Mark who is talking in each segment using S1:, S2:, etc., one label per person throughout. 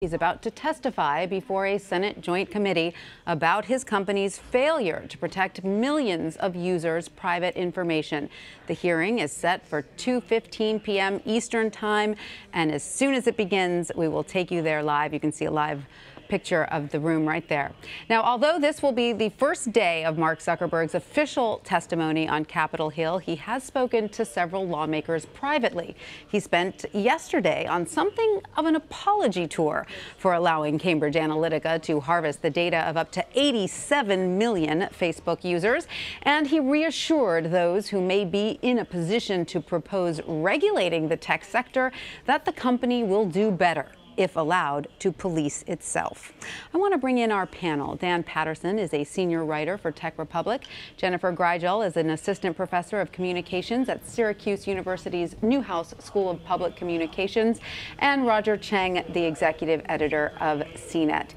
S1: He's about to testify before a Senate Joint Committee about his company's failure to protect millions of users' private information. The hearing is set for 2:15 p.m. Eastern Time, and as soon as it begins, we will take you there live. You can see a live picture of the room right there. Now, although this will be the first day of Mark Zuckerberg's official testimony on Capitol Hill, he has spoken to several lawmakers privately. He spent yesterday on something of an apology tour for allowing Cambridge Analytica to harvest the data of up to 87 million Facebook users, and he reassured those who may be in a position to propose regulating the tech sector that the company will do better if allowed to police itself. I want to bring in our panel. Dan Patterson is a senior writer for Tech Republic. Jennifer Greigel is an assistant professor of communications at Syracuse University's Newhouse School of Public Communications, and Roger Cheng, the executive editor of CNET.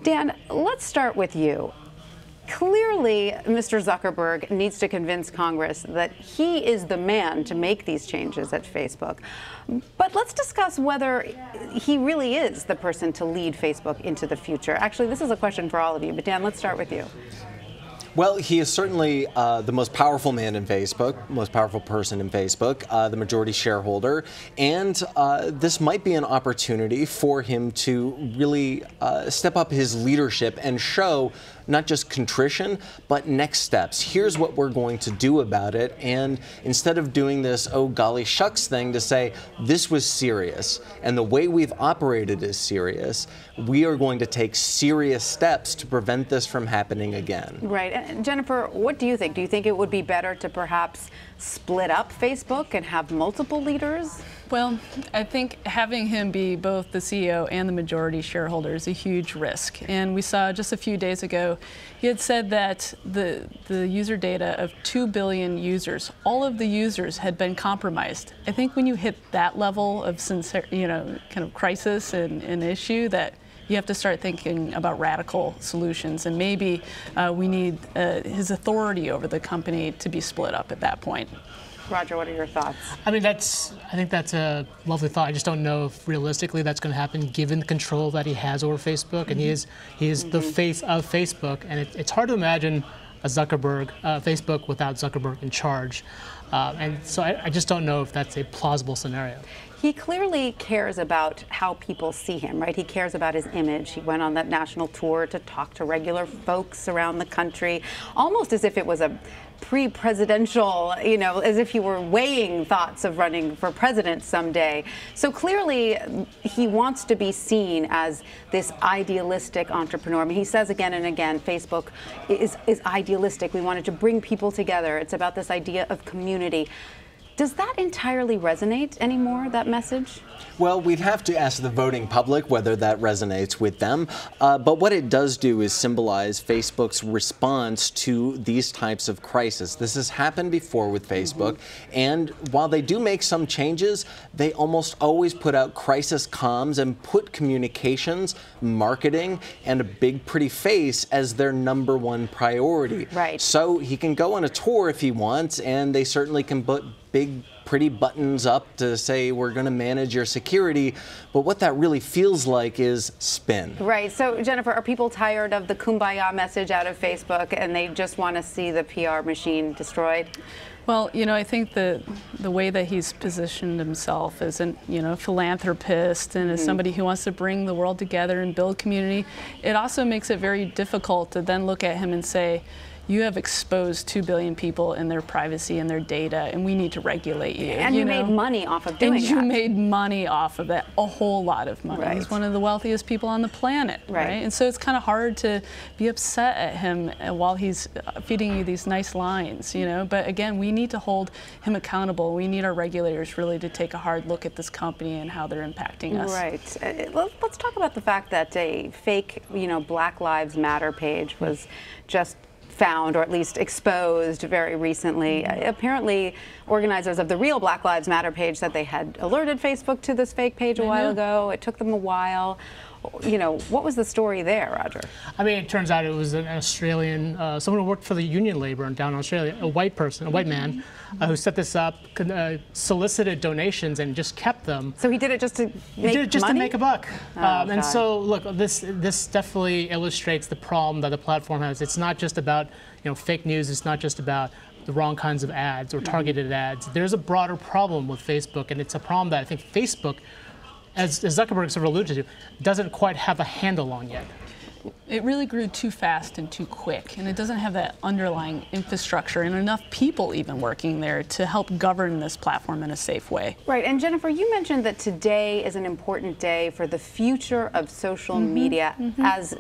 S1: Dan, let's start with you. Clearly, Mr. Zuckerberg needs to convince Congress that he is the man to make these changes at Facebook. But let's discuss whether he really is the person to lead Facebook into the future. Actually, this is a question for all of you, but Dan, let's start with you.
S2: Well, he is certainly the most powerful man in Facebook, most powerful person in Facebook, the majority shareholder, and this might be an opportunity for him to really step up his leadership and show not just contrition, but next steps. Here's what we're going to do about it. And instead of doing this, oh golly shucks thing, to say this was serious and the way we've operated is serious, we are going to take serious steps to prevent this from happening again.
S1: Right. And Jennifer, what do you think? Do you think it would be better to perhaps split up Facebook and have multiple leaders?
S3: Well, I think having him be both the CEO and the majority shareholder is a huge risk. And we saw just a few days ago, he had said that the user data of 2 billion users, all of the users had been compromised. I think when you hit that level of kind of crisis and issue, that you have to start thinking about radical solutions, and maybe we need his authority over the company to be split up at that point.
S1: Roger, what are your thoughts?
S4: I mean, I think that's a lovely thought. I just don't know if realistically that's going to happen, given the control that he has over Facebook, and he is the face of Facebook, and it's hard to imagine a Facebook without Zuckerberg in charge, and so I just don't know if that's a plausible scenario.
S1: He clearly cares about how people see him, right? He cares about his image. He went on that national tour to talk to regular folks around the country, almost as if it was a pre-presidential, as if he were weighing thoughts of running for president someday. So clearly he wants to be seen as this idealistic entrepreneur. I mean, he says again and again, Facebook is idealistic. We wanted to bring people together. It's about this idea of community. Does that entirely resonate anymore, that message?
S2: Well, we'd have to ask the voting public whether that resonates with them. But what it does do is symbolize Facebook's response to these types of crises. This has happened before with Facebook. And while they do make some changes, they almost always put out crisis comms and put communications, marketing, and a big pretty face as their #1 priority.
S1: Right.
S2: So he can go on a tour if he wants, and they certainly can put big pretty buttons up to say we're going to manage your security, but what that really feels like is spin.
S1: Right. So Jennifer, are people tired of the kumbaya message out of Facebook and they just want to see the PR machine destroyed?
S3: Well, I think the way that he's positioned himself as a philanthropist and as somebody who wants to bring the world together and build community, it also makes it very difficult to then look at him and say, you have exposed 2 billion people in their privacy and their data, and we need to regulate you.
S1: And you made money off of doing that.
S3: And you made money off of that, a whole lot of money.
S1: Right.
S3: He's one of the wealthiest people on the planet, right? And so it's kind of hard to be upset at him while he's feeding you these nice lines, But again, we need to hold him accountable. We need our regulators really to take a hard look at this company and how they're impacting us.
S1: Right. Let's talk about the fact that a fake, Black Lives Matter page was just found, or at least exposed very recently. Apparently, organizers of the real Black Lives Matter page said they had alerted Facebook to this fake page a while ago. It took them a while. what was the story there, Roger?
S4: I mean, it turns out it was an Australian, someone who worked for the union labor down in Australia, a white person, a white man, who set this up, solicited donations and just kept them.
S1: So he did it just to make money?
S4: To make a buck. And
S1: God.
S4: so, look, this definitely illustrates the problem that the platform has. It's not just about fake news. It's not just about the wrong kinds of ads or targeted ads. There's a broader problem with Facebook, and it's a problem that I think Facebook, as Zuckerberg sort of alluded to, doesn't quite have a handle on yet.
S3: It really grew too fast and too quick, and it doesn't have that underlying infrastructure and enough people even working there to help govern this platform in a safe way.
S1: Right, and Jennifer, you mentioned that today is an important day for the future of social media as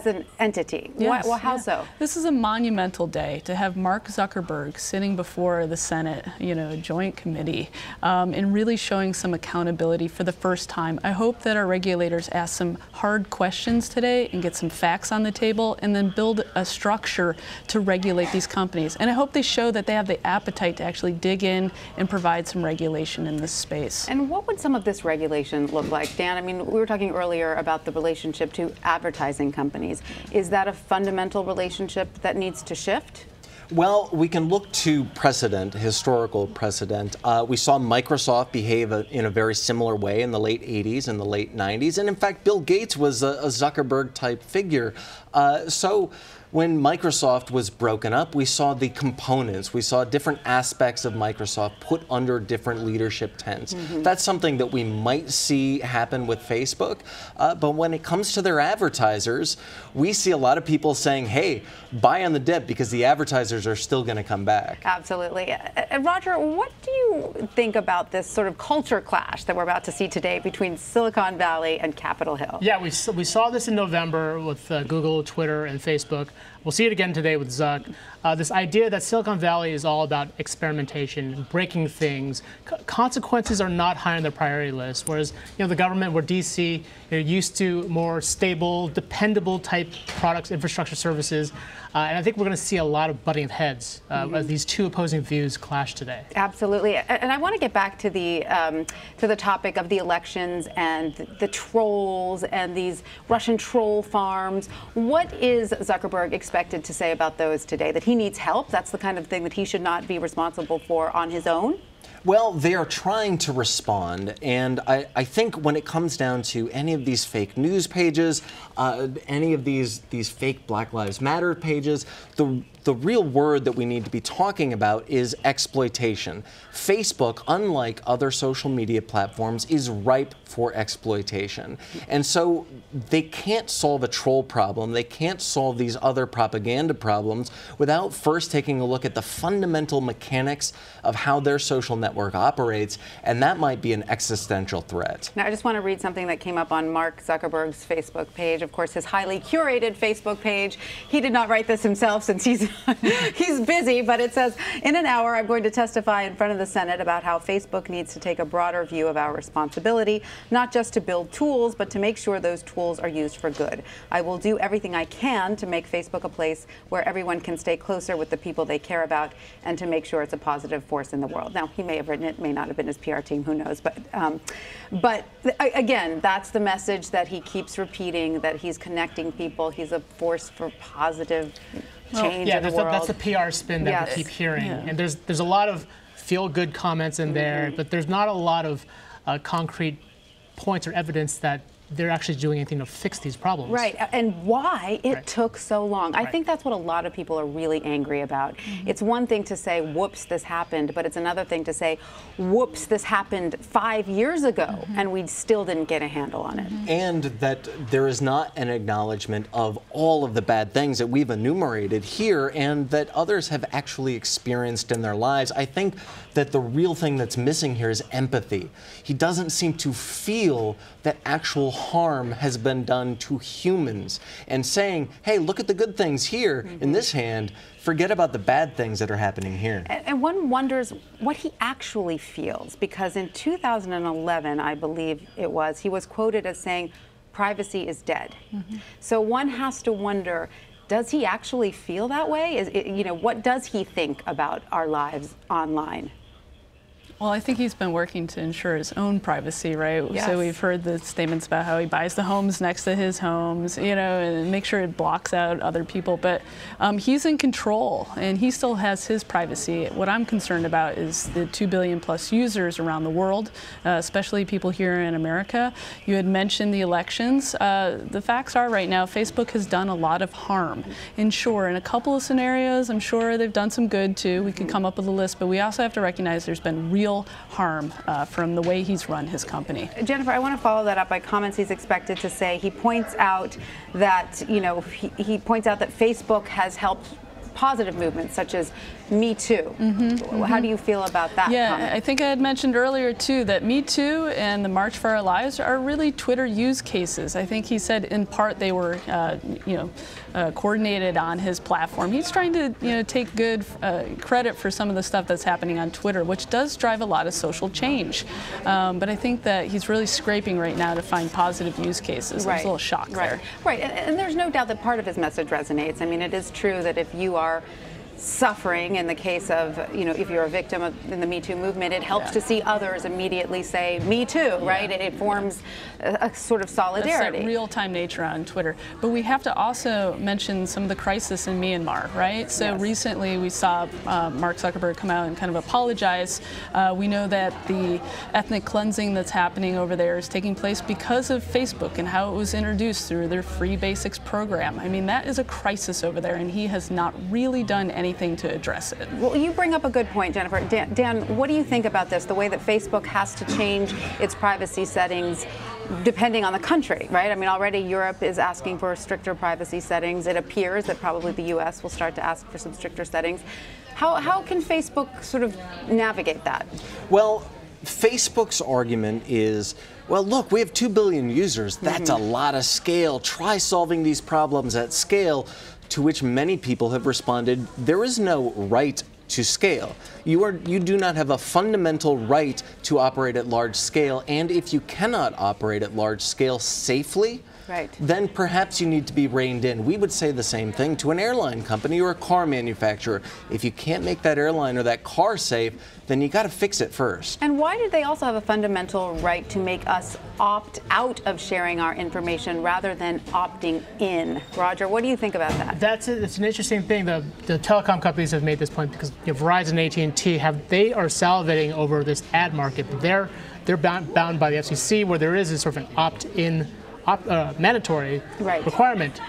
S1: an entity.
S3: Yes,
S1: Well, how so?
S3: This is a monumental day to have Mark Zuckerberg sitting before the Senate, a joint committee, and really showing some accountability for the first time. I hope that our regulators ask some hard questions today and get some facts on the table and then build a structure to regulate these companies. And I hope they show that they have the appetite to actually dig in and provide some regulation in this space.
S1: And what would some of this regulation look like? Dan, I mean, we were talking earlier about the relationship to advertising companies. Is that a fundamental relationship that needs to shift?
S2: Well, we can look to precedent, historical precedent. We saw Microsoft behave in a very similar way in the late 80s and the late 90s. And in fact, Bill Gates was a Zuckerberg-type figure. So when Microsoft was broken up, we saw the components. We saw different aspects of Microsoft put under different leadership tents. That's something that we might see happen with Facebook. But when it comes to their advertisers, we see a lot of people saying, hey, buy on the dip because the advertisers are still going to come back.
S1: Absolutely. Roger, what do you think about this sort of culture clash that we're about to see today between Silicon Valley and Capitol Hill?
S4: Yeah, we saw this in November with Google, Twitter, and Facebook. We'll see it again today with Zuck. This idea that Silicon Valley is all about experimentation, breaking things. Consequences are not high on their priority list, whereas the government, where DC used to more stable, dependable type products, infrastructure services. And I think we're going to see a lot of butting of heads as these two opposing views clash today.
S1: Absolutely. And I want to get back to the topic of the elections and the trolls and these Russian troll farms. What is Zuckerberg expected to say about those today? That he needs help? That's the kind of thing that he should not be responsible for on his own?
S2: Well, they are trying to respond, and I think when it comes down to any of these fake news pages, any of these fake Black Lives Matter pages, the real word that we need to be talking about is exploitation. Facebook, unlike other social media platforms, is ripe for exploitation. And so they can't solve a troll problem, they can't solve these other propaganda problems without first taking a look at the fundamental mechanics of how their social network operates, and that might be an existential threat.
S1: Now, I just want to read something that came up on Mark Zuckerberg's Facebook page, of course, his highly curated Facebook page. He did not write this himself since he's busy, but it says, in an hour, I'm going to testify in front of the Senate about how Facebook needs to take a broader view of our responsibility, not just to build tools, but to make sure those tools are used for good. I will do everything I can to make Facebook a place where everyone can stay closer with the people they care about and to make sure it's a positive force in the world. Now, he may have written it, may not have been his PR team, who knows, but again, that's the message that he keeps repeating, that he's connecting people, he's a force for positive change in the world.
S4: That's the PR spin that we keep hearing. Yeah. And there's a lot of feel-good comments in there, but there's not a lot of concrete points or evidence that they're actually doing anything to fix these problems.
S1: Right, and why it took so long. I think that's what a lot of people are really angry about. It's one thing to say, whoops, this happened, but it's another thing to say, whoops, this happened 5 years ago, and we still didn't get a handle on it.
S2: And that there is not an acknowledgement of all of the bad things that we've enumerated here and that others have actually experienced in their lives. I think that the real thing that's missing here is empathy. He doesn't seem to feel that actual harm has been done to humans, and saying, hey, look at the good things here in this hand, forget about the bad things that are happening here.
S1: And one wonders what he actually feels, because in 2011, I believe it was, he was quoted as saying, privacy is dead. So one has to wonder, does he actually feel that way? What does he think about our lives online?
S3: Well, I think he's been working to ensure his own privacy, right?
S1: Yes.
S3: So we've heard the statements about how he buys the homes next to his homes, you know, and make sure it blocks out other people. But he's in control, and he still has his privacy. What I'm concerned about is the 2 billion plus users around the world, especially people here in America. You had mentioned the elections. The facts are right now, Facebook has done a lot of harm. And sure, in a couple of scenarios, I'm sure they've done some good too. We could come up with a list, but we also have to recognize there's been real harm from the way he's run his company.
S1: Jennifer, I want to follow that up by comments he's expected to say. He points out that, you know, he points out that Facebook has helped positive movements such as Me Too. How do you feel about that comment?
S3: I think I had mentioned earlier too that Me Too and the March for Our Lives are really Twitter use cases. I think he said in part they were, coordinated on his platform. He's trying to, take good credit for some of the stuff that's happening on Twitter, which does drive a lot of social change. But I think that he's really scraping right now to find positive use cases. There's a little shock there.
S1: Right, and there's no doubt that part of his message resonates. I mean, it is true that if you are suffering in the case of, if you're a victim in the Me Too movement, it helps to see others immediately say Me Too, right? It forms a sort of solidarity.
S3: That's that real-time nature on Twitter. But we have to also mention some of the crisis in Myanmar, right? So recently we saw Mark Zuckerberg come out and kind of apologize. We know that the ethnic cleansing that's happening over there is taking place because of Facebook and how it was introduced through their Free Basics program. I mean, that is a crisis over there, and he has not really done anything to address it.
S1: Well, you bring up a good point, Jennifer. Dan, what do you think about this, the way that Facebook has to change its privacy settings depending on the country, right? I mean, already Europe is asking for stricter privacy settings. It appears that probably the U.S. will start to ask for some stricter settings. How can Facebook sort of navigate that?
S2: Well, Facebook's argument is, well, look, we have 2 billion users. That's a lot of scale. Try solving these problems at scale. To which many people have responded, there is no right to scale. You do not have a fundamental right to operate at large scale, and if you cannot operate at large scale safely, then perhaps you need to be reined in. We would say the same thing to an airline company or a car manufacturer. If you can't make that airline or that car safe, then you got to fix it first.
S1: And why do they also have a fundamental right to make us opt out of sharing our information rather than opting in? Roger, what do you think about that?
S4: It's an interesting thing. The telecom companies have made this point because Verizon and AT&T they are salivating over this ad market, but they're bound by the FCC, where there is a sort of an opt-in mandatory requirement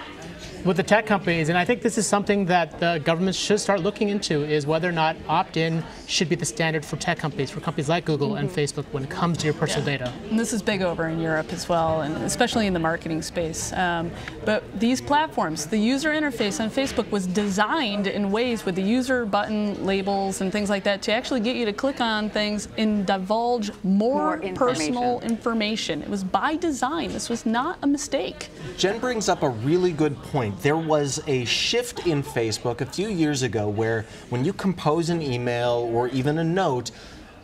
S4: with the tech companies. And I think this is something that the government should start looking into, is whether or not opt-in should be the standard for tech companies, for companies like Google and Facebook when it comes to your personal data.
S3: And this is big over in Europe as well, and especially in the marketing space. But these platforms, the user interface on Facebook was designed in ways with the user button labels and things like that to actually get you to click on things and divulge more personal information. It was by design. This was not a mistake.
S2: Jen brings up a really good point. There was a shift in Facebook a few years ago where when you compose an email or even a note,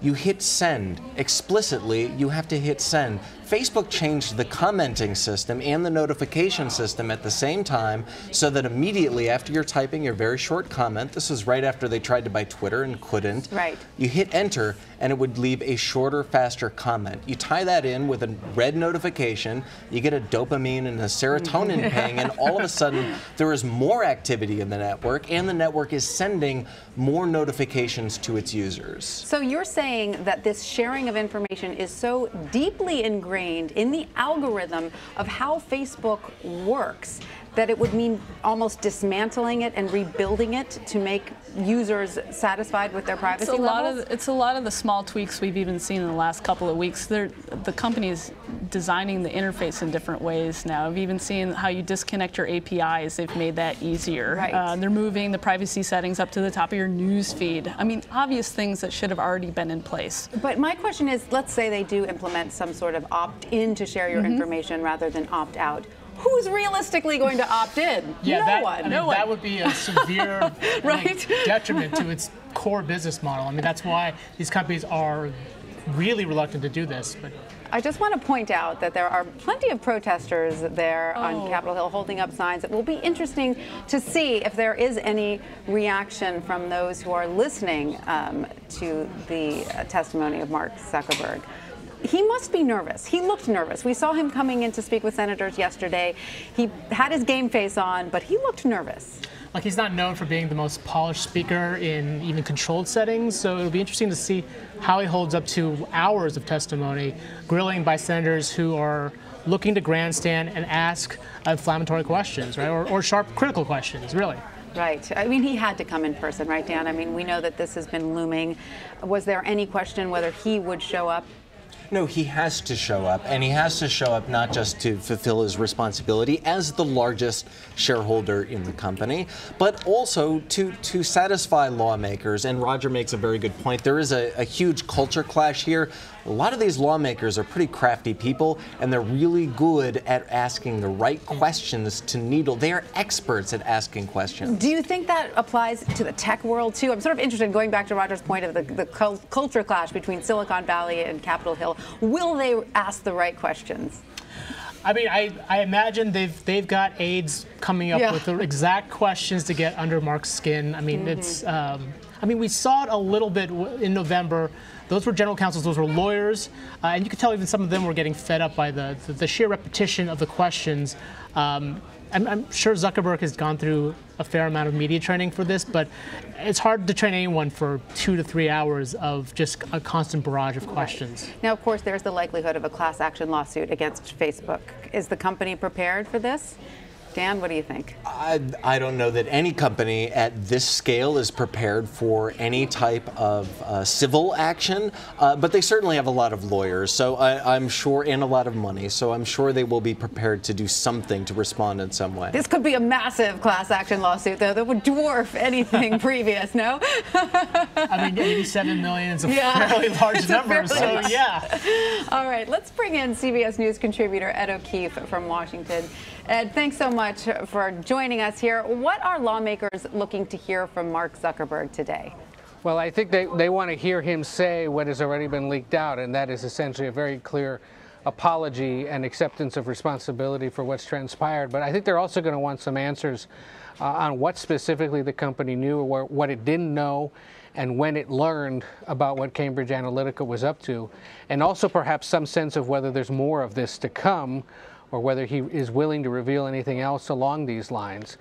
S2: you hit send. Explicitly, you have to hit send. Facebook changed the commenting system and the notification system at the same time so that immediately after you're typing your very short comment, this was right after they tried to buy Twitter and couldn't, you hit enter and it would leave a shorter, faster comment. You tie that in with a red notification, you get a dopamine and a serotonin ping, and all of a sudden there is more activity in the network, and the network is sending more notifications to its users.
S1: So you're saying that this sharing of information is so deeply ingrained in the algorithm of how Facebook works that it would mean almost dismantling it and rebuilding it to make users satisfied with their privacy levels?
S3: It's a lot of the small tweaks we've even seen in the last couple of weeks. The company is designing the interface in different ways now. I've even seen how you disconnect your APIs. They've made that easier. They're moving the privacy settings up to the top of your news feed. I mean, obvious things that should have already been in place.
S1: But my question is, let's say they do implement some sort of opt-in to share your information rather than opt-out. Who's realistically going to opt in? No one.
S4: That would be a severe detriment to its core business model. I mean, that's why these companies are really reluctant to do this. But
S1: I just want to point out that there are plenty of protesters there on Capitol Hill holding up signs. It will be interesting to see if there is any reaction from those who are listening to the testimony of Mark Zuckerberg. He must be nervous. He looked nervous. We saw him coming in to speak with senators yesterday. He had his game face on, but he looked nervous.
S4: Like, he's not known for being the most polished speaker in even controlled settings, so it'll be interesting to see how he holds up to hours of testimony, grilling by senators who are looking to grandstand and ask inflammatory questions, right, or sharp critical questions, really.
S1: Right. I mean, he had to come in person, right, Dan? I mean, we know that this has been looming. Was there any question whether he would show up?
S2: No, he has to show up, and he has to show up not just to fulfill his responsibility as the largest shareholder in the company, but also to satisfy lawmakers. And Roger makes a very good point. There is a huge culture clash here. A lot of these lawmakers are pretty crafty people, and they're really good at asking the right questions to needle. They are experts at asking questions.
S1: Do you think that applies to the tech world, too? I'm sort of interested in going back to Roger's point of the culture clash between Silicon Valley and Capitol Hill. Will they ask the right questions?
S4: I mean, I imagine they've got aides coming up with the exact questions to get under Mark's skin. I mean, it's. I mean, we saw it a little bit in November. Those were general counsels, those were lawyers, and you could tell even some of them were getting fed up by the sheer repetition of the questions. I'm sure Zuckerberg has gone through a fair amount of media training for this, but it's hard to train anyone for 2 to 3 hours of just a constant barrage of questions.
S1: Now, of course, there's the likelihood of a class action lawsuit against Facebook. Is the company prepared for this? Dan, what do you think?
S2: I don't know that any company at this scale is prepared for any type of civil action, but they certainly have a lot of lawyers, so I'm sure, and a lot of money, so I'm sure they will be prepared to do something to respond in some way.
S1: This could be a massive class action lawsuit, though, that would dwarf anything previous, no?
S4: I mean, 87 million is a fairly large number, so yeah.
S1: All right, let's bring in CBS News contributor Ed O'Keefe from Washington. Ed, thanks so much for joining us here. What are lawmakers looking to hear from Mark Zuckerberg today?
S5: Well, I think they want to hear him say what has already been leaked out, and that is essentially a very clear apology and acceptance of responsibility for what's transpired. But I think they're also going to want some answers on what specifically the company knew or what it didn't know, and when it learned about what Cambridge Analytica was up to, and also perhaps some sense of whether there's more of this to come, or whether he is willing to reveal anything else along these lines.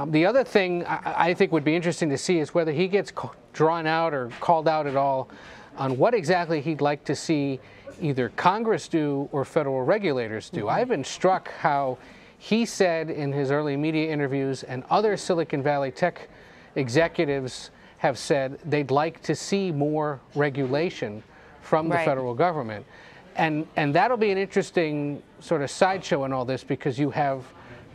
S5: The other thing I think would be interesting to see is whether he gets drawn out or called out at all on what exactly he'd like to see either Congress do or federal regulators do. I've been struck how he said in his early media interviews, and other Silicon Valley tech executives have said they'd like to see more regulation from the federal government. And that'll be an interesting sort of sideshow in all this, because you have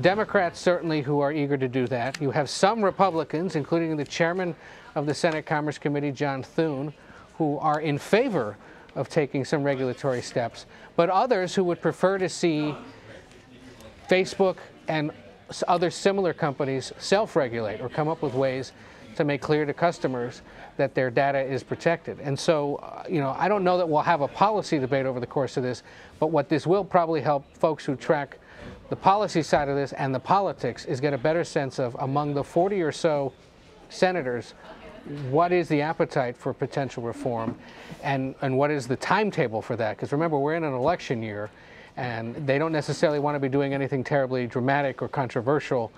S5: Democrats certainly who are eager to do that. You have some Republicans, including the chairman of the Senate Commerce Committee, John Thune, who are in favor of taking some regulatory steps, but others who would prefer to see Facebook and other similar companies self-regulate or come up with ways to make clear to customers that their data is protected. And so, I don't know that we'll have a policy debate over the course of this, but what this will probably help folks who track the policy side of this and the politics is get a better sense of, among the 40 or so senators, what is the appetite for potential reform, and what is the timetable for that? Because remember, we're in an election year, and they don't necessarily want to be doing anything terribly dramatic or controversial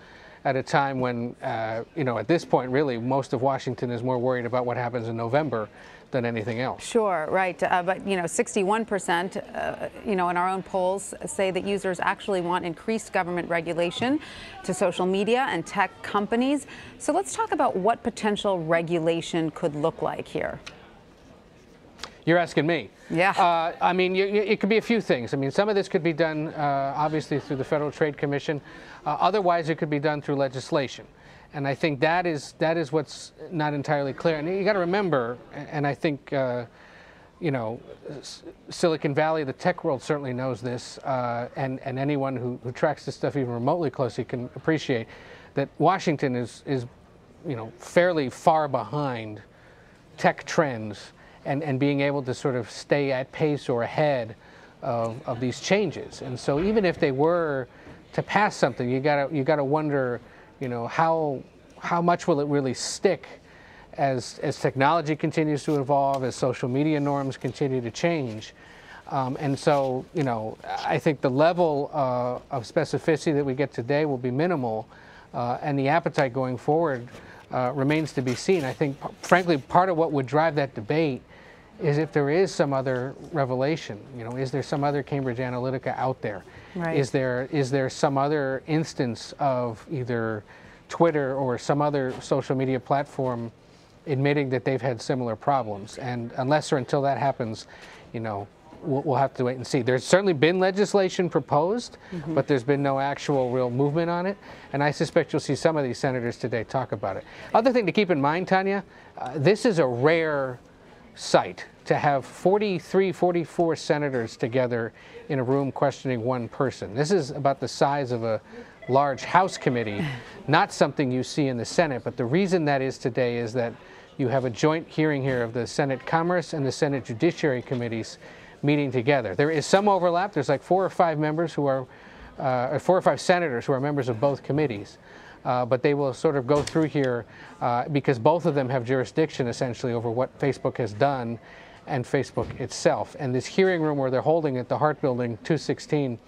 S5: at a time when, at this point, really, most of Washington is more worried about what happens in November than anything else.
S1: Sure, right. But, 61%, in our own polls say that users actually want increased government regulation to social media and tech companies. So let's talk about what potential regulation could look like here.
S5: You're asking me.
S1: Yeah.
S5: I mean, it could be a few things. I mean, some of this could be done, obviously, through the Federal Trade Commission. Otherwise, it could be done through legislation. And I think that is what's not entirely clear. And you got to remember, and I think, Silicon Valley, the tech world certainly knows this, and anyone who tracks this stuff even remotely closely can appreciate that Washington is fairly far behind tech trends and being able to sort of stay at pace or ahead of these changes. And so even if they were to pass something, you gotta wonder, how much will it really stick as technology continues to evolve, as social media norms continue to change. And so, I think the level of specificity that we get today will be minimal, and the appetite going forward remains to be seen. I think, frankly, part of what would drive that debate is if there is some other revelation. Is there some other Cambridge Analytica out there?
S1: Right.
S5: Is there some other instance of either Twitter or some other social media platform admitting that they've had similar problems? And unless or until that happens, we'll have to wait and see. There's certainly been legislation proposed, but there's been no actual real movement on it. And I suspect you'll see some of these senators today talk about it. Other thing to keep in mind, Tanya, this is a rare sight to have 43, 44 senators together in a room questioning one person. This is about the size of a large House committee, not something you see in the Senate. But the reason that is today is that you have a joint hearing here of the Senate Commerce and the Senate Judiciary Committees meeting together. There is some overlap. There's like 4 or 5 members who are, 4 or 5 senators who are members of both committees. But they will sort of go through here because both of them have jurisdiction essentially over what Facebook has done and Facebook itself. And this hearing room where they're holding it, the Hart Building 216,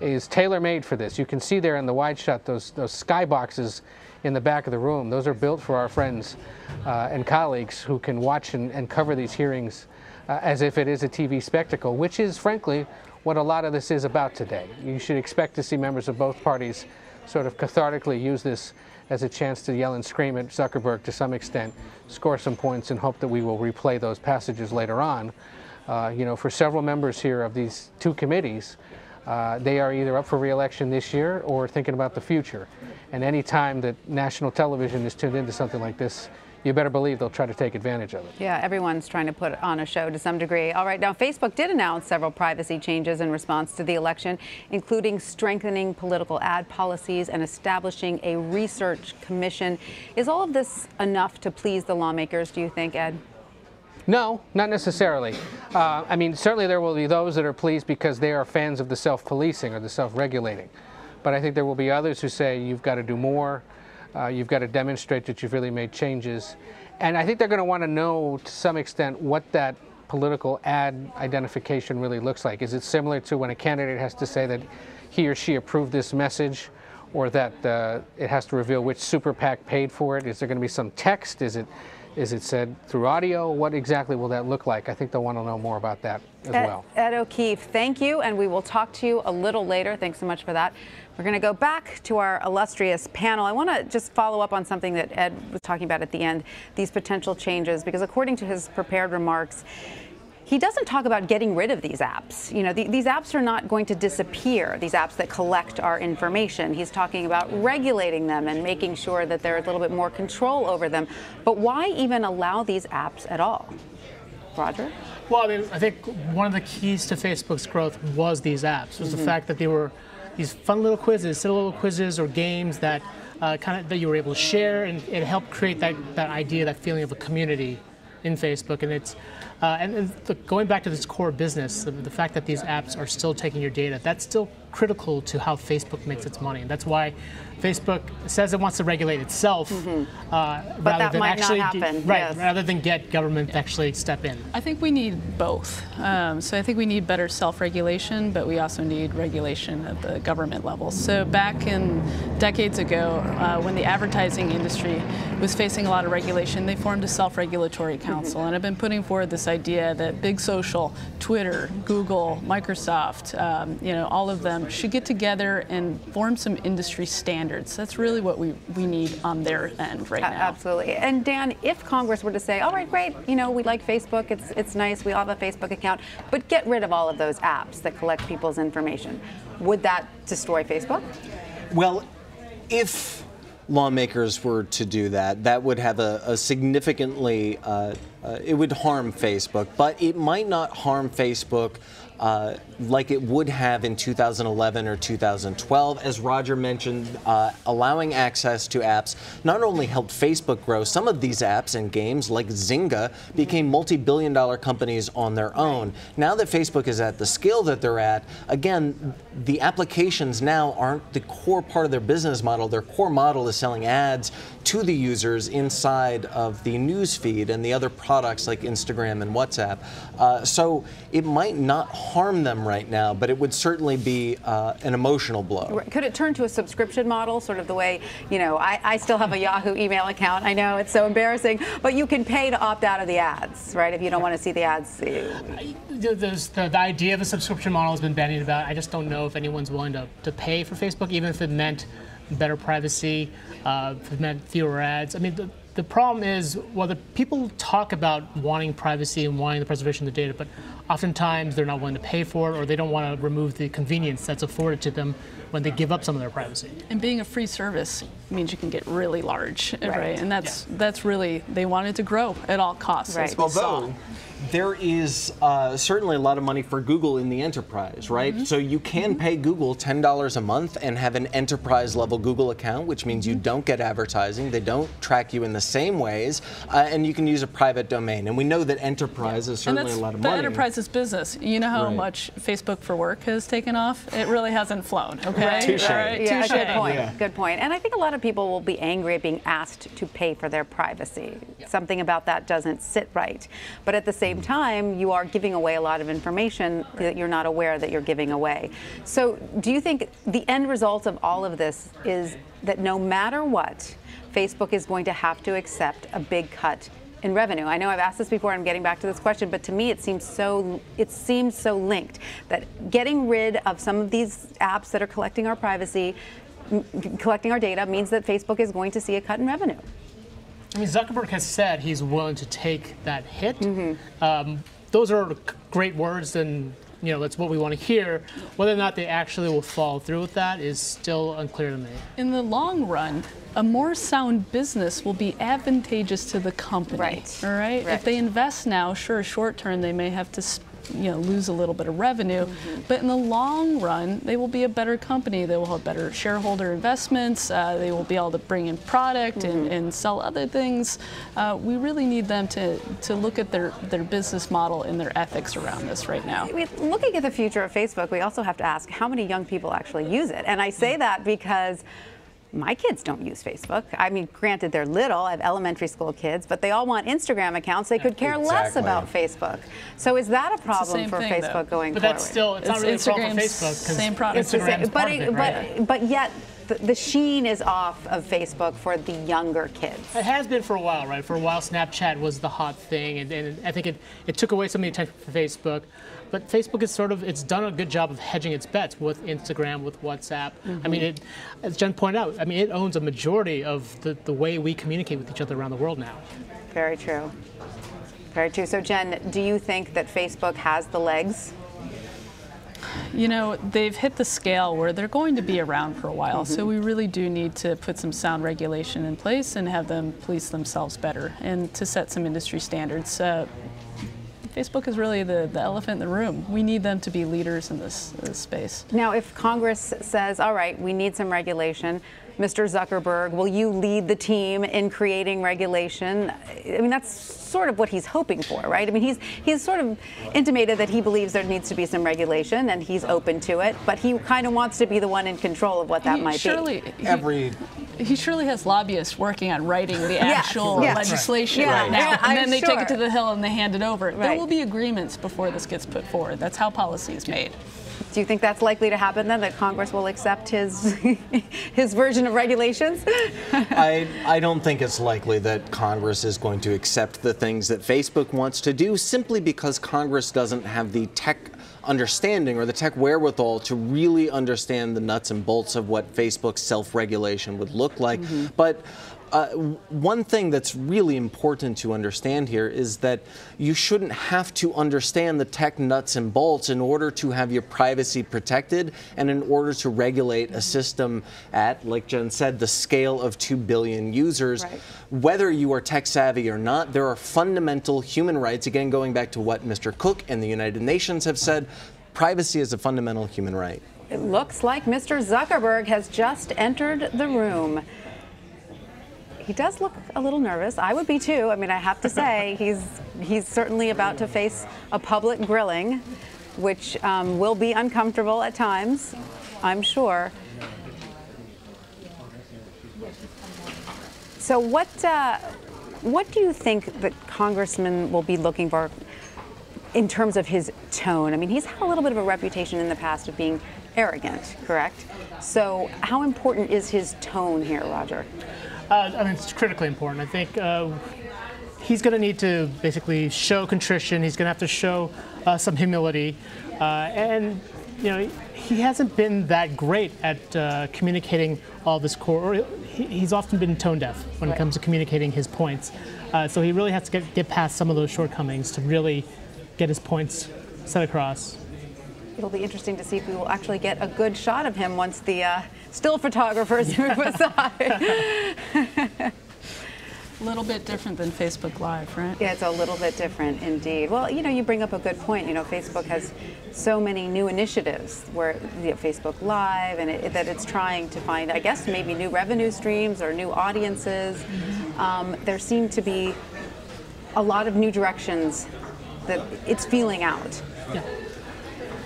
S5: is tailor-made for this. You can see there in the wide shot those sky boxes in the back of the room. Those are built for our friends and colleagues who can watch and cover these hearings as if it is a TV spectacle, which is, frankly, what a lot of this is about today. You should expect to see members of both parties sort of cathartically use this as a chance to yell and scream at Zuckerberg to some extent, score some points, and hope that we will replay those passages later on. For several members here of these 2 committees, they are either up for re-election this year or thinking about the future. And any time that national television is tuned into something like this, you better believe they'll try to take advantage of it.
S1: Yeah, everyone's trying to put on a show to some degree. All right, now Facebook did announce several privacy changes in response to the election, including strengthening political ad policies and establishing a research commission. Is all of this enough to please the lawmakers, do you think, Ed?
S5: No, not necessarily. I mean, certainly there will be those that are pleased because they are fans of the self-policing or the self-regulating. But I think there will be others who say you've got to do more. You've got to demonstrate that you've really made changes. And I think they're going to want to know to some extent what that political ad identification really looks like. Is it similar to when a candidate has to say that he or she approved this message, or that it has to reveal which super PAC paid for it? Is there going to be some text? Is it said through audio? What exactly will that look like? I think they'll want to know more about that as well.
S1: Ed O'Keefe, thank you, and we will talk to you a little later. Thanks so much for that. We're going to go back to our illustrious panel. I want to just follow up on something that Ed was talking about at the end, these potential changes, because according to his prepared remarks, he doesn't talk about getting rid of these apps. These apps are not going to disappear, these apps that collect our information. He's talking about regulating them and making sure that there's a little bit more control over them. But why even allow these apps at all? Roger?
S4: Well, I mean, I think one of the keys to Facebook's growth was these apps, was the fact that they were these fun little quizzes, silly little quizzes or games that that you were able to share, and it helped create that idea, that feeling of a community in Facebook. And it's going back to this core business, the fact that these apps are still taking your data, that's still critical to how Facebook makes its money. And that's why Facebook says it wants to regulate itself, rather than actually rather than get government to actually step in.
S3: I think we need both. So I think we need better self-regulation, but we also need regulation at the government level. So back in decades ago, when the advertising industry was facing a lot of regulation, they formed a self-regulatory council, and I've been putting forward this idea that big social, Twitter, Google, Microsoft, all of them should get together and form some industry standards. That's really what we need on their end right now.
S1: Absolutely. And Dan, if Congress were to say, all right, great, we like Facebook, it's nice, we all have a Facebook account, but get rid of all of those apps that collect people's information, would that destroy Facebook?
S2: Well, if lawmakers were to do that, that would have a significantly, it would harm Facebook, but it might not harm Facebook like it would have in 2011 or 2012. As Roger mentioned, allowing access to apps not only helped Facebook grow, some of these apps and games like Zynga became multi-billion-dollar companies on their own. Now that Facebook is at the scale that they're at, again, the applications now aren't the core part of their business model. Their core model is selling ads to the users inside of the news feed and the other products like Instagram and WhatsApp. So it might not harm them right now, but it would certainly be an emotional blow.
S1: Could it turn to a subscription model, sort of the way, you know, I still have a Yahoo email account. I know it's so embarrassing, but you can pay to opt out of the ads, right? If you don't want to see the ads.
S4: There's the idea of a subscription model has been bandied about. I just don't know if anyone's willing to pay for Facebook, even if it meant better privacy, if it meant fewer ads. I mean, the problem is, well, the people talk about wanting privacy and wanting the preservation of the data, but oftentimes they're not willing to pay for it, or they don't want to remove the convenience that's afforded to them when they give up some of their privacy.
S3: And being a free service means you can get really large, right? And that's really, they want it to grow at all costs.
S1: Right.
S2: Although there is certainly a lot of money for Google in the enterprise, right? So you can pay Google $10 a month and have an enterprise level Google account, which means you don't get advertising, they don't track you in the same ways, and you can use a private domain. And we know that enterprise is certainly a lot of money.
S3: The enterprise is business. You know how much Facebook for Work has taken off? It really hasn't flown, okay?
S2: Touche.
S1: Yeah,
S3: Touche.
S1: good point. Good point. And I think a lot of people will be angry at being asked to pay for their privacy. Something about that doesn't sit right. But at the same time, you are giving away a lot of information that you're not aware that you're giving away. So do you think the end result of all of this is that no matter what, Facebook is going to have to accept a big cut in revenue? I know I've asked this before and I'm getting back to this question, but to me it seems so linked that getting rid of some of these apps that are collecting our privacy, collecting our data, means that Facebook is going to see a cut in revenue.
S4: I mean, Zuckerberg has said he's willing to take that hit. Those are great words, and you know, that's what we want to hear. Whether or not they actually will follow through with that is still unclear to me.
S3: In the long run, a more sound business will be advantageous to the company.
S1: Right.
S3: All right. If they invest now, sure, short term they may have to, lose a little bit of revenue, but in the long run, they will be a better company. They will have better shareholder investments. They will be able to bring in product and sell other things. We really need them to look at their business model and their ethics around this right now.
S1: Looking at the future of Facebook, we also have to ask how many young people actually use it. And I say that because my kids don't use Facebook. I mean, granted, they're little. I have elementary school kids, but they all want Instagram accounts. They could care less about Facebook. So is that a problem for Facebook going forward?
S4: But that's still, it's not really a problem for Facebook.
S3: Same product.
S4: Instagram's part of it, right?
S1: But yet, the sheen is off of Facebook for the younger kids.
S4: It has been for a while, right? For a while, Snapchat was the hot thing, and I think it took away some of the attention from Facebook. But Facebook is it's done a good job of hedging its bets with Instagram, with WhatsApp. I mean, as Jen pointed out, I mean, it owns a majority of the way we communicate with each other around the world now.
S1: Very true. Very true. So, Jen, do you think that Facebook has the legs?
S3: You know, they've hit the scale where they're going to be around for a while, so we really do need to put some sound regulation in place and have them police themselves better and to set some industry standards. Facebook is really the elephant in the room. We need them to be leaders in this space.
S1: Now, if Congress says, all right, we need some regulation, Mr. Zuckerberg, will you lead the team in creating regulation? I mean, that's sort of what he's hoping for, right? I mean, he's sort of intimated that he believes there needs to be some regulation, and he's open to it, but he kind of wants to be the one in control of what that might be.
S3: He surely has lobbyists working on writing the actual legislation right now, and then they take it to the Hill and they hand it over. There will be agreements before this gets put forward. That's how policy is made.
S1: Do you think that's likely to happen then, that Congress will accept his his version of regulations?
S2: I don't think it's likely that Congress is going to accept the things that Facebook wants to do, simply because Congress doesn't have the tech understanding or the tech wherewithal to really understand the nuts and bolts of what Facebook's self-regulation would look like. But one thing that's really important to understand here is that you shouldn't have to understand the tech nuts and bolts in order to have your privacy protected and in order to regulate a system at, like Jen said, the scale of 2 billion users. Whether you are tech savvy or not, there are fundamental human rights, again going back to what Mr. Cook and the United Nations have said. privacy is a fundamental human right.
S1: It looks like Mr. Zuckerberg has just entered the room. He does look a little nervous. I would be too. I mean, I have to say, he's certainly about to face a public grilling, which will be uncomfortable at times, I'm sure. So what do you think that Congressman will be looking for in terms of his tone? I mean, he's had a little bit of a reputation in the past of being arrogant, correct? So how important is his tone here, Roger?
S4: I mean, it's critically important. I think he's going to need to basically show contrition. He's going to have to show some humility. And, you know, he hasn't been that great at communicating all this core. He's often been tone deaf when it comes to communicating his points. So he really has to get past some of those shortcomings to really get his points set across.
S1: It'll be interesting to see if we will actually get a good shot of him once the still photographers move aside.
S3: A little bit different than Facebook Live, right?
S1: Yeah, it's a little bit different indeed. Well, you know, you bring up a good point. You know, Facebook has so many new initiatives where Facebook Live and that it's trying to find, I guess, maybe new revenue streams or new audiences. There seem to be a lot of new directions that it's feeling out.
S4: Yeah.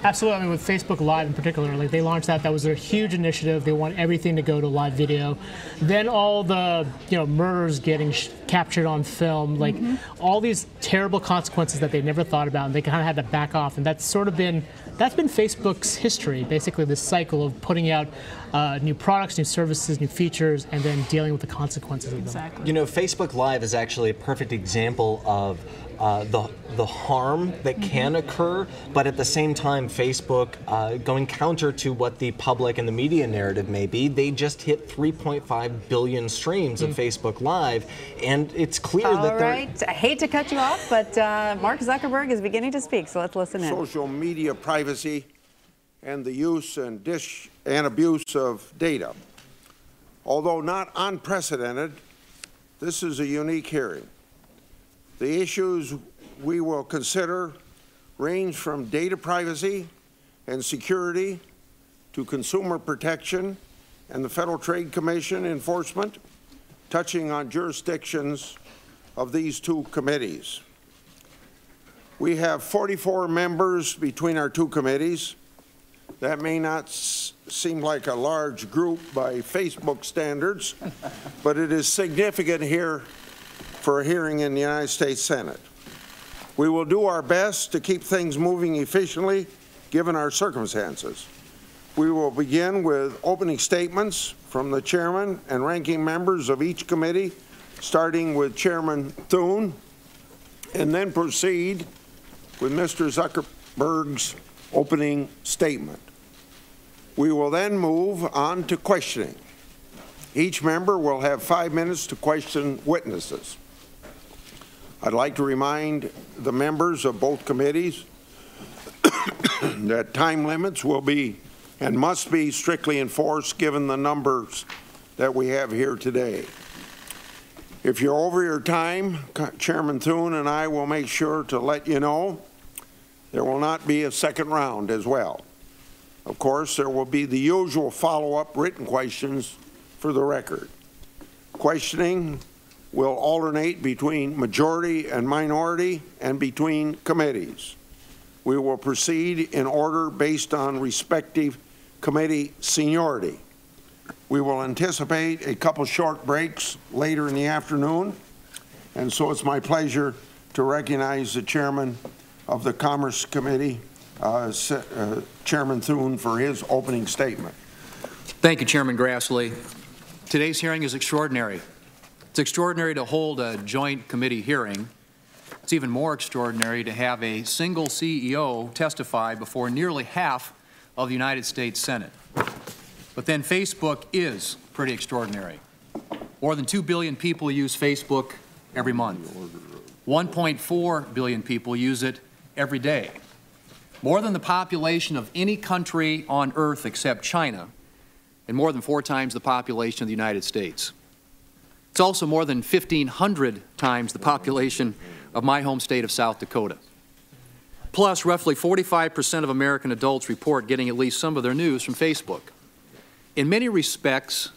S4: Absolutely. I mean, with Facebook Live in particular, like they launched that was their huge initiative. They want everything to go to live video. Then all the murders getting captured on film, like all these terrible consequences that they never thought about, and they kind of had to back off. And that's been Facebook's history, basically this cycle of putting out new products, new services, new features, and then dealing with the consequences of them.
S3: Exactly.
S2: You know, Facebook Live is actually a perfect example of the harm that can occur, but at the same time, Facebook, going counter to what the public and the media narrative may be, they just hit 3.5 billion streams of Facebook Live, and it's clear that they're...
S1: All right, I hate to cut you off, but Mark Zuckerberg is beginning to speak, so let's listen in.
S6: Social media privacy and the use and abuse of data. Although not unprecedented, this is a unique hearing. The issues we will consider range from data privacy and security to consumer protection and the Federal Trade Commission enforcement, touching on jurisdictions of these two committees. We have 44 members between our two committees. That may not seem like a large group by Facebook standards, but it is significant here for a hearing in the United States Senate. We will do our best to keep things moving efficiently given our circumstances. We will begin with opening statements from the chairman and ranking members of each committee, starting with Chairman Thune, and then proceed with Mr. Zuckerberg's opening statement. We will then move on to questioning. Each member will have 5 minutes to question witnesses. I'd like to remind the members of both committees that time limits will be and must be strictly enforced given the numbers that we have here today. If you're over your time, Chairman Thune and I will make sure to let you know. There will not be a second round as well. Of course, there will be the usual follow-up written questions for the record. Questioning will alternate between majority and minority and between committees. We will proceed in order based on respective committee seniority. We will anticipate a couple short breaks later in the afternoon, and so it's my pleasure to recognize the chairman of the Commerce Committee, Chairman Thune, for his opening statement.
S7: Thank you, Chairman Grassley. Today's hearing is extraordinary. It's extraordinary to hold a joint committee hearing. It's even more extraordinary to have a single CEO testify before nearly half of the United States Senate. But then Facebook is pretty extraordinary. More than 2 billion people use Facebook every month. 1.4 billion people use it every day. More than the population of any country on earth except China, and more than 4 times the population of the United States. It's also more than 1,500 times the population of my home state of South Dakota. Plus, roughly 45% of American adults report getting at least some of their news from Facebook. In many respects,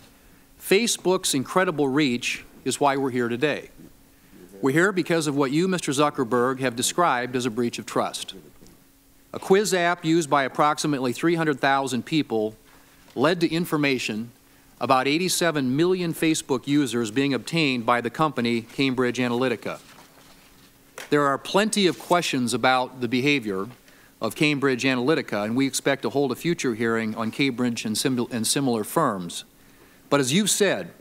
S7: Facebook's incredible reach is why we're here today. We're here because of what you, Mr. Zuckerberg, have described as a breach of trust. A quiz app used by approximately 300,000 people led to information about 87 million Facebook users being obtained by the company Cambridge Analytica. There are plenty of questions about the behavior of Cambridge Analytica, and we expect to hold a future hearing on Cambridge and similar firms. But as you've said,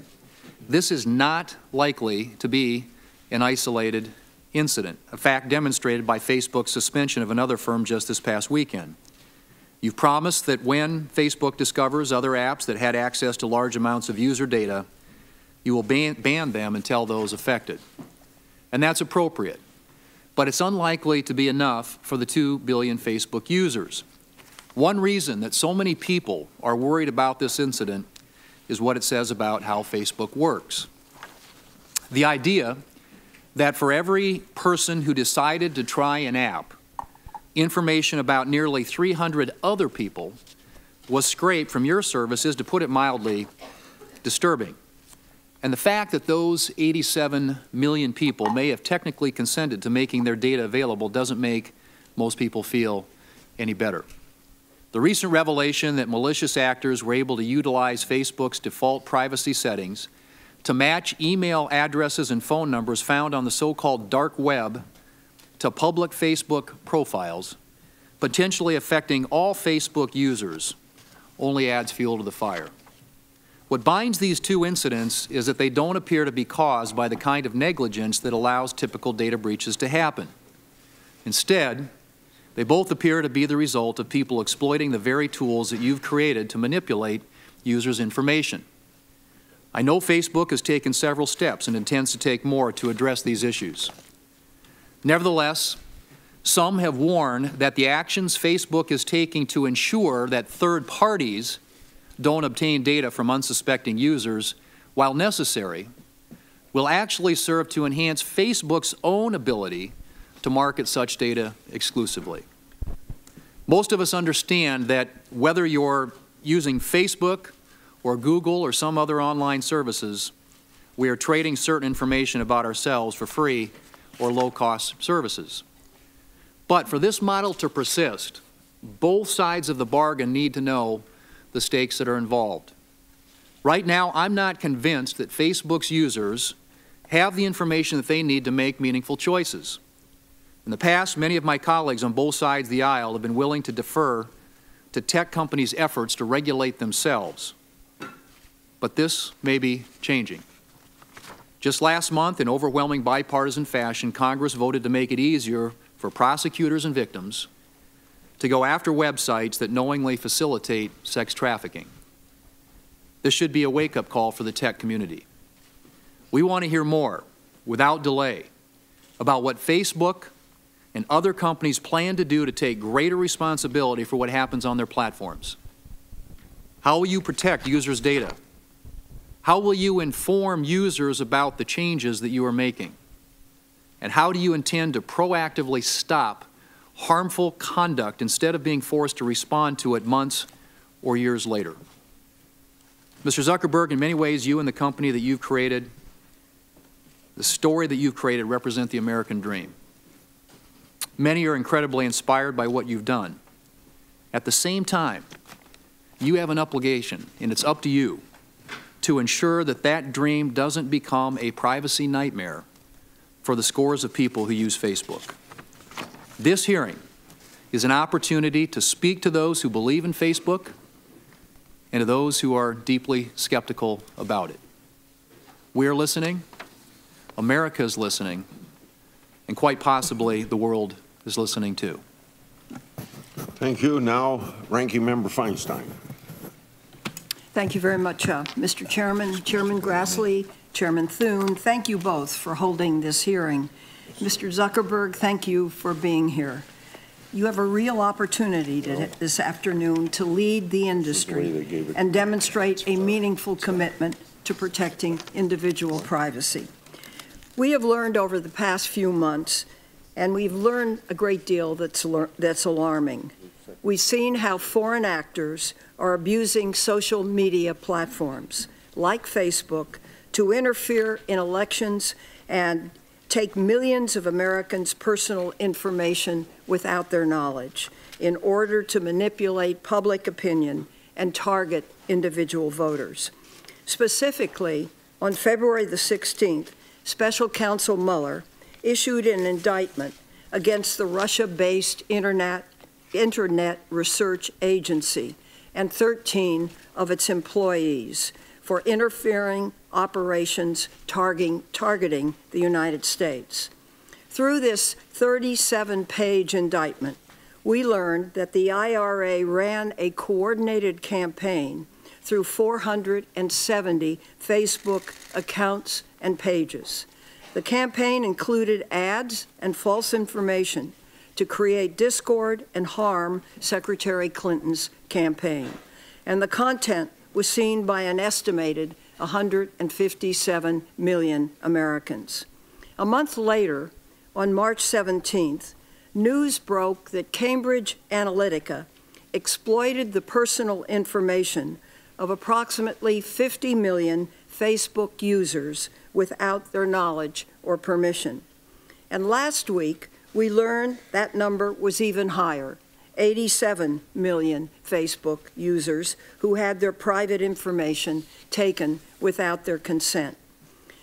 S7: this is not likely to be an isolated incident, a fact demonstrated by Facebook's suspension of another firm just this past weekend. You've promised that when Facebook discovers other apps that had access to large amounts of user data, you will ban them and tell those affected. And that's appropriate. But it's unlikely to be enough for the 2 billion Facebook users. One reason that so many people are worried about this incident is what it says about how Facebook works. The idea that for every person who decided to try an app, information about nearly 300 other people was scraped from your service is, to put it mildly, disturbing. And the fact that those 87 million people may have technically consented to making their data available doesn't make most people feel any better. The recent revelation that malicious actors were able to utilize Facebook's default privacy settings to match email addresses and phone numbers found on the so-called dark web to public Facebook profiles, potentially affecting all Facebook users, only adds fuel to the fire. What binds these two incidents is that they don't appear to be caused by the kind of negligence that allows typical data breaches to happen. Instead, they both appear to be the result of people exploiting the very tools that you've created to manipulate users' information. I know Facebook has taken several steps and intends to take more to address these issues. Nevertheless, some have warned that the actions Facebook is taking to ensure that third parties don't obtain data from unsuspecting users, while necessary, will actually serve to enhance Facebook's own ability to market such data exclusively. Most of us understand that whether you're using Facebook or Google or some other online services, we are trading certain information about ourselves for free or low-cost services. But for this model to persist, both sides of the bargain need to know the stakes that are involved. Right now, I'm not convinced that Facebook's users have the information that they need to make meaningful choices. In the past, many of my colleagues on both sides of the aisle have been willing to defer to tech companies' efforts to regulate themselves. But this may be changing. Just last month, in overwhelming bipartisan fashion, Congress voted to make it easier for prosecutors and victims to go after websites that knowingly facilitate sex trafficking. This should be a wake-up call for the tech community. We want to hear more, without delay, about what Facebook and other companies plan to do to take greater responsibility for what happens on their platforms. How will you protect users' data? How will you inform users about the changes that you are making? And how do you intend to proactively stop harmful conduct instead of being forced to respond to it months or years later? Mr. Zuckerberg, in many ways, you and the company that you've created, the story that you've created, represent the American dream. Many are incredibly inspired by what you've done. At the same time, you have an obligation, and it's up to you, to ensure that that dream doesn't become a privacy nightmare for the scores of people who use Facebook. This hearing is an opportunity to speak to those who believe in Facebook and to those who are deeply skeptical about it. We are listening, America is listening, and quite possibly the world is listening too.
S6: Thank you. Now, Ranking Member Feinstein.
S8: Thank you very much, Mr. Chairman, Chairman Grassley, Chairman Thune. Thank you both for holding this hearing. Mr. Zuckerberg, thank you for being here. You have a real opportunity this afternoon to lead the industry and demonstrate a meaningful commitment to protecting individual privacy. We have learned over the past few months and we've learned a great deal that's alarming. We've seen how foreign actors are abusing social media platforms like Facebook to interfere in elections and take millions of Americans' personal information without their knowledge in order to manipulate public opinion and target individual voters. Specifically, on February the 16th, Special Counsel Mueller issued an indictment against the Russia-based Internet Research Agency and 13 of its employees for interfering operations targeting the United States. Through this 37-page indictment, we learned that the IRA ran a coordinated campaign through 470 Facebook accounts and pages. The campaign included ads and false information to create discord and harm Secretary Clinton's campaign. And the content was seen by an estimated 157 million Americans. A month later, on March 17th, news broke that Cambridge Analytica exploited the personal information of approximately 50 million Facebook users without their knowledge or permission. And last week, we learned that number was even higher, 87 million Facebook users who had their private information taken without their consent.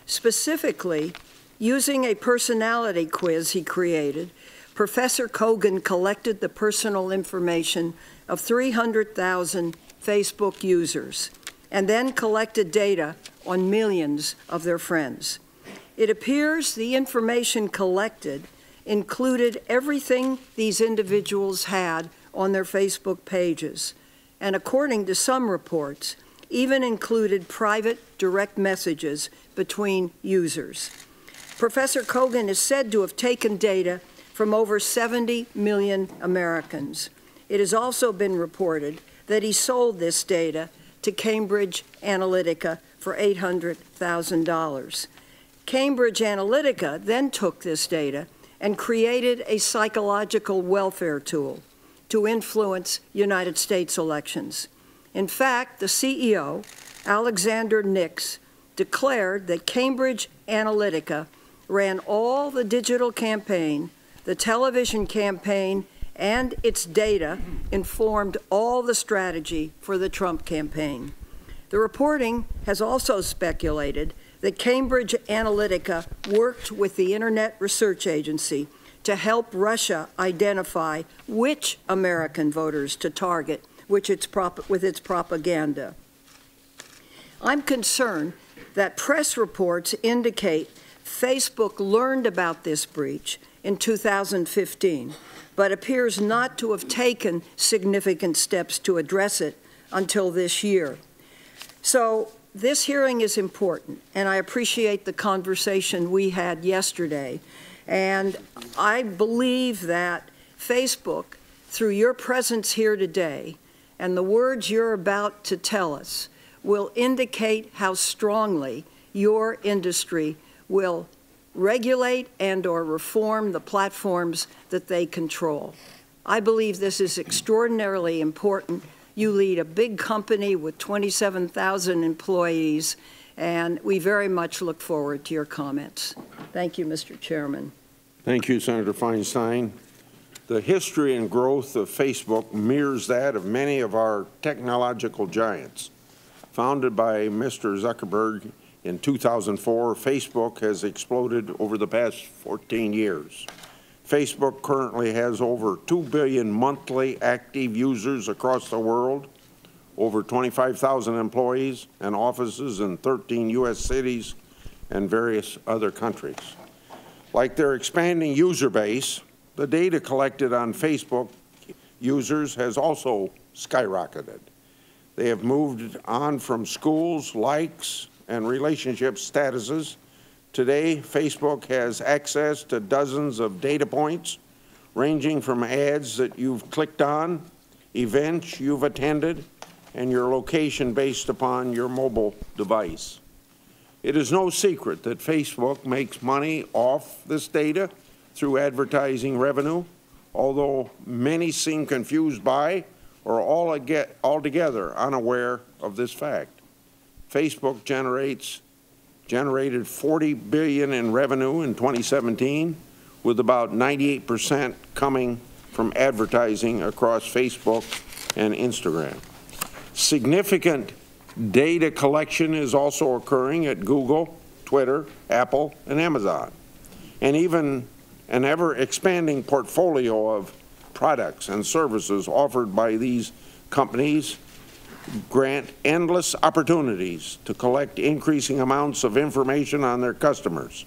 S8: Specifically, using a personality quiz he created, Professor Kogan collected the personal information of 300,000 Facebook users and then collected data on millions of their friends. It appears the information collected included everything these individuals had on their Facebook pages, and according to some reports, even included private direct messages between users. Professor Kogan is said to have taken data from over 70 million Americans. It has also been reported that he sold this data to Cambridge Analytica for $800,000. Cambridge Analytica then took this data and created a psychological welfare tool to influence United States elections. In fact, the CEO, Alexander Nix, declared that Cambridge Analytica ran all the digital campaign, the television campaign, and its data informed all the strategy for the Trump campaign. The reporting has also speculated that Cambridge Analytica worked with the Internet Research Agency to help Russia identify which American voters to target with its propaganda. I'm concerned that press reports indicate Facebook learned about this breach in 2015, but appears not to have taken significant steps to address it until this year. So this hearing is important, and I appreciate the conversation we had yesterday. And I believe that Facebook, through your presence here today and the words you're about to tell us, will indicate how strongly your industry will regulate and/or reform the platforms that they control. I believe this is extraordinarily important. You lead a big company with 27,000 employees, and we very much look forward to your comments. Thank you, Mr. Chairman.
S6: Thank you, Senator Feinstein. The history and growth of Facebook mirrors that of many of our technological giants. Founded by Mr. Zuckerberg in 2004, Facebook has exploded over the past 14 years. Facebook currently has over 2 billion monthly active users across the world, over 25,000 employees and offices in 13 U.S. cities and various other countries. Like their expanding user base, the data collected on Facebook users has also skyrocketed. They have moved on from schools, likes, and relationship statuses. Today, Facebook has access to dozens of data points, ranging from ads that you've clicked on, events you've attended, and your location based upon your mobile device. It is no secret that Facebook makes money off this data through advertising revenue, although many seem confused by or altogether unaware of this fact. Facebook generated $40 billion in revenue in 2017, with about 98% coming from advertising across Facebook and Instagram. Significant data collection is also occurring at Google, Twitter, Apple, and Amazon, and even an ever-expanding portfolio of products and services offered by these companies grant endless opportunities to collect increasing amounts of information on their customers.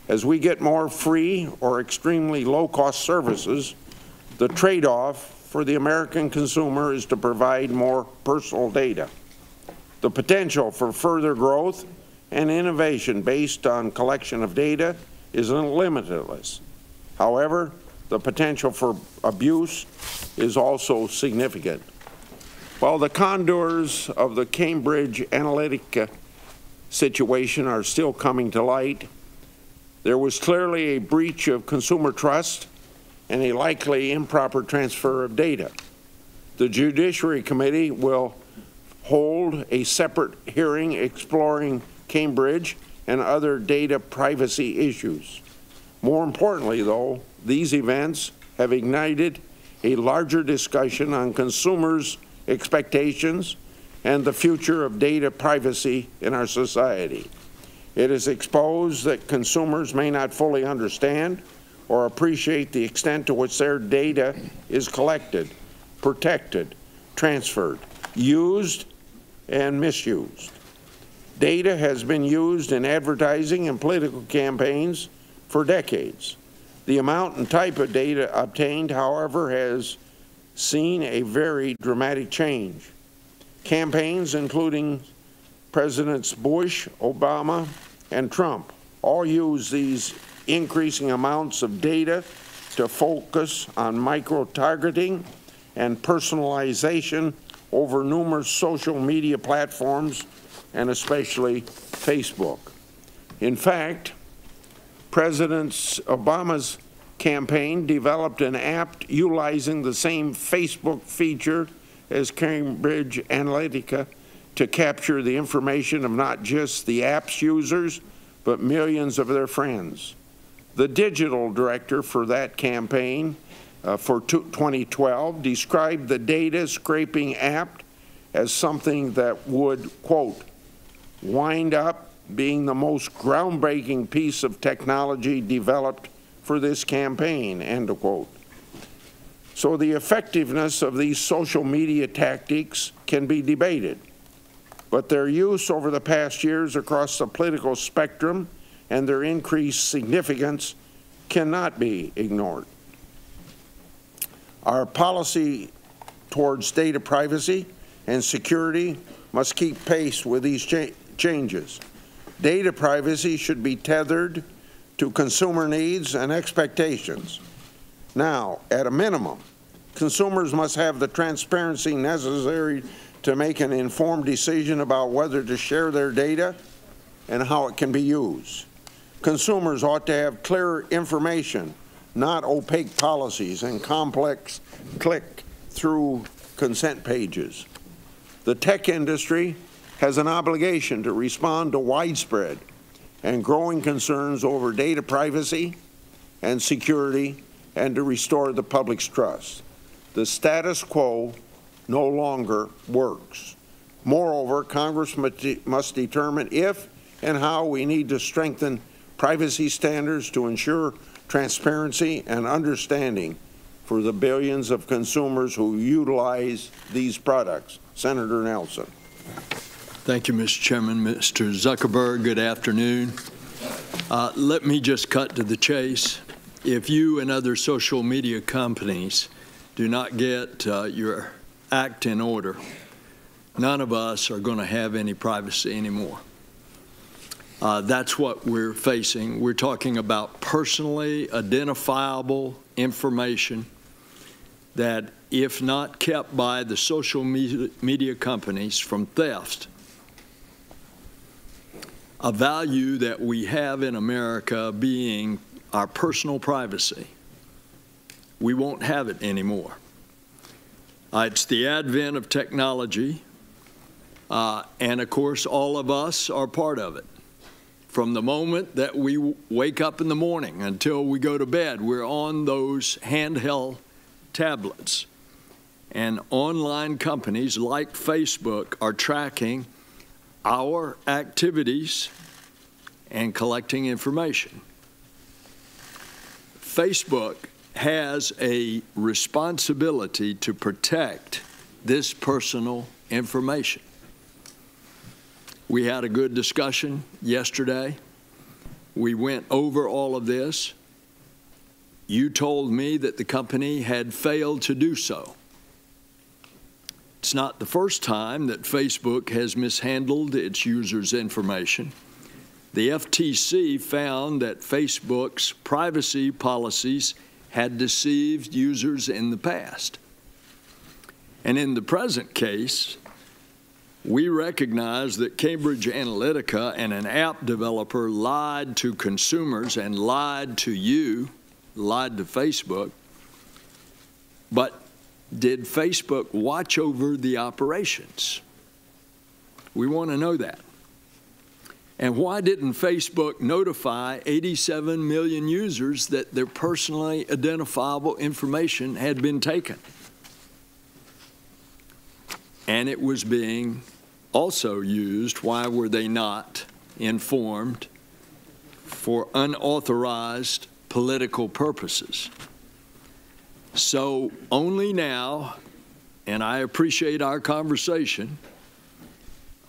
S6: As we get more free or extremely low-cost services, the trade-off for the American consumer is to provide more personal data. The potential for further growth and innovation based on collection of data is limitless. However, the potential for abuse is also significant. While the contours of the Cambridge Analytica situation are still coming to light, there was clearly a breach of consumer trust and a likely improper transfer of data. The Judiciary Committee will hold a separate hearing exploring Cambridge and other data privacy issues. More importantly, though, these events have ignited a larger discussion on consumers' expectations and the future of data privacy in our society. It has exposed that consumers may not fully understand or appreciate the extent to which their data is collected, protected, transferred, used, and misused. Data has been used in advertising and political campaigns for decades. The amount and type of data obtained, however, has seen a very dramatic change. Campaigns including Presidents Bush, Obama, and Trump all use these increasing amounts of data to focus on micro-targeting and personalization over numerous social media platforms, and especially Facebook. In fact, President Obama's campaign developed an app utilizing the same Facebook feature as Cambridge Analytica to capture the information of not just the app's users, but millions of their friends. The digital director for that campaign for 2012 described the data scraping app as something that would, quote, wind up being the most groundbreaking piece of technology developed for this campaign, end of quote. So the effectiveness of these social media tactics can be debated, but their use over the past years across the political spectrum and their increased significance cannot be ignored. Our policy towards data privacy and security must keep pace with these changes. Data privacy should be tethered to consumer needs and expectations. Now, at a minimum, consumers must have the transparency necessary to make an informed decision about whether to share their data and how it can be used. Consumers ought to have clear information, not opaque policies and complex click-through consent pages. The tech industry has an obligation to respond to widespread and growing concerns over data privacy and security and to restore the public's trust. The status quo no longer works. Moreover, Congress must determine if and how we need to strengthen privacy standards to ensure transparency and understanding for the billions of consumers who utilize these products. Senator Nelson.
S9: Thank you, Mr. Chairman. Mr. Zuckerberg, good afternoon. Let me just cut to the chase. If you and other social media companies do not get your act in order, none of us are going to have any privacy anymore. That's what we're facing. We're talking about personally identifiable information that, if not kept by the social media companies from theft, a value that we have in America being our personal privacy. We won't have it anymore. It's the advent of technology, and of course, all of us are part of it. From the moment that we wake up in the morning until we go to bed, we're on those handheld tablets. And online companies like Facebook are tracking our activities and collecting information. Facebook has a responsibility to protect this personal information. We had a good discussion yesterday. We went over all of this. You told me that the company had failed to do so. It's not the first time that Facebook has mishandled its users' information. The FTC found that Facebook's privacy policies had deceived users in the past. And in the present case, we recognize that Cambridge Analytica and an app developer lied to consumers and lied to you, lied to Facebook. But did Facebook watch over the operations? We want to know that. And why didn't Facebook notify 87 million users that their personally identifiable information had been taken? And it was being also used. Why were they not informed? For unauthorized political purposes. So only now, and I appreciate our conversation,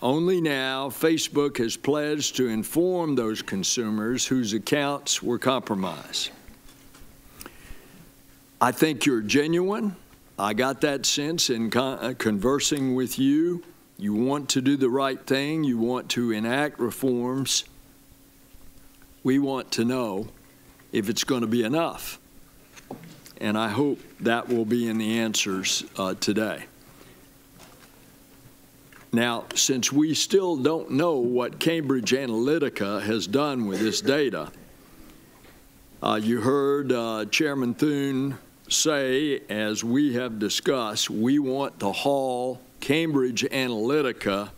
S9: only now Facebook has pledged to inform those consumers whose accounts were compromised. I think you're genuine. I got that sense in conversing with you. You want to do the right thing. You want to enact reforms. We want to know if it's going to be enough. And I hope that will be in the answers today. Now, since we still don't know what Cambridge Analytica has done with this data, you heard Chairman Thune say, as we have discussed, we want to haul Cambridge Analytica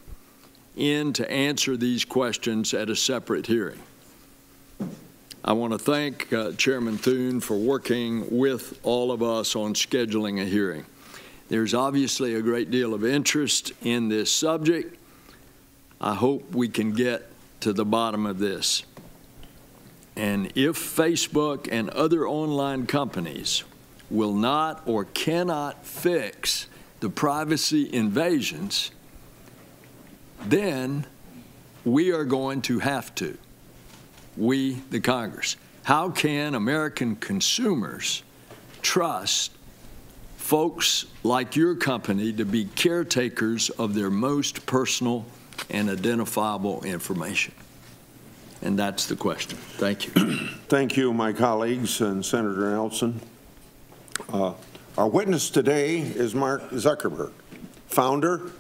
S9: in to answer these questions at a separate hearing. I want to thank Chairman Thune for working with all of us on scheduling a hearing. There's obviously a great deal of interest in this subject. I hope we can get to the bottom of this. And if Facebook and other online companies will not or cannot fix the privacy invasions, then we are going to have to. We, the Congress. How can American consumers trust folks like your company to be caretakers of their most personal and identifiable information? And that's the question. Thank you.
S6: Thank you, my colleagues and Senator Nelson. Our witness today is Mark Zuckerberg, founder,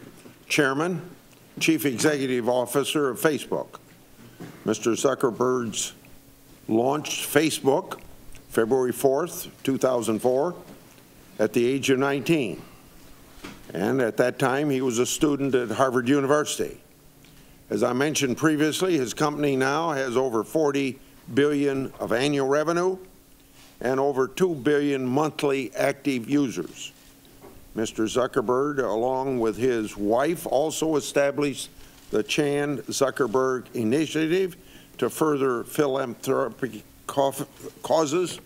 S6: chairman, chief executive officer of Facebook. Mr. Zuckerberg launched Facebook February 4th, 2004, at the age of 19. And at that time, he was a student at Harvard University. As I mentioned previously, his company now has over $40 billion of annual revenue and over 2 billion monthly active users. Mr. Zuckerberg, along with his wife, also established the Chan Zuckerberg Initiative to further philanthropic causes.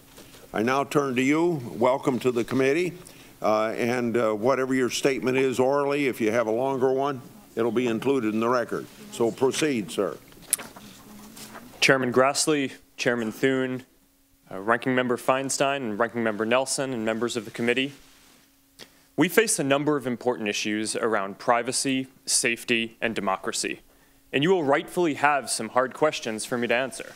S6: I now turn to you. Welcome to the committee. Whatever your statement is orally, if you have a longer one, it'll be included in the record. So proceed, sir.
S10: Chairman Grassley, Chairman Thune, Ranking Member Feinstein, and Ranking Member Nelson, and members of the committee. We face a number of important issues around privacy, safety, and democracy, and you will rightfully have some hard questions for me to answer.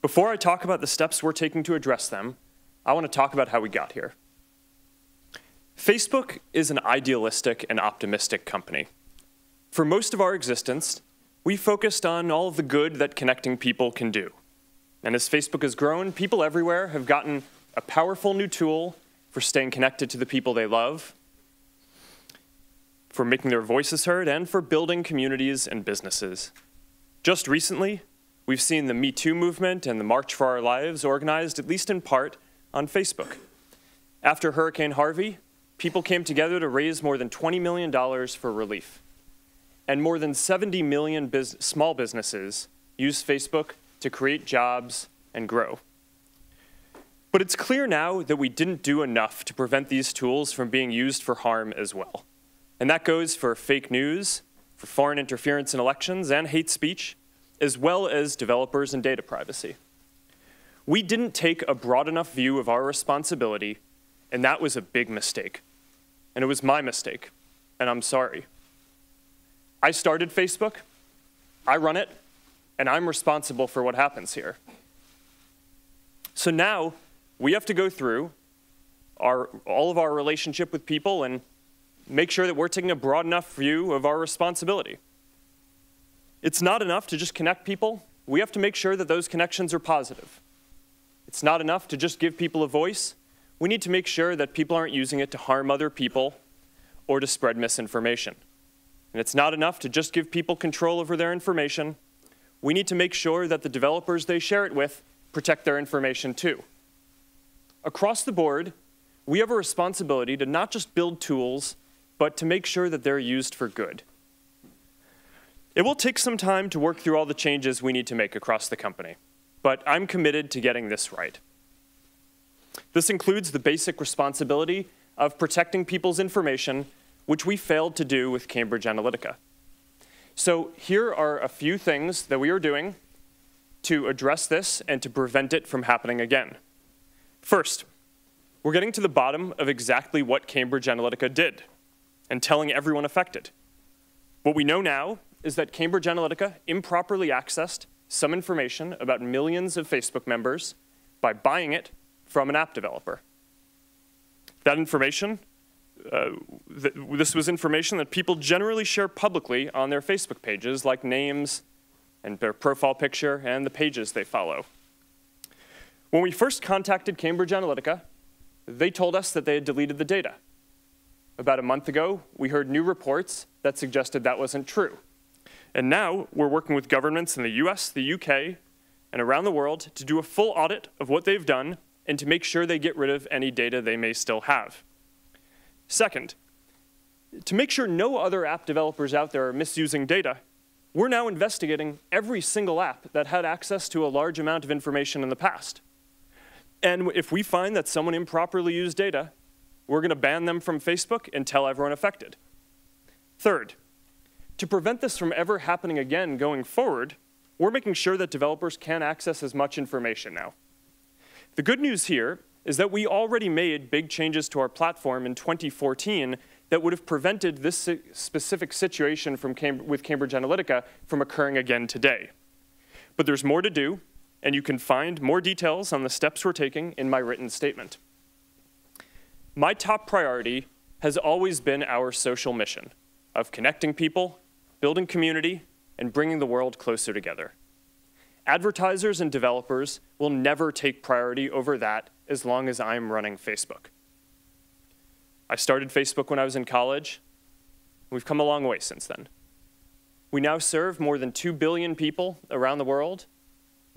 S10: Before I talk about the steps we're taking to address them, I want to talk about how we got here. Facebook is an idealistic and optimistic company. For most of our existence, we focused on all of the good that connecting people can do. And as Facebook has grown, people everywhere have gotten a powerful new tool for staying connected to the people they love, for making their voices heard, and for building communities and businesses. Just recently, we've seen the Me Too movement and the March for Our Lives organized, at least in part, on Facebook. After Hurricane Harvey, people came together to raise more than $20 million for relief. And more than 70 million small businesses use Facebook to create jobs and grow. But it's clear now that we didn't do enough to prevent these tools from being used for harm as well. And that goes for fake news, for foreign interference in elections, and hate speech, as well as developers and data privacy. We didn't take a broad enough view of our responsibility, and that was a big mistake. And it was my mistake, and I'm sorry. I started Facebook, I run it, and I'm responsible for what happens here. So now, we have to go through all of our relationship with people and make sure that we're taking a broad enough view of our responsibility. It's not enough to just connect people. We have to make sure that those connections are positive. It's not enough to just give people a voice. We need to make sure that people aren't using it to harm other people or to spread misinformation. And it's not enough to just give people control over their information. We need to make sure that the developers they share it with protect their information too. Across the board, we have a responsibility to not just build tools, but to make sure that they're used for good. It will take some time to work through all the changes we need to make across the company, but I'm committed to getting this right. This includes the basic responsibility of protecting people's information, which we failed to do with Cambridge Analytica. So here are a few things that we are doing to address this and to prevent it from happening again. First, we're getting to the bottom of exactly what Cambridge Analytica did and telling everyone affected. What we know now is that Cambridge Analytica improperly accessed some information about millions of Facebook members by buying it from an app developer. That information, this was information that people generally share publicly on their Facebook pages, like names and their profile picture and the pages they follow. When we first contacted Cambridge Analytica, they told us that they had deleted the data. About a month ago, we heard new reports that suggested that wasn't true. And now we're working with governments in the US, the UK, and around the world to do a full audit of what they've done and to make sure they get rid of any data they may still have. Second, to make sure no other app developers out there are misusing data, we're now investigating every single app that had access to a large amount of information in the past. And if we find that someone improperly used data, we're going to ban them from Facebook and tell everyone affected. Third, to prevent this from ever happening again going forward, we're making sure that developers can access as much information now. The good news here is that we already made big changes to our platform in 2014 that would have prevented this specific situation with Cambridge Analytica from occurring again today. But there's more to do, and you can find more details on the steps we're taking in my written statement. My top priority has always been our social mission of connecting people, building community, and bringing the world closer together. Advertisers and developers will never take priority over that as long as I'm running Facebook. I started Facebook when I was in college. We've come a long way since then. We now serve more than 2 billion people around the world,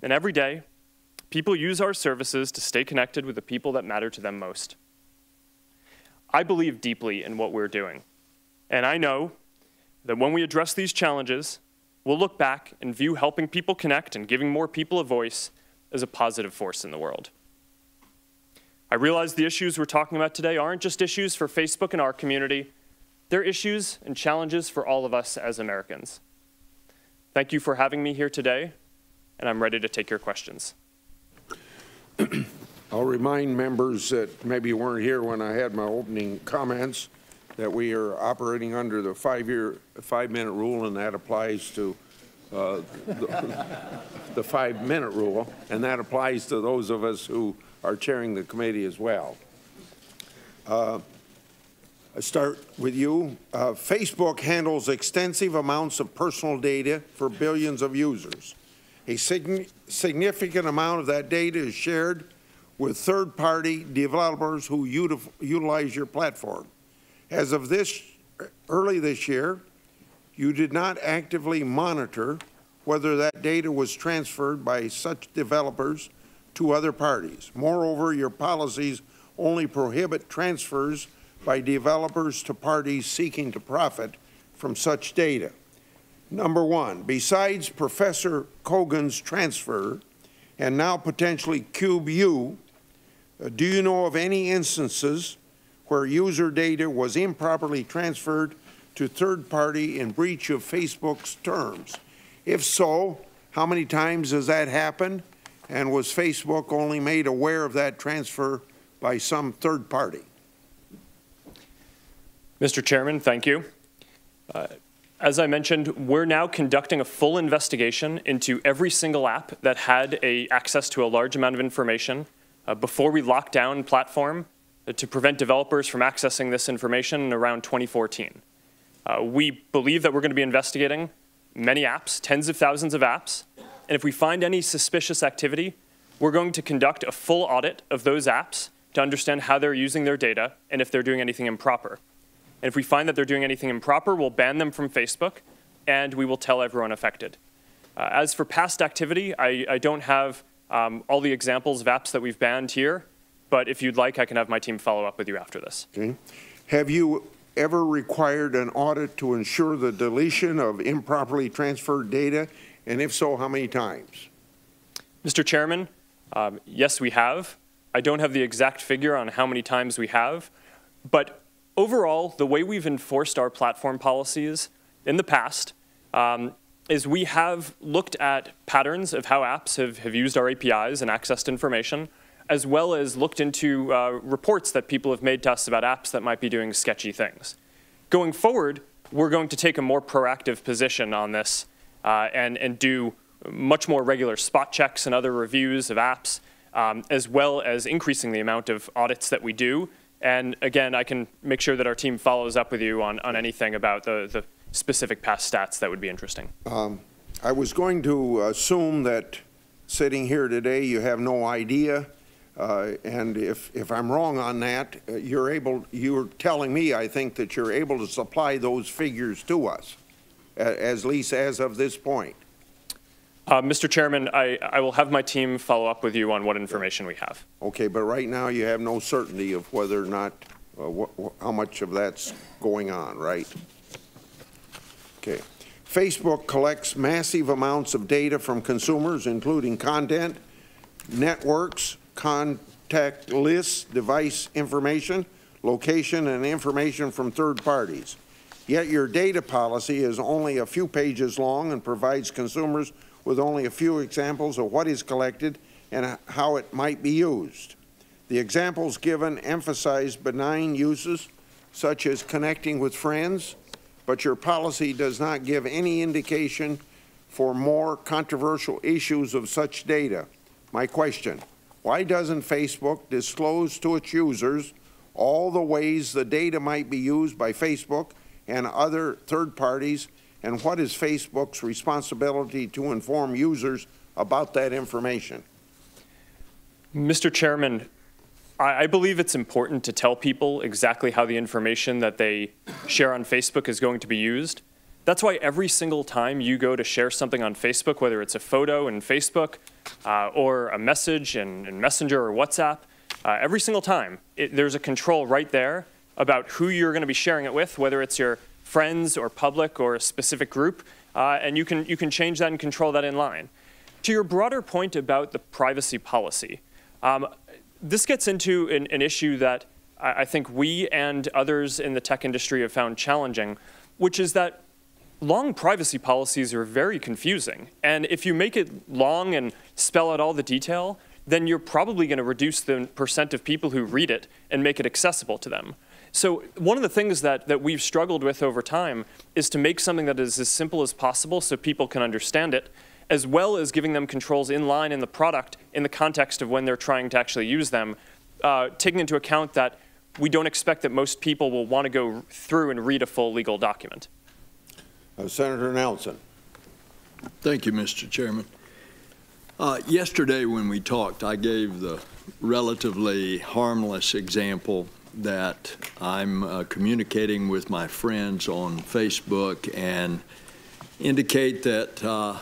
S10: and every day, people use our services to stay connected with the people that matter to them most. I believe deeply in what we're doing, and I know that when we address these challenges, we'll look back and view helping people connect and giving more people a voice as a positive force in the world. I realize the issues we're talking about today aren't just issues for Facebook and our community. They're issues and challenges for all of us as Americans. Thank you for having me here today, and I'm ready to take your questions.
S6: I'll remind members that maybe weren't here when I had my opening comments that we are operating under the 5-minute rule, and that applies to the 5-minute rule, and that applies to those of us who are chairing the committee as well. I start with you. Facebook handles extensive amounts of personal data for billions of users. A significant amount of that data is shared with third-party developers who utilize your platform. As of early this year, you did not actively monitor whether that data was transferred by such developers to other parties. Moreover, your policies only prohibit transfers by developers to parties seeking to profit from such data. Number one, besides Professor Kogan's transfer and now potentially CubeU, do you know of any instances where user data was improperly transferred to third party in breach of Facebook's terms? If so, how many times has that happened? And was Facebook only made aware of that transfer by some third party?
S10: Mr. Chairman, thank you. As I mentioned, we're now conducting a full investigation into every single app that had access to a large amount of information before we locked down platform to prevent developers from accessing this information in around 2014. We believe that we're going to be investigating many apps, tens of thousands of apps, and if we find any suspicious activity, we're going to conduct a full audit of those apps to understand how they're using their data and if they're doing anything improper. And if we find that they're doing anything improper, we'll ban them from Facebook, and we will tell everyone affected. As for past activity, I don't have all the examples of apps that we've banned here, but if you'd like, I can have my team follow up with you after this.
S6: Okay. Have you ever required an audit to ensure the deletion of improperly transferred data, and if so, how many times?
S10: Mr. Chairman, yes, we have. I don't have the exact figure on how many times we have, but overall, the way we've enforced our platform policies in the past is we have looked at patterns of how apps have used our APIs and accessed information, as well as looked into reports that people have made to us about apps that might be doing sketchy things. Going forward, we're going to take a more proactive position on this and do much more regular spot checks and other reviews of apps, as well as increasing the amount of audits that we do. And again, I can make sure that our team follows up with you on anything about the specific past stats that would be interesting.
S6: I was going to assume that sitting here today, you have no idea. And if I'm wrong on that, you're telling me, I think, that you're able to supply those figures to us, at least as of this point.
S10: Mr. Chairman, I will have my team follow up with you on what information we have.
S6: Okay, but right now you have no certainty of whether or not, how much of that's going on, right? Okay. Facebook collects massive amounts of data from consumers, including content, networks, contact lists, device information, location, and information from third parties. Yet your data policy is only a few pages long and provides consumers with only a few examples of what is collected and how it might be used. The examples given emphasize benign uses, such as connecting with friends, but your policy does not give any indication for more controversial issues of such data. My question, why doesn't Facebook disclose to its users all the ways the data might be used by Facebook and other third parties, and what is Facebook's responsibility to inform users about that information?
S10: Mr. Chairman, I believe it's important to tell people exactly how the information that they share on Facebook is going to be used. That's why every single time you go to share something on Facebook, whether it's a photo in Facebook or a message in Messenger or WhatsApp, every single time there's a control right there about who you're going to be sharing it with, whether it's your friends or public or a specific group, and you can change that and control that in line. To your broader point about the privacy policy, this gets into an issue that I think we and others in the tech industry have found challenging, which is that long privacy policies are very confusing. And if you make it long and spell out all the detail, then you're probably going to reduce the percent of people who read it and make it accessible to them. So one of the things that we've struggled with over time is to make something that is as simple as possible so people can understand it, as well as giving them controls in line in the product in the context of when they're trying to actually use them, taking into account that we don't expect that most people will want to go through and read a full legal document.
S6: Senator Nelson.
S9: Thank you, Mr. Chairman. Yesterday when we talked, I gave the relatively harmless example that I'm communicating with my friends on Facebook and indicate that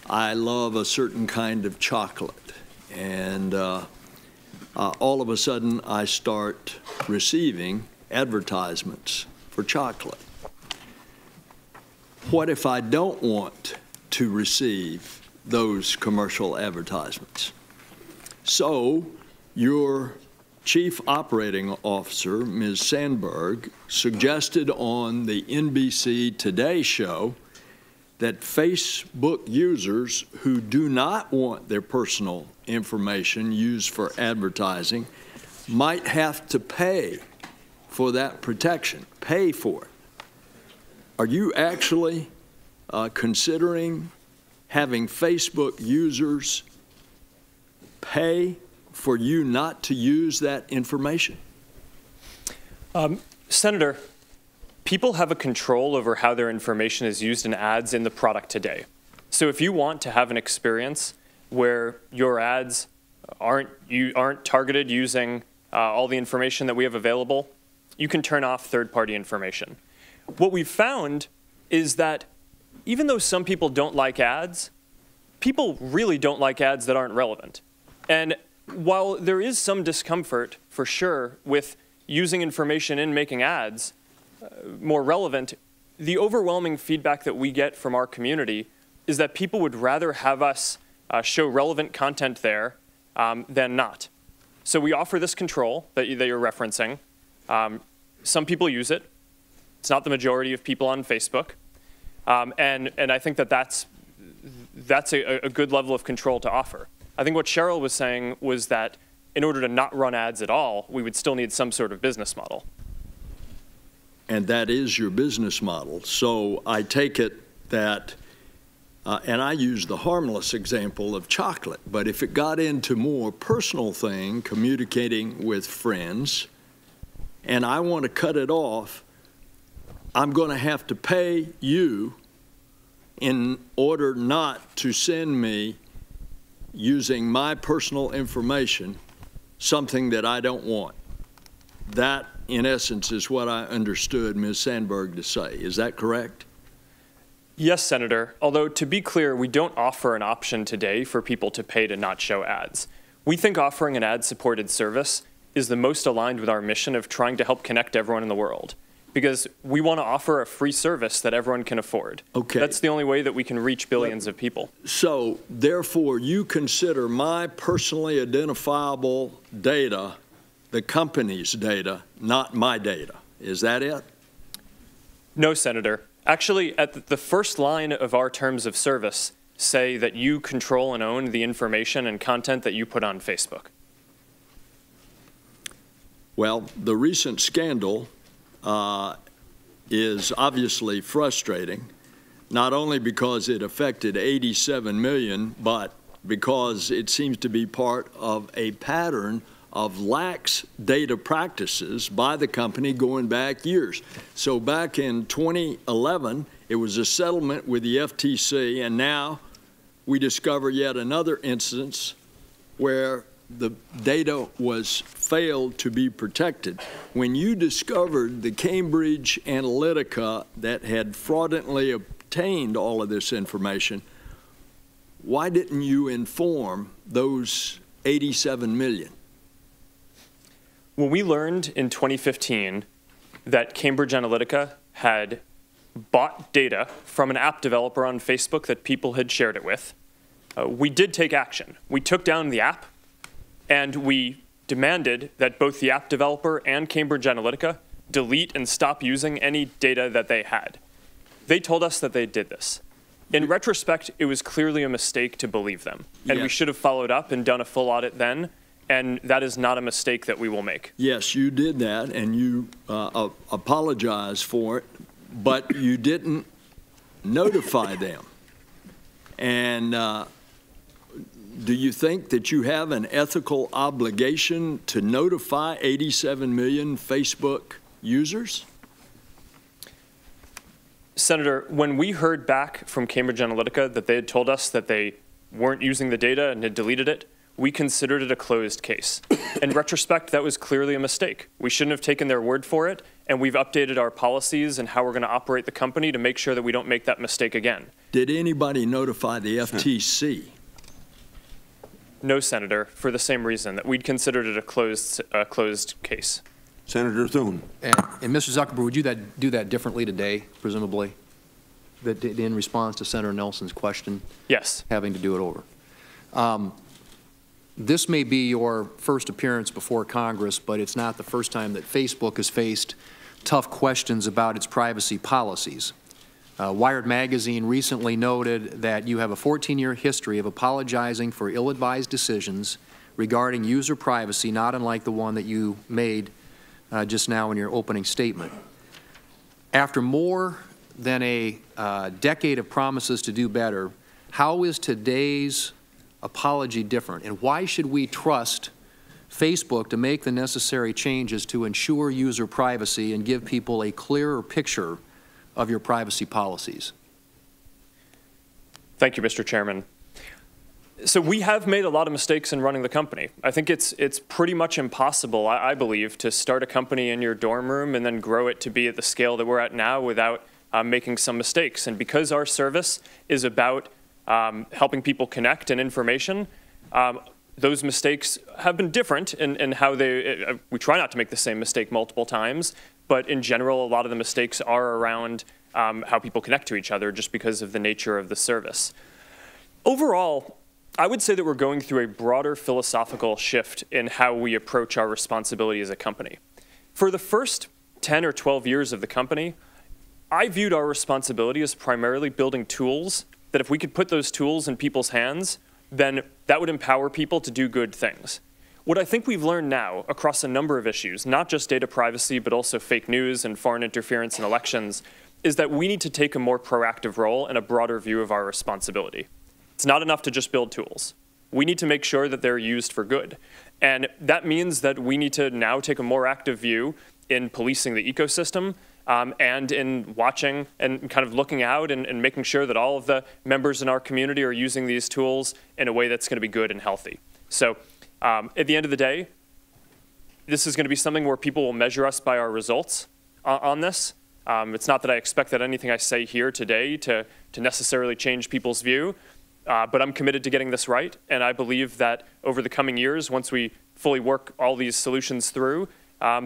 S9: I love a certain kind of chocolate. And all of a sudden, I start receiving advertisements for chocolate. What if I don't want to receive those commercial advertisements? So your Chief Operating Officer, Ms. Sandberg, suggested on the NBC Today show that Facebook users who do not want their personal information used for advertising might have to pay for that protection, pay for it. Are you actually considering having Facebook users pay for you not to use that information?
S10: Senator, people have a control over how their information is used in ads in the product today. So if you want to have an experience where your ads aren't targeted using all the information that we have available, you can turn off third-party information. What we've found is that even though some people don't like ads, people really don't like ads that aren't relevant. And while there is some discomfort, for sure, with using information in making ads more relevant, the overwhelming feedback that we get from our community is that people would rather have us show relevant content there than not. So we offer this control that you're referencing. Some people use it. It's not the majority of people on Facebook. And I think that that's a good level of control to offer. I think what Cheryl was saying was that in order to not run ads at all, we would still need some sort of business model.
S9: And that is your business model. So I take it that, and I use the harmless example of chocolate, but if it got into more personal thing, communicating with friends, and I want to cut it off, I'm going to have to pay you in order not to send me, using my personal information, something that I don't want. That, in essence, is what I understood Ms. Sandberg to say. Is that correct?
S10: Yes, Senator. Although, to be clear, we don't offer an option today for people to pay to not show ads. We think offering an ad-supported service is the most aligned with our mission of trying to help connect everyone in the world, because we want to offer a free service that everyone can afford.
S9: Okay.
S10: That's the only way that we can reach billions of people.
S9: So, therefore, you consider my personally identifiable data the company's data, not my data. Is that it?
S10: No, Senator. Actually, at the first line of our terms of service say that you control and own the information and content that you put on Facebook.
S9: Well, the recent scandal is obviously frustrating, not only because it affected 87 million, but because it seems to be part of a pattern of lax data practices by the company going back years. So back in 2011, it was a settlement with the FTC, and now we discover yet another instance where the data was failed to be protected. When you discovered the Cambridge Analytica that had fraudulently obtained all of this information, why didn't you inform those 87 million?
S10: When we learned in 2015 that Cambridge Analytica had bought data from an app developer on Facebook that people had shared it with, we did take action. We took down the app, and we demanded that both the app developer and Cambridge Analytica delete and stop using any data that they had. They told us that they did this. In retrospect, it was clearly a mistake to believe them, and we should have followed up and done a full audit then, and that is not a mistake that we will make.
S9: Yes, you did that, and you apologized for it, but you didn't notify them. And do you think that you have an ethical obligation to notify 87 million Facebook users?
S10: Senator, when we heard back from Cambridge Analytica that they had told us that they weren't using the data and had deleted it, we considered it a closed case. In retrospect, that was clearly a mistake. We shouldn't have taken their word for it, and we've updated our policies and how we're going to operate the company to make sure that we don't make that mistake again.
S9: Did anybody notify the FTC?
S10: No, Senator, for the same reason, that we'd considered it a closed case.
S6: Senator Thune.
S7: And Mr. Zuckerberg, would you do that differently today, presumably, that in response to Senator Nelson's question?
S10: Yes.
S7: Having to do it over. This may be your first appearance before Congress, but it's not the first time that Facebook has faced tough questions about its privacy policies. Wired Magazine recently noted that you have a 14-year history of apologizing for ill-advised decisions regarding user privacy, not unlike the one that you made just now in your opening statement. After more than a decade of promises to do better, how is today's apology different, and why should we trust Facebook to make the necessary changes to ensure user privacy and give people a clearer picture of your privacy policies?
S10: Thank you, Mr. Chairman. So we have made a lot of mistakes in running the company. I think it's pretty much impossible, I believe, to start a company in your dorm room and then grow it to be at the scale that we're at now without making some mistakes. And because our service is about helping people connect and information, those mistakes have been different in how we try not to make the same mistake multiple times, but in general, a lot of the mistakes are around how people connect to each other just because of the nature of the service. Overall, I would say that we're going through a broader philosophical shift in how we approach our responsibility as a company. For the first 10 or 12 years of the company, I viewed our responsibility as primarily building tools that if we could put those tools in people's hands, then that would empower people to do good things. What I think we've learned now across a number of issues, not just data privacy, but also fake news and foreign interference in elections, is that we need to take a more proactive role and a broader view of our responsibility. It's not enough to just build tools. We need to make sure that they're used for good. And that means that we need to now take a more active view in policing the ecosystem, and in watching and kind of looking out and making sure that all of the members in our community are using these tools in a way that's going to be good and healthy. So at the end of the day, this is going to be something where people will measure us by our results on this. It's not that I expect that anything I say here today to necessarily change people's view, but I'm committed to getting this right. And I believe that over the coming years, once we fully work all these solutions through,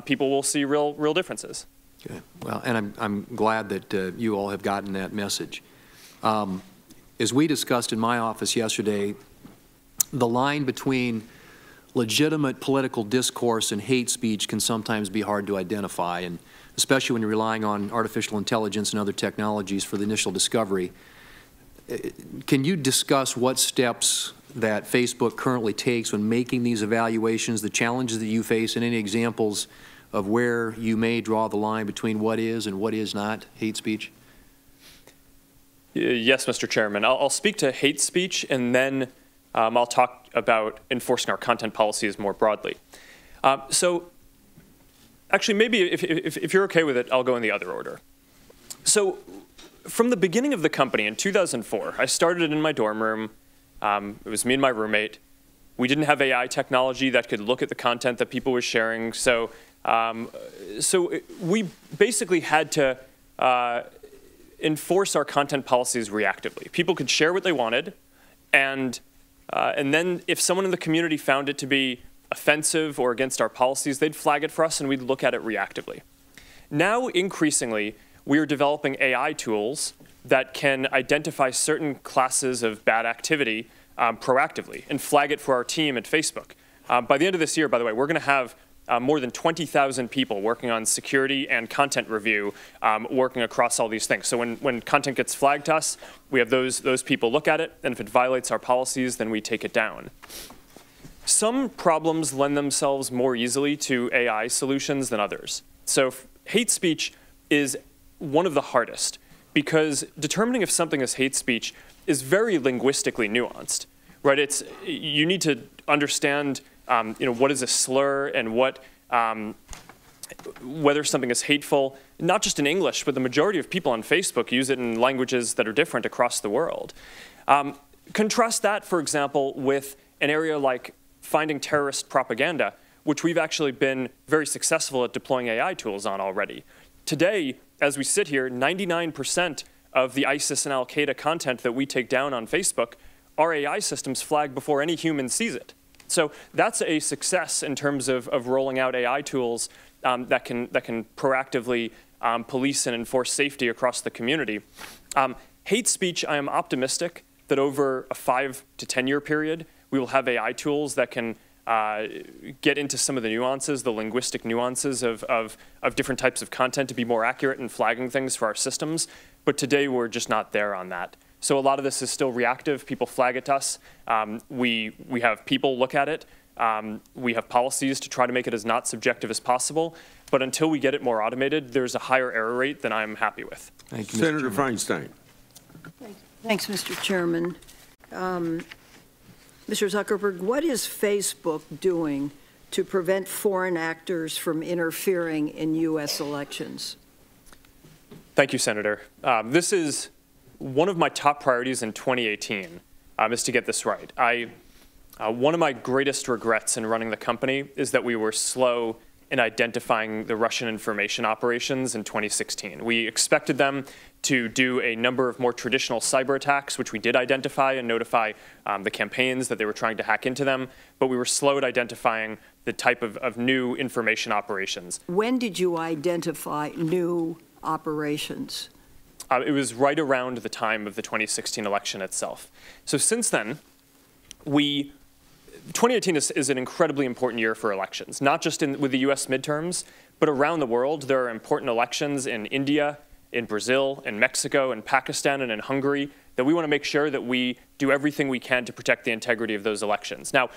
S10: people will see real differences.
S7: Okay. Well, and I'm glad that you all have gotten that message. As we discussed in my office yesterday, the line between legitimate political discourse and hate speech can sometimes be hard to identify, and especially when you're relying on artificial intelligence and other technologies for the initial discovery. Can you discuss what steps that Facebook currently takes when making these evaluations, the challenges that you face, and any examples of where you may draw the line between what is and what is not hate speech?
S10: Yes, Mr. Chairman. I'll speak to hate speech, and then I'll talk about enforcing our content policies more broadly. So actually, maybe if you're okay with it, I'll go in the other order. So from the beginning of the company in 2004, I started in my dorm room. It was me and my roommate. We didn't have AI technology that could look at the content that people were sharing. So we basically had to enforce our content policies reactively. People could share what they wanted, and then if someone in the community found it to be offensive or against our policies, they'd flag it for us and we'd look at it reactively. Now, increasingly, we are developing AI tools that can identify certain classes of bad activity proactively and flag it for our team at Facebook. By the end of this year, by the way, we're going to have more than 20,000 people working on security and content review, working across all these things. So when content gets flagged to us, we have those people look at it, and if it violates our policies, then we take it down. Some problems lend themselves more easily to AI solutions than others. So hate speech is one of the hardest, because determining if something is hate speech is very linguistically nuanced, right? You need to understand what is a slur and whether something is hateful, not just in English, but the majority of people on Facebook use it in languages that are different across the world. Contrast that, for example, with an area like finding terrorist propaganda, which we've actually been very successful at deploying AI tools on already. Today, as we sit here, 99% of the ISIS and Al-Qaeda content that we take down on Facebook, our AI systems flag before any human sees it. So that's a success in terms of rolling out AI tools that can proactively police and enforce safety across the community. Hate speech, I am optimistic that over a 5 to 10 year period, we will have AI tools that can get into some of the nuances, the linguistic nuances of different types of content to be more accurate in flagging things for our systems. But today, we're just not there on that. So a lot of this is still reactive. People flag it to us. We have people look at it. We have policies to try to make it as not subjective as possible. But until we get it more automated, there's a higher error rate than I'm happy with.
S6: Thank you, Senator Feinstein.
S8: Thanks, Mr. Chairman. Mr. Zuckerberg, what is Facebook doing to prevent foreign actors from interfering in U.S. elections?
S10: Thank you, Senator. This is one of my top priorities in 2018, is to get this right. One of my greatest regrets in running the company is that we were slow in identifying the Russian information operations in 2016. We expected them to do a number of more traditional cyber attacks, which we did identify and notify the campaigns that they were trying to hack into them, but we were slow at identifying the type of new information operations.
S8: When did you identify new operations?
S10: It was right around the time of the 2016 election itself. So since then, 2018 is an incredibly important year for elections, not just with the US midterms, but around the world. There are important elections in India, in Brazil, in Mexico, in Pakistan, and in Hungary that we want to make sure that we do everything we can to protect the integrity of those elections. Now,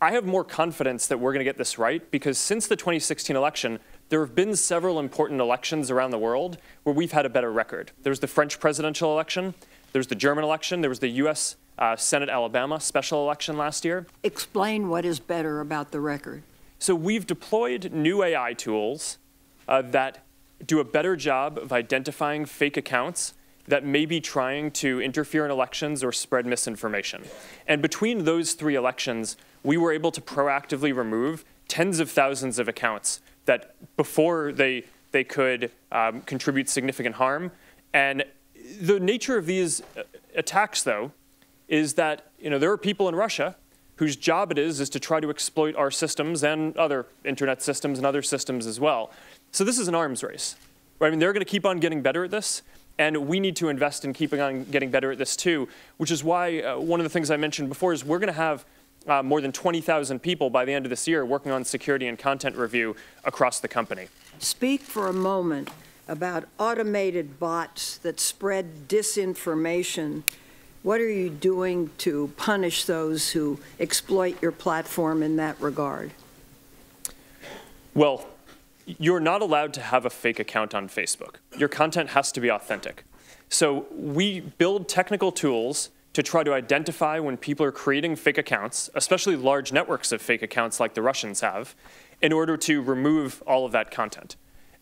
S10: I have more confidence that we're going to get this right because since the 2016 election, there have been several important elections around the world where we've had a better record. There was the French presidential election, there's the German election, there was the US Senate Alabama special election last year.
S8: Explain what is better about the record.
S10: So we've deployed new AI tools that do a better job of identifying fake accounts that may be trying to interfere in elections or spread misinformation. And between those 3 elections, we were able to proactively remove tens of thousands of accounts that before they could contribute significant harm. And the nature of these attacks, though, is that there are people in Russia whose job it is to try to exploit our systems and other internet systems and other systems as well. So this is an arms race. Right? I mean, they're going to keep on getting better at this, and we need to invest in keeping on getting better at this too, which is why one of the things I mentioned before is we're going to have more than 20,000 people by the end of this year working on security and content review across the company.
S8: Speak for a moment about automated bots that spread disinformation. What are you doing to punish those who exploit your platform in that regard?
S10: Well, you're not allowed to have a fake account on Facebook. Your content has to be authentic. So we build technical tools to try to identify when people are creating fake accounts, especially large networks of fake accounts like the Russians have, in order to remove all of that content.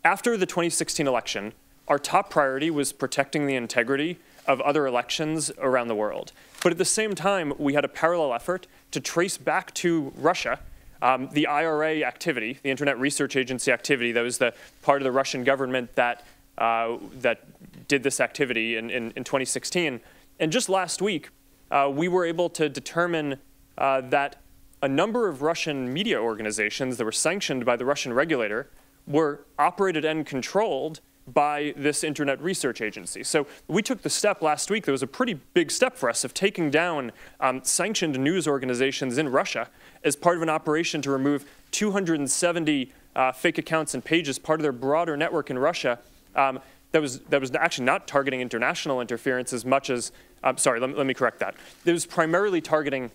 S10: After the 2016 election, our top priority was protecting the integrity of other elections around the world. But at the same time, we had a parallel effort to trace back to Russia the IRA activity, the Internet Research Agency activity. That was the part of the Russian government that did this activity in 2016. And just last week, we were able to determine that a number of Russian media organizations that were sanctioned by the Russian regulator were operated and controlled by this Internet Research Agency. So we took the step last week, that was a pretty big step for us, of taking down sanctioned news organizations in Russia as part of an operation to remove 270 fake accounts and pages, part of their broader network in Russia. That was actually not targeting international interference as much as, sorry, let me correct that. It was primarily targeting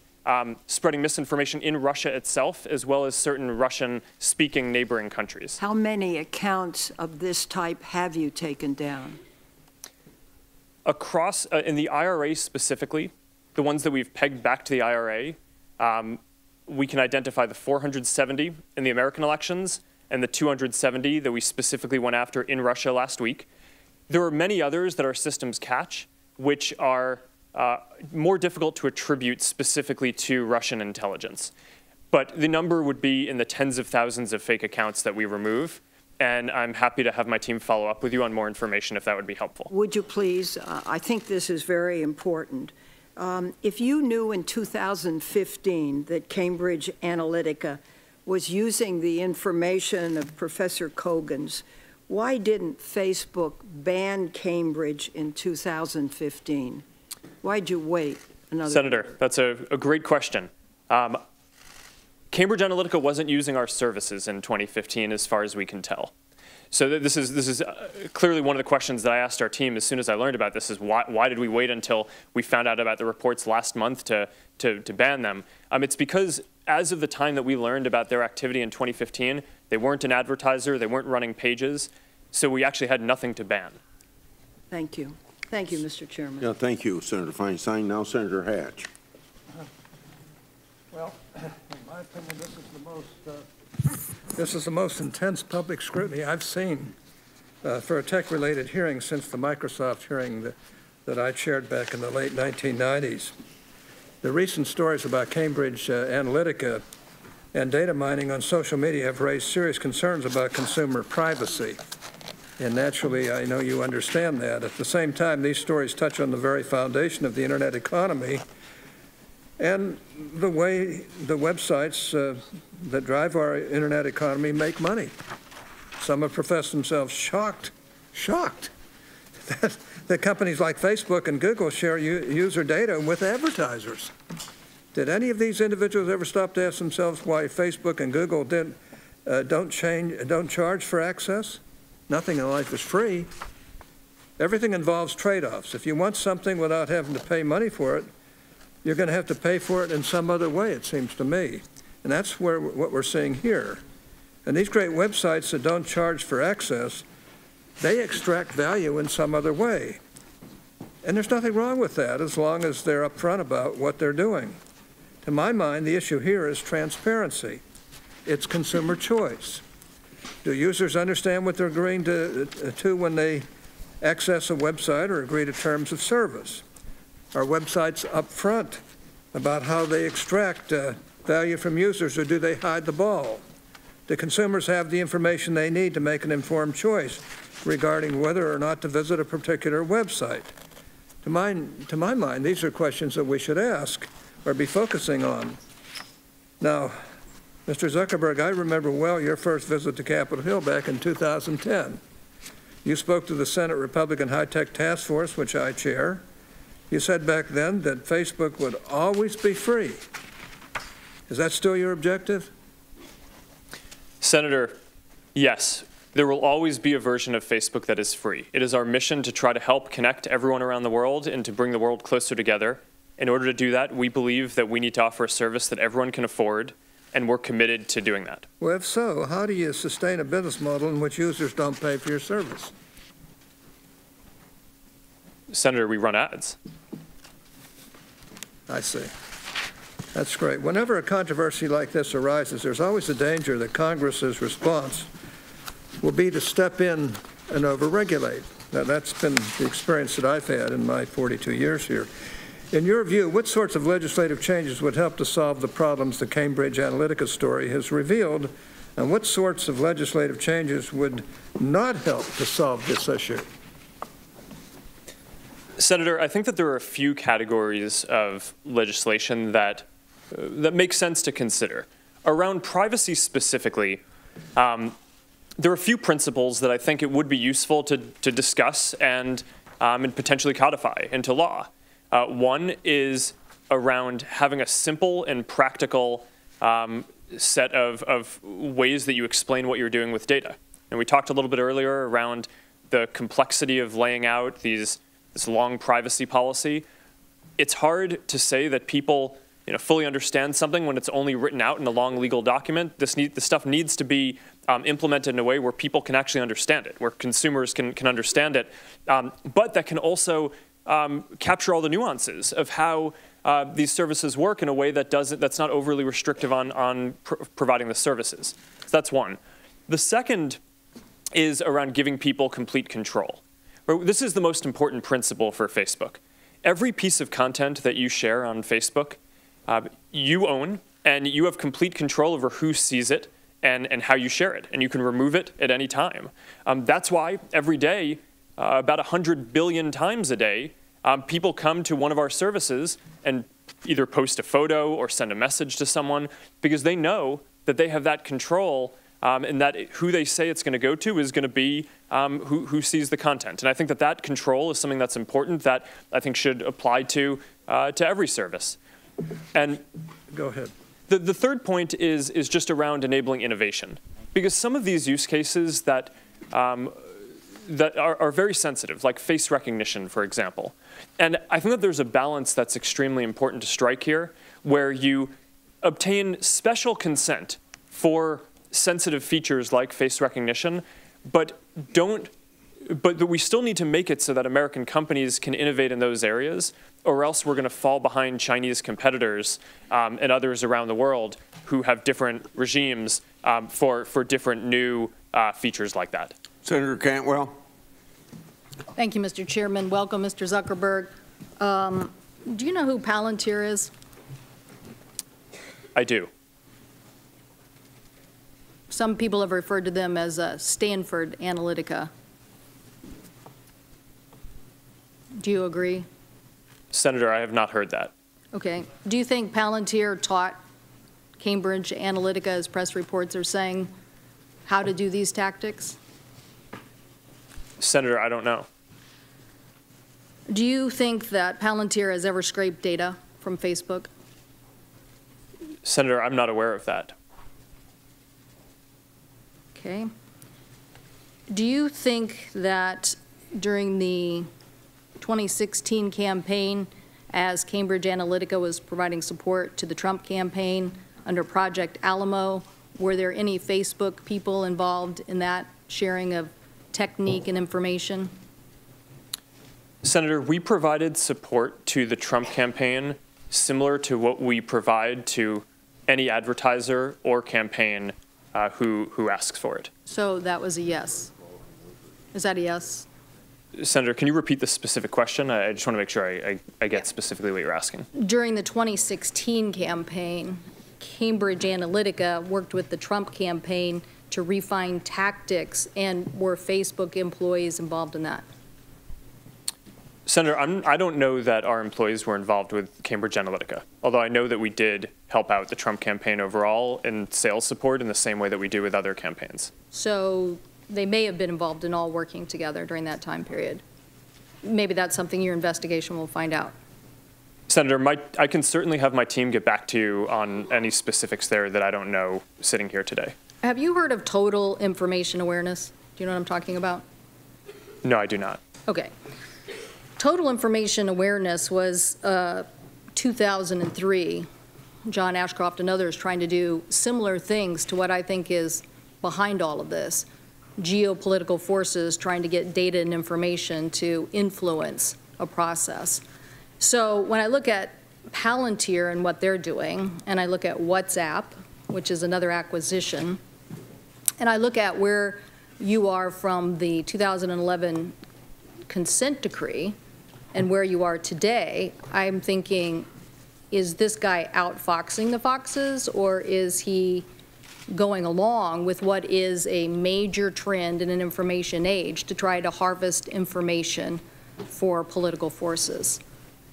S10: spreading misinformation in Russia itself, as well as certain Russian-speaking neighboring countries.
S8: How many accounts of this type have you taken down?
S10: Across, in the IRA specifically, the ones that we've pegged back to the IRA, we can identify the 470 in the American elections and the 270 that we specifically went after in Russia last week. There are many others that our systems catch, which are more difficult to attribute specifically to Russian intelligence. But the number would be in the tens of thousands of fake accounts that we remove. And I'm happy to have my team follow up with you on more information if that would be helpful.
S8: Would you please? I think this is very important. If you knew in 2015 that Cambridge Analytica was using the information of Professor Kogan's, why didn't Facebook ban Cambridge in 2015? Why'd you wait another
S10: Senator,
S8: year?
S10: that's a great question. Cambridge Analytica wasn't using our services in 2015 as far as we can tell. So this is clearly one of the questions that I asked our team as soon as I learned about this is why did we wait until we found out about the reports last month to ban them? It's because as of the time that we learned about their activity in 2015, they weren't an advertiser, they weren't running pages, so we actually had nothing to ban.
S8: Thank you. Thank you, Mr. Chairman.
S6: Yeah, thank you, Senator Feinstein. Now, Senator Hatch.
S11: Well, in my opinion, this is the most intense public scrutiny I've seen for a tech-related hearing since the Microsoft hearing that I chaired back in the late 1990s. The recent stories about Cambridge Analytica and data mining on social media have raised serious concerns about consumer privacy. And naturally, I know you understand that. At the same time, these stories touch on the very foundation of the Internet economy and the way the websites that drive our Internet economy make money. Some have professed themselves shocked that companies like Facebook and Google share user data with advertisers. Did any of these individuals ever stop to ask themselves why Facebook and Google don't charge for access? Nothing in life is free. Everything involves trade-offs. If you want something without having to pay money for it, you're going to have to pay for it in some other way, it seems to me. And that's what we're seeing here. And these great websites that don't charge for access, they extract value in some other way. And there's nothing wrong with that as long as they're upfront about what they're doing. To my mind, the issue here is transparency. It's consumer choice. Do users understand what they're agreeing to when they access a website or agree to terms of service? Are websites upfront about how they extract value from users, or do they hide the ball? Do consumers have the information they need to make an informed choice regarding whether or not to visit a particular website? To my mind, these are questions that we should ask or be focusing on. Now, Mr. Zuckerberg, I remember well your first visit to Capitol Hill back in 2010. You spoke to the Senate Republican High-Tech Task Force, which I chair. You said back then that Facebook would always be free. Is that still your objective?
S10: Senator, yes. There will always be a version of Facebook that is free. It is our mission to try to help connect everyone around the world and to bring the world closer together. In order to do that, we believe that we need to offer a service that everyone can afford, and we're committed to doing that.
S11: Well, if so, how do you sustain a business model in which users don't pay for your service?
S10: Senator, we run ads.
S11: I see. That's great. Whenever a controversy like this arises, there's always a danger that Congress's response will be to step in and overregulate. Now, that's been the experience that I've had in my 42 years here. In your view, what sorts of legislative changes would help to solve the problems the Cambridge Analytica story has revealed, and what sorts of legislative changes would not help to solve this issue?
S10: Senator, I think that there are a few categories of legislation that make sense to consider. Around privacy specifically, there are a few principles that I think it would be useful to discuss and potentially codify into law. One is around having a simple and practical set of ways that you explain what you're doing with data. And we talked a little bit earlier around the complexity of laying out this long privacy policy. It's hard to say that people fully understand something when it's only written out in a long legal document. This stuff needs to be implemented in a way where people can actually understand it, where consumers can understand it, but that can also capture all the nuances of how these services work in a way that's not overly restrictive on providing the services. So that's one. The second is around giving people complete control. This is the most important principle for Facebook. every piece of content that you share on Facebook, you own, and you have complete control over who sees it and how you share it, and you can remove it at any time. That's why every day, about 100 billion times a day, people come to one of our services and either post a photo or send a message to someone because they know that they have that control and that who they say it's going to go to is going to be who sees the content. And I think that that control is something that's important that I think should apply to every service. And
S11: go ahead.
S10: The third point is just around enabling innovation, because some of these use cases that are very sensitive, like face recognition, for example. And I think that there's a balance that's extremely important to strike here, where you obtain special consent for sensitive features like face recognition, but we still need to make it so that American companies can innovate in those areas, or else we're going to fall behind Chinese competitors and others around the world who have different regimes for different new features like that.
S6: Senator Cantwell.
S12: Thank you, Mr. Chairman. Welcome, Mr. Zuckerberg. Do you know who Palantir is?
S10: I do.
S12: Some people have referred to them as Stanford Analytica. Do you agree?
S10: Senator, I have not heard that.
S12: Okay. Do you think Palantir taught Cambridge Analytica, as press reports are saying, how to do these tactics?
S10: Senator, I don't know.
S12: Do you think that Palantir has ever scraped data from Facebook?
S10: Senator, I'm not aware of that.
S12: Okay. Do you think that during the 2016 campaign, as Cambridge Analytica was providing support to the Trump campaign under Project Alamo, were there any Facebook people involved in that sharing of technique and information?
S10: Senator, we provided support to the Trump campaign similar to what we provide to any advertiser or campaign who asks for it.
S12: So that was a yes. Is that a yes?
S10: Senator, can you repeat the specific question? I just want to make sure I get specifically what you're asking.
S12: During the 2016 campaign, Cambridge Analytica worked with the Trump campaign to refine tactics, and were Facebook employees involved in that?
S10: Senator, I don't know that our employees were involved with Cambridge Analytica, although I know that we did help out the Trump campaign overall in sales support in the same way that we do with other campaigns.
S12: So they may have been involved in all working together during that time period. Maybe that's something your investigation will find out.
S10: Senator, I can certainly have my team get back to you on any specifics there that I don't know sitting here today.
S12: Have you heard of total information awareness? Do you know what I'm talking about?
S10: No, I do not.
S12: Okay. Total information awareness was 2003. John Ashcroft and others trying to do similar things to what I think is behind all of this. Geopolitical forces trying to get data and information to influence a process. So when I look at Palantir and what they're doing, and I look at WhatsApp, which is another acquisition, and I look at where you are from the 2011 consent decree and where you are today, I'm thinking, is this guy outfoxing the foxes, or is he going along with what is a major trend in an information age to try to harvest information for political forces?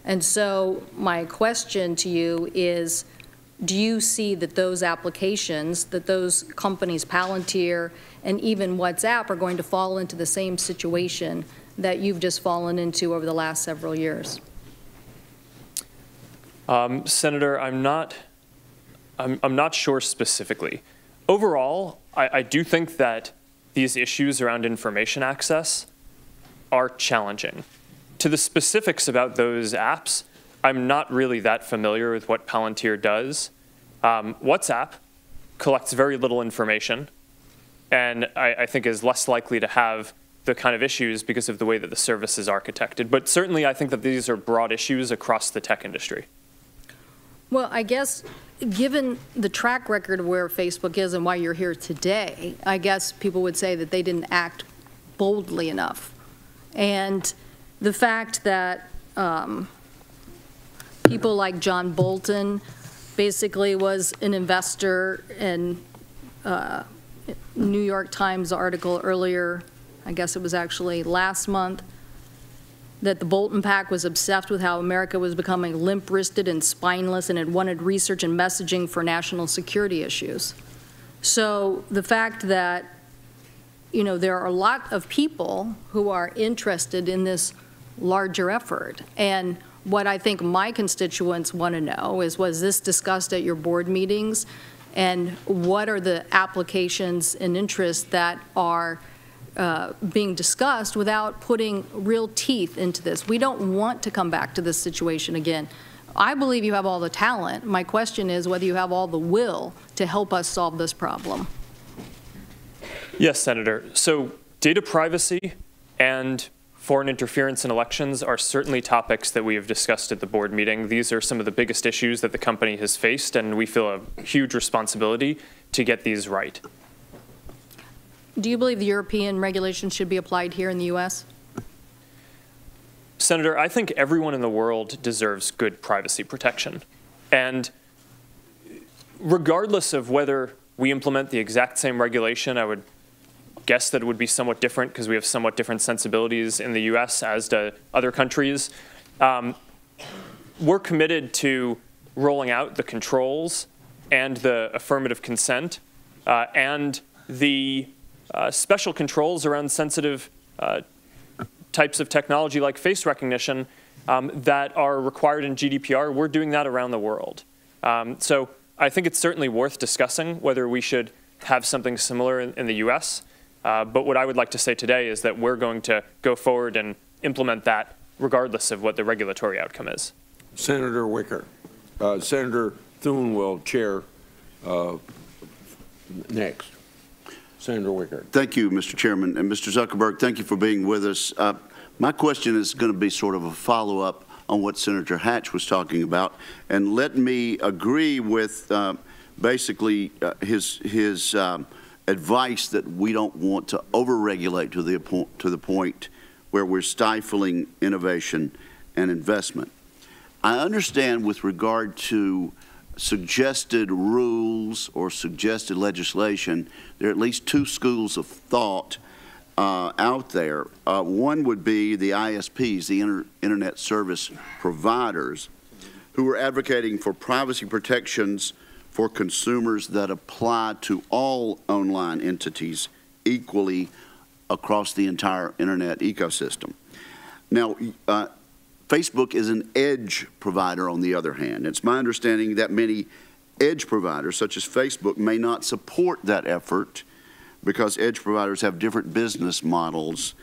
S12: And so my question to you is, do you see that those applications, that those companies, Palantir and even WhatsApp, are going to fall into the same situation that you've just fallen into over the last several years?
S10: Senator, I'm not sure specifically. Overall, I do think that these issues around information access are challenging. To the specifics about those apps, I'm not really that familiar with what Palantir does. WhatsApp collects very little information, and I think is less likely to have the kind of issues because of the way that the service is architected. But certainly, I think that these are broad issues across the tech industry.
S12: Well, I guess given the track record of where Facebook is and why you're here today, I guess people would say that they didn't act boldly enough. And the fact that people like John Bolton basically was an investor in New York Times article earlier, I guess it was actually last month, that the Bolton PAC was obsessed with how America was becoming limp-wristed and spineless and had wanted research and messaging for national security issues. So the fact that, you know, there are a lot of people who are interested in this larger effort. And what I think my constituents want to know is, was this discussed at your board meetings? And what are the applications and interests that are being discussed without putting real teeth into this? We don't want to come back to this situation again. I believe you have all the talent. My question is whether you have all the will to help us solve this problem.
S10: Yes, Senator. So data privacy and foreign interference in elections are certainly topics that we have discussed at the board meeting. These are some of the biggest issues that the company has faced, and we feel a huge responsibility to get these right.
S12: Do you believe the European regulations should be applied here in the U.S.?
S10: Senator, I think everyone in the world deserves good privacy protection. And regardless of whether we implement the exact same regulation, I would guess that it would be somewhat different because we have somewhat different sensibilities in the U.S. as do other countries. We're committed to rolling out the controls and the affirmative consent and the special controls around sensitive types of technology like face recognition that are required in GDPR. We're doing that around the world. So I think it's certainly worth discussing whether we should have something similar in the U.S. But what I would like to say today is that we're going to go forward and implement that regardless of what the regulatory outcome is.
S6: Senator Wicker. Senator Thune will chair next. Senator Wicker.
S13: Thank you, Mr. Chairman. And Mr. Zuckerberg, thank you for being with us. My question is going to be sort of a follow-up on what Senator Hatch was talking about. And let me agree with basically his advice that we don't want to over-regulate to the point where we're stifling innovation and investment. I understand with regard to suggested rules or suggested legislation, there are at least two schools of thought out there. One would be the ISPs, the Internet Service Providers, who are advocating for privacy protections for consumers that apply to all online entities equally across the entire Internet ecosystem. Now, Facebook is an edge provider, on the other hand. It's my understanding that many edge providers, such as Facebook, may not support that effort because edge providers have different business models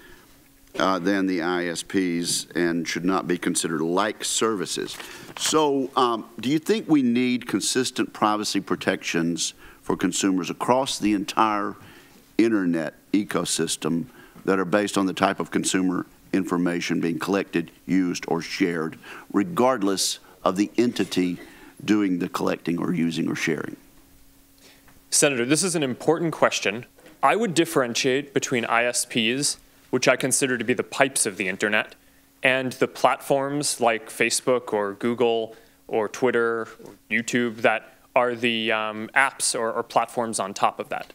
S13: than the ISPs and should not be considered like services. So do you think we need consistent privacy protections for consumers across the entire Internet ecosystem that are based on the type of consumer information being collected, used, or shared, regardless of the entity doing the collecting or using or sharing?
S10: Senator, this is an important question. I would differentiate between ISPs, which I consider to be the pipes of the internet, and the platforms like Facebook or Google or Twitter or YouTube that are the apps or platforms on top of that.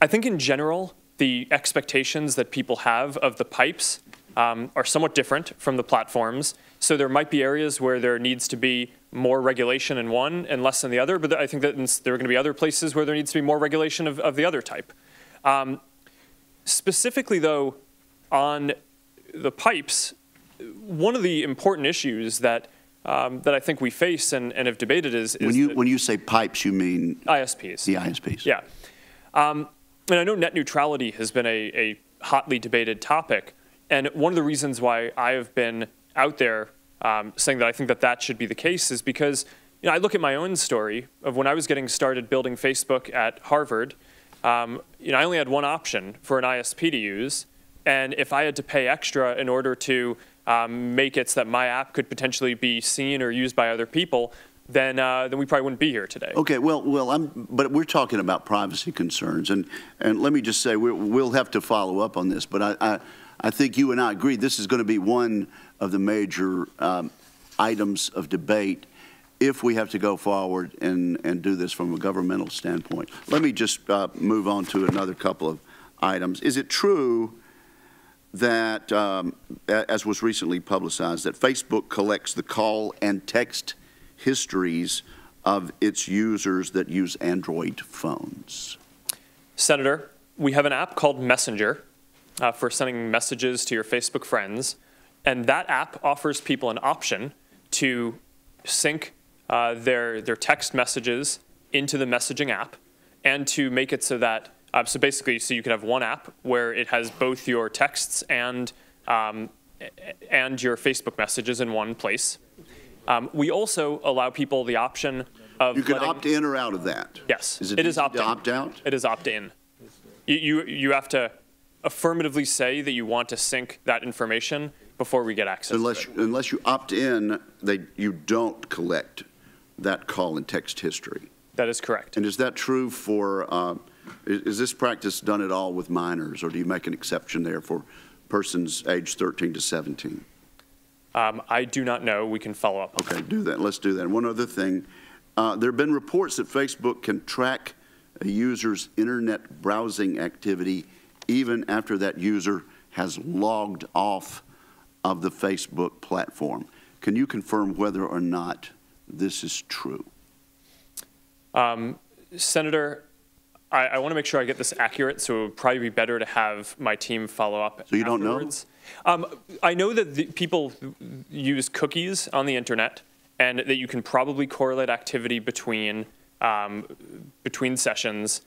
S10: I think in general, the expectations that people have of the pipes are somewhat different from the platforms. So there might be areas where there needs to be more regulation in one and less in the other, but I think that there are going to be other places where there needs to be more regulation of the other type. Specifically, though, on the pipes, one of the important issues that I think we face and have debated is
S13: when you say pipes, you mean
S10: ISPs.
S13: The ISPs.
S10: Yeah. And I know net neutrality has been a hotly debated topic. And one of the reasons why I have been out there saying that I think that should be the case is because I look at my own story of when I was getting started building Facebook at Harvard. I only had one option for an ISP to use. And if I had to pay extra in order to make it so that my app could potentially be seen or used by other people, then we probably wouldn't be here today. Okay,
S13: but we're talking about privacy concerns, and let me just say we'll have to follow up on this. But I think you and I agree this is going to be one of the major items of debate if we have to go forward and do this from a governmental standpoint. Let me just move on to another couple of items. Is it true that, as was recently publicized, that Facebook collects the call and text histories of its users that use Android phones?
S10: Senator, we have an app called Messenger for sending messages to your Facebook friends, and that app offers people an option to sync their text messages into the messaging app, and to make it so that so basically, so you could have one app where it has both your texts and your Facebook messages in one place. We also allow people the option of
S13: you can opt in or out of that.
S10: Yes,
S13: it is opt-in.
S10: Opt out. It is opt in. You have to affirmatively say that you want to sync that information before we get access to it.
S13: Unless you opt in, you don't collect that call and text history.
S10: That is correct.
S13: And is that true for, is this practice done at all with minors, or do you make an exception there for persons aged 13 to 17?
S10: I do not know. We can follow up.
S13: Okay, do that. Let's do that. One other thing. There have been reports that Facebook can track a user's internet browsing activity even after that user has logged off of the Facebook platform. Can you confirm whether or not this is true?
S10: Senator, I want to make sure I get this accurate, so it would probably be better to have my team follow up.
S13: So you
S10: afterwards.
S13: don't know?
S10: I know that people use cookies on the internet, and that you can probably correlate activity between sessions.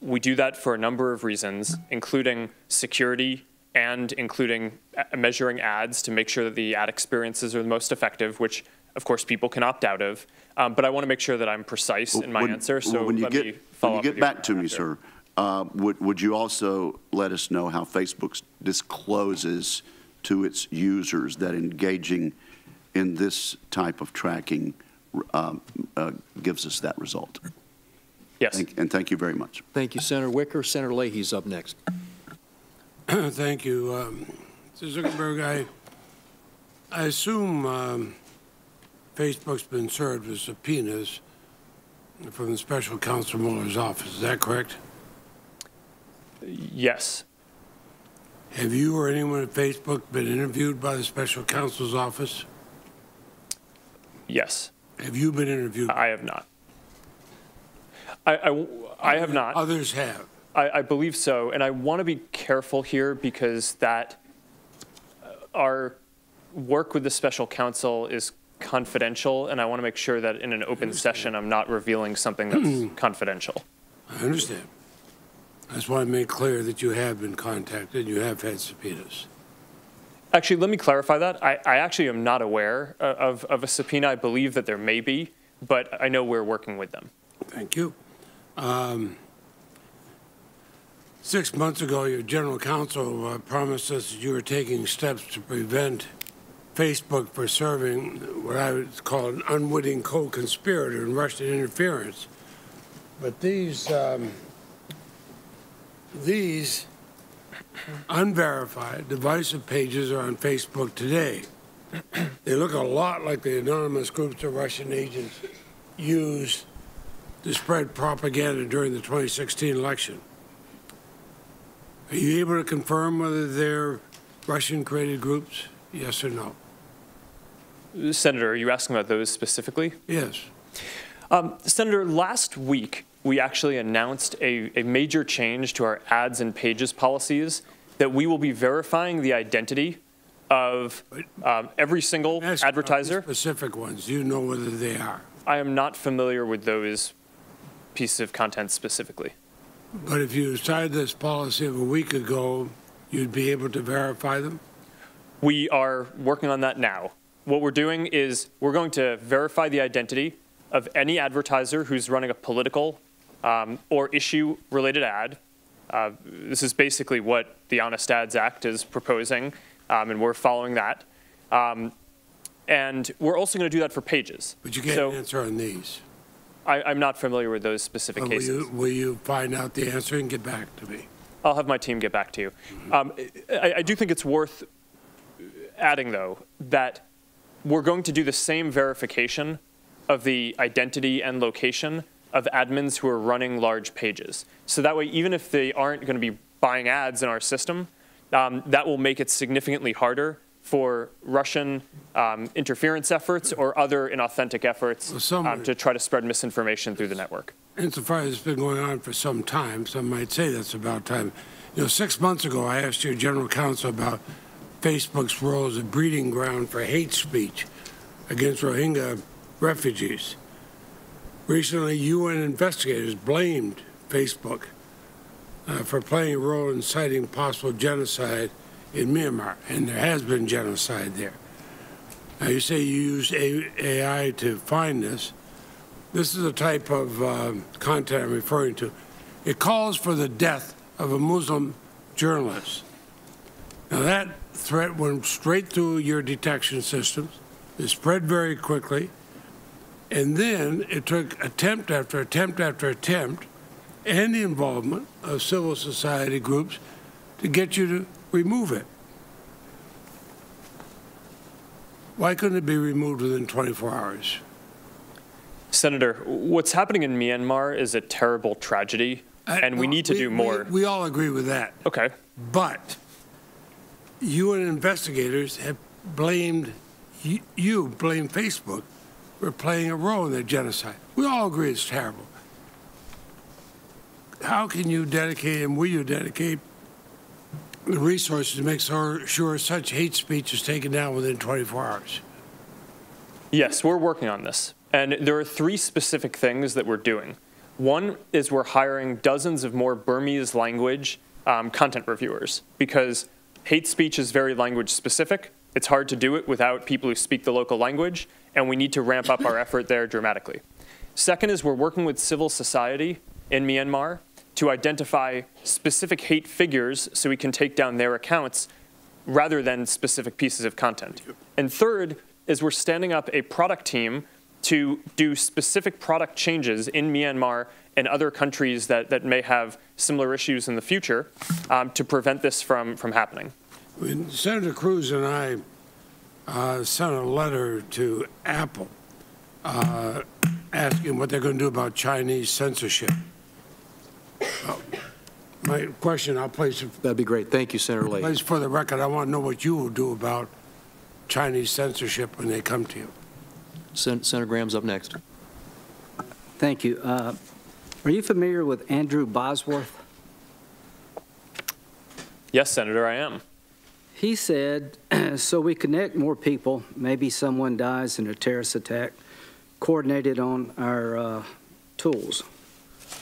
S10: We do that for a number of reasons, including security and including measuring ads to make sure that the ad experiences are the most effective, which of course people can opt out of. But I want to make sure that I'm precise in my answer, so
S13: when you
S10: let me follow up.
S13: When you get back to me, sir, would you also let us know how Facebook discloses to its users that engaging in this type of tracking gives us that result?
S10: Yes.
S13: And thank you very much.
S9: Thank you, Senator Wicker. Senator Leahy's up next.
S14: Thank you. Mr. Zuckerberg, I assume Facebook's been served with subpoenas from the special counsel Mueller's office. Is that correct?
S10: Yes.
S14: Have you or anyone at Facebook been interviewed by the special counsel's office?
S10: Yes.
S14: Have you been interviewed?
S10: I have not. I have not.
S14: Others have.
S10: I believe so, and I want to be careful here because that our work with the special counsel is confidential, and I want to make sure that in an open session I'm not revealing something that's confidential.
S14: I understand. That's why I made clear that you have been contacted, you have had subpoenas.
S10: Actually, let me clarify that. I actually am not aware of a subpoena. I believe that there may be, but I know we're working with them.
S14: Thank you. 6 months ago, your general counsel promised us that you were taking steps to prevent Facebook from serving what I would call an unwitting co-conspirator in Russian interference. But these unverified, divisive pages are on Facebook today. They look a lot like the anonymous groups of Russian agents used to spread propaganda during the 2016 election. Are you able to confirm whether they're Russian-created groups? Yes or no?
S10: Senator, are you asking about those specifically?
S14: Yes.
S10: Senator, last week we actually announced a major change to our ads and pages policies that we will be verifying the identity of every single advertiser.
S14: Specific ones, do you know whether they are?
S10: I am not familiar with those pieces of content specifically.
S14: But if you decided this policy of a week ago, you'd be able to verify them?
S10: We are working on that now. What we're doing is we're going to verify the identity of any advertiser who's running a political or issue-related ad. This is basically what the Honest Ads Act is proposing, and we're following that. And we're also going to do that for pages.
S14: But you can't answer on these.
S10: I'm not familiar with those specific cases.
S14: Will you find out the answer and get back to me?
S10: I'll have my team get back to you. I do think it's worth adding, though, that we're going to do the same verification of the identity and location of admins who are running large pages. So that way, even if they aren't going to be buying ads in our system, that will make it significantly harder for Russian interference efforts or other inauthentic efforts to try to spread misinformation through the network.
S14: Insofar as it's been going on for some time, some might say that's about time. 6 months ago, I asked your general counsel about Facebook's role as a breeding ground for hate speech against Rohingya refugees. Recently, UN investigators blamed Facebook for playing a role in inciting possible genocide in Myanmar, and there has been genocide there. Now, you say you use AI to find this. This is the type of content I'm referring to. It calls for the death of a Muslim journalist. Now, that threat went straight through your detection systems. It spread very quickly. And then it took attempt after attempt after attempt and the involvement of civil society groups to get you to remove it. Why couldn't it be removed within 24 hours?
S10: Senator, what's happening in Myanmar is a terrible tragedy, and we need to do more.
S14: We all agree with that.
S10: Okay.
S14: But UN investigators have blamed, you blame Facebook for playing a role in the genocide. We all agree it's terrible. How can you dedicate, and will you dedicate, the resources to make sure such hate speech is taken down within 24 hours?
S10: Yes, we're working on this. And there are 3 specific things that we're doing. One is we're hiring dozens of more Burmese language content reviewers, because hate speech is very language specific. It's hard to do it without people who speak the local language, and we need to ramp up our effort there dramatically. Second is we're working with civil society in Myanmar to identify specific hate figures so we can take down their accounts rather than specific pieces of content. And third is we're standing up a product team to do specific product changes in Myanmar and other countries that may have similar issues in the future to prevent this from happening.
S14: When Senator Cruz and I sent a letter to Apple asking what they're going to do about Chinese censorship. My question, I'll place it.
S7: That'd be great. Thank you, Senator Leahy.
S14: Place for the record, I want to know what you will do about Chinese censorship when they come to you.
S7: Senator Graham's up next.
S15: Thank you. Are you familiar with Andrew Bosworth?
S10: Yes, Senator, I am.
S15: He said, so we connect more people, maybe someone dies in a terrorist attack, coordinated on our tools.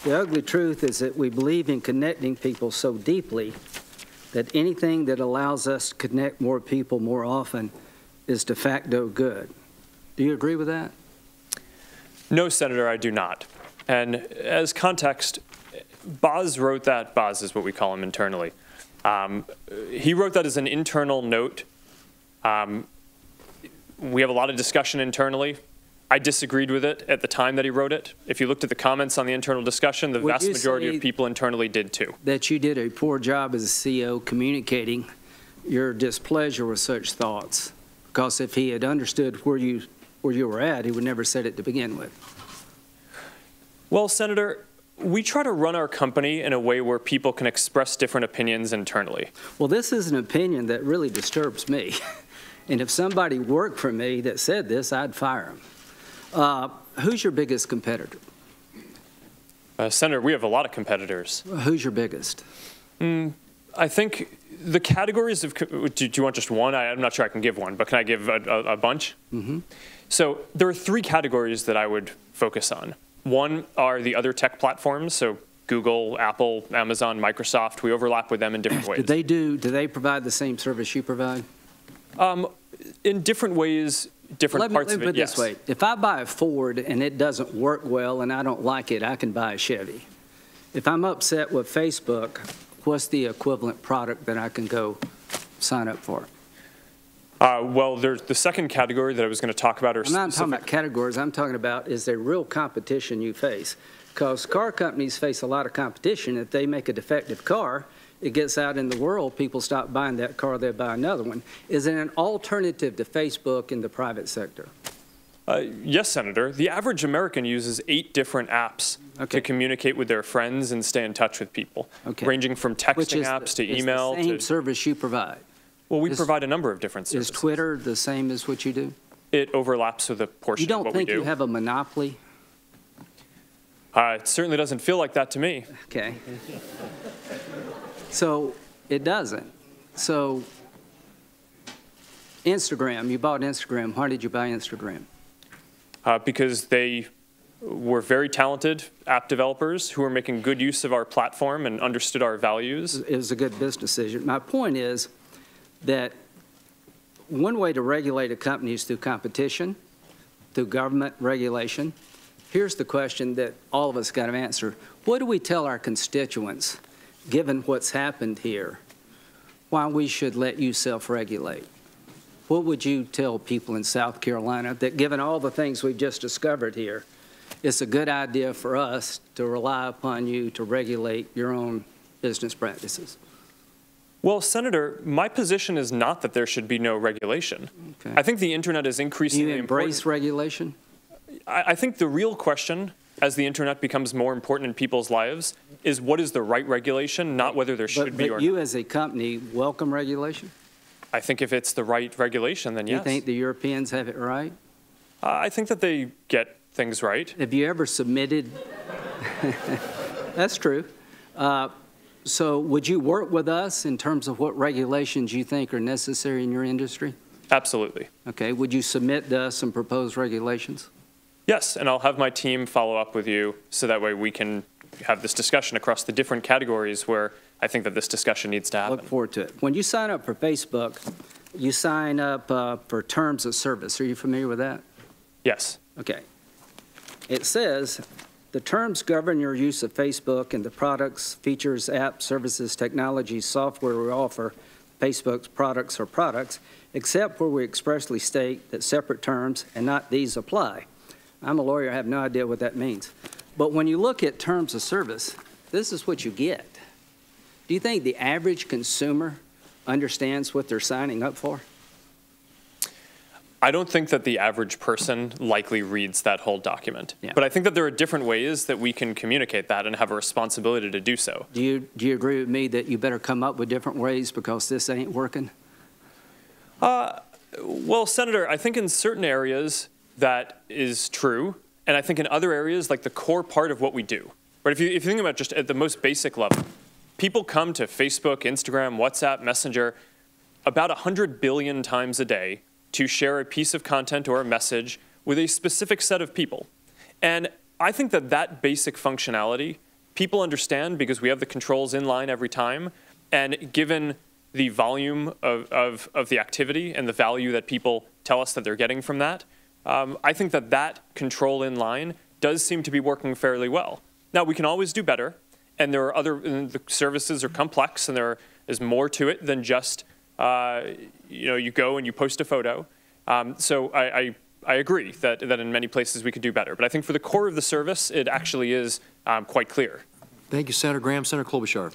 S15: The ugly truth is that we believe in connecting people so deeply that anything that allows us to connect more people more often is de facto good. Do you agree with that?
S10: No, Senator, I do not. And as context, Boz wrote that. Boz is what we call him internally. He wrote that as an internal note. We have a lot of discussion internally. I disagreed with it at the time that he wrote it. If you looked at the comments on the internal discussion, the vast majority of people internally did too.
S15: That you did a poor job as a CEO communicating your displeasure with such thoughts, because if he had understood where you were at, he would never said it to begin with.
S10: Well, Senator, we try to run our company in a way where people can express different opinions internally.
S15: Well, this is an opinion that really disturbs me. And if somebody worked for me that said this, I'd fire him. Who's your biggest competitor?
S10: Senator, we have a lot of competitors.
S15: Who's your biggest?
S10: I think the categories of, do you want just one? I'm not sure I can give one, but can I give a bunch?
S15: Mm-hmm.
S10: So there are 3 categories that I would focus on. One are the other tech platforms, so Google, Apple, Amazon, Microsoft. We overlap with them in different ways.
S15: Do they provide the same service you provide?
S10: In different ways, different parts of it, yes.
S15: Let me put it this way. If I buy a Ford and it doesn't work well and I don't like it, I can buy a Chevy. If I'm upset with Facebook, what's the equivalent product that I can go sign up for?
S10: Well, there's the second category that I was going to talk about.
S15: I'm not talking about categories. I'm talking about, is there real competition you face? Because car companies face a lot of competition. If they make a defective car it gets out in the world, people stop buying that car, they buy another one. Is it an alternative to Facebook in the private sector?
S10: Yes, Senator. The average American uses 8 different apps to communicate with their friends and stay in touch with people, ranging from texting apps to email.
S15: Which is the same service you provide?
S10: Well, we provide a number of different services.
S15: Is Twitter the same as what you do?
S10: It overlaps with a portion of what we do.
S15: You don't think you have a monopoly?
S10: It certainly doesn't feel like that to me.
S15: Okay. So it doesn't. So Instagram, you bought Instagram. Why did you buy Instagram?
S10: Because they were very talented app developers who were making good use of our platform and understood our values.
S15: It was a good business decision. My point is that one way to regulate a company is through competition, through government regulation. Here's the question that all of us got to answer. What do we tell our constituents, given what's happened here, why we should let you self-regulate? What would you tell people in South Carolina that, given all the things we've just discovered here, it's a good idea for us to rely upon you to regulate your own business practices?
S10: Well, Senator, my position is not that there should be no regulation. Okay. I think the internet is increasingly important.
S15: Do you embrace regulation?
S10: I think the real question, as the internet becomes more important in people's lives, is what is the right regulation, not whether there should be or not.
S15: But you as a company welcome regulation?
S10: I think if it's the right regulation, then yes.
S15: You think the Europeans have it right?
S10: I think that they get things right.
S15: Have you ever submitted? That's true. So would you work with us in terms of what regulations you think are necessary in your industry?
S10: Absolutely.
S15: Okay. Would you submit to us some proposed regulations?
S10: Yes, and I'll have my team follow up with you so that way we can have this discussion across the different categories where I think that this discussion needs to happen.
S15: Look forward to it. When you sign up for Facebook, you sign up for terms of service. Are you familiar with that?
S10: Yes.
S15: Okay. It says, the terms govern your use of Facebook and the products, features, apps, services, technologies, software we offer, Facebook's products or products, except where we expressly state that separate terms and not these apply. I'm a lawyer, I have no idea what that means. But when you look at terms of service, this is what you get. Do you think the average consumer understands what they're signing up for?
S10: I don't think that the average person likely reads that whole document. Yeah. But I think that there are different ways that we can communicate that and have a responsibility to do so.
S15: Do you agree with me that you better come up with different ways because this ain't working?
S10: Well, Senator, I think in certain areas that is true. And I think in other areas, like the core part of what we do, right? If you think about just at the most basic level, people come to Facebook, Instagram, WhatsApp, Messenger about 100 billion times a day to share a piece of content or a message with a specific set of people. And I think that that basic functionality, people understand because we have the controls in line every time. And given the volume of the activity and the value that people tell us that they're getting from that, I think that that control in line does seem to be working fairly well. Now, we can always do better. And there are the services are complex and there is more to it than just, you go and you post a photo. So I agree that in many places we could do better. But I think for the core of the service, it actually is quite clear.
S7: Thank you, Senator Graham. Senator Klobuchar.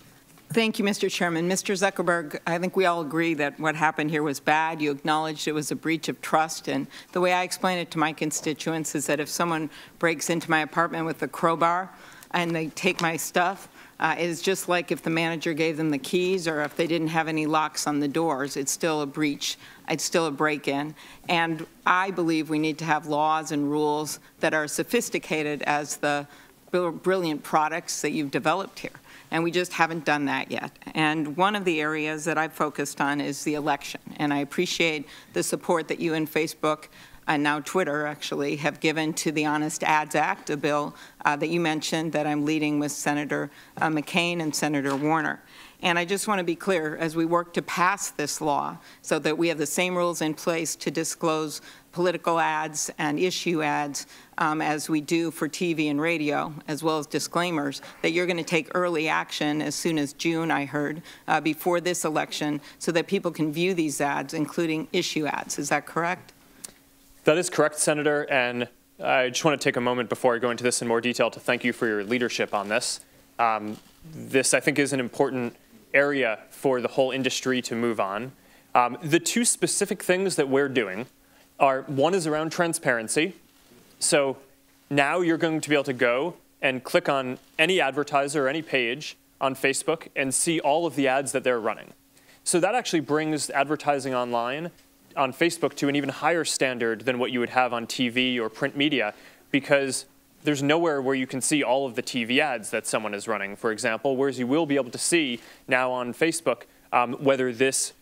S16: Thank you, Mr. Chairman. Mr. Zuckerberg, I think we all agree that what happened here was bad. You acknowledged it was a breach of trust. And the way I explain it to my constituents is that if someone breaks into my apartment with a crowbar and they take my stuff, it is just like if the manager gave them the keys or if they didn't have any locks on the doors. It's still a breach. It's still a break-in. And I believe we need to have laws and rules that are sophisticated as the brilliant products that you've developed here. And we just haven't done that yet. And one of the areas that I've focused on is the election. And I appreciate the support that you and Facebook and now Twitter actually have given to the Honest Ads Act, a bill that you mentioned that I'm leading with Senator McCain and Senator Warner. And I just want to be clear, as we work to pass this law so that we have the same rules in place to disclose political ads and issue ads as we do for TV and radio, as well as disclaimers, that you're going to take early action as soon as June, I heard, before this election, so that people can view these ads, including issue ads. Is that correct?
S10: That is correct, Senator. And I just want to take a moment before I go into this in more detail to thank you for your leadership on this. This, I think, is an important area for the whole industry to move on. The two specific things that we're doing are, one is around transparency. So now you're going to be able to go and click on any advertiser or any page on Facebook and see all of the ads that they're running. So that actually brings advertising online on Facebook to an even higher standard than what you would have on TV or print media, because there's nowhere where you can see all of the TV ads that someone is running, for example, whereas you will be able to see now on Facebook whether this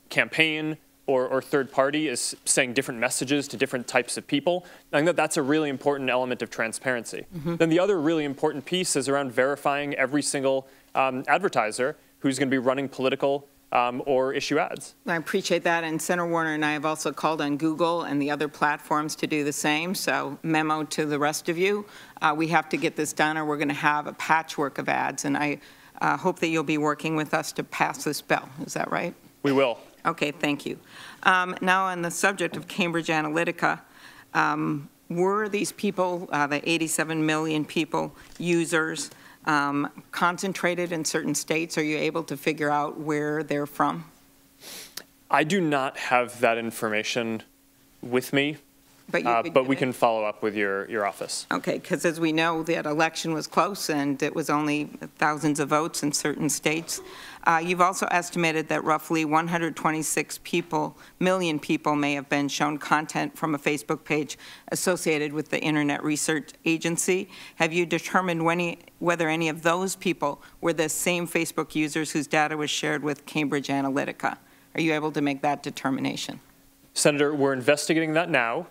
S10: campaign or third party is saying different messages to different types of people. I think that that's a really important element of transparency. Then the other really important piece is around verifying every single advertiser who's going to be running political or issue ads.
S16: I appreciate that, and Senator Warner and I have also called on Google and the other platforms to do the same, so memo to the rest of you. We have to get this done or we're going to have a patchwork of ads, and I hope that you'll be working with us to pass this bill. Is that right?
S10: We will.
S16: Okay, thank you. Now on the subject of Cambridge Analytica, were these people, the 87 million people, users, concentrated in certain states? Are you able to figure out where they're from?
S10: I do not have that information with me,
S16: but
S10: we can follow up with your office.
S16: Okay, because as we know, that election was close and it was only thousands of votes in certain states. You've also estimated that roughly 126 million people may have been shown content from a Facebook page associated with the Internet Research Agency. Have you determined whether any of those people were the same Facebook users whose data was shared with Cambridge Analytica? Are you able to make that determination?
S10: Senator, we're investigating that now.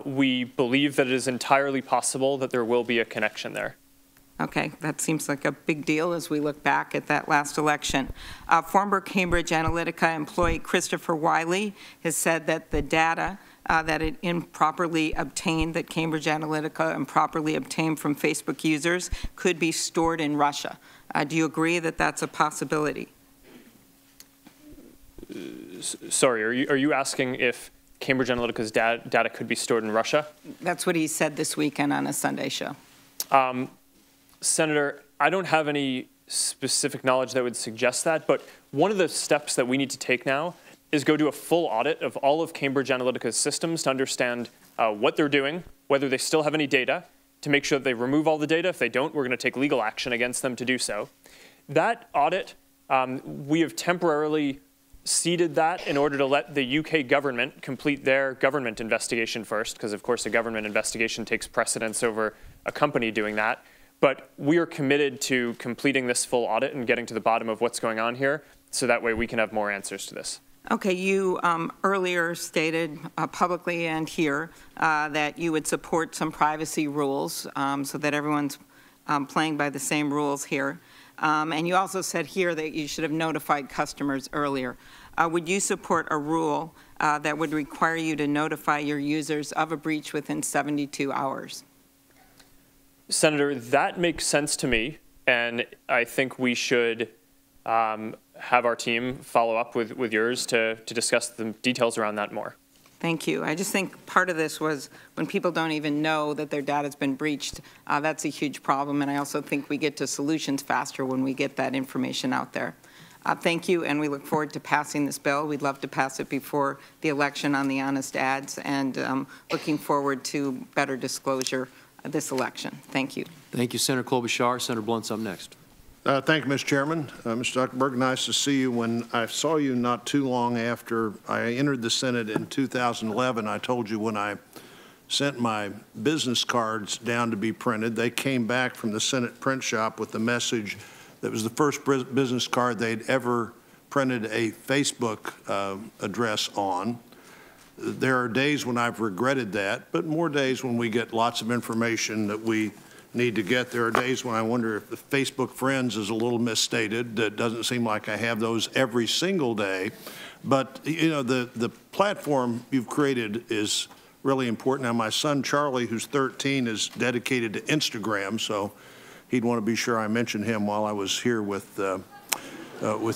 S10: We believe that it is entirely possible that there will be a connection there.
S16: Okay, that seems like a big deal as we look back at that last election. Former Cambridge Analytica employee Christopher Wiley has said that the data that it improperly obtained, that Cambridge Analytica improperly obtained from Facebook users, could be stored in Russia. Do you agree that that's a possibility?
S10: Sorry, are you asking if Cambridge Analytica's data could be stored in Russia?
S16: That's what he said this weekend on a Sunday show.
S10: Senator, I don't have any specific knowledge that would suggest that, but one of the steps that we need to take now is go do a full audit of all of Cambridge Analytica's systems to understand what they're doing, whether they still have any data, to make sure that they remove all the data. If they don't, we're going to take legal action against them to do so. That audit, we have temporarily ceded that in order to let the UK government complete their government investigation first, because of course a government investigation takes precedence over a company doing that. But we are committed to completing this full audit and getting to the bottom of what's going on here, so that way we can have more answers to this.
S16: Okay, you earlier stated publicly and here that you would support some privacy rules so that everyone's playing by the same rules here. And you also said here that you should have notified customers earlier. Would you support a rule that would require you to notify your users of a breach within 72 hours?
S10: Senator, that makes sense to me, and I think we should have our team follow up with yours to discuss the details around that more.
S16: Thank you. I just think part of this was when people don't even know that their data's been breached, that's a huge problem, and I also think we get to solutions faster when we get that information out there. Thank you, and we look forward to passing this bill. We'd love to pass it before the election on the honest ads, and looking forward to better disclosure this election. Thank you.
S7: Thank you, Senator Klobuchar. Senator Blunt's up next.
S6: Thank you, Mr. Chairman. Mr. Zuckerberg, nice to see you. When I saw you not too long after I entered the Senate in 2011, I told you when I sent my business cards down to be printed, they came back from the Senate print shop with the message that was the first business card they'd ever printed a Facebook address on. There are days when I've regretted that, but more days when we get lots of information that we need to get. There are days when I wonder if the Facebook friends is a little misstated. It doesn't seem like I have those every single day. But, you know, the platform you've created is really important. Now, my son, Charlie, who's 13, is dedicated to Instagram, so he'd want to be sure I mentioned him while I was here with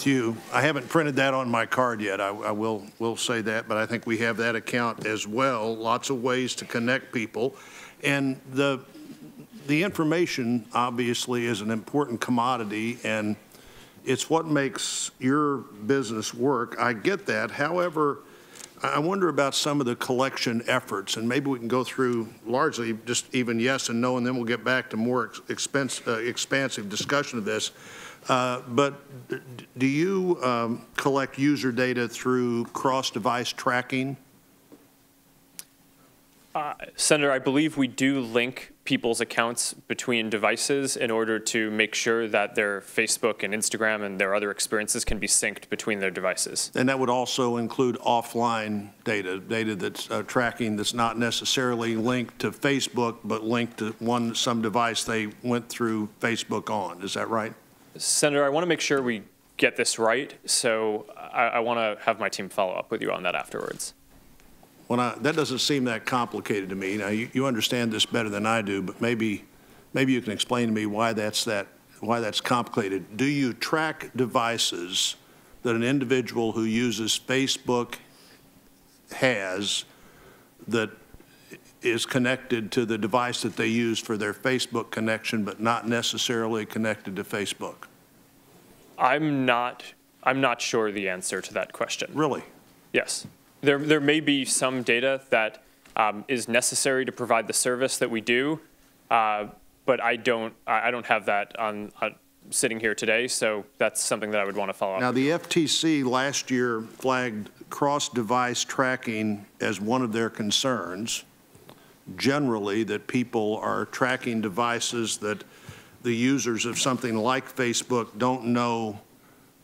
S6: you. I haven't printed that on my card yet. I will say that, but I think we have that account as well. Lots of ways to connect people. And the information, obviously, is an important commodity, and
S17: it's what makes your business work. I get that. However, I wonder about some of the collection efforts, and maybe we can go through largely just even yes and no, and then we'll get back to more expansive discussion of this. But do you collect user data through cross-device tracking?
S10: Senator, I believe we do link people's accounts between devices in order to make sure that their Facebook and Instagram and their other experiences can be synced between their devices.
S17: And that would also include offline data that's tracking that's not necessarily linked to Facebook, but linked to some device they went through Facebook on. Is that right?
S10: Senator, I want to make sure we get this right, so I want to have my team follow up with you on that afterwards.
S17: That doesn't seem that complicated to me. Now, you understand this better than I do, but maybe you can explain to me why that's complicated. Do you track devices that an individual who uses Facebook has that is connected to the device that they use for their Facebook connection, but not necessarily connected to Facebook?
S10: I'm not sure the answer to that question.
S17: Really?
S10: Yes. There may be some data that is necessary to provide the service that we do, but I don't have that on sitting here today, so that's something that I would want to follow up.
S17: Now, the FTC last year flagged cross-device tracking as one of their concerns. Generally, that people are tracking devices that the users of something like Facebook don't know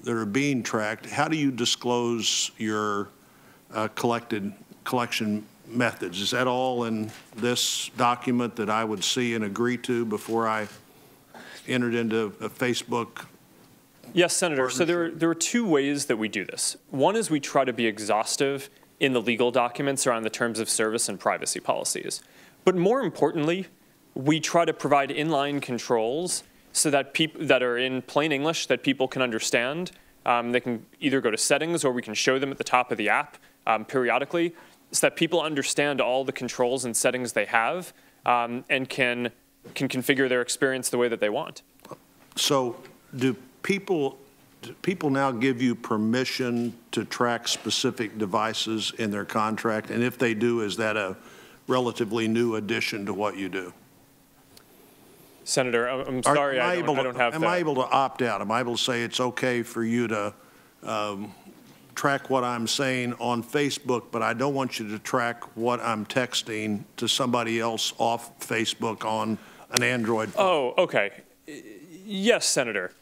S17: that are being tracked. How do you disclose your collection methods? Is that all in this document that I would see and agree to before I entered into a Facebook?
S10: Yes, Senator. So there are two ways that we do this. One is we try to be exhaustive in the legal documents around the terms of service and privacy policies. But more importantly, we try to provide inline controls so that people that are in plain English that people can understand. They can either go to settings or we can show them at the top of the app periodically, so that people understand all the controls and settings they have and can configure their experience the way that they want.
S17: So do people now give you permission to track specific devices in their contract? And if they do, is that a relatively new addition to what you do?
S10: Senator, I'm sorry, I don't have that.
S17: Am I able to opt out? Am I able to say it's okay for you to track what I'm saying on Facebook, but I don't want you to track what I'm texting to somebody else off Facebook on an Android phone?
S10: Oh, okay. Yes, Senator.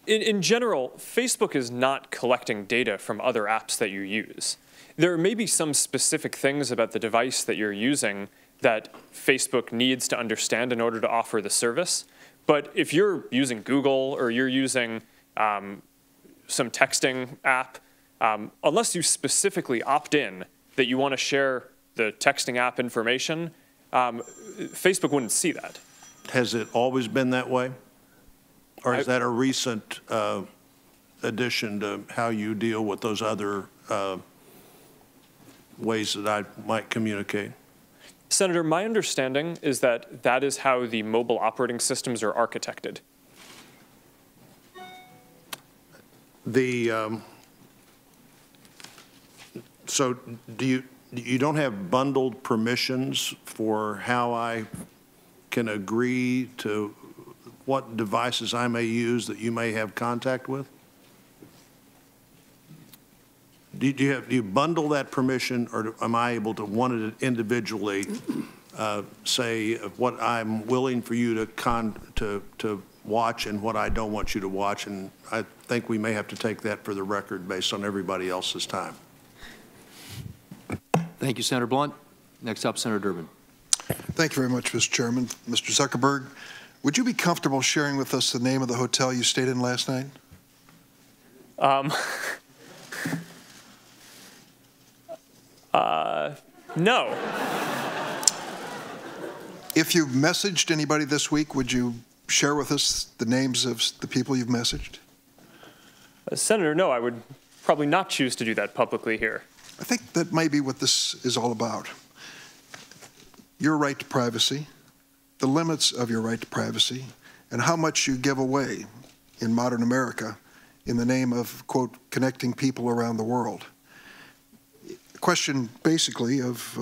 S10: In general, Facebook is not collecting data from other apps that you use. There may be some specific things about the device that you're using that Facebook needs to understand in order to offer the service. But if you're using Google or you're using some texting app, unless you specifically opt in that you want to share the texting app information, Facebook wouldn't see that.
S17: Has it always been that way? Or is that a recent addition to how you deal with those other ways that I might communicate?
S10: Senator, my understanding is that that is how the mobile operating systems are architected.
S17: So do you don't have bundled permissions for how I can agree to what devices I may use that you may have contact with? Do you bundle that permission, or am I able to one it individually say what I'm willing for you to watch and what I don't want you to watch? And I think we may have to take that for the record based on everybody else's time.
S7: Thank you, Senator Blunt. Next up, Senator Durbin.
S18: Thank you very much, Mr. Chairman. Mr. Zuckerberg, would you be comfortable sharing with us the name of the hotel you stayed in last night?
S10: No.
S18: If you've messaged anybody this week, would you share with us the names of the people you've messaged?
S10: Senator, no, I would probably not choose to do that publicly here.
S18: I think that may be what this is all about. Your right to privacy, the limits of your right to privacy, and how much you give away in modern America in the name of, quote, connecting people around the world. A question basically of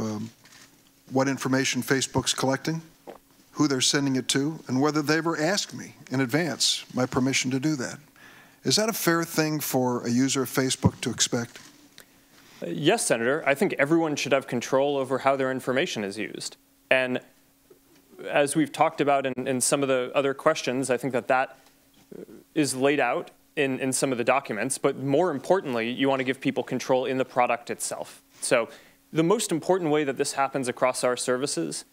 S18: what information Facebook's collecting, who they're sending it to, and whether they ever asked me in advance my permission to do that. Is that a fair thing for a user of Facebook to expect?
S10: Yes, Senator. I think everyone should have control over how their information is used. And as we've talked about in some of the other questions, I think that is laid out in some of the documents. But more importantly, you want to give people control in the product itself. So the most important way that this happens across our services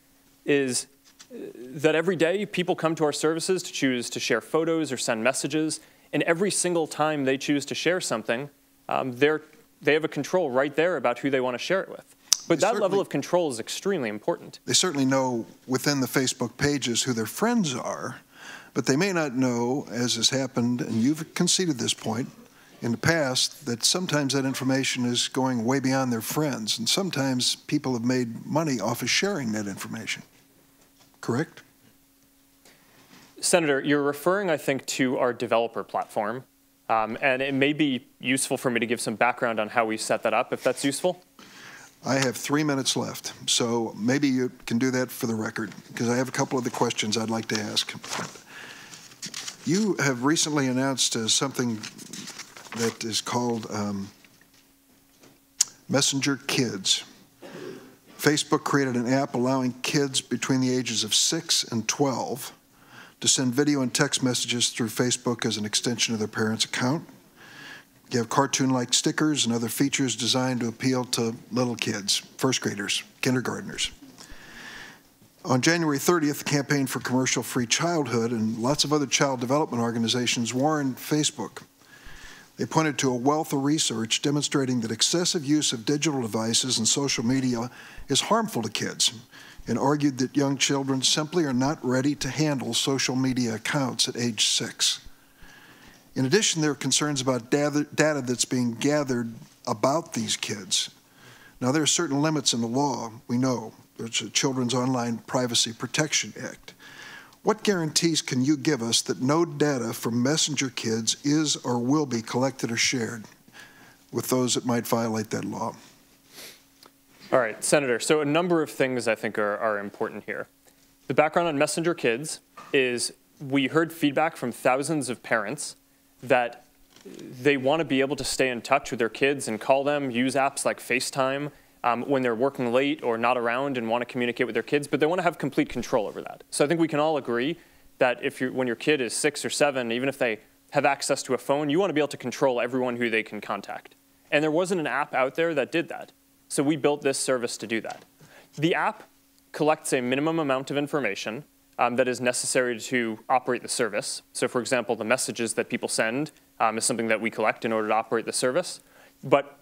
S10: is that every day people come to our services to choose to share photos or send messages. And every single time they choose to share something, they have a control right there about who they want to share it with. But that level of control is extremely important.
S18: They certainly know within the Facebook pages who their friends are, but they may not know, as has happened, and you've conceded this point in the past, that sometimes that information is going way beyond their friends, and sometimes people have made money off of sharing that information. Correct?
S10: Senator, you're referring, I think, to our developer platform, and it may be useful for me to give some background on how we set that up, if that's useful.
S18: I have 3 minutes left, so maybe you can do that for the record, because I have a couple of the questions I'd like to ask. You have recently announced something that is called Messenger Kids. Facebook created an app allowing kids between the ages of 6 and 12 to send video and text messages through Facebook as an extension of their parents' account. You have cartoon-like stickers and other features designed to appeal to little kids, first graders, kindergartners. On January 30th, the Campaign for Commercial-Free Childhood and lots of other child development organizations warned Facebook. They pointed to a wealth of research demonstrating that excessive use of digital devices and social media is harmful to kids, and argued that young children simply are not ready to handle social media accounts at age 6. In addition, there are concerns about data that's being gathered about these kids. Now, there are certain limits in the law, we know. There's the Children's Online Privacy Protection Act. What guarantees can you give us that no data from Messenger Kids is or will be collected or shared with those that might violate that law?
S10: All right, Senator, so a number of things I think are important here. The background on Messenger Kids is we heard feedback from thousands of parents that they want to be able to stay in touch with their kids and call them, use apps like FaceTime when they're working late or not around and want to communicate with their kids, but they want to have complete control over that. So I think we can all agree that when your kid is 6 or 7, even if they have access to a phone, you want to be able to control everyone who they can contact. And there wasn't an app out there that did that. So we built this service to do that. The app collects a minimum amount of information that is necessary to operate the service. So for example, the messages that people send is something that we collect in order to operate the service. But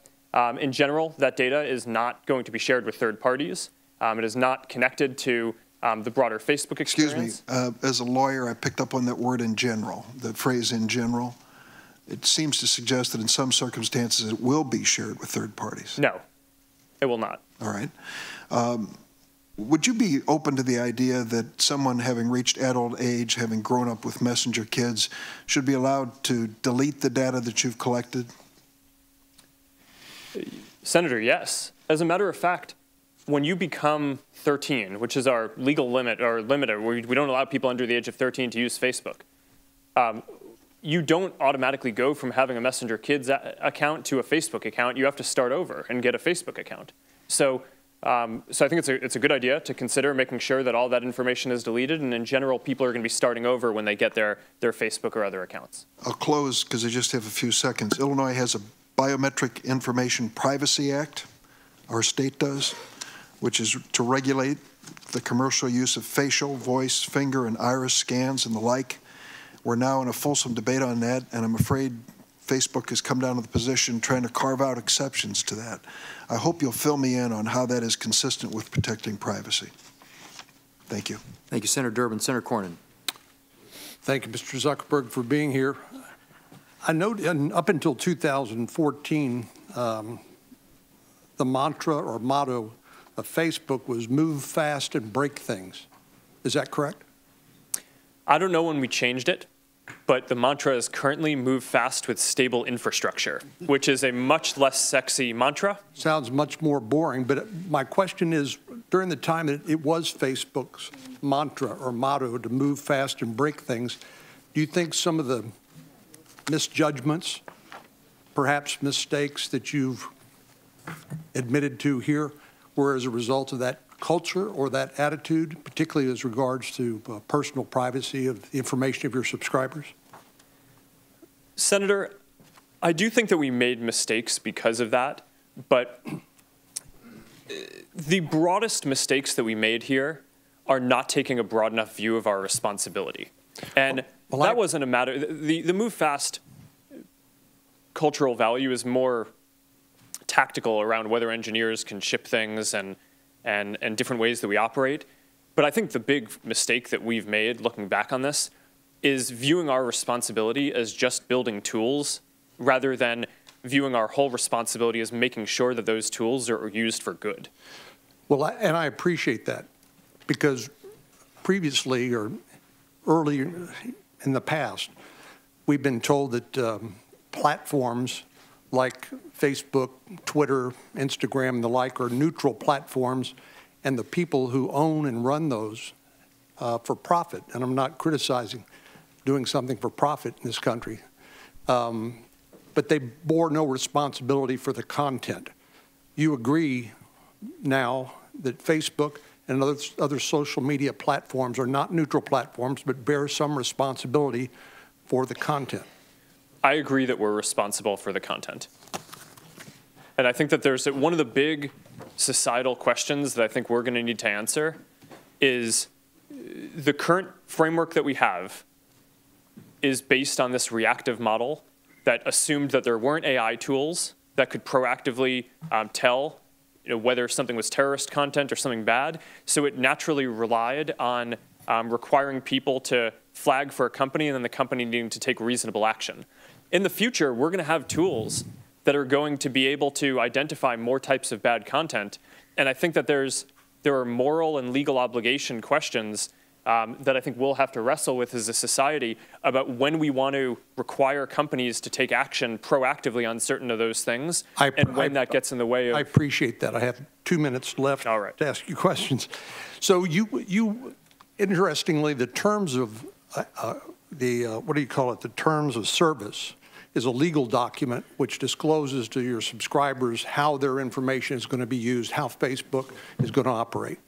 S10: in general, that data is not going to be shared with third parties. It is not connected to the broader Facebook experience.
S18: Excuse me, as a lawyer, I picked up on that word in general, the phrase in general. It seems to suggest that in some circumstances it will be shared with third parties.
S10: No, it will not.
S18: All right. Would you be open to the idea that someone having reached adult age, having grown up with Messenger Kids, should be allowed to delete the data that you've collected?
S10: Senator, yes. As a matter of fact, when you become 13, which is our legal limit, or limiter, we don't allow people under the age of 13 to use Facebook, you don't automatically go from having a Messenger Kids account to a Facebook account. You have to start over and get a Facebook account. So I think it's a good idea to consider making sure that all that information is deleted, and in general, people are going to be starting over when they get their Facebook or other accounts.
S18: I'll close because I just have a few seconds. Illinois has a Biometric Information Privacy Act, our state does, which is to regulate the commercial use of facial, voice, finger, and iris scans and the like. We're now in a fulsome debate on that, and I'm afraid Facebook has come down to the position trying to carve out exceptions to that. I hope you'll fill me in on how that is consistent with protecting privacy. Thank you.
S7: Thank you, Senator Durbin. Senator Cornyn.
S17: Thank you, Mr. Zuckerberg, for being here. I know up until 2014, the mantra or motto of Facebook was move fast and break things. Is that correct?
S10: I don't know when we changed it. but the mantra is currently move fast with stable infrastructure, which is a much less sexy mantra.
S11: Sounds much more boring, but my question is, during the time that it was Facebook's mantra or motto to move fast and break things, do you think some of the misjudgments, perhaps mistakes that you've admitted to here were as a result of that culture or that attitude, particularly as regards to personal privacy of the information of your subscribers?
S10: Senator, I do think that we made mistakes because of that, but the broadest mistakes that we made here are not taking a broad enough view of our responsibility. And that wasn't a matter, the move fast cultural value is more tactical around whether engineers can ship things and different ways that we operate. But I think the big mistake that we've made looking back on this is viewing our responsibility as just building tools rather than viewing our whole responsibility as making sure that those tools are used for good.
S11: Well, and I appreciate that, because previously or early in the past, we've been told that platforms like Facebook, Twitter, Instagram, and the like are neutral platforms, and the people who own and run those for profit, and I'm not criticizing doing something for profit in this country, but they bore no responsibility for the content. You agree now that Facebook and other social media platforms are not neutral platforms, but bear some responsibility for the content.
S10: I agree that we're responsible for the content. And I think that there's one of the big societal questions that I think we're going to need to answer is the current framework that we have is based on this reactive model that assumed that there weren't AI tools that could proactively tell whether something was terrorist content or something bad. So it naturally relied on requiring people to flag for a company and then the company needing to take reasonable action. In the future, we're going to have tools that are going to be able to identify more types of bad content. And I think that there are moral and legal obligation questions that I think we'll have to wrestle with as a society about when we want to require companies to take action proactively on certain of those things and when that gets in the way of...
S11: I appreciate that. I have 2 minutes left to ask you questions. So you interestingly, the terms of what do you call it? The terms of service is a legal document which discloses to your subscribers how their information is going to be used, how Facebook is going to operate.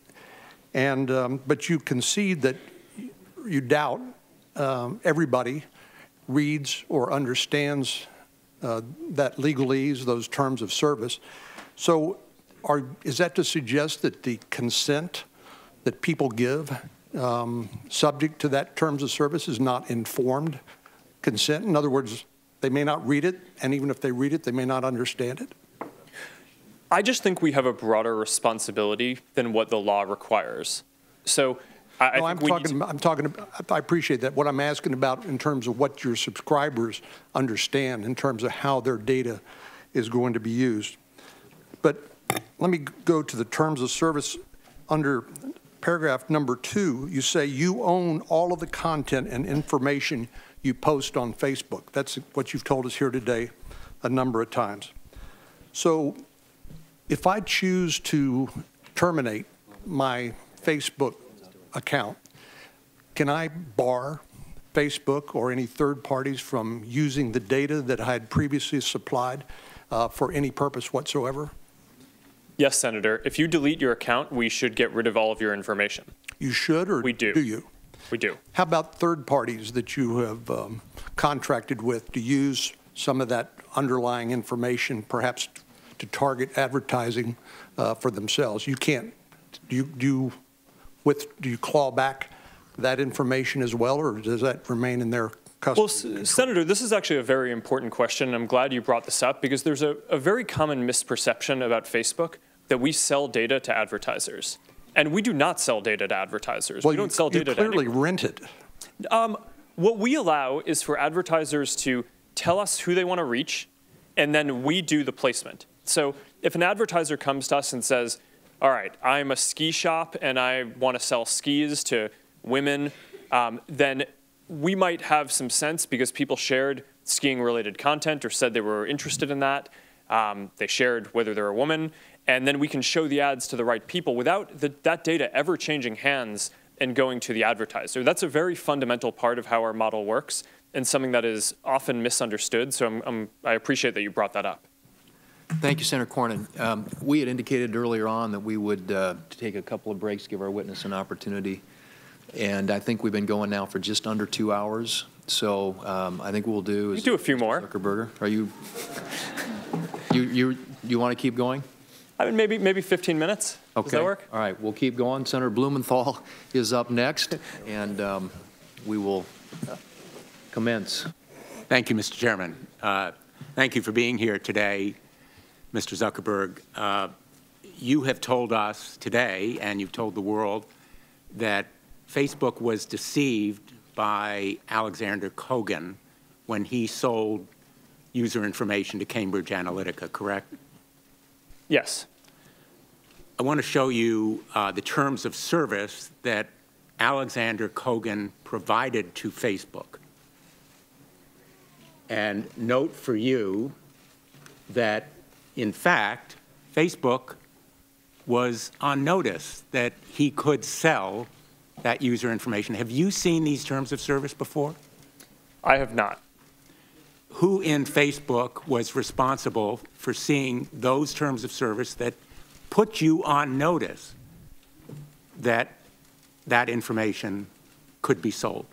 S11: And but you concede that you doubt everybody reads or understands that legalese, those terms of service. So is that to suggest that the consent that people give subject to that terms of service is not informed consent? In other words, they may not read it, and even if they read it, they may not understand it?
S10: I just think we have a broader responsibility than what the law requires. So I appreciate that. What I'm asking about in terms of what your subscribers understand in terms of how their data is going to be used. But let me go to the terms of service. Under paragraph number 2, you say you own all of the content and information you post on Facebook. That's what you've told us here today a number of times. So if I choose to terminate my Facebook account, can I bar Facebook or any third parties from using the data that I had previously supplied for any purpose whatsoever? Yes, Senator. If you delete your account, we should get rid of all of your information.
S11: You should, or
S10: we do?
S11: Do you?
S10: We do.
S11: How about third parties that you have contracted with to use some of that underlying information, perhaps to target advertising for themselves? You can't. Do you claw back that information as well, or does that remain in their custody?
S10: Well, Senator, this is actually a very important question. I'm glad you brought this up because there's a very common misperception about Facebook that we sell data to advertisers. And we do not sell data to advertisers.
S11: Well,
S10: we don't sell data to anyone.
S11: You clearly rent it.
S10: What we allow is for advertisers to tell us who they want to reach, and then we do the placement. So if an advertiser comes to us and says, all right, I'm a ski shop and I want to sell skis to women, then we might have some sense because people shared skiing-related content or said they were interested in that. They shared whether they're a woman, and then we can show the ads to the right people without that data ever changing hands and going to the advertiser. That's a very fundamental part of how our model works and something that is often misunderstood, so I appreciate that you brought that up.
S7: Thank you, Senator Cornyn. We had indicated earlier on that we would take a couple of breaks, give our witness an opportunity, and I think we've been going now for just under 2 hours. So I think what we'll do is
S10: do a few more.
S7: Zuckerberg, are you want to keep going?
S10: I mean, maybe 15 minutes.
S7: Okay.
S10: Does that work?
S7: All right, we'll keep going. Senator Blumenthal is up next, and we will commence.
S19: Thank you, Mr. Chairman. Thank you for being here today, Mr. Zuckerberg. You have told us today, and you've told the world, that Facebook was deceived by Alexander Kogan when he sold user information to Cambridge Analytica, correct?
S10: Yes.
S19: I want to show you the terms of service that Alexander Kogan provided to Facebook. And note for you that, in fact, Facebook was on notice that he could sell that user information. Have you seen these terms of service before?
S10: I have not.
S19: Who in Facebook was responsible for seeing those terms of service that put you on notice that that information could be sold?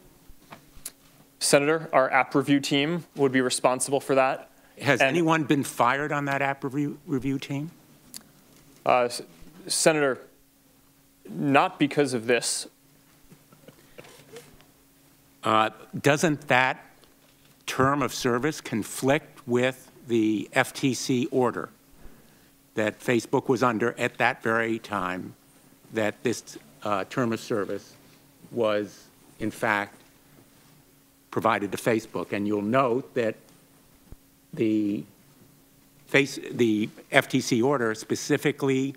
S10: Senator, our app review team would be responsible for that.
S19: Has anyone been fired on that app review team?
S10: Senator, not because of this.
S19: Doesn't that term of service conflict with the FTC order that Facebook was under at that very time that this term of service was, in fact, provided to Facebook? And you'll note that the FTC order specifically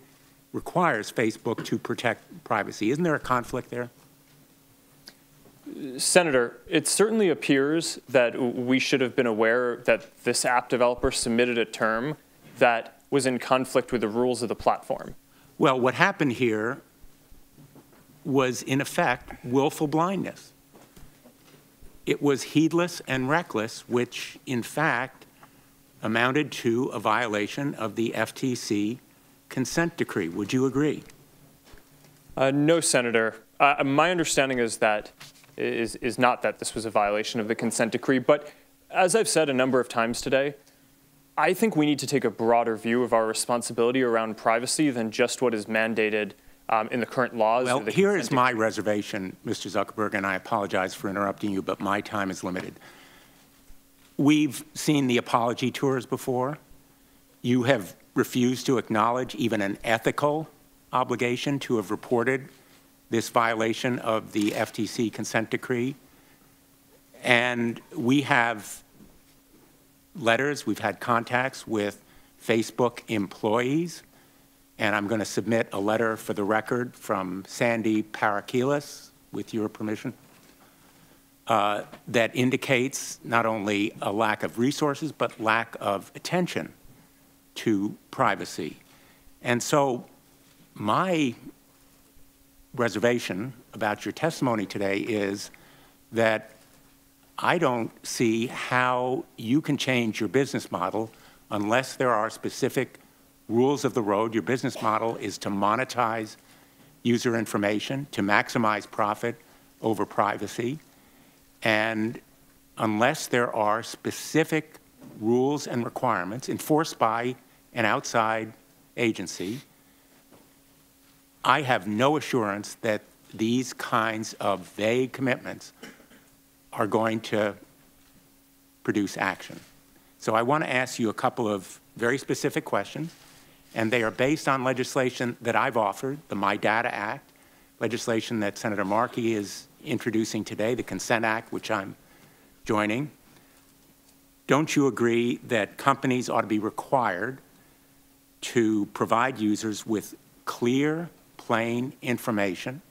S19: requires Facebook to protect privacy. Isn't there a conflict there?
S10: Senator, it certainly appears that we should have been aware that this app developer submitted a term that was in conflict with the rules of the platform.
S19: Well, what happened here was, in effect, willful blindness. It was heedless and reckless, which, in fact, amounted to a violation of the FTC consent decree. Would you agree?
S10: No, Senator. My understanding is not that this was a violation of the consent decree, but as I've said a number of times today, I think we need to take a broader view of our responsibility around privacy than just what is mandated in the current laws.
S19: Well, here is my reservation, Mr. Zuckerberg, and I apologize for interrupting you, but my time is limited. We've seen the apology tours before. You have refused to acknowledge even an ethical obligation to have reported this violation of the FTC consent decree. And we have letters, we've had contacts with Facebook employees, and I'm going to submit a letter for the record from Sandy Parakilas, with your permission, that indicates not only a lack of resources, but lack of attention to privacy. And so my reservation about your testimony today is that I don't see how you can change your business model unless there are specific rules of the road. Your business model is to monetize user information, to maximize profit over privacy. And unless there are specific rules and requirements enforced by an outside agency, I have no assurance that these kinds of vague commitments are going to produce action. So I want to ask you a couple of very specific questions, and they are based on legislation that I've offered, the My Data Act, legislation that Senator Markey is introducing today, the Consent Act, which I'm joining. Don't you agree that companies ought to be required to provide users with clear, plain information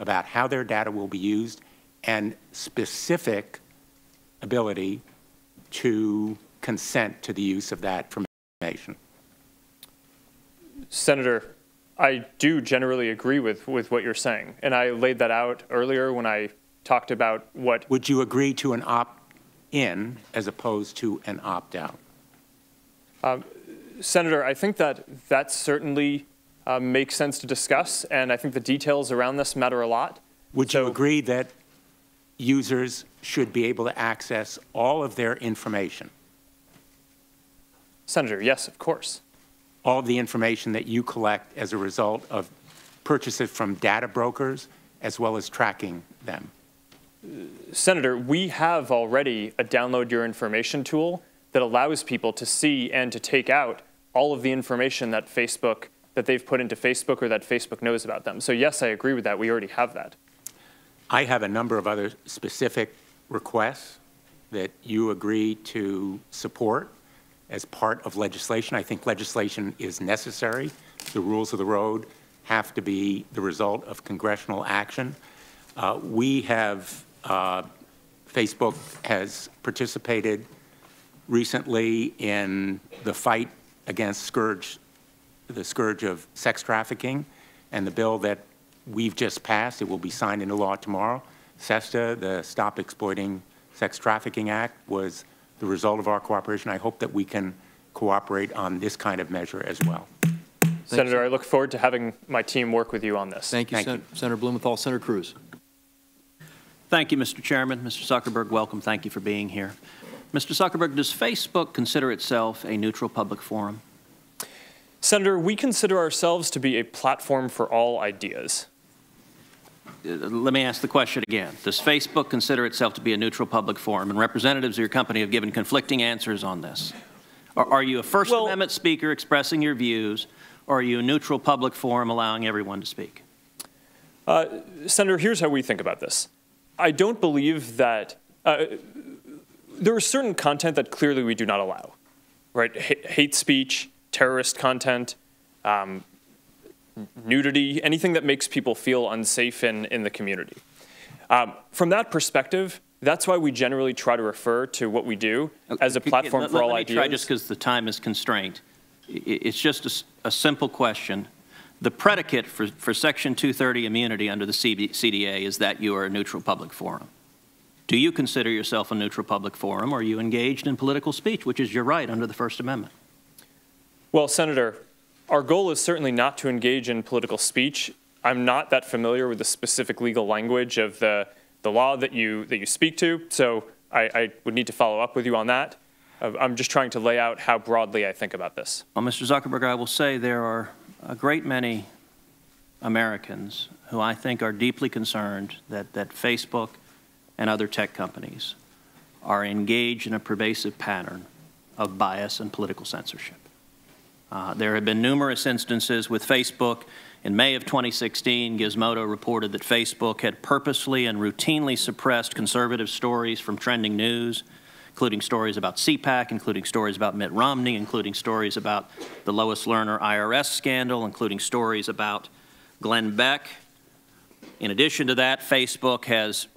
S19: about how their data will be used and specific ability to consent to the use of that information?
S10: Senator, I do generally agree with what you're saying, and I laid that out earlier when I talked about what...
S19: Would you agree to an opt-in as opposed to an opt-out?
S10: Senator, I think that certainly makes sense to discuss, and I think the details around this matter a lot.
S19: Would you agree that users should be able to access all of their information?
S10: Senator, yes, of course.
S19: All of the information that you collect as a result of purchases from data brokers, as well as tracking them?
S10: Senator, we have already a download your information tool that allows people to see and to take out all of the information that they've put into Facebook or that Facebook knows about them. So yes, I agree with that. We already have that.
S19: I have a number of other specific requests that you agree to support as part of legislation. I think legislation is necessary. The rules of the road have to be the result of congressional action. Facebook has participated recently in the fight against the scourge of sex trafficking, and the bill that we've just passed, it will be signed into law tomorrow. SESTA, the Stop Exploiting Sex Trafficking Act, was the result of our cooperation. I hope that we can cooperate on this kind of measure as well.
S10: Senator, I look forward to having my team work with you on this.
S20: Thank you, Senator Blumenthal. Senator Cruz.
S21: Thank you, Mr. Chairman. Mr. Zuckerberg, welcome. Thank you for being here. Mr. Zuckerberg, does Facebook consider itself a neutral public forum?
S10: Senator, we consider ourselves to be a platform for all ideas.
S21: Let me ask the question again. Does Facebook consider itself to be a neutral public forum? And representatives of your company have given conflicting answers on this. Are you a First Amendment speaker expressing your views, or are you a neutral public forum allowing everyone to speak?
S10: Senator, here's how we think about this. I don't believe that there is certain content that clearly we do not allow, right? Hate speech, terrorist content, nudity, anything that makes people feel unsafe in the community. From that perspective, that's why we generally try to refer to what we do as a platform for all ideas.
S21: Let me try, just because the time is constrained. It's just a simple question. The predicate for Section 230 immunity under the CDA is that you are a neutral public forum. Do you consider yourself a neutral public forum, or are you engaged in political speech, which is your right under the First Amendment?
S10: Well, Senator, our goal is certainly not to engage in political speech. I'm not that familiar with the specific legal language of the law that you speak to, so I would need to follow up with you on that. I'm just trying to lay out how broadly I think about this.
S21: Well, Mr. Zuckerberg, I will say there are a great many Americans who I think are deeply concerned that Facebook and other tech companies are engaged in a pervasive pattern of bias and political censorship. There have been numerous instances with Facebook. In May of 2016, Gizmodo reported that Facebook had purposely and routinely suppressed conservative stories from trending news, including stories about CPAC, including stories about Mitt Romney, including stories about the Lois Lerner IRS scandal, including stories about Glenn Beck. In addition to that, Facebook has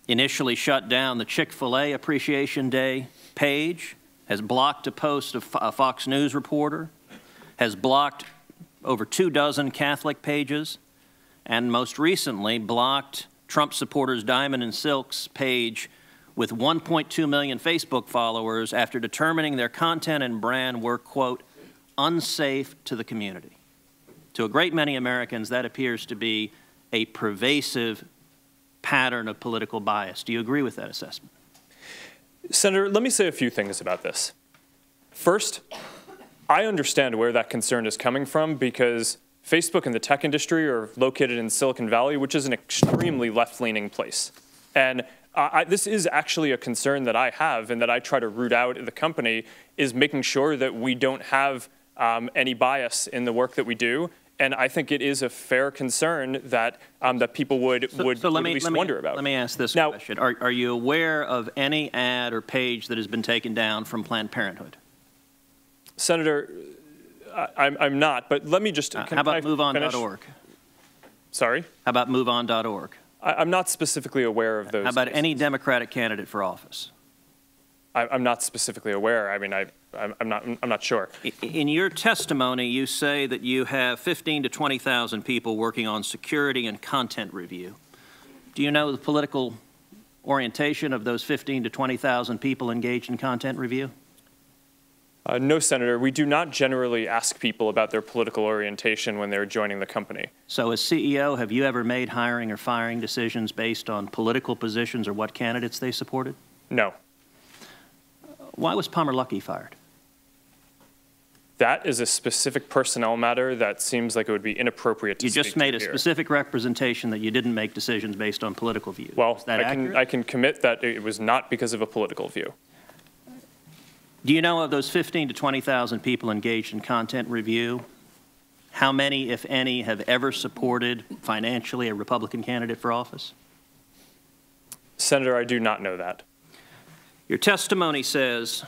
S21: initially shut down the Chick-fil-A Appreciation Day page, has blocked a post of a Fox News reporter, has blocked over 24 Catholic pages, and most recently blocked Trump supporters Diamond and Silk's page with 1.2 million Facebook followers after determining their content and brand were, quote, unsafe to the community. To a great many Americans, that appears to be a pervasive pattern of political bias. Do you agree with that assessment?
S10: Senator, let me say a few things about this. First, I understand where that concern is coming from because Facebook and the tech industry are located in Silicon Valley, which is an extremely left-leaning place. And this is actually a concern that I have and that I try to root out in the company, is making sure that we don't have any bias in the work that we do. And I think it is a fair concern that that people would at least wonder about.
S21: Let me ask this question. Are you aware of any ad or page that has been taken down from Planned Parenthood?
S10: Senator, I'm not, but let me just...
S21: How about MoveOn.org?
S10: Sorry?
S21: How about MoveOn.org?
S10: I'm not specifically aware of those.
S21: How about
S10: cases.
S21: any Democratic candidate for office?
S10: I'm not specifically aware. I mean, I'm not sure.
S21: In your testimony, you say that you have 15 to 20,000 people working on security and content review. Do you know the political orientation of those 15 to 20,000 people engaged in content review?
S10: No, Senator. We do not generally ask people about their political orientation when they're joining the company.
S21: So as CEO, have you ever made hiring or firing decisions based on political positions or what candidates they supported?
S10: No.
S21: Why was Palmer Luckey fired?
S10: That is a specific personnel matter that seems like it would be inappropriate to
S21: You
S10: speak
S21: just made
S10: to
S21: a
S10: here.
S21: specific representation that you didn't make decisions based on political views.
S10: Well,
S21: Is that accurate?
S10: I can commit that it was not because of a political view.
S21: Do you know of those 15 to 20,000 people engaged in content review, how many, if any, have ever supported financially a Republican candidate for office?
S10: Senator, I do not know that.
S21: Your testimony says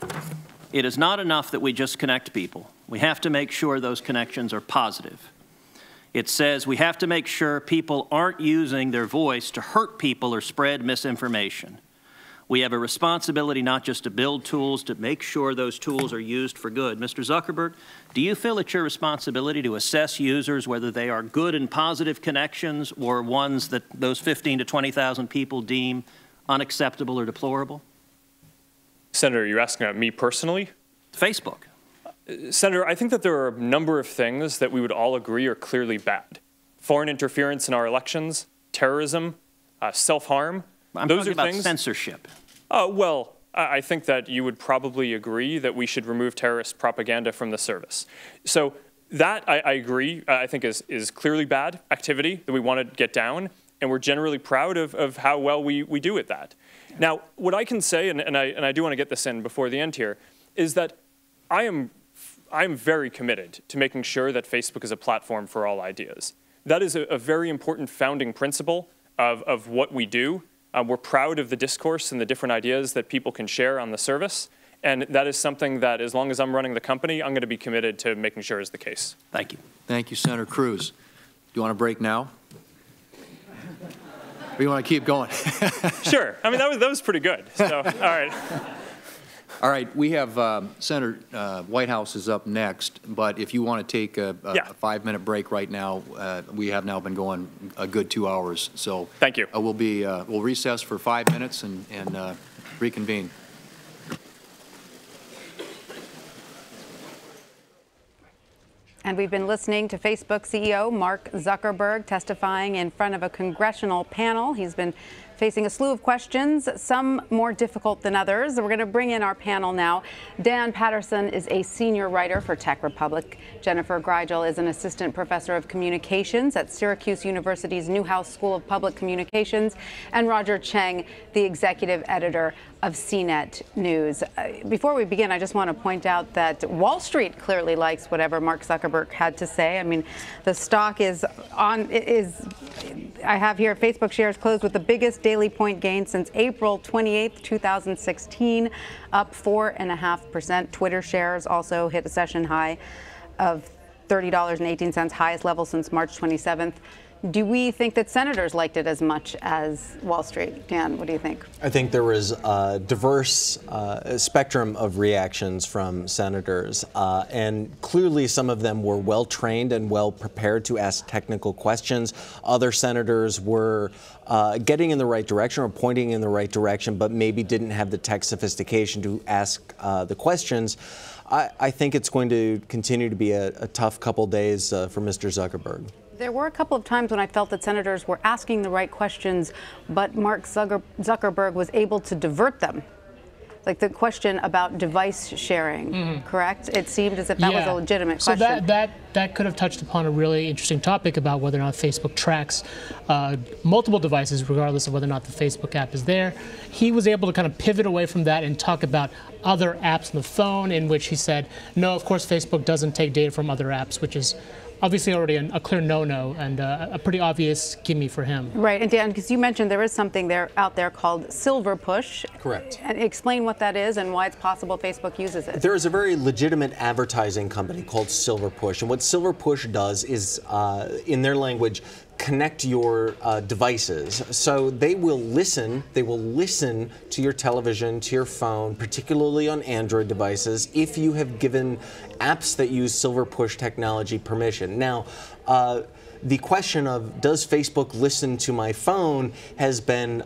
S21: it is not enough that we just connect people. We have to make sure those connections are positive. It says we have to make sure people aren't using their voice to hurt people or spread misinformation. We have a responsibility not just to build tools, to make sure those tools are used for good. Mr. Zuckerberg, do you feel it's your responsibility to assess users whether they are good and positive connections or ones that those 15 to 20,000 people deem unacceptable or deplorable?
S10: Senator, you're asking about me personally?
S21: Facebook.
S10: Senator, I think that there are a number of things that we would all agree are clearly bad. Foreign interference in our elections, terrorism, self-harm.
S21: I'm
S10: Those
S21: talking
S10: are
S21: about
S10: things.
S21: censorship.
S10: Well, I think that you would probably agree that we should remove terrorist propaganda from the service. So that, I agree, I think is clearly bad activity that we want to get down, and we're generally proud of how well we do at that. Now, what I can say, and I do want to get this in before the end here, is that I am very committed to making sure that Facebook is a platform for all ideas. That is a very important founding principle of what we do. We're proud of the discourse and the different ideas that people can share on the service. And that is something that, as long as I'm running the company, I'm going to be committed to making sure is the case.
S21: Thank you.
S20: Thank you, Senator Cruz. Do you want a break now? Or you want to keep going?
S10: Sure. I mean, that was pretty good. So, all right.
S20: All right. We have Senator Whitehouse is up next, but if you want to take a 5-minute break right now, we have now been going a good 2 hours. So
S10: thank you.
S20: We'll recess for 5 minutes and reconvene.
S1: And we've been listening to Facebook CEO Mark Zuckerberg testifying in front of a congressional panel. He's been facing a slew of questions, some more difficult than others. We're going to bring in our panel now. Dan Patterson is a senior writer for Tech Republic. Jennifer Greigel is an assistant professor of communications at Syracuse University's Newhouse School of Public Communications. And Roger Cheng, the executive editor of CNET News. Before we begin, I just want to point out that Wall Street clearly likes whatever Mark Zuckerberg had to say. I mean, the stock I have here, Facebook shares closed with the biggest daily point gain since April 28th, 2016, up 4.5%. Twitter shares also hit a session high of $30.18, highest level since March 27th. Do we think that senators liked it as much as Wall Street? Dan, what do you think?
S2: I think there was a diverse spectrum of reactions from senators, and clearly some of them were well trained and well prepared to ask technical questions. Other senators were getting in the right direction or pointing in the right direction, but maybe didn't have the tech sophistication to ask the questions. I think it's going to continue to be a tough couple days for Mr. Zuckerberg.
S1: There were a couple of times when I felt that senators were asking the right questions, but Mark Zuckerberg was able to divert them. Like the question about device sharing, correct? It seemed as if that was a legitimate question.
S4: So that could have touched upon a really interesting topic about whether or not Facebook tracks multiple devices, regardless of whether or not the Facebook app is there. He was able to kind of pivot away from that and talk about other apps on the phone, in which he said, no, of course, Facebook doesn't take data from other apps, which is obviously already a clear no-no and a pretty obvious gimme for him.
S1: Right, and Dan, because you mentioned there is something out there called Silver Push.
S2: Correct.
S1: And explain what that is and why it's possible Facebook uses it.
S2: There is a very legitimate advertising company called Silver Push, and what Silver Push does is, in their language, connect your devices. So they will listen to your television, to your phone, particularly on Android devices, if you have given apps that use Silver Push technology permission. Now, the question of does Facebook listen to my phone has been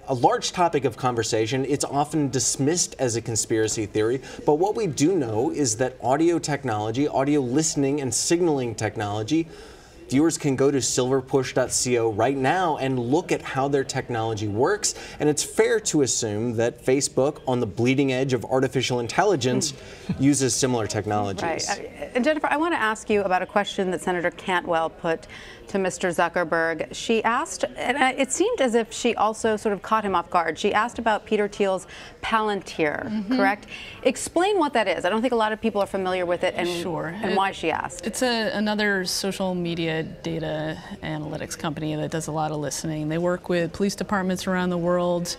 S2: a large topic of conversation. It's often dismissed as a conspiracy theory, but what we do know is that audio technology, audio listening and signaling technology, viewers can go to silverpush.co right now and look at how their technology works, and it's fair to assume that Facebook, on the bleeding edge of artificial intelligence, uses similar technologies.
S1: Right. And Jennifer, I want to ask you about a question that Senator Cantwell put to Mr. Zuckerberg. She asked, and it seemed as if she also sort of caught him off guard. She asked about Peter Thiel's Palantir, correct? Explain what that is. I don't think a lot of people are familiar with it and why she asked.
S3: It's another social media data analytics company that does a lot of listening. They work with police departments around the world.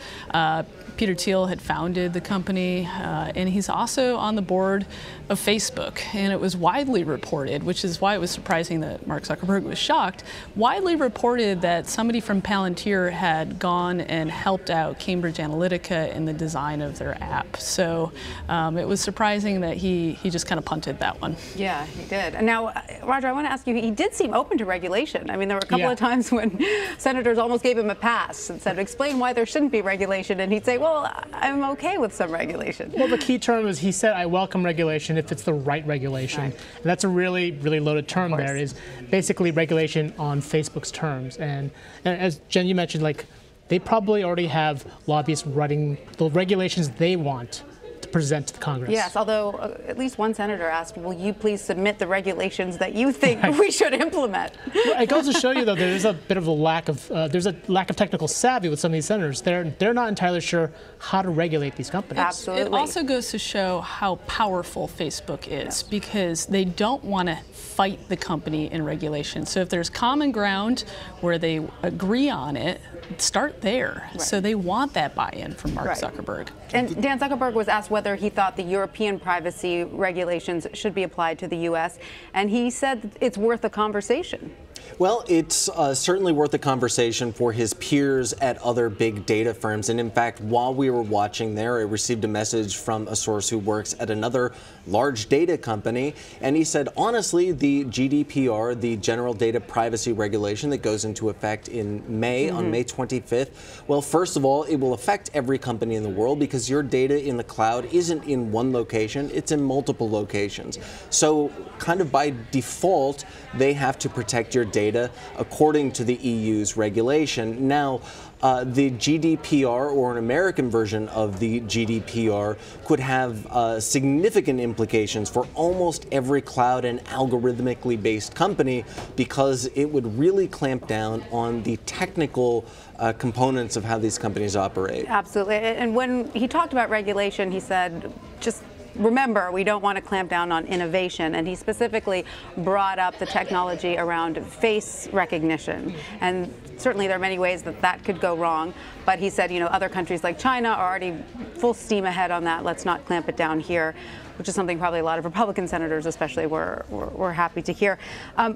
S3: Peter Thiel had founded the company, and he's also on the board of Facebook. And it was widely reported, which is why it was surprising that Mark Zuckerberg was shocked, widely reported that somebody from Palantir had gone and helped out Cambridge Analytica in the design of their app. So it was surprising that he just kind of punted that one.
S1: Yeah, he did. And now, Roger, I want to ask you, he did seem open to regulation. I mean, there were a couple of times when senators almost gave him a pass and said, explain why there shouldn't be regulation. And he'd say, well, I'm okay with some regulation.
S4: Well, the key term is he said, I welcome regulation if it's the right regulation. Right. And that's a really, really loaded term there, is basically regulation on Facebook's terms. And as Jen, you mentioned, like, they probably already have lobbyists writing the regulations they want to present to the Congress.
S1: Yes, although at least one senator asked, will you please submit the regulations that you think we should implement?
S4: Well, it goes to show you, though, there's a bit of a lack of technical savvy with some of these senators. They're not entirely sure how to regulate these companies.
S1: Absolutely.
S3: It also goes to show how powerful Facebook is, because they don't want to fight the company in regulation. So if there's common ground where they agree on it, start there. Right. So they want that buy-in from Mark Zuckerberg.
S1: And Dan Zuckerberg was asked whether he thought the European privacy regulations should be applied to the U.S., and he said it's worth a conversation.
S2: Well, it's certainly worth a conversation for his peers at other big data firms. And in fact, while we were watching there, I received a message from a source who works at another large data company. And he said, honestly, the GDPR, the General Data Privacy Regulation that goes into effect in May, on May 25th, well, first of all, it will affect every company in the world because your data in the cloud isn't in one location, it's in multiple locations. So kind of by default, they have to protect your data according to the EU's regulation. Now, the GDPR, or an American version of the GDPR, could have significant implications for almost every cloud and algorithmically based company, because it would really clamp down on the technical components of how these companies operate.
S1: Absolutely. And when he talked about regulation, he said, just remember, we don't want to clamp down on innovation, and he specifically brought up the technology around face recognition. And certainly there are many ways that that could go wrong, but he said, you know, other countries like China are already full steam ahead on that. Let's not clamp it down here, which is something probably a lot of Republican senators especially were happy to hear.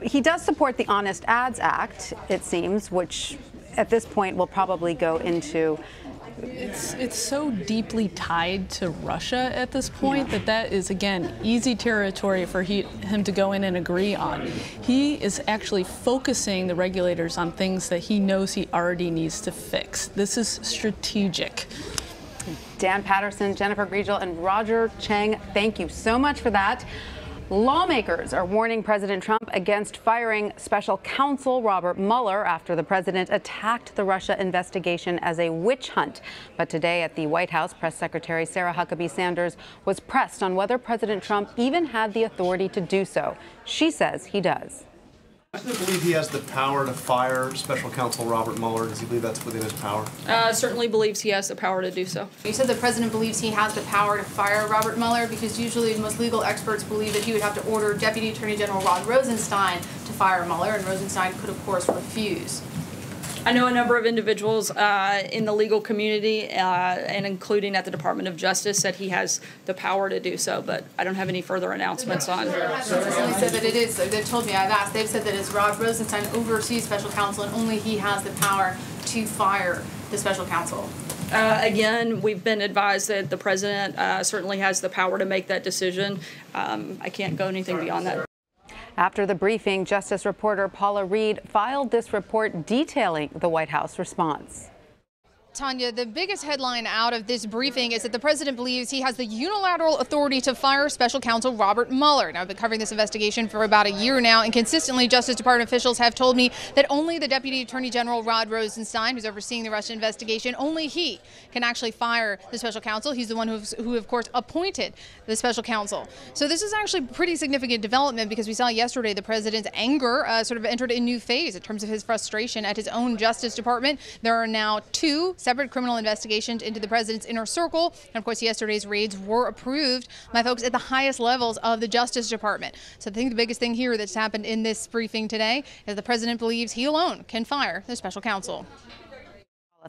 S1: He does support the Honest Ads Act, it seems, which at this point will probably go into
S3: It's so deeply tied to Russia at this point that is, again, easy territory for him to go in and agree on. He is actually focusing the regulators on things that he knows he already needs to fix. This is strategic.
S1: Dan Patterson, Jennifer Griegel, and Roger Cheng, thank you so much for that. Lawmakers are warning President Trump against firing special counsel Robert Mueller after the president attacked the Russia investigation as a witch hunt. But today at the White House, Press Secretary Sarah Huckabee Sanders was pressed on whether President Trump even had the authority to do so. She says he does.
S5: Does he believe he has the power to fire Special Counsel Robert Mueller? Does he believe that's within his power?
S22: Certainly believes he has the power to do so.
S23: You said the president believes he has the power to fire Robert Mueller, because usually most legal experts believe that he would have to order Deputy Attorney General Rod Rosenstein to fire Mueller, and Rosenstein could, of course, refuse.
S22: I know a number of individuals in the legal community, and including at the Department of Justice, said he has the power to do so, but I don't have any further announcements on.
S23: Consistently said that it is. They've told me, I've asked. They've said that it's Rod Rosenstein oversees special counsel, and only he has the power to fire the special counsel.
S22: Again, we've been advised that the president certainly has the power to make that decision. I can't go anything beyond that.
S1: After the briefing, Justice reporter Paula Reed filed this report detailing the White House response.
S23: Tanya, the biggest headline out of this briefing is that the president believes he has the unilateral authority to fire special counsel Robert Mueller. Now, I've been covering this investigation for about a year now, and consistently Justice Department officials have told me that only the Deputy Attorney General Rod Rosenstein, who's overseeing the Russia investigation, only he can actually fire the special counsel. He's the one who of course, appointed the special counsel. So this is actually pretty significant development because we saw yesterday the president's anger sort of entered a new phase in terms of his frustration at his own Justice Department. There are now 2 separate criminal investigations into the president's inner circle. And of course, yesterday's raids were approved by folks at the highest levels of the Justice Department. So I think the biggest thing here that's happened in this briefing today is the president believes he alone can fire the special counsel.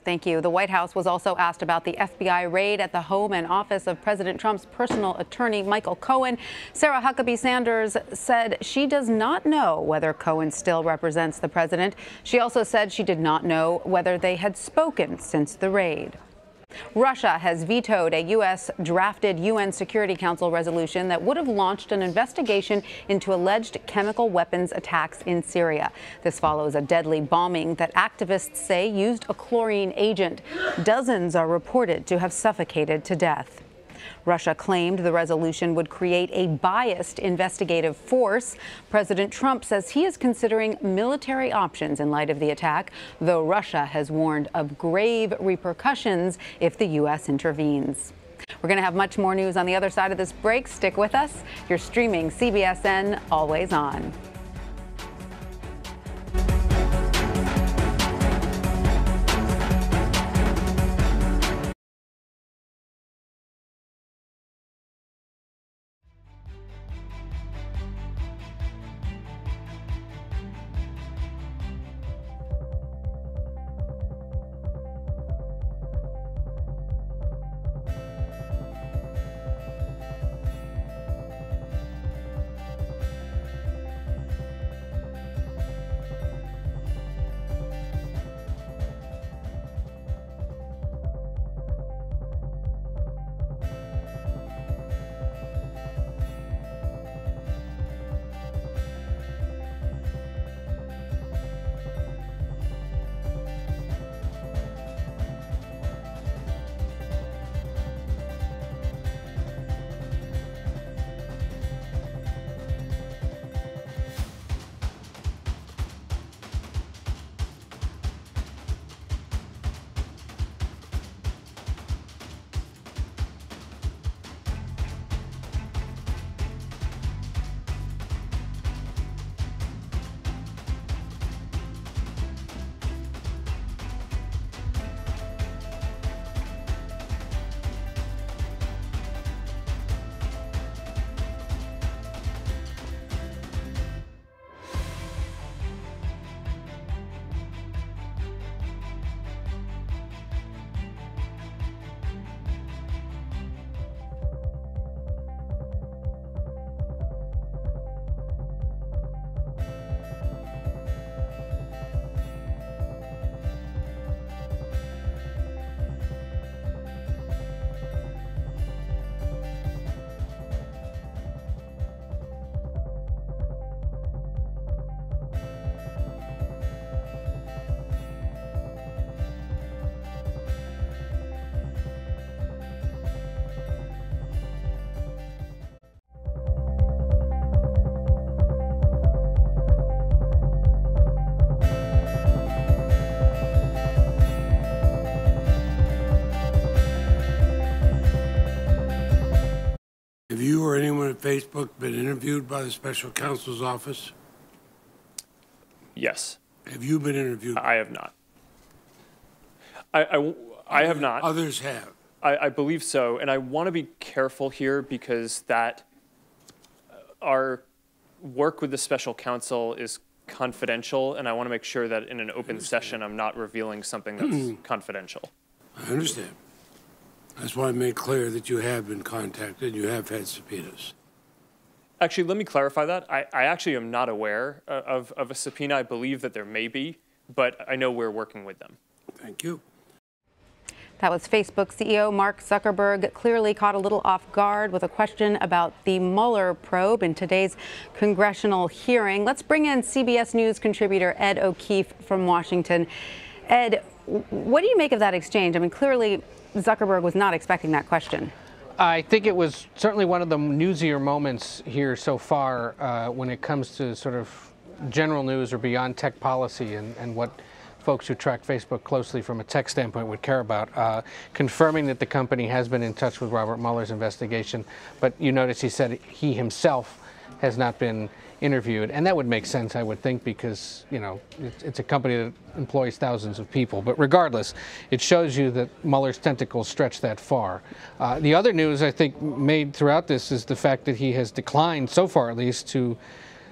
S1: Thank you. The White House was also asked about the FBI raid at the home and office of President Trump's personal attorney, Michael Cohen. Sarah Huckabee Sanders said she does not know whether Cohen still represents the president. She also said she did not know whether they had spoken since the raid. Russia has vetoed a U.S. drafted UN Security Council resolution that would have launched an investigation into alleged chemical weapons attacks in Syria. This follows a deadly bombing that activists say used a chlorine agent. Dozens are reported to have suffocated to death. Russia claimed the resolution would create a biased investigative force. President Trump says he is considering military options in light of the attack, though Russia has warned of grave repercussions if the U.S. intervenes. We're going to have much more news on the other side of this break. Stick with us. You're streaming CBSN Always On.
S14: Have you or anyone at Facebook been interviewed by the special counsel's office?
S10: Yes.
S14: Have you been interviewed?
S10: I have not. I have not.
S14: Others have.
S10: I believe so, and I want to be careful here because that our work with the special counsel is confidential, and I want to make sure that in an open session I'm not revealing something that's confidential.
S14: I understand. That's why I made clear that you have been contacted, you have had subpoenas.
S10: Actually, let me clarify that. I actually am not aware of a subpoena. I believe that there may be, but I know we're working with them.
S14: Thank you.
S1: That was Facebook CEO Mark Zuckerberg, clearly caught a little off guard with a question about the Mueller probe in today's congressional hearing. Let's bring in CBS News contributor Ed O'Keefe from Washington. Ed, what do you make of that exchange? I mean, clearly Zuckerberg was not expecting that question.
S8: I think it was certainly one of the newsier moments here so far when it comes to sort of general news or beyond tech policy and what folks who track Facebook closely from a tech standpoint would care about, confirming that the company has been in touch with Robert Mueller's investigation. But you notice he said he himself has not been interviewed, and that would make sense, I would think, because, you know, it's a company that employs thousands of people. But regardless, it shows you that Mueller's tentacles stretch that far. The other news, I think, made throughout this is the fact that he has declined, so far at least, to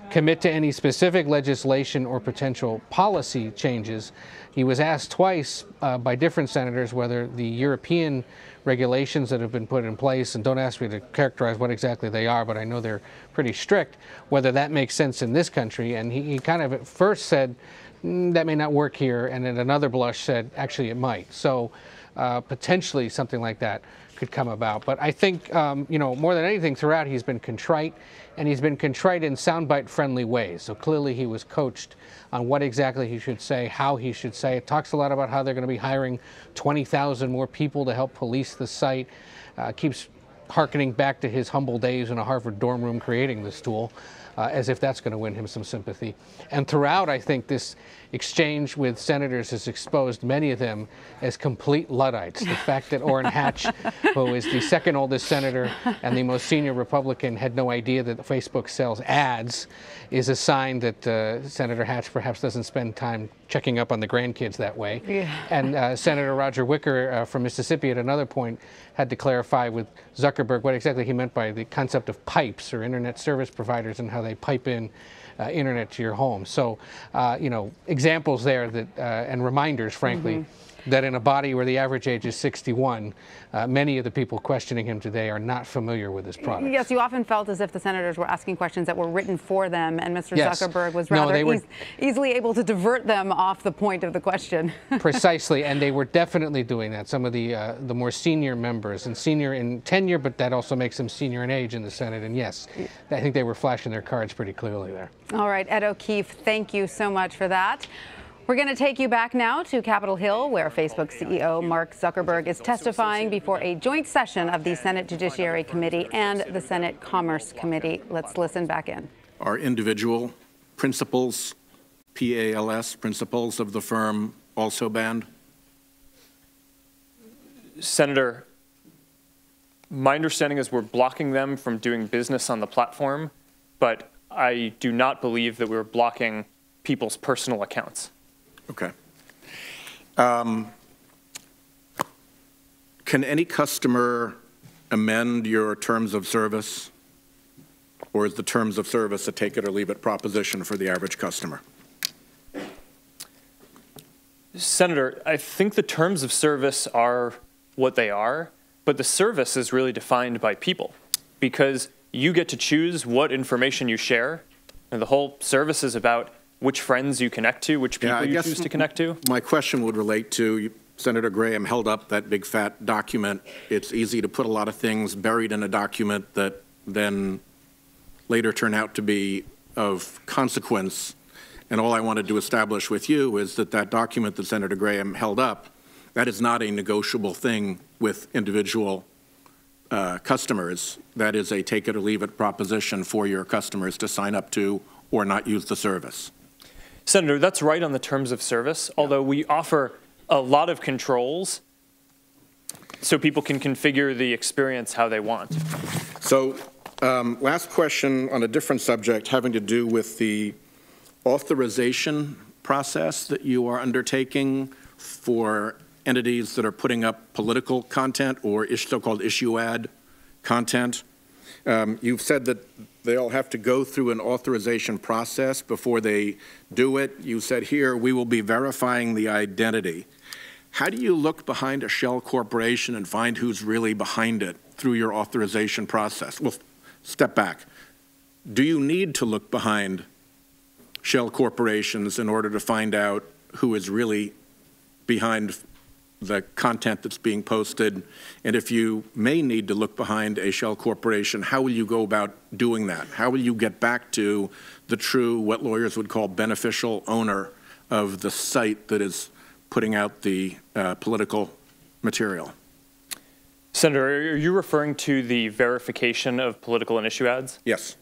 S8: commit to any specific legislation or potential policy changes. He was asked twice by different senators whether the European regulations that have been put in place, and don't ask me to characterize what exactly they are, but I know they're pretty strict, whether that makes sense in this country. And he kind of at first said, that may not work here, and at another blush said, actually it might. So potentially something like that could come about. But I think, you know, more than anything throughout, he's been contrite, and he's been contrite in soundbite friendly ways. So clearly he was coached on what exactly he should say, how he should say it. Talks a lot about how they're going to be hiring 20,000 more people to help police the site. Keeps hearkening back to his humble days in a Harvard dorm room creating this tool, as if that's going to win him some sympathy. And throughout, I think this exchange with senators has exposed many of them as complete Luddites. The fact that Orrin Hatch, who is the second oldest senator and the most senior Republican, had no idea that Facebook sells ads is a sign that Senator Hatch perhaps doesn't spend time checking up on the grandkids that way. Yeah. And Senator Roger Wicker from Mississippi at another point had to clarify with Zuckerberg what exactly he meant by the concept of pipes, or internet service providers, and how they pipe in internet to your home. So, you know, examples there that, and reminders, frankly, that in a body where the average age is 61, many of the people questioning him today are not familiar with his product.
S1: Yes, you often felt as if the senators were asking questions that were written for them, and Mr. Zuckerberg was rather easily able to divert them off the point of the question.
S8: Precisely, and they were definitely doing that. Some of the more senior members, and senior in tenure, but that also makes them senior in age in the Senate. And yes, I think they were flashing their cards pretty clearly there.
S1: All right, Ed O'Keefe, thank you so much for that. We're going to take you back now to Capitol Hill, where Facebook CEO Mark Zuckerberg is testifying before a joint session of the Senate Judiciary Committee and the Senate Commerce Committee. Let's listen back in.
S12: Are individual principals, PALS, principals of the firm, also banned?
S10: Senator, my understanding is we're blocking them from doing business on the platform, but I do not believe that we're blocking people's personal accounts.
S12: Okay. Can any customer amend your terms of service, or is the terms of service a take it or leave it proposition for the average customer?
S10: Senator, I think the terms of service are what they are, but the service is really defined by people, because you get to choose what information you share, and the whole service is about which friends you connect to, which people you choose to connect to.
S12: My question would relate to, Senator Graham held up that big fat document. It's easy to put a lot of things buried in a document that then later turn out to be of consequence. And all I wanted to establish with you is that that document that Senator Graham held up, that is not a negotiable thing with individual customers. That is a take it or leave it proposition for your customers to sign up to or not use the service.
S10: Senator, that's right on the terms of service, although we offer a lot of controls so people can configure the experience how they want.
S12: So last question on a different subject having to do with the authorization process that you are undertaking for entities that are putting up political content or so-called issue ad content. You've said that they all have to go through an authorization process before they do it. You said here, we will be verifying the identity. How do you look behind a shell corporation and find who's really behind it through your authorization process? Well, step back. Do you need to look behind shell corporations in order to find out who is really behind the content that's being posted? And if you may need to look behind a shell corporation, how will you go about doing that? How will you get back to the true, what lawyers would call beneficial owner of the site that is putting out the political material?
S10: Senator, are you referring to the verification of political and issue ads?
S12: Yes.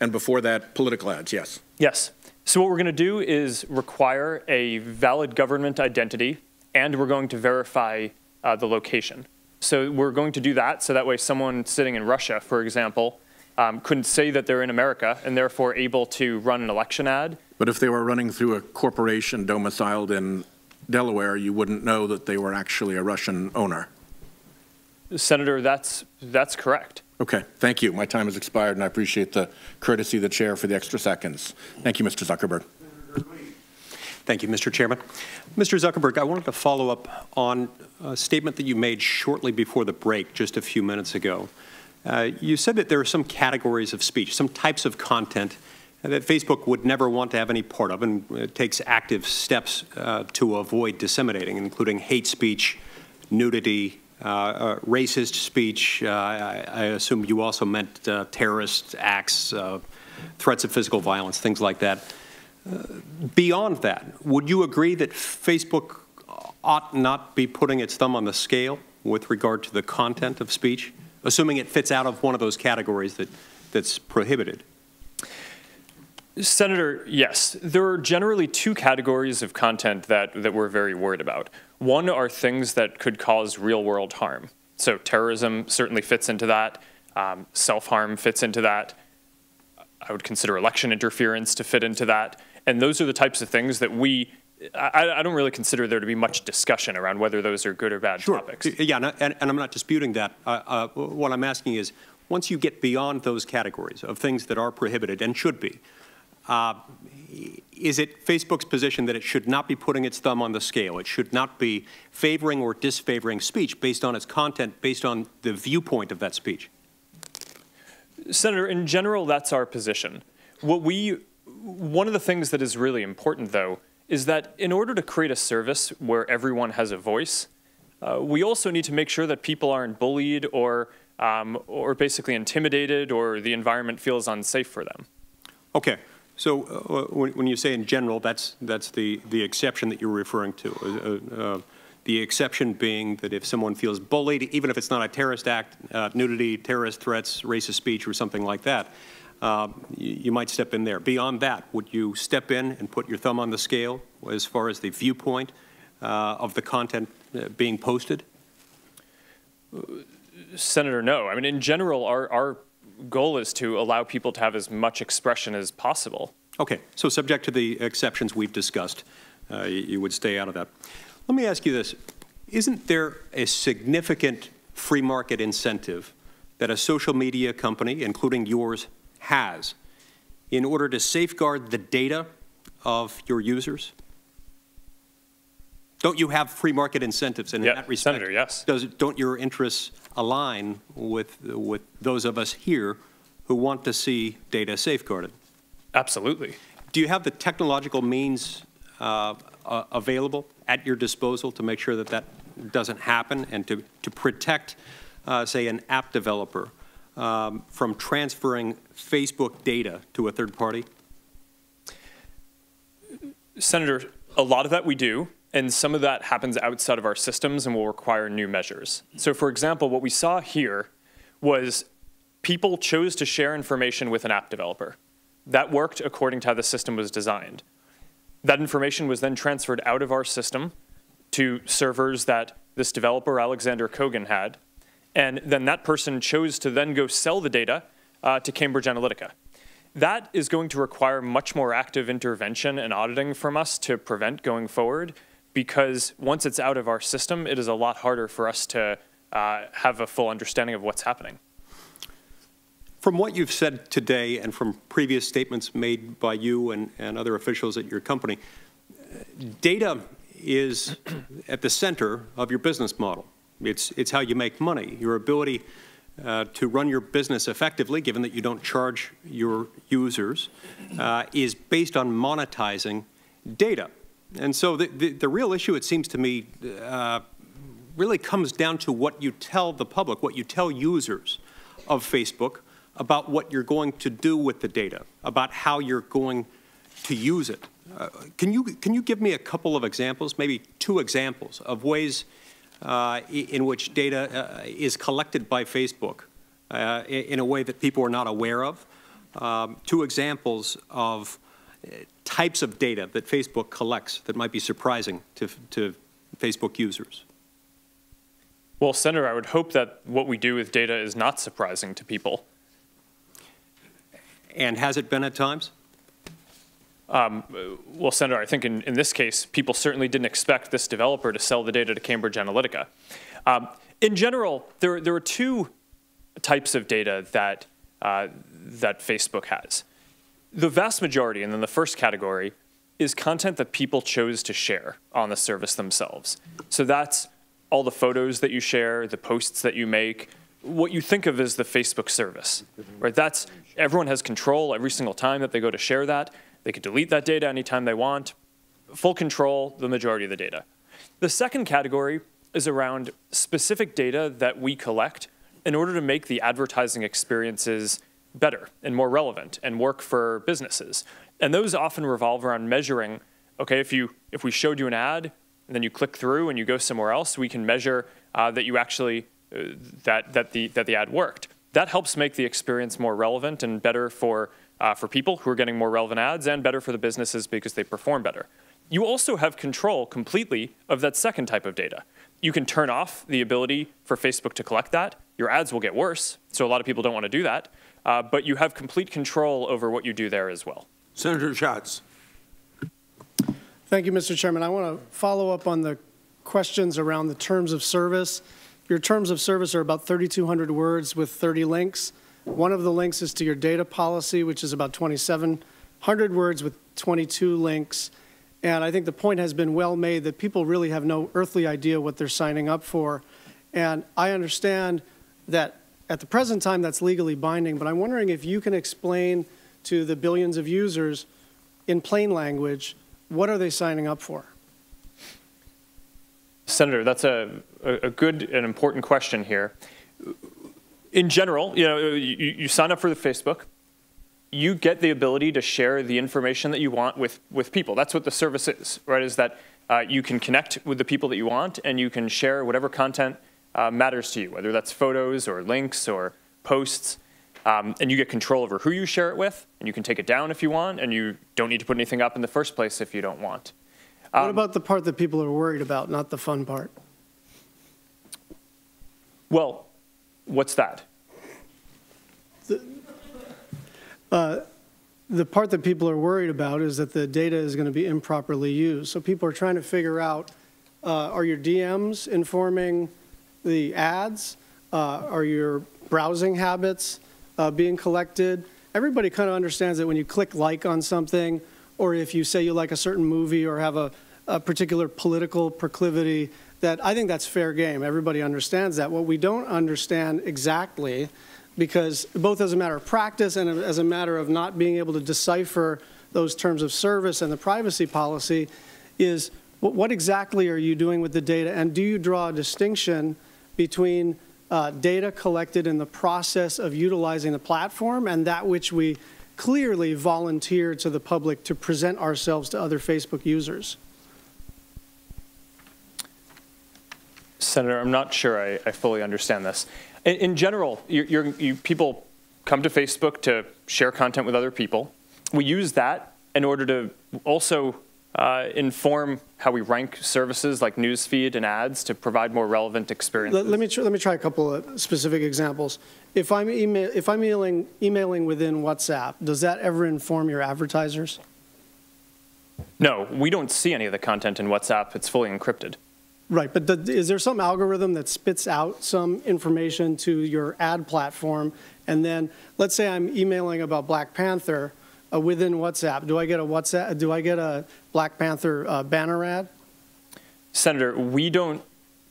S12: And before that, political ads, yes.
S10: Yes. So what we're going to do is require a valid government identity, and we're going to verify the location. So we're going to do that so that way someone sitting in Russia, for example, couldn't say that they're in America and therefore able to run an election ad.
S12: But if they were running through a corporation domiciled in Delaware, you wouldn't know that they were actually a Russian owner.
S10: Senator, that's correct.
S12: Okay, thank you. My time has expired, and I appreciate the courtesy of the chair for the extra seconds. Thank you, Mr. Zuckerberg.
S9: Thank you, Mr. Chairman. Mr. Zuckerberg, I wanted to follow up on a statement that you made shortly before the break, just a few minutes ago. You said that there are some categories of speech, some types of content that Facebook would never want to have any part of, and it takes active steps to avoid disseminating, including hate speech, nudity, racist speech. I assume you also meant terrorist acts, threats of physical violence, things like that. Beyond that, would you agree that Facebook ought not be putting its thumb on the scale with regard to the content of speech, assuming it fits out of one of those categories that's prohibited?
S10: Senator, yes. There are generally two categories of content that we're very worried about. One are things that could cause real-world harm. So terrorism certainly fits into that. Self-harm fits into that. I would consider election interference to fit into that. And those are the types of things that I don't really consider there to be much discussion around whether those are good or bad topics.
S9: Yeah, and I'm not disputing that. What I'm asking is, once you get beyond those categories of things that are prohibited and should be, is it Facebook's position that it should not be putting its thumb on the scale? It should not be favoring or disfavoring speech based on its content, based on the viewpoint of that speech?
S10: Senator, in general, that's our position. One of the things that is really important, though, is that in order to create a service where everyone has a voice, we also need to make sure that people aren't bullied or basically intimidated or the environment feels unsafe for them.
S9: Okay. So when you say in general, that's the exception that you're referring to. The exception being that if someone feels bullied, even if it's not a terrorist act, nudity, terrorist threats, racist speech, or something like that, you might step in there. Beyond that, would you step in and put your thumb on the scale as far as the viewpoint of the content being posted?
S10: Senator, no. I mean, in general, our goal is to allow people to have as much expression as possible.
S9: Okay, so subject to the exceptions we've discussed, you would stay out of that. Let me ask you this. Isn't there a significant free market incentive that a social media company, including yours, has in order to safeguard the data of your users? Don't you have free market incentives in that respect?
S10: Senator, yes.
S9: Don't your interests align with those of us here who want to see data safeguarded?
S10: Absolutely.
S9: Do you have the technological means available at your disposal to make sure that that doesn't happen and to protect, say, an app developer from transferring Facebook data to a third party?
S10: Senator, a lot of that we do. And some of that happens outside of our systems and will require new measures. So for example, what we saw here was people chose to share information with an app developer. That worked according to how the system was designed. That information was then transferred out of our system to servers that this developer, Alexander Kogan, had. And then that person chose to then go sell the data to Cambridge Analytica. That is going to require much more active intervention and auditing from us to prevent going forward, because once it's out of our system, it is a lot harder for us to have a full understanding of what's happening.
S9: From what you've said today and from previous statements made by you and other officials at your company, data is at the center of your business model. It's how you make money. Your ability to run your business effectively, given that you don't charge your users, is based on monetizing data. And so the real issue, it seems to me, really comes down to what you tell the public, what you tell users of Facebook about what you're going to do with the data, about how you're going to use it. Can you give me a couple of examples, maybe 2 examples of ways in which data is collected by Facebook in a way that people are not aware of? 2 examples of types of data that Facebook collects that might be surprising to Facebook users.
S10: Well, Senator, I would hope that what we do with data is not surprising to people.
S9: And has it been at times?
S10: Well, Senator, I think in this case, people certainly didn't expect this developer to sell the data to Cambridge Analytica. In general, there are 2 types of data that Facebook has. The vast majority, and then the first category, is content that people chose to share on the service themselves. So that's all the photos that you share, the posts that you make, what you think of as the Facebook service, right? That's, everyone has control every single time that they go to share that. They could delete that data anytime they want. Full control, the majority of the data. The second category is around specific data that we collect in order to make the advertising experiences better and more relevant and work for businesses. And those often revolve around measuring, okay, if we showed you an ad and then you click through and you go somewhere else, we can measure that you actually, that the ad worked. That helps make the experience more relevant and better for people who are getting more relevant ads, and better for the businesses because they perform better. You also have control completely of that second type of data. You can turn off the ability for Facebook to collect that. Your ads will get worse, so a lot of people don't want to do that. But you have complete control over what you do there as well.
S5: Senator Schatz.
S13: Thank you, Mr. Chairman. I want to follow up on the questions around the terms of service. Your terms of service are about 3,200 words with 30 links. One of the links is to your data policy, which is about 2,700 words with 22 links. And I think the point has been well made that people really have no earthly idea what they're signing up for. And I understand that at the present time that's legally binding, but I'm wondering if you can explain to the billions of users in plain language, what are they signing up for?
S10: Senator, that's a good and important question here. In general, you sign up for the Facebook. You get the ability to share the information that you want with people. That's what the service is, right? Is that you can connect with the people that you want, and you can share whatever content matters to you, whether that's photos or links or posts. And you get control over who you share it with, and you can take it down if you want, and you don't need to put anything up in the first place if you don't want.
S13: What about the part that people are worried about, not the fun part?
S10: Well, what's that?
S13: The part that people are worried about is that the data is going to be improperly used. So people are trying to figure out, are your DMs informing the ads? Are your browsing habits being collected? Everybody kind of understands that when you click like on something, or if you say you like a certain movie or have a particular political proclivity, that I think that's fair game. Everybody understands that. What we don't understand exactly, because both as a matter of practice and as a matter of not being able to decipher those terms of service and the privacy policy, is what exactly are you doing with the data, and do you draw a distinction between data collected in the process of utilizing the platform and that which we clearly volunteer to the public to present ourselves to other Facebook users?
S10: Senator, I'm not sure I fully understand this. In general, people come to Facebook to share content with other people. We use that in order to also inform how we rank services like newsfeed and ads to provide more relevant experiences.
S13: Let me try a couple of specific examples. If I'm emailing within WhatsApp, does that ever inform your advertisers?
S10: No, we don't see any of the content in WhatsApp. It's fully encrypted.
S13: Right, but is there some algorithm that spits out some information to your ad platform, And then let's say I'm emailing about Black Panther within WhatsApp. Do I get a Black Panther banner ad?
S10: Senator,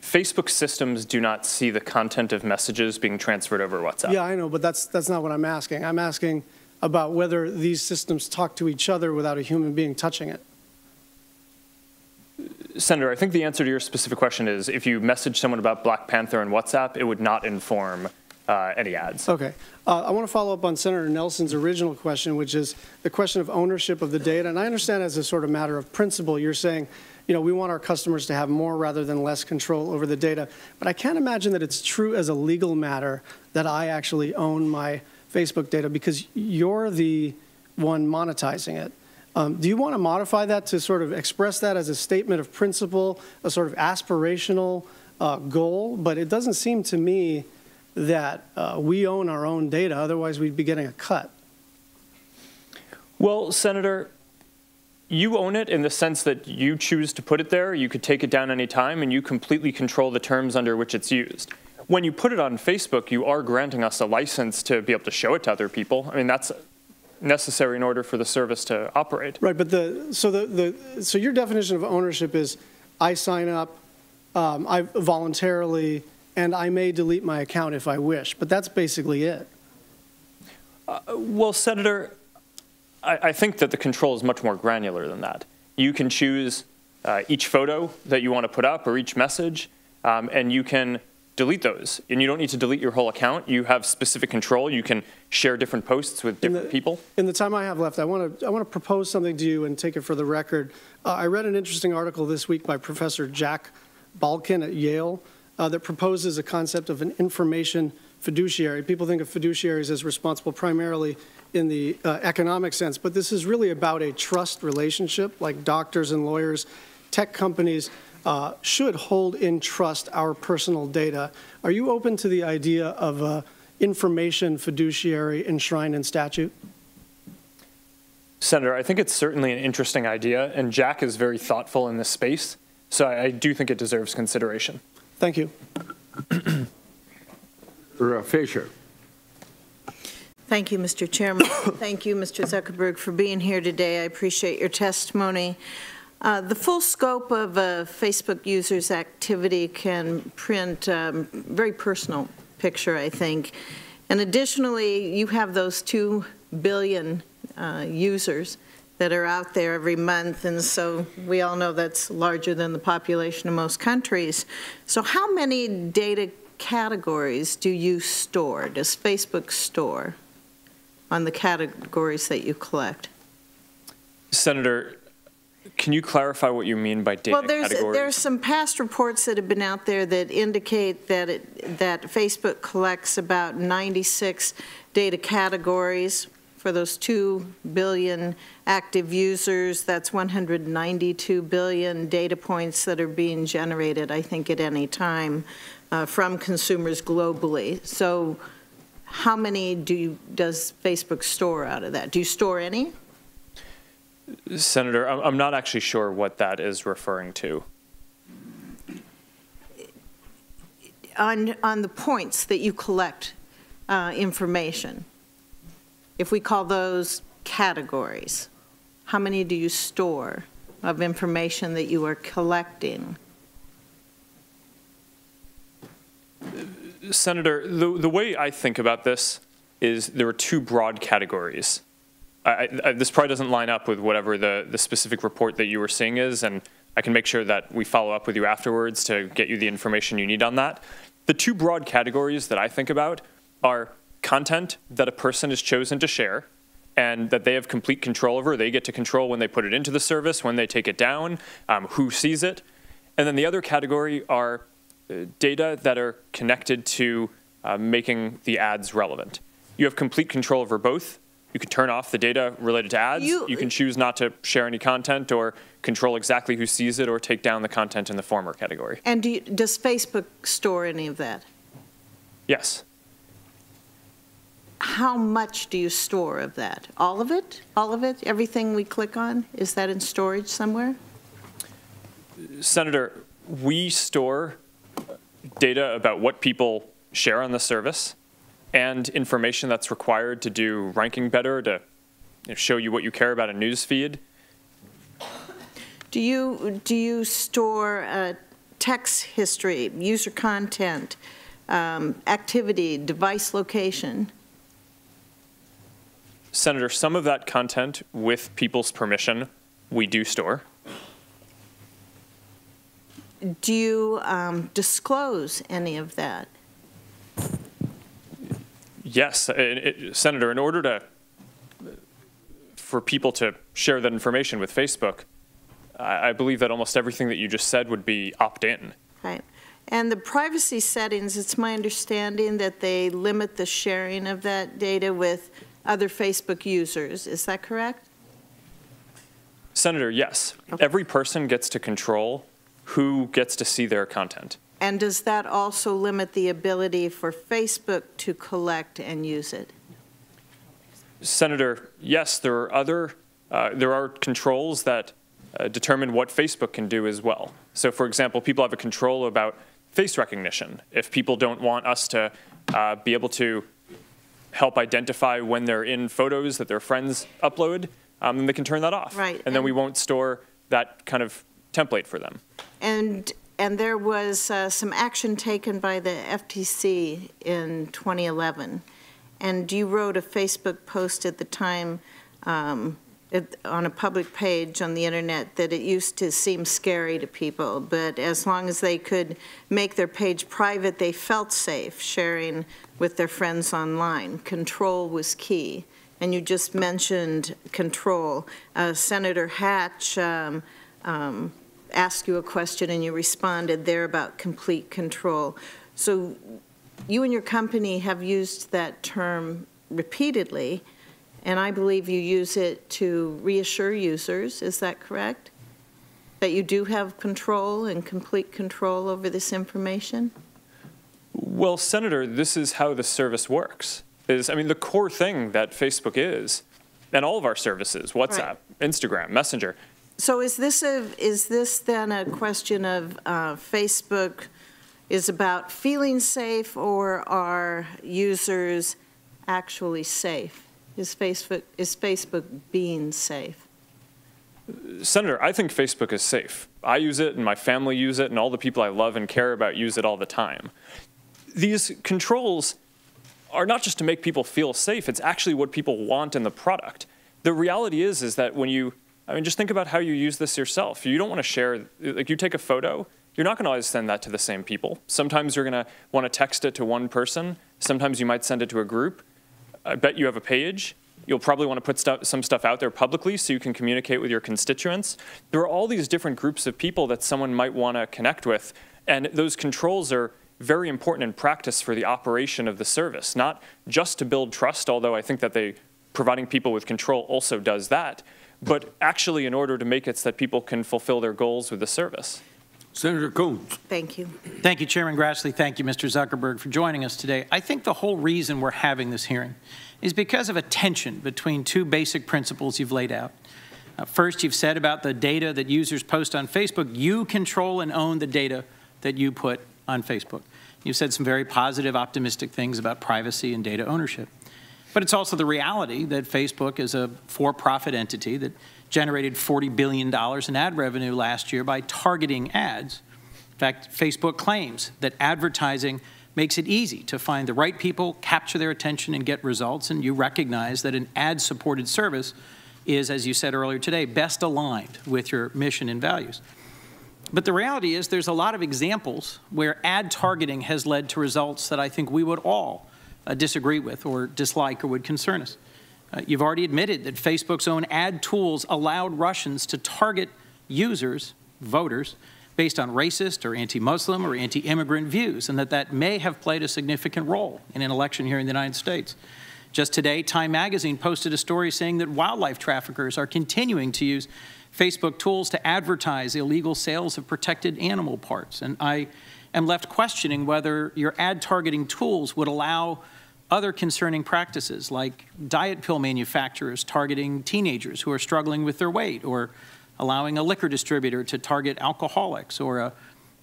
S10: Facebook systems do not see the content of messages being transferred over WhatsApp.
S13: Yeah, I know, but that's not what I'm asking. I'm asking about whether these systems talk to each other without a human being touching it.
S10: Senator, I think the answer to your specific question is if you message someone about Black Panther on WhatsApp, it would not inform any ads.
S13: Okay. I want to follow up on Senator Nelson's original question, which is the question of ownership of the data. And I understand as a sort of matter of principle, you're saying, we want our customers to have more rather than less control over the data. But I can't imagine that it's true as a legal matter that I actually own my Facebook data because you're the one monetizing it. Do you want to modify that to sort of express that as a statement of principle, a sort of aspirational goal? But it doesn't seem to me that we own our own data, otherwise we'd be getting a cut.
S10: Well, Senator, you own it in the sense that you choose to put it there, you could take it down any time, and you completely control the terms under which it's used. When you put it on Facebook, you are granting us a license to be able to show it to other people. I mean, that's necessary in order for the service to operate.
S13: Right, but so your definition of ownership is I sign up, I voluntarily, and I may delete my account if I wish, but that's basically it.
S10: Well, Senator, I think that the control is much more granular than that. You can choose each photo that you want to put up or each message, and you can delete those. And you don't need to delete your whole account. You have specific control. You can share different posts with different people.
S13: In the time I have left, I want to propose something to you and take it for the record. I read an interesting article this week by Professor Jack Balkin at Yale that proposes a concept of an information fiduciary. People think of fiduciaries as responsible primarily in the economic sense, but this is really about a trust relationship, like doctors and lawyers. Tech companies should hold in trust our personal data. Are you open to the idea of an information fiduciary enshrined in statute?
S10: Senator, I think it's certainly an interesting idea, and Jack is very thoughtful in this space, so I do think it deserves consideration.
S13: Thank you.
S14: Fisher.
S6: Thank you, Mr. Chairman. Thank you, Mr. Zuckerberg, for being here today. I appreciate your testimony. The full scope of a Facebook user's activity can print a very personal picture, I think. And additionally, you have those 2 billion users that are out there every month, and so we all know that's larger than the population of most countries. So how many data categories do you store, does Facebook store, on the categories that you collect?
S10: Senator, can you clarify what you mean by data categories?
S6: Well, there's some past reports that have been out there that indicate that that Facebook collects about 96 data categories for those 2 billion active users. That's 192 billion data points that are being generated, I think, at any time from consumers globally. So how many does Facebook store out of that? Do you store any?
S10: Senator, I'm not actually sure what that is referring to.
S6: On the points that you collect information, if we call those categories, how many do you store of information that you are collecting?
S10: Senator, the way I think about this is there are 2 broad categories. This probably doesn't line up with whatever the specific report that you were seeing is, and I can make sure that we follow up with you afterwards to get you the information you need on that. The 2 broad categories that I think about are content that a person has chosen to share and that they have complete control over. They get to control when they put it into the service, when they take it down, who sees it. And then the other category are data that are connected to making the ads relevant. You have complete control over both. You can turn off the data related to ads. You can choose not to share any content or control exactly who sees it or take down the content in the former category.
S6: And does Facebook store any of that?
S10: Yes.
S6: How much do you store of that? All of it? All of it? Everything we click on? Is that in storage somewhere?
S10: Senator, we store data about what people share on the service, and information that's required to do ranking better, to show you what you care about in news feed.
S6: Do you store text history, user content, activity, device location?
S10: Senator, some of that content, with people's permission, we do store.
S6: Do you disclose any of that?
S10: Yes, Senator, in order for people to share that information with Facebook, I believe that almost everything that you just said would be opt-in.
S6: Right. And the privacy settings, it's my understanding that they limit the sharing of that data with other Facebook users. Is that correct?
S10: Senator, yes. Okay. Every person gets to control who gets to see their content.
S6: And does that also limit the ability for Facebook to collect and use it?
S10: Senator, yes, there are controls that determine what Facebook can do as well. So, for example, people have a control about face recognition. If people don't want us to be able to help identify when they're in photos that their friends upload, then they can turn that off.
S6: Right.
S10: And then we won't store that kind of template for them.
S6: And there was some action taken by the FTC in 2011. And you wrote a Facebook post at the time on a public page on the internet that it used to seem scary to people, but as long as they could make their page private, they felt safe sharing with their friends online. Control was key. And you just mentioned control. Senator Hatch asked you a question and you responded there about complete control. So you and your company have used that term repeatedly, and I believe you use it to reassure users. Is that correct? That you do have control and complete control over this information?
S10: Well, Senator, this is how the service works. The core thing that Facebook is, and all of our services, WhatsApp, right, Instagram, Messenger.
S6: So is this then a question of Facebook is about feeling safe, or are users actually safe? Is Facebook being safe?
S10: Senator, I think Facebook is safe. I use it, and my family use it, and all the people I love and care about use it all the time. These controls are not just to make people feel safe, it's actually what people want in the product. The reality is that when you, just think about how you use this yourself. You don't want to share, you take a photo, you're not going to always send that to the same people. Sometimes you're going to want to text it to one person. Sometimes you might send it to a group. I bet you have a page. You'll probably want to put some stuff out there publicly so you can communicate with your constituents. There are all these different groups of people that someone might want to connect with, and those controls are very important in practice for the operation of the service, not just to build trust, although I think that providing people with control also does that, but actually in order to make it so that people can fulfill their goals with the service.
S14: Senator Coons.
S6: Thank you.
S15: Thank you, Chairman Grassley. Thank you, Mr. Zuckerberg, for joining us today. I think the whole reason we're having this hearing is because of a tension between two basic principles you've laid out. First, you've said about the data that users post on Facebook, you control and own the data that you put on Facebook. You've said some very positive, optimistic things about privacy and data ownership. But it's also the reality that Facebook is a for-profit entity that generated $40 billion in ad revenue last year by targeting ads. In fact, Facebook claims that advertising makes it easy to find the right people, capture their attention, and get results, and you recognize that an ad-supported service is, as you said earlier today, best aligned with your mission and values. But the reality is there's a lot of examples where ad targeting has led to results that I think we would all disagree with or dislike or would concern us. You've already admitted that Facebook's own ad tools allowed Russians to target users, voters, based on racist or anti-Muslim or anti-immigrant views, and that may have played a significant role in an election here in the United States. Just today, Time Magazine posted a story saying that wildlife traffickers are continuing to use Facebook tools to advertise illegal sales of protected animal parts. And I am left questioning whether your ad targeting tools would allow other concerning practices like diet pill manufacturers targeting teenagers who are struggling with their weight, or allowing a liquor distributor to target alcoholics, or a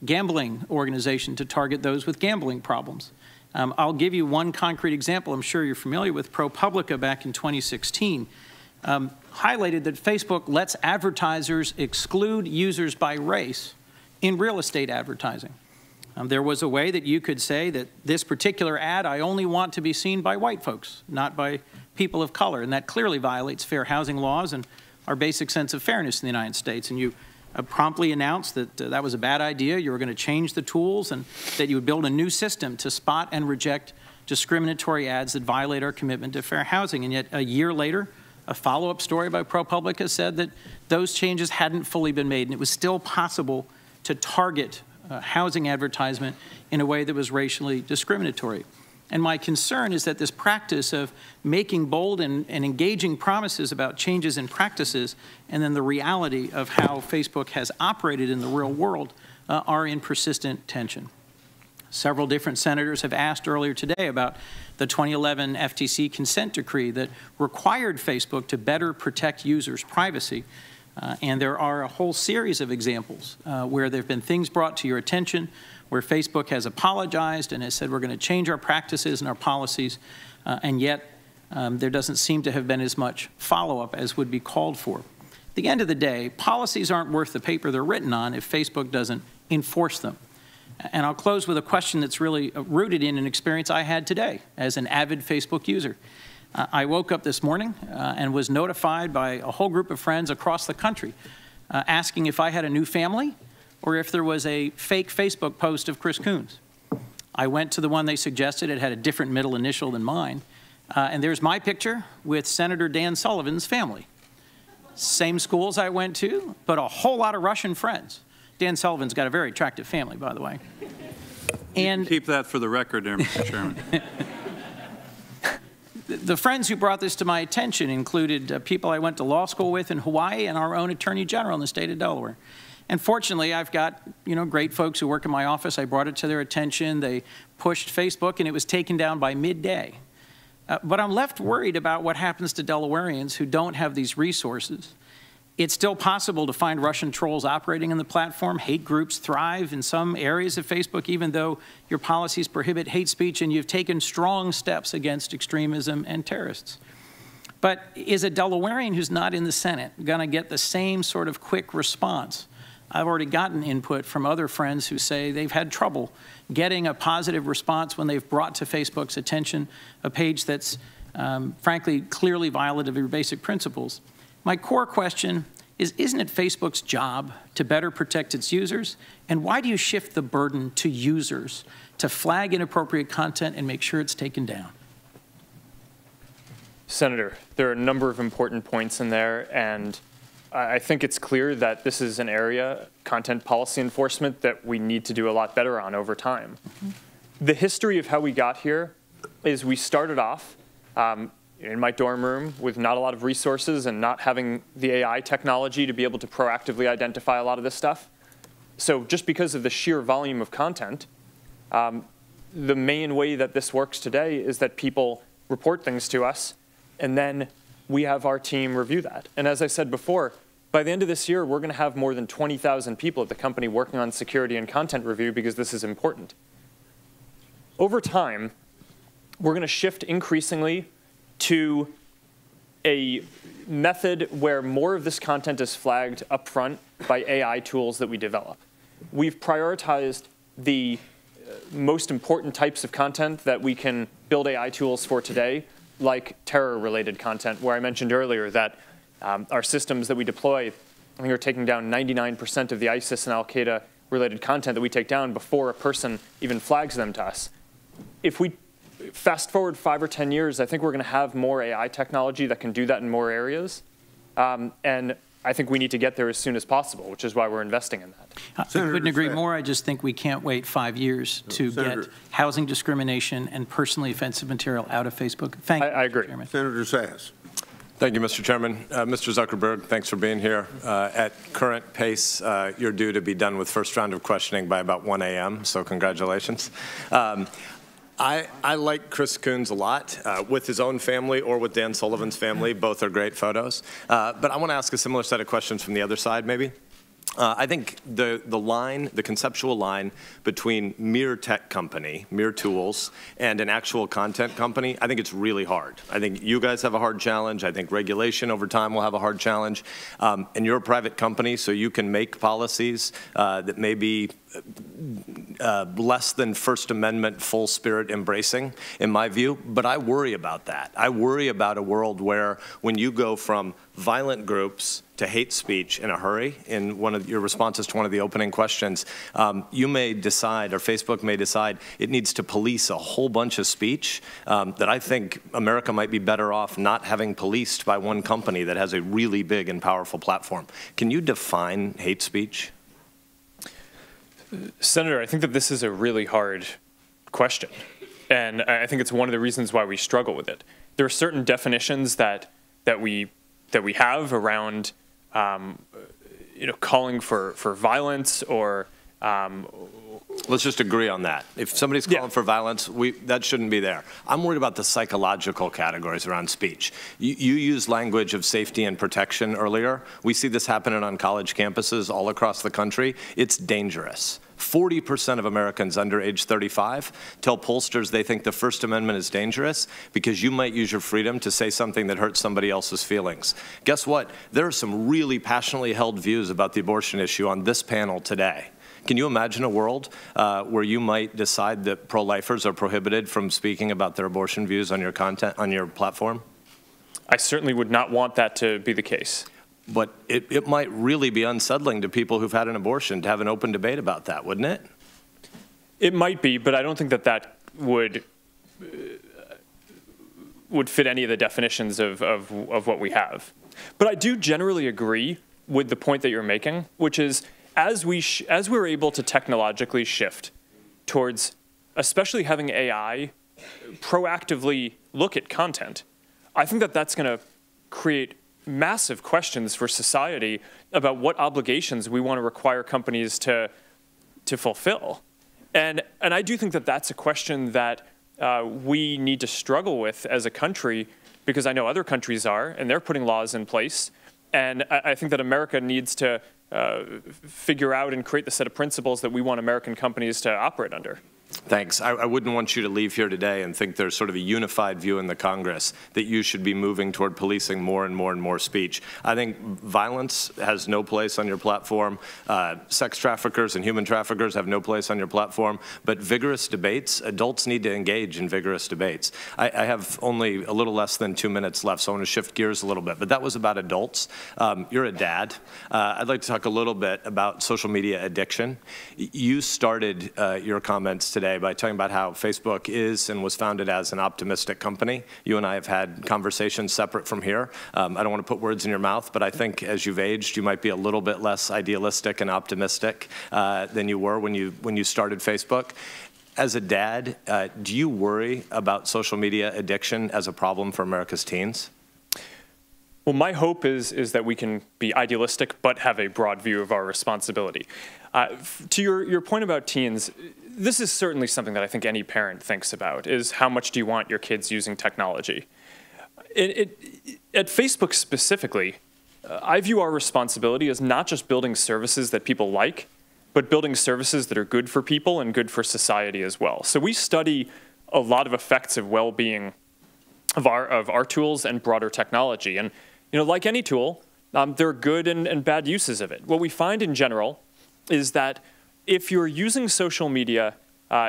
S15: gambling organization to target those with gambling problems. I'll give you one concrete example I'm sure you're familiar with. ProPublica back in 2016 highlighted that Facebook lets advertisers exclude users by race in real estate advertising. There was a way that you could say that this particular ad, I only want to be seen by white folks, not by people of color, and that clearly violates fair housing laws and our basic sense of fairness in the United States. And you promptly announced that that was a bad idea, you were going to change the tools, and that you would build a new system to spot and reject discriminatory ads that violate our commitment to fair housing. And yet a year later, a follow-up story by ProPublica said that those changes hadn't fully been made, and it was still possible to target housing advertisement in a way that was racially discriminatory. And my concern is that this practice of making bold and engaging promises about changes in practices and then the reality of how Facebook has operated in the real world are in persistent tension. Several different senators have asked earlier today about the 2011 FTC consent decree that required Facebook to better protect users' privacy. And there are a whole series of examples where there have been things brought to your attention, where Facebook has apologized and has said we're going to change our practices and our policies, and yet there doesn't seem to have been as much follow-up as would be called for. At the end of the day, policies aren't worth the paper they're written on if Facebook doesn't enforce them. And I'll close with a question that's really rooted in an experience I had today as an avid Facebook user. I woke up this morning and was notified by a whole group of friends across the country asking if I had a new family or if there was a fake Facebook post of Chris Coons. I went to the one they suggested. It had a different middle initial than mine. And there's my picture with Senator Dan Sullivan's family. Same schools I went to, but a whole lot of Russian friends. Dan Sullivan's got a very attractive family, by the way. And
S16: keep that for the record there, Mr. Chairman.
S15: The friends who brought this to my attention included people I went to law school with in Hawaii and our own Attorney General in the state of Delaware. And fortunately, I've got great folks who work in my office. I brought it to their attention. They pushed Facebook, and it was taken down by midday. But I'm left worried about what happens to Delawareans who don't have these resources. It's still possible to find Russian trolls operating on the platform. Hate groups thrive in some areas of Facebook, even though your policies prohibit hate speech and you've taken strong steps against extremism and terrorists. But is a Delawarean who's not in the Senate going to get the same sort of quick response? I've already gotten input from other friends who say they've had trouble getting a positive response when they've brought to Facebook's attention a page that's, frankly, clearly violative of your basic principles. My core question is, isn't it Facebook's job to better protect its users? And why do you shift the burden to users to flag inappropriate content and make sure it's taken down?
S10: Senator, there are a number of important points in there, and I think it's clear that this is an area, content policy enforcement, that we need to do a lot better on over time. The history of how we got here is we started off in my dorm room with not a lot of resources and not having the AI technology to be able to proactively identify a lot of this stuff. So just because of the sheer volume of content, the main way that this works today is that people report things to us, and then we have our team review that. And as I said before, by the end of this year, we're going to have more than 20,000 people at the company working on security and content review because this is important. Over time, we're going to shift increasingly to a method where more of this content is flagged upfront by AI tools that we develop. We've prioritized the most important types of content that we can build AI tools for today, like terror-related content, where I mentioned earlier that our systems that we deploy, I think, are taking down 99% of the ISIS and Al-Qaeda related content that we take down before a person even flags them to us. If we fast forward 5 or 10 years, I think we're going to have more AI technology that can do that in more areas. And I think we need to get there as soon as possible, which is why we're investing in that.
S15: I couldn't agree more. I just think we can't wait 5 years to get housing discrimination and personally offensive material out of Facebook. Thank you,
S10: I agree.
S15: Chairman.
S16: Senator Sass.
S17: Thank you, Mr. Chairman. Mr. Zuckerberg, thanks for being here. At current pace, you're due to be done with first round of questioning by about 1 a.m., so congratulations. I like Chris Coons a lot, with his own family or with Dan Sullivan's family. Both are great photos. But I want to ask a similar set of questions from the other side, maybe. I think the conceptual line between mere tech company, mere tools, and an actual content company, I think it's really hard. I think you guys have a hard challenge. I think regulation over time will have a hard challenge. And you're a private company, so you can make policies that may be less than First Amendment full spirit embracing, in my view, but I worry about that. I worry about a world where when you go from violent groups to hate speech in a hurry, in one of your responses to one of the opening questions, you may decide, or Facebook may decide, it needs to police a whole bunch of speech that I think America might be better off not having policed by one company that has a really big and powerful platform. Can you define hate speech?
S10: Senator, I think that this is a really hard question, and I think it's one of the reasons why we struggle with it. There are certain definitions that we have around, calling for violence or.
S17: Let's just agree on that. If somebody's calling for violence, that shouldn't be there. I'm worried about the psychological categories around speech. You used language of safety and protection earlier. We see this happening on college campuses all across the country. It's dangerous. 40% of Americans under age 35 tell pollsters they think the First Amendment is dangerous because you might use your freedom to say something that hurts somebody else's feelings. Guess what? There are some really passionately held views about the abortion issue on this panel today. Can you imagine a world where you might decide that pro-lifers are prohibited from speaking about their abortion views on your content, on your platform?
S10: I certainly would not want that to be the case.
S17: But it might really be unsettling to people who've had an abortion to have an open debate about that, wouldn't it?
S10: It might be, but I don't think that would fit any of the definitions of what we have. But I do generally agree with the point that you're making, which is as we're able to technologically shift towards, especially having AI proactively look at content, I think that that's going to create massive questions for society about what obligations we want to require companies to fulfill. And I do think that that's a question that we need to struggle with as a country, because I know other countries are, and they're putting laws in place. And I think that America needs to figure out and create the set of principles that we want American companies to operate under.
S17: Thanks. I wouldn't want you to leave here today and think there's sort of a unified view in the Congress that you should be moving toward policing more and more and more speech. I think violence has no place on your platform. Sex traffickers and human traffickers have no place on your platform. But vigorous debates, adults need to engage in vigorous debates. I have only a little less than 2 minutes left, so I want to shift gears a little bit. But that was about adults. You're a dad. I'd like to talk a little bit about social media addiction. You started your comments today by talking about how Facebook is and was founded as an optimistic company. You and I have had conversations separate from here. I don't want to put words in your mouth, but I think as you've aged, you might be a little bit less idealistic and optimistic than you were when you started Facebook. As a dad, do you worry about social media addiction as a problem for America's teens?
S10: Well, my hope is that we can be idealistic but have a broad view of our responsibility. To your point about teens, this is certainly something that I think any parent thinks about, is how much do you want your kids using technology? At Facebook specifically, I view our responsibility as not just building services that people like, but building services that are good for people and good for society as well. So we study a lot of effects of well-being of our tools and broader technology. And like any tool, there are good and bad uses of it. What we find in general is that if you're using social media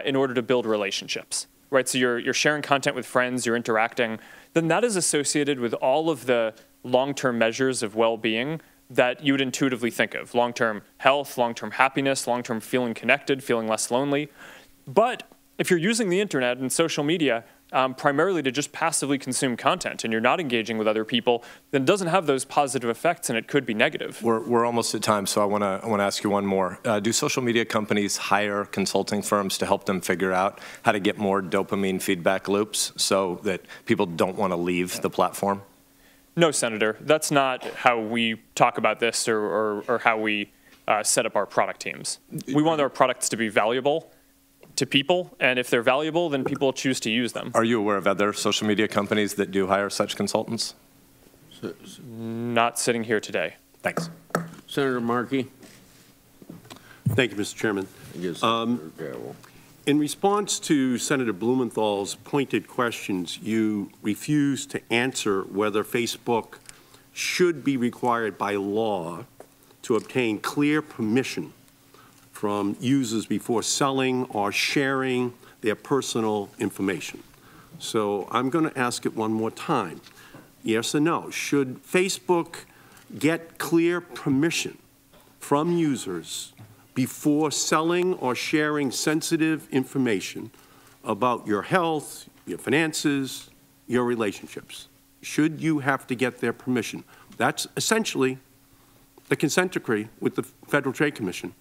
S10: in order to build relationships, right? So you're sharing content with friends, you're interacting, then that is associated with all of the long-term measures of well-being that you would intuitively think of. Long-term health, long-term happiness, long-term feeling connected, feeling less lonely. But if you're using the internet and social media primarily to just passively consume content and you're not engaging with other people, then it doesn't have those positive effects and it could be negative.
S17: We're almost at time, so I want to ask you one more. Do social media companies hire consulting firms to help them figure out how to get more dopamine feedback loops so that people don't want to leave the platform?
S10: No, Senator. That's not how we talk about this or how we set up our product teams. We want our products to be valuable to people, and if they're valuable, then people choose to use them.
S17: Are you aware of other social media companies that do hire such consultants?
S10: Not sitting here today.
S17: Thanks.
S16: Senator Markey.
S7: Thank you, Mr. Chairman. In response to Senator Blumenthal's pointed questions, you refused to answer whether Facebook should be required by law to obtain clear permission from users before selling or sharing their personal information. So I'm going to ask it one more time. Yes or no? Should Facebook get clear permission from users before selling or sharing sensitive information about your health, your finances, your relationships? Should you have to get their permission? That's essentially the consent decree with the Federal Trade Commission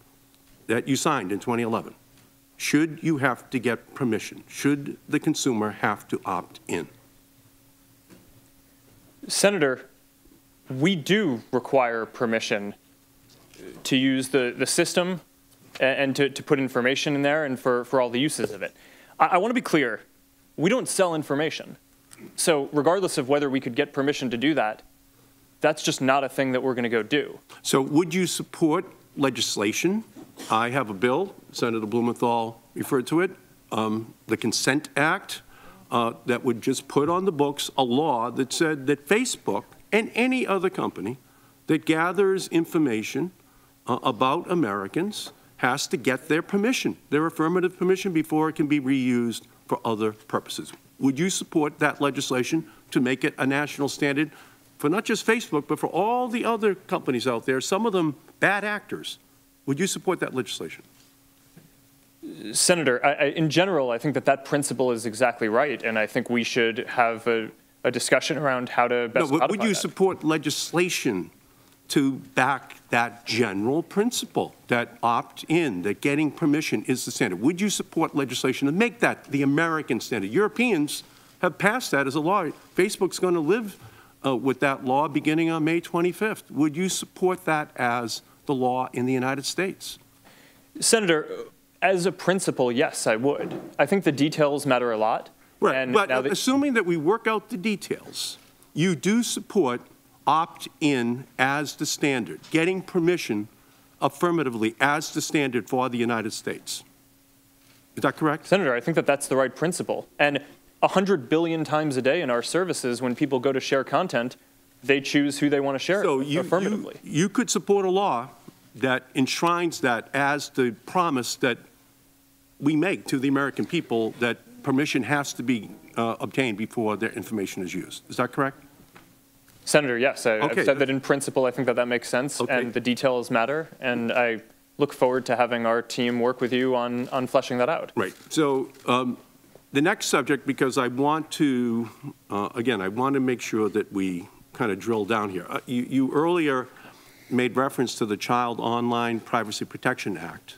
S7: that you signed in 2011. Should you have to get permission? Should the consumer have to opt in?
S10: Senator, we do require permission to use the system and to put information in there and for all the uses of it. I want to be clear. We don't sell information. So regardless of whether we could get permission to do that, that's just not a thing that we're going to go do.
S7: So would you support legislation? I have a bill, Senator Blumenthal referred to it, the Consent Act, that would just put on the books a law that said that Facebook and any other company that gathers information about Americans has to get their permission, their affirmative permission, before it can be reused for other purposes. Would you support that legislation to make it a national standard for not just Facebook, but for all the other companies out there, some of them bad actors? Would you support that legislation?
S10: Senator, in general, I think that principle is exactly right, and I think we should have a discussion around how to best codify
S7: would you support legislation to back that general principle, that opt-in, that getting permission is the standard? Would you support legislation to make that the American standard? Europeans have passed that as a law. Facebook's going to live with that law beginning on May 25th. Would you support that as the law in the United States?
S10: Senator, as a principle, yes, I would. I think the details matter a lot.
S7: Right, but assuming that we work out the details, you do support opt-in as the standard, getting permission affirmatively as the standard for the United States. Is that correct?
S10: Senator, I think that that's the right principle. And 100 billion times a day in our services, when people go to share content, they choose who they want to share it affirmatively.
S7: You could support a law that enshrines that as the promise that we make to the American people, that permission has to be obtained before their information is used. Is that correct?
S10: Senator, yes. I've said that in principle. I think that makes sense, and the details matter, and I look forward to having our team work with you on fleshing that out.
S7: Right. So the next subject, because I want to, again, I want to make sure that we kind of drill down here. You earlier made reference to the Child Online Privacy Protection Act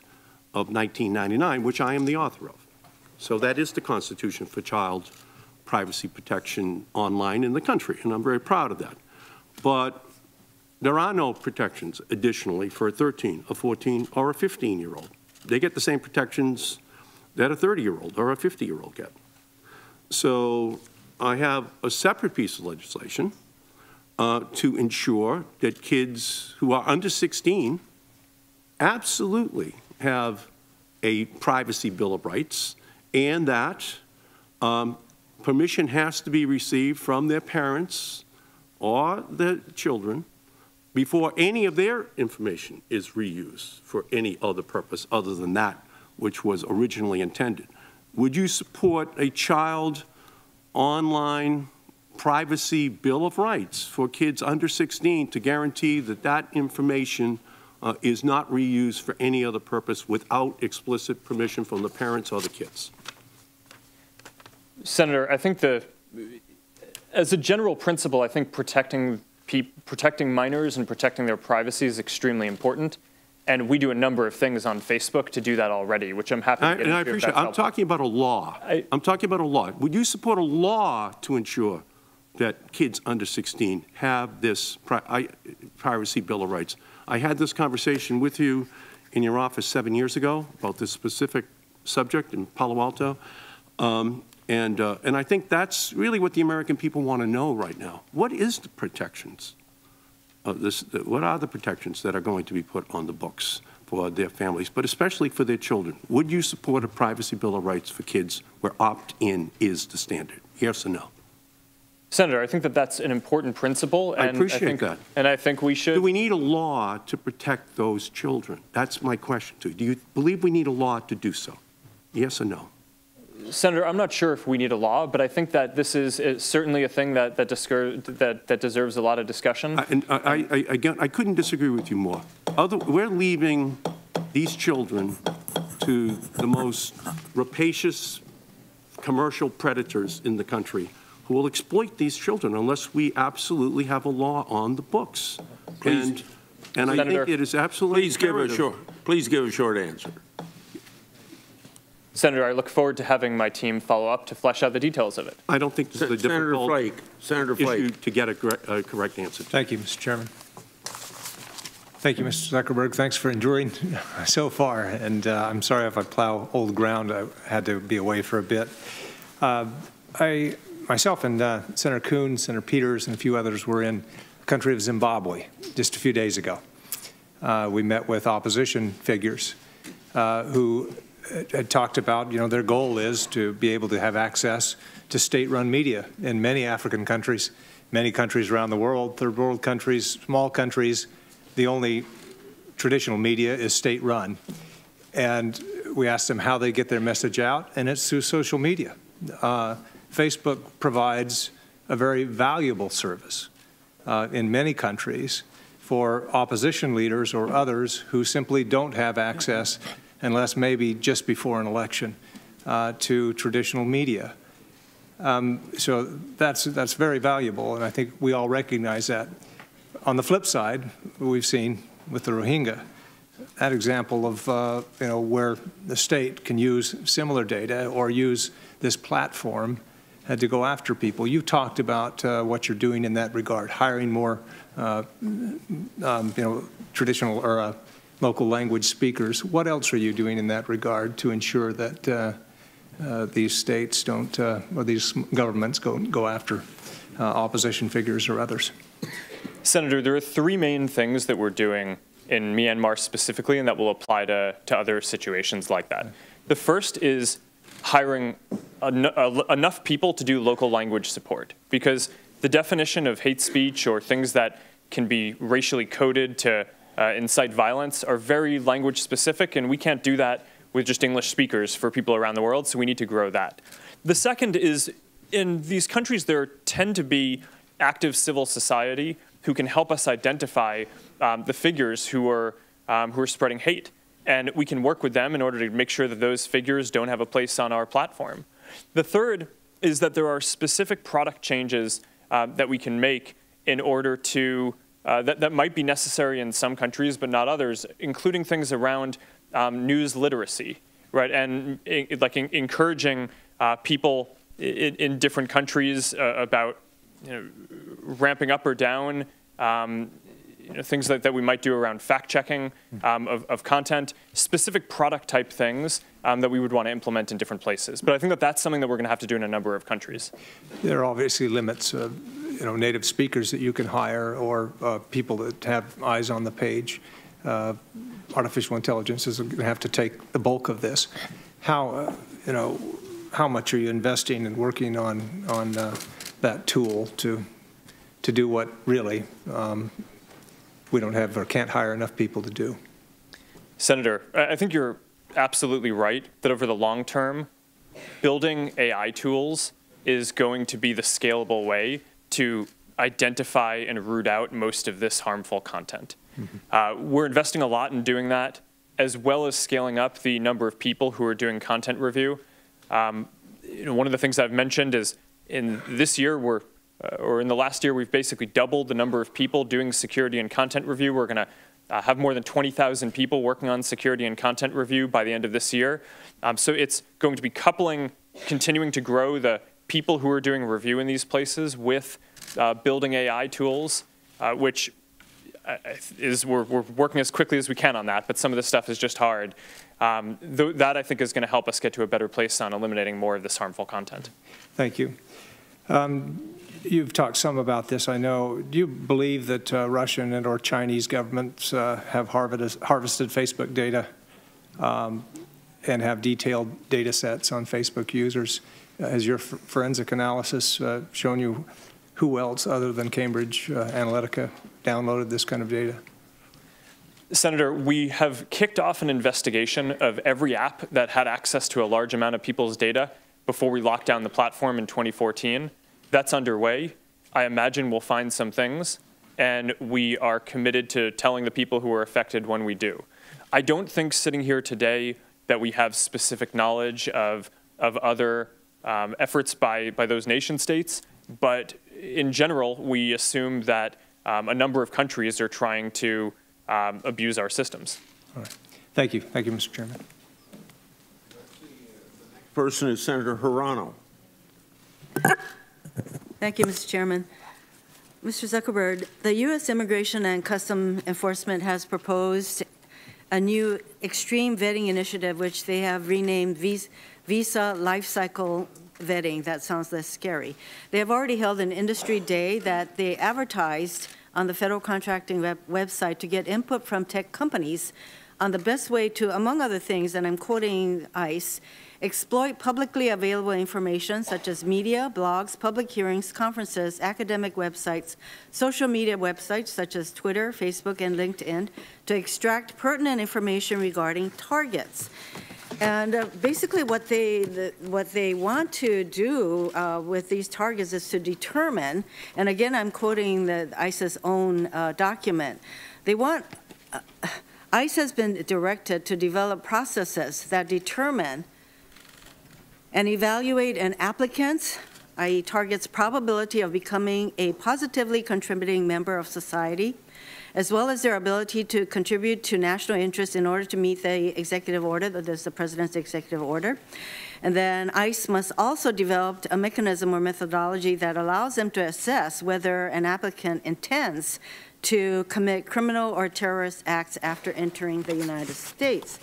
S7: of 1999, which I am the author of. So that is the Constitution for child privacy protection online in the country, and I'm very proud of that. But there are no protections additionally for a 13, a 14, or a 15-year-old. They get the same protections that a 30-year-old or a 50-year-old get. So I have a separate piece of legislation to ensure that kids who are under 16 absolutely have a privacy bill of rights, and that permission has to be received from their parents or the children before any of their information is reused for any other purpose other than that which was originally intended. Would you support a child online privacy bill of rights for kids under 16 to guarantee that that information is not reused for any other purpose without explicit permission from the parents or the kids?
S10: Senator, I think as a general principle, I think protecting minors and protecting their privacy is extremely important. And we do a number of things on Facebook to do that already, which I'm happy to get into.
S7: I appreciate it. I'm talking about a law. I'm talking about a law. Would you support a law to ensure that kids under 16 have this privacy bill of rights? I had this conversation with you in your office 7 years ago about this specific subject in Palo Alto. And I think that's really what the American people want to know right now. What is the protections of this? What are the protections that are going to be put on the books for their families, but especially for their children. Would you support a privacy bill of rights for kids where opt-in is the standard? Yes or no?
S10: Senator, I think that that's an important principle. And
S7: I appreciate that.
S10: And I think we should.
S7: Do we need a law to protect those children? That's my question to you. Do you believe we need a law to do so? Yes or no?
S10: Senator, I'm not sure if we need a law, but I think that this is certainly a thing that deserves a lot of discussion.
S7: Again, I couldn't disagree with you more. We're leaving these children to the most rapacious commercial predators in the country who will exploit these children unless we absolutely have a law on the books.
S14: Please,
S7: and I think it is absolutely
S14: Please give a short answer.
S10: Senator, I look forward to having my team follow up to flesh out the details of it.
S7: I don't think this is a difficult issue to get a correct answer.
S11: Thank you, Mr. Chairman. Thank you, Mr. Zuckerberg. Thanks for enduring so far. And I'm sorry if I plow old ground. I had to be away for a bit. Myself and Senator Coons, Senator Peters, and a few others were in the country of Zimbabwe just a few days ago. We met with opposition figures who had talked about, their goal is to be able to have access to state-run media in many African countries, many countries around the world, third world countries, small countries. The only traditional media is state-run. And we asked them how they get their message out, and it's through social media. Facebook provides a very valuable service in many countries for opposition leaders or others who simply don't have access, unless maybe just before an election, to traditional media. So that's very valuable, and I think we all recognize that. On the flip side, we've seen with the Rohingya, that example of where the state can use similar data or use this platform to go after people. You talked about what you're doing in that regard, hiring more traditional or local language speakers. What else are you doing in that regard to ensure that these states don't, or these governments go after opposition figures or others?
S10: Senator, there are three main things that we're doing in Myanmar specifically, and that will apply to other situations like that. The first is hiring enough people to do local language support, because the definition of hate speech or things that can be racially coded to incite violence are very language specific, and we can't do that with just English speakers for people around the world, so we need to grow that. The second is, in these countries there tend to be active civil society who can help us identify the figures who are spreading hate. And we can work with them in order to make sure that those figures don't have a place on our platform. The third is that there are specific product changes that we can make in order to, that might be necessary in some countries but not others, including things around news literacy, right? And encouraging people in different countries about ramping up or down things that we might do around fact-checking of content, specific product-type things that we would want to implement in different places. But I think that that's something that we're going to have to do in a number of countries.
S11: There are obviously limits, native speakers that you can hire or people that have eyes on the page. Artificial intelligence is going to have to take the bulk of this. How much are you investing and working on that tool to do what really we don't have or can't hire enough people to do?
S10: Senator, I think you're absolutely right that over the long term, building AI tools is going to be the scalable way to identify and root out most of this harmful content. Mm-hmm. We're investing a lot in doing that, as well as scaling up the number of people who are doing content review. One of the things I've mentioned is in this year, or in the last year, we've basically doubled the number of people doing security and content review. We're going to have more than 20,000 people working on security and content review by the end of this year. So it's going to be continuing to grow the people who are doing review in these places with building AI tools, which we're working as quickly as we can on that, but some of this stuff is just hard. That, I think, is going to help us get to a better place on eliminating more of this harmful content.
S11: Thank you. you've talked some about this, I know. Do you believe that Russian and or Chinese governments have harvested Facebook data and have detailed data sets on Facebook users? Has your forensic analysis shown you who else other than Cambridge Analytica downloaded this kind of data?
S10: Senator, we have kicked off an investigation of every app that had access to a large amount of people's data before we locked down the platform in 2014. That's underway. I imagine we'll find some things, and we are committed to telling the people who are affected when we do. I don't think sitting here today that we have specific knowledge of other efforts by those nation states, but in general, we assume that a number of countries are trying to abuse our systems.
S11: All right. Thank you. Thank you, Mr. Chairman.
S18: Person is Senator Hirano.
S19: Thank you, Mr. Chairman. Mr. Zuckerberg, the U.S. Immigration and Customs Enforcement has proposed a new extreme vetting initiative, which they have renamed Visa Life Cycle Vetting. That sounds less scary. They have already held an industry day that they advertised on the federal contracting website to get input from tech companies on the best way to, among other things, and I'm quoting ICE, exploit publicly available information such as media, blogs, public hearings, conferences, academic websites, social media websites such as Twitter, Facebook, and LinkedIn to extract pertinent information regarding targets. And basically what they want to do with these targets is to determine, and again I'm quoting the ICE's own document, they want, ICE has been directed to develop processes that determine and evaluate an applicant's, i.e. target's probability of becoming a positively contributing member of society, as well as their ability to contribute to national interest in order to meet the executive order, that is the president's executive order. And then ICE must also develop a mechanism or methodology that allows them to assess whether an applicant intends to commit criminal or terrorist acts after entering the United States.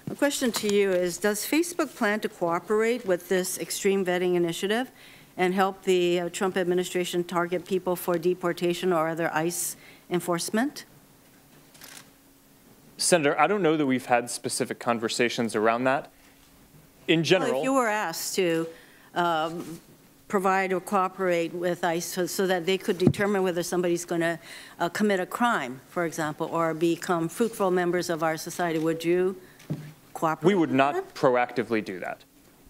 S19: The question to you is, does Facebook plan to cooperate with this extreme vetting initiative and help the Trump administration target people for deportation or other ICE enforcement?
S10: Senator, I don't know that we've had specific conversations around that. In general,
S19: well, if you were asked to provide or cooperate with ICE so that they could determine whether somebody's going to commit a crime, for example, or become fruitful members of our society, would you cooperate?
S10: We would not proactively do that.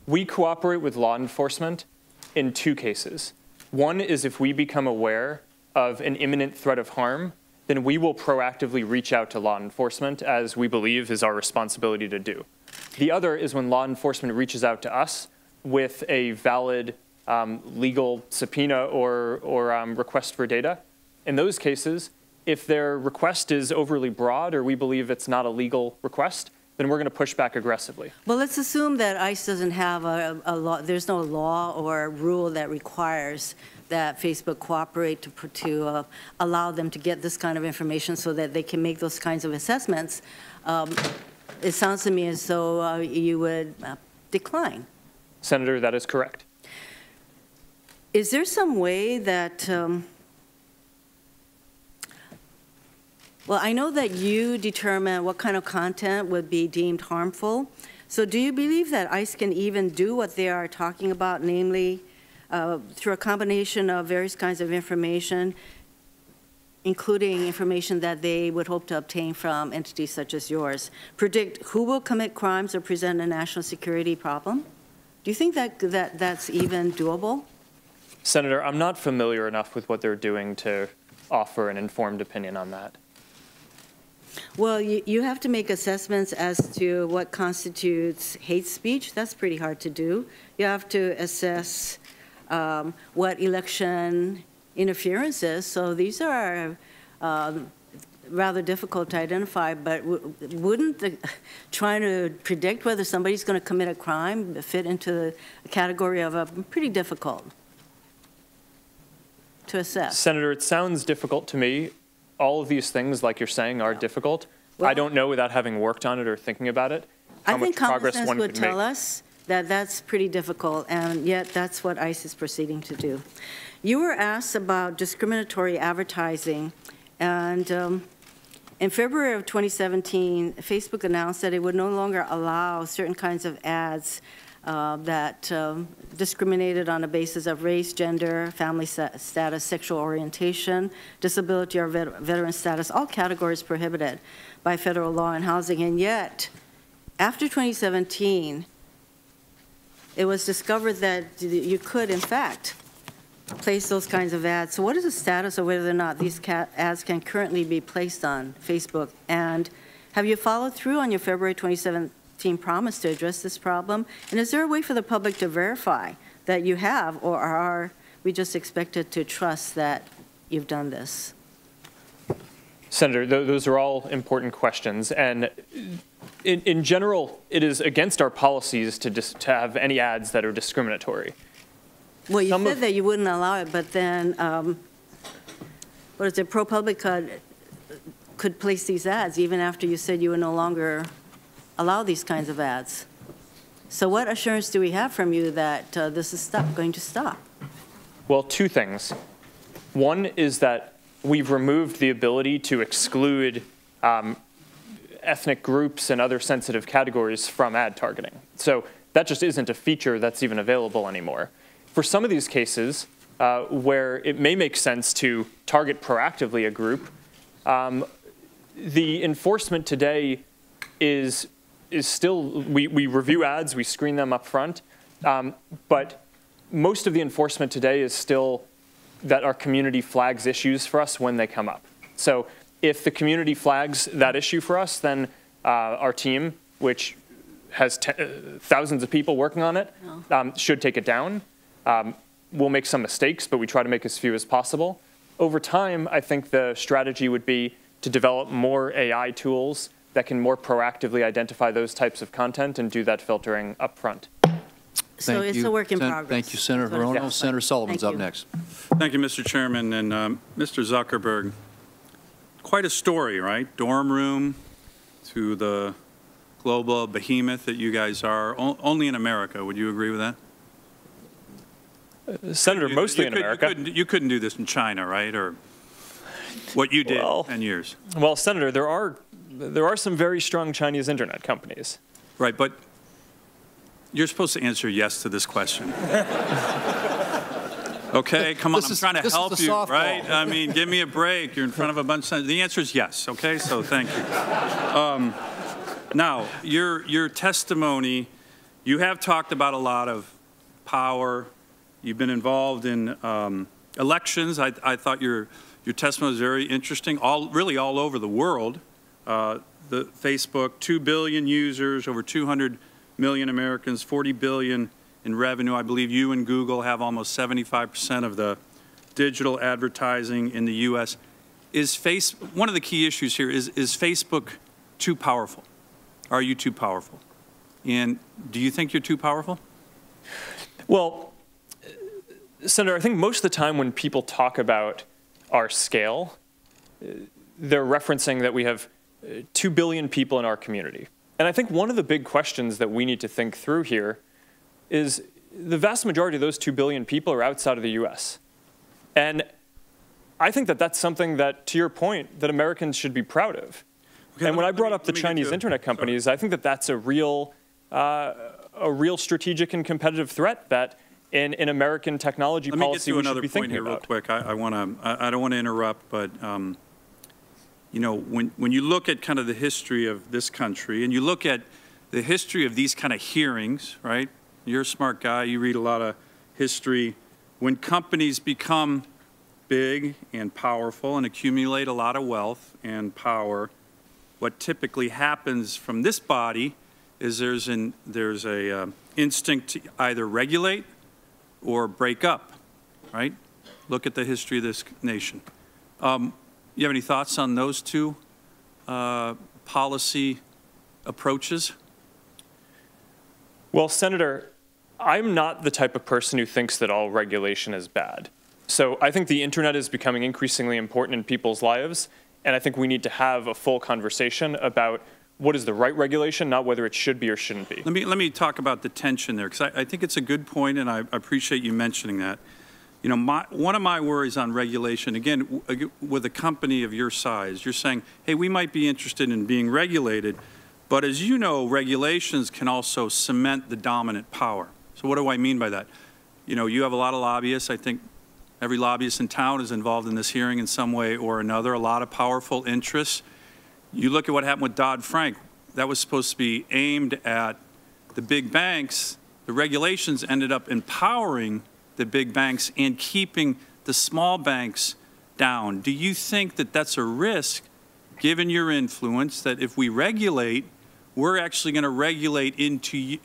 S10: We cooperate with law enforcement in two cases. One is if we become aware of an imminent threat of harm, then we will proactively reach out to law enforcement, as we believe is our responsibility to do. The other is when law enforcement reaches out to us with a valid legal subpoena or request for data. In those cases, if their request is overly broad or we believe it's not a legal request, then we're going to push back aggressively.
S19: Well, let's assume that ICE doesn't have a law, there's no law or rule that requires that Facebook cooperate to allow them to get this kind of information so that they can make those kinds of assessments. It sounds to me as though you would decline.
S10: Senator, that is correct.
S19: Is there some way that, well, I know that you determine what kind of content would be deemed harmful. So do you believe that ICE can even do what they are talking about, namely through a combination of various kinds of information, including information that they would hope to obtain from entities such as yours, predict who will commit crimes or present a national security problem? Do you think that that's even doable?
S10: Senator, I'm not familiar enough with what they're doing to offer an informed opinion on that.
S19: Well, you have to make assessments as to what constitutes hate speech. That's pretty hard to do. You have to assess what election interference is. So these are rather difficult to identify, but wouldn't trying to predict whether somebody's going to commit a crime fit into the category of a pretty difficult to assess?
S10: Senator, it sounds difficult to me. All of these things, like you're saying, are difficult. Well, I don't know without having worked on it or thinking about it how much progress one could make.
S19: I think common sense would tell us That's pretty difficult, and yet that's what ICE is proceeding to do. You were asked about discriminatory advertising, and in February of 2017, Facebook announced that it would no longer allow certain kinds of ads that discriminated on the basis of race, gender, family status, sexual orientation, disability, or veteran status, all categories prohibited by federal law and housing. And yet, after 2017, it was discovered that you could, in fact, place those kinds of ads. So what is the status of whether or not these ads can currently be placed on Facebook? And have you followed through on your February 2017 promise to address this problem? And is there a way for the public to verify that you have, or are we just expected to trust that you've done this?
S10: Senator, those are all important questions. And in general, it is against our policies to have any ads that are discriminatory.
S19: Well, you said that you wouldn't allow it, but then, what is it, ProPublica could place these ads even after you said you would no longer allow these kinds of ads. So what assurance do we have from you that this is going to stop?
S10: Well, two things. One is that we've removed the ability to exclude ethnic groups and other sensitive categories from ad targeting. So that just isn't a feature that's even available anymore. For some of these cases where it may make sense to target proactively a group, the enforcement today is still, we review ads, we screen them up front, but most of the enforcement today is still that our community flags issues for us when they come up. So if the community flags that issue for us, then our team, which has thousands of people working on it, should take it down. We'll make some mistakes, but we try to make as few as possible. Over time, I think the strategy would be to develop more AI tools that can more proactively identify those types of content and do that filtering up front.
S19: So it's a work in progress.
S4: Thank you, Senator Hirono.
S19: Yeah.
S4: Senator Sullivan's up next.
S16: Thank you, Mr. Chairman. And Mr. Zuckerberg, quite a story, right? Dorm room to the global behemoth that you guys are, only in America. Would you agree with that?
S10: Senator, mostly in America.
S16: You couldn't do this in China, right? Or what you did 10 years.
S10: Well, Senator, there are some very strong Chinese internet companies.
S16: Right, but you're supposed to answer yes to this question. Okay, come on, I'm trying to help you, right? I mean, give me a break. You're in front of a bunch of, the answer is yes, okay? So thank you. Now, your testimony, you have talked about a lot of power. You've been involved in elections. I thought your testimony was very interesting, really all over the world. The Facebook, 2 billion users, over 200 million Americans, 40 billion in revenue. I believe you and Google have almost 75% of the digital advertising in the U.S. One of the key issues here is Facebook too powerful? Are you too powerful? And do you think you're too powerful?
S10: Well, Senator, I think most of the time when people talk about our scale, they're referencing that we have 2 billion people in our community. And I think one of the big questions that we need to think through here is the vast majority of those 2 billion people are outside of the US. And I think that that's something that, to your point, that Americans should be proud of. Okay, and when I brought up the Chinese internet companies, I think that that's a real strategic and competitive threat that in American technology policy we should be thinking about.
S16: Let me get to another point here real quick. I don't want to interrupt, but you know, when you look at kind of the history of this country and you look at the history of these kind of hearings, right? You're a smart guy. You read a lot of history. When companies become big and powerful and accumulate a lot of wealth and power, what typically happens from this body is there's a instinct to either regulate or break up, right? Look at the history of this nation. You have any thoughts on those two policy approaches?
S10: Well, Senator, I'm not the type of person who thinks that all regulation is bad. So I think the internet is becoming increasingly important in people's lives, and I think we need to have a full conversation about what is the right regulation, not whether it should be or shouldn't be.
S16: Let me talk about the tension there, because I think it's a good point, and I appreciate you mentioning that. You know, one of my worries on regulation, again, with a company of your size, you're saying, hey, we might be interested in being regulated, but as you know, regulations can also cement the dominant power. So what do I mean by that? You know, you have a lot of lobbyists. I think every lobbyist in town is involved in this hearing in some way or another, a lot of powerful interests. You look at what happened with Dodd-Frank. That was supposed to be aimed at the big banks. The regulations ended up empowering the big banks and keeping the small banks down. Do you think that that's a risk, given your influence, that if we regulate, we're actually going to regulate into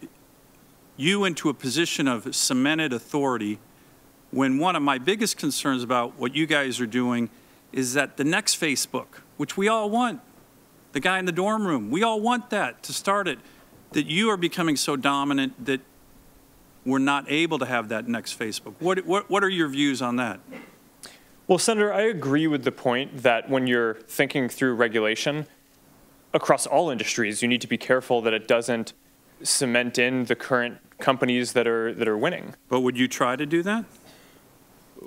S16: you into a position of cemented authority, when one of my biggest concerns about what you guys are doing is that the next Facebook, which we all want, the guy in the dorm room, we all want that to start it, that you are becoming so dominant that we're not able to have that next Facebook. What are your views on that?
S10: Well, Senator, I agree with the point that when you're thinking through regulation across all industries, you need to be careful that it doesn't cement in the current companies that are winning.
S16: But would you try to do that?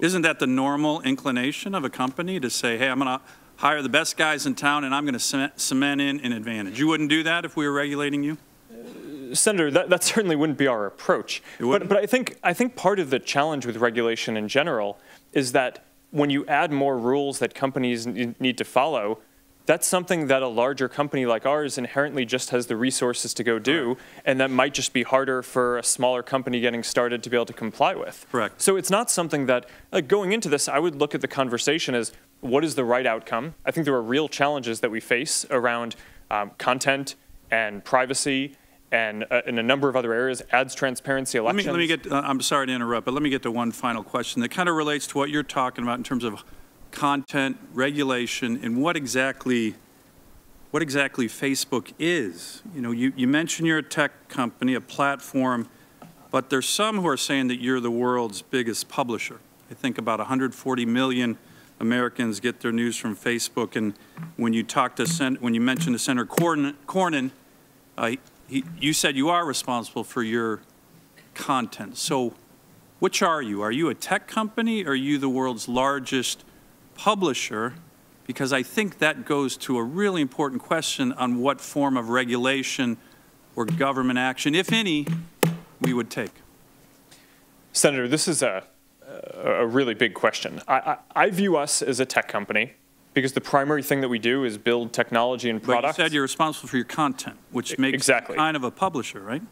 S16: Isn't that the normal inclination of a company to say, hey, I'm going to hire the best guys in town and I'm going to cement in an advantage? You wouldn't do that if we were regulating you?
S10: Senator, that certainly wouldn't be our approach. But I think part of the challenge with regulation in general is that when you add more rules that companies need to follow, that's something that a larger company like ours inherently just has the resources to go do, and that might just be harder for a smaller company getting started to be able to comply with.
S16: Correct.
S10: So it's not something that, going into this, I would look at the conversation as what is the right outcome. I think there are real challenges that we face around content and privacy and in a number of other areas, ads transparency, elections.
S16: Let me get, I'm sorry to interrupt, but let me get to one final question that kind of relates to what you're talking about in terms of content, regulation, and what exactly Facebook is. You know, you mentioned you're a tech company, a platform, but there's some who are saying that you're the world's biggest publisher. I think about 140 million Americans get their news from Facebook, and when you talk to when you mentioned to Senator Cornyn, you said you are responsible for your content. So which are you? Are you a tech company, or are you the world's largest publisher? Because I think that goes to a really important question on what form of regulation or government action, if any, we would take.
S10: Senator, this is a really big question. I view us as a tech company because the primary thing that we do is build technology and products.
S16: But you said you're responsible for your content, which makes you kind of a publisher, right?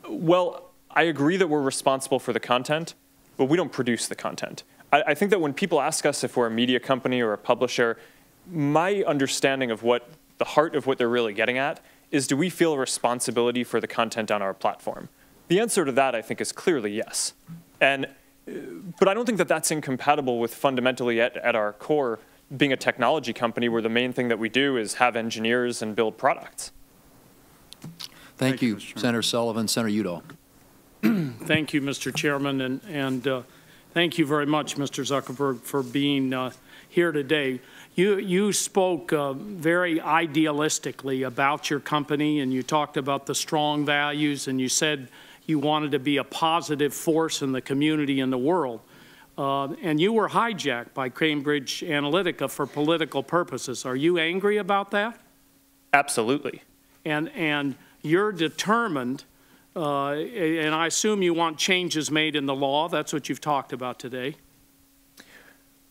S10: Well, I agree that we're responsible for the content, but we don't produce the content. I think that when people ask us if we're a media company or a publisher, my understanding of what the heart of what they're really getting at is, do we feel a responsibility for the content on our platform? The answer to that, I think, is clearly yes. But I don't think that that's incompatible with fundamentally at our core being a technology company where the main thing that we do is have engineers and build products.
S4: Thank you, Senator Sullivan. Senator Udall.
S2: Thank you, Mr. Chairman, and thank you very much, Mr. Zuckerberg, for being here today. You spoke very idealistically about your company, and you talked about the strong values, and you said you wanted to be a positive force in the community and the world. And you were hijacked by Cambridge Analytica for political purposes. Are you angry about that?
S10: Absolutely.
S2: And you're determined, and I assume you want changes made in the law. That's what you've talked about today.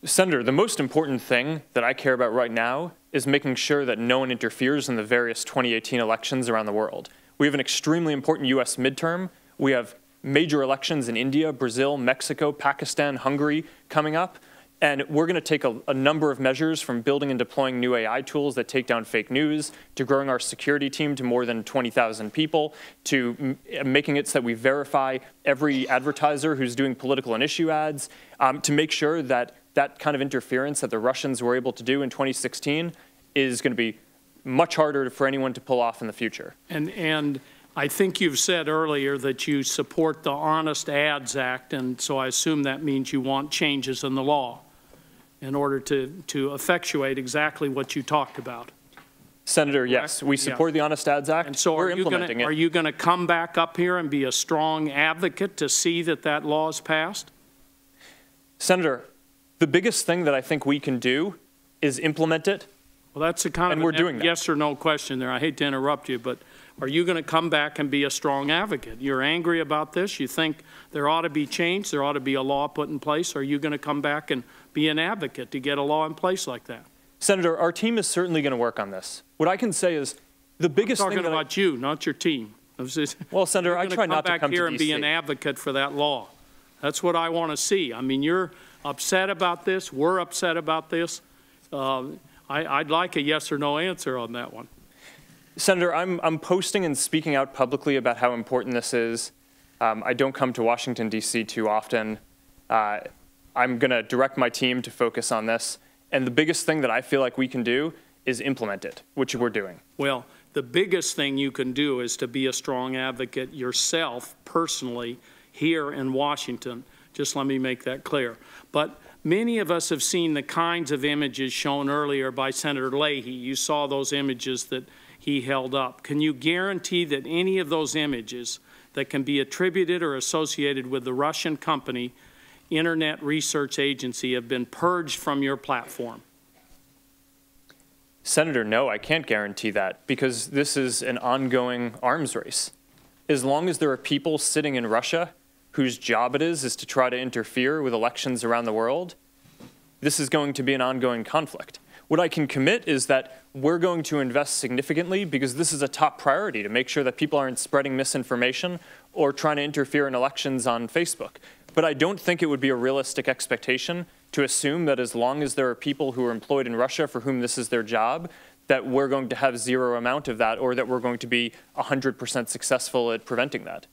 S10: Senator, the most important thing that I care about right now is making sure that no one interferes in the various 2018 elections around the world. We have an extremely important U.S. midterm. We have major elections in India, Brazil, Mexico, Pakistan, Hungary coming up. And we're going to take a number of measures, from building and deploying new AI tools that take down fake news, to growing our security team to more than 20,000 people, to making it so that we verify every advertiser who's doing political and issue ads, to make sure that that kind of interference that the Russians were able to do in 2016 is going to be much harder for anyone to pull off in the future.
S2: And I think you've said earlier that you support the Honest Ads Act, and so I assume that means you want changes in the law in order to effectuate exactly what you talked about.
S10: Senator, yes, we support the Honest Ads Act.
S2: And so
S10: we're implementing it.
S2: Are you going to come back up here and be a strong advocate to see that that law is passed?
S10: Senator, the biggest thing that I think we can do is implement it.
S2: Well, that's a kind of a yes or no question there. I hate to interrupt you, but are you going to come back and be a strong advocate? You're angry about this? You think there ought to be change? There ought to be a law put in place? Are you going to come back and be an advocate to get a law in place like that?
S10: Senator, our team is certainly going to work on this. What I can say is the biggest thing
S2: I'm talking about you, not your team.
S10: Well, Senator, I try not to come to
S2: here and be an advocate for that law. That's what I want to see. I mean, you're upset about this. We're upset about this. I'd like a yes or no answer on that one.
S10: Senator, I'm posting and speaking out publicly about how important this is. I don't come to Washington, D.C. too often. I'm going to direct my team to focus on this. And the biggest thing that I feel like we can do is implement it, which we're doing.
S2: Well, the biggest thing you can do is to be a strong advocate yourself, personally, here in Washington. Just let me make that clear. But many of us have seen the kinds of images shown earlier by Senator Leahy. You saw those images that he held up. Can you guarantee that any of those images that can be attributed or associated with the Russian company Internet Research Agency have been purged from your platform?
S10: Senator, no, I can't guarantee that because this is an ongoing arms race. As long as there are people sitting in Russia whose job it is to try to interfere with elections around the world, this is going to be an ongoing conflict. What I can commit is that we're going to invest significantly because this is a top priority to make sure that people aren't spreading misinformation or trying to interfere in elections on Facebook. But I don't think it would be a realistic expectation to assume that as long as there are people who are employed in Russia for whom this is their job, that we're going to have zero amount of that or that we're going to be 100% successful at preventing that.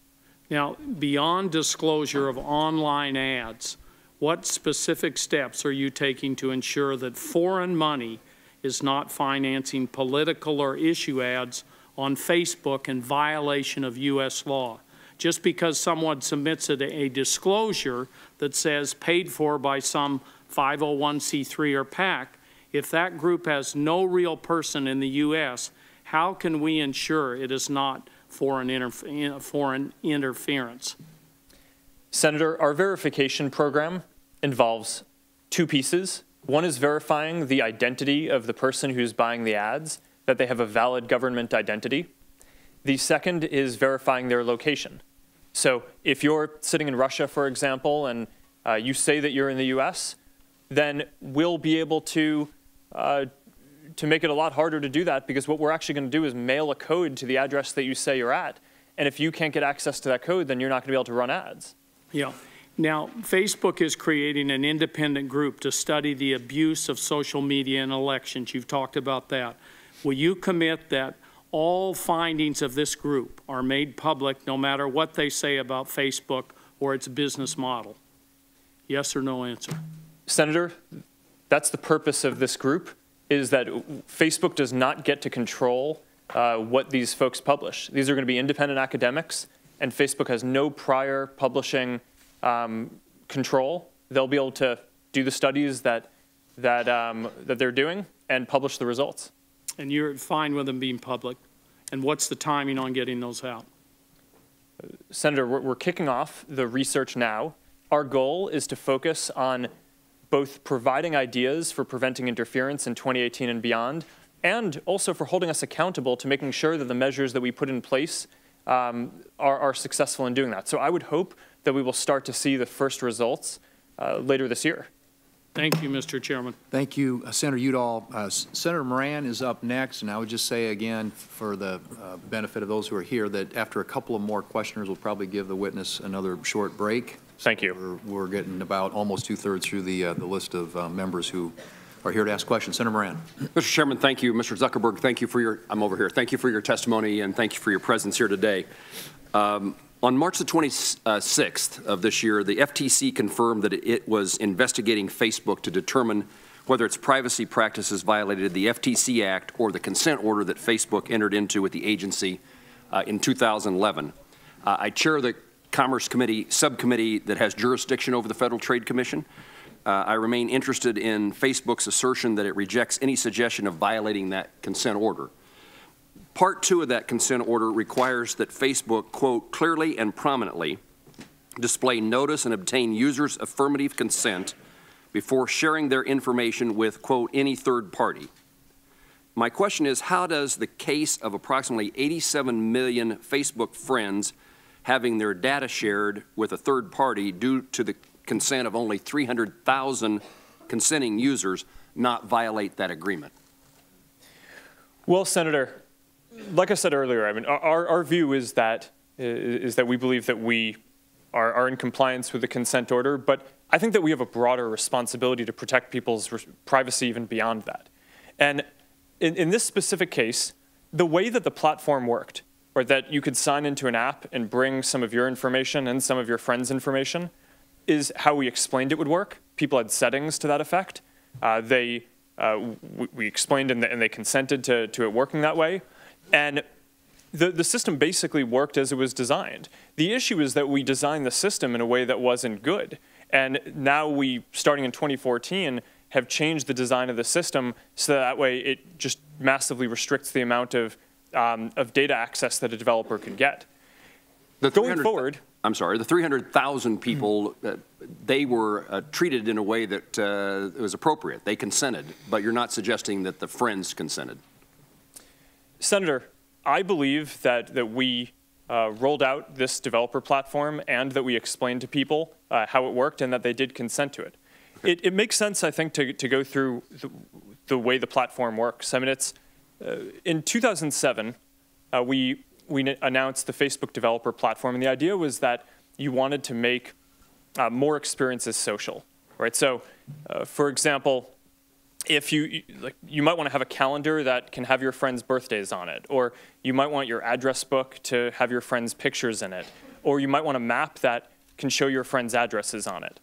S2: Now, beyond disclosure of online ads, what specific steps are you taking to ensure that foreign money is not financing political or issue ads on Facebook in violation of U.S. law? Just because someone submits a disclosure that says paid for by some 501c3 or PAC, if that group has no real person in the U.S., how can we ensure it is not foreign interference?
S10: Senator, our verification program involves two pieces. One is verifying the identity of the person who's buying the ads, that they have a valid government identity. The second is verifying their location. So if you're sitting in Russia, for example, and you say that you're in the U.S., then we'll be able to make it a lot harder to do that because what we're actually going to do is mail a code to the address that you say you're at. And if you can't get access to that code, then you're not going to be able to run ads.
S2: Yeah. Now, Facebook is creating an independent group to study the abuse of social media in elections. You've talked about that. Will you commit that all findings of this group are made public no matter what they say about Facebook or its business model? Yes or no answer?
S10: Senator, that's the purpose of this group, is that Facebook does not get to control what these folks publish. These are going to be independent academics, and Facebook has no prior publishing control. They'll be able to do the studies that they're doing and publish the results.
S2: And you're fine with them being public. And what's the timing on getting those out?
S10: Senator, we're kicking off the research now. Our goal is to focus on both providing ideas for preventing interference in 2018 and beyond, and also for holding us accountable to making sure that the measures that we put in place are successful in doing that. So I would hope that we will start to see the first results later this year.
S2: Thank you, Mr. Chairman.
S4: Thank you, Senator Udall. Senator Moran is up next, and I would just say again, for the benefit of those who are here, that after a couple of more questioners, we'll probably give the witness another short break.
S10: Thank you.
S4: We're getting about almost two-thirds through the list of members who are here to ask questions. Senator Moran.
S3: Mr. Chairman, thank you. Mr. Zuckerberg, thank you for your, I'm over here. Thank you for your testimony, and thank you for your presence here today. On March the 26th of this year, the FTC confirmed that it was investigating Facebook to determine whether its privacy practices violated the FTC Act or the consent order that Facebook entered into with the agency in 2011. I chair the Commerce Committee subcommittee that has jurisdiction over the Federal Trade Commission. I remain interested in Facebook's assertion that it rejects any suggestion of violating that consent order. Part 2 of that consent order requires that Facebook, quote, clearly and prominently display notice and obtain users' affirmative consent before sharing their information with, quote, any third party. My question is, how does the case of approximately 87 million Facebook friends having their data shared with a third party due to the consent of only 300,000 consenting users not violate that agreement?
S10: Well, Senator, like I said earlier, I mean, our view is that we believe that we are in compliance with the consent order, but I think that we have a broader responsibility to protect people's privacy even beyond that. And in this specific case, the way that the platform worked, or that you could sign into an app and bring some of your information and some of your friends' information, is how we explained it would work. People had settings to that effect. We explained and they consented to it working that way. And the system basically worked as it was designed. The issue is that we designed the system in a way that wasn't good. And now we, starting in 2014, have changed the design of the system so that way it just massively restricts the amount of data access that a developer could get. Going forward,
S3: I'm sorry, the 300,000 people, they were treated in a way that was appropriate. They consented, but you're not suggesting that the friends consented.
S10: Senator, I believe that we rolled out this developer platform and that we explained to people how it worked and that they did consent to it. It makes sense, I think, to go through the way the platform works. I mean, it's in 2007, we announced the Facebook developer platform, and the idea was that you wanted to make more experiences social, right? So, for example, if you might want to have a calendar that can have your friends' birthdays on it, or you might want your address book to have your friends' pictures in it, or you might want a map that can show your friends' addresses on it.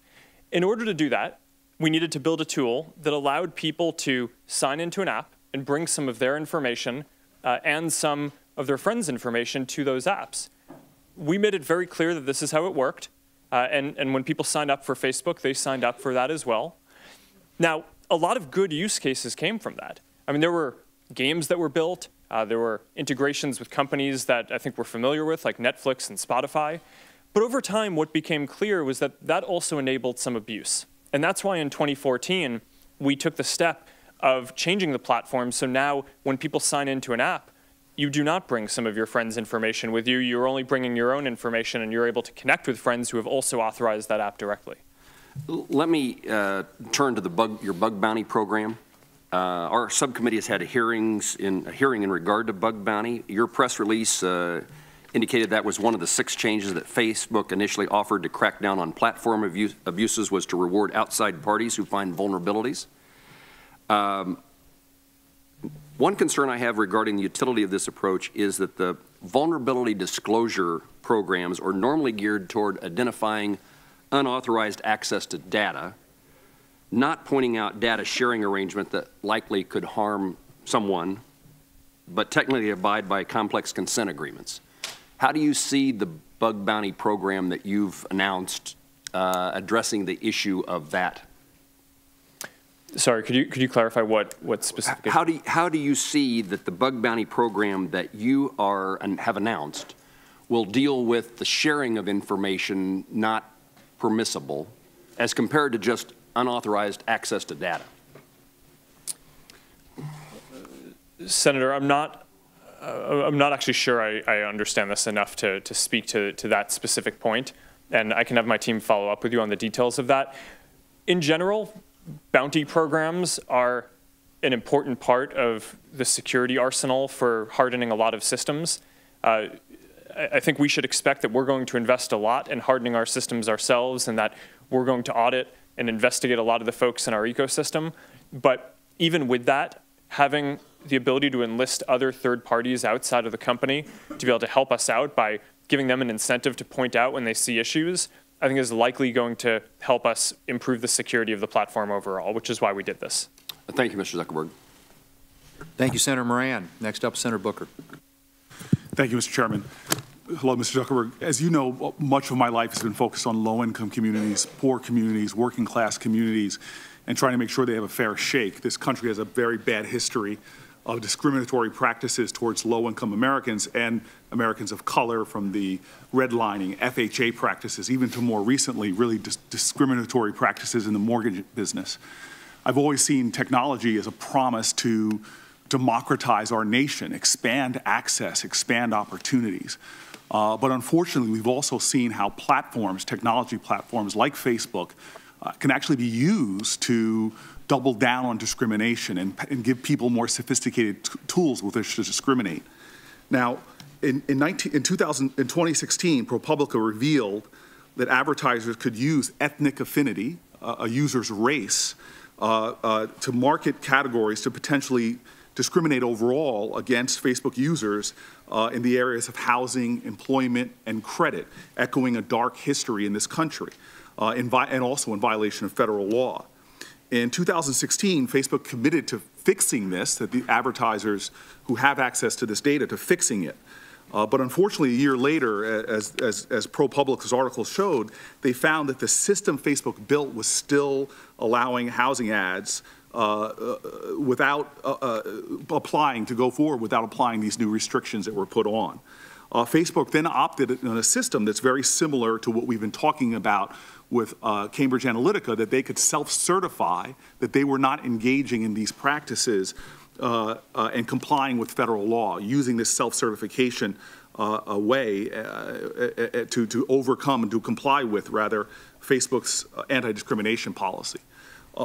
S10: In order to do that, we needed to build a tool that allowed people to sign into an app and bring some of their information and some of their friends' information to those apps. We made it very clear that this is how it worked, and when people signed up for Facebook, they signed up for that as well. Now, a lot of good use cases came from that. I mean, there were games that were built, there were integrations with companies that I think we're familiar with, like Netflix and Spotify. But over time, what became clear was that that also enabled some abuse. And that's why in 2014, we took the step of changing the platform. So now when people sign into an app, you do not bring some of your friends' information with you. You're only bringing your own information, and you're able to connect with friends who have also authorized that app directly.
S3: Let me turn to your bug bounty program. Our subcommittee has had a hearing in regard to bug bounty. Your press release indicated that was one of the 6 changes that Facebook initially offered to crack down on platform abuses was to reward outside parties who find vulnerabilities. One concern I have regarding the utility of this approach is that the vulnerability disclosure programs are normally geared toward identifying unauthorized access to data, not pointing out data sharing arrangement that likely could harm someone, but technically abide by complex consent agreements. How do you see the bug bounty program that you've announced addressing the issue of that?
S10: Sorry, could you clarify what specifically?
S3: How do you see that the bug bounty program that you have announced will deal with the sharing of information not permissible as compared to just unauthorized access to data?
S10: Senator, I'm not actually sure I understand this enough to speak to that specific point, and I can have my team follow up with you on the details of that. In general, bounty programs are an important part of the security arsenal for hardening a lot of systems. I think we should expect that we're going to invest a lot in hardening our systems ourselves, and that we're going to audit and investigate a lot of the folks in our ecosystem. But even with that, having the ability to enlist other third parties outside of the company to be able to help us out by giving them an incentive to point out when they see issues, I think is likely going to help us improve the security of the platform overall, which is why we did this.
S3: Thank you, Mr. Zuckerberg.
S4: Thank you, Senator Moran. Next up, Senator Booker.
S20: Thank you, Mr. Chairman. Hello, Mr. Zuckerberg. As you know, much of my life has been focused on low-income communities, poor communities, working-class communities, and trying to make sure they have a fair shake. This country has a very bad history of discriminatory practices towards low-income Americans and Americans of color, from the redlining, FHA practices, even to more recently, really discriminatory practices in the mortgage business. I've always seen technology as a promise to democratize our nation, expand access, expand opportunities. But unfortunately, we've also seen how platforms, technology platforms like Facebook, can actually be used to double down on discrimination and give people more sophisticated tools with which to discriminate. Now, in 2016, ProPublica revealed that advertisers could use ethnic affinity, a user's race, to market categories to potentially discriminate overall against Facebook users in the areas of housing, employment, and credit, echoing a dark history in this country, and also in violation of federal law. In 2016, Facebook committed to fixing this, that the advertisers who have access to this data, to fixing it. But unfortunately, a year later, as ProPublica's article showed, they found that the system Facebook built was still allowing housing ads without applying, to go forward without applying these new restrictions that were put on. Facebook then opted on a system that's very similar to what we've been talking about with Cambridge Analytica, that they could self-certify that they were not engaging in these practices and complying with federal law, using this self-certification way to overcome and to comply with, rather, Facebook's anti-discrimination policy.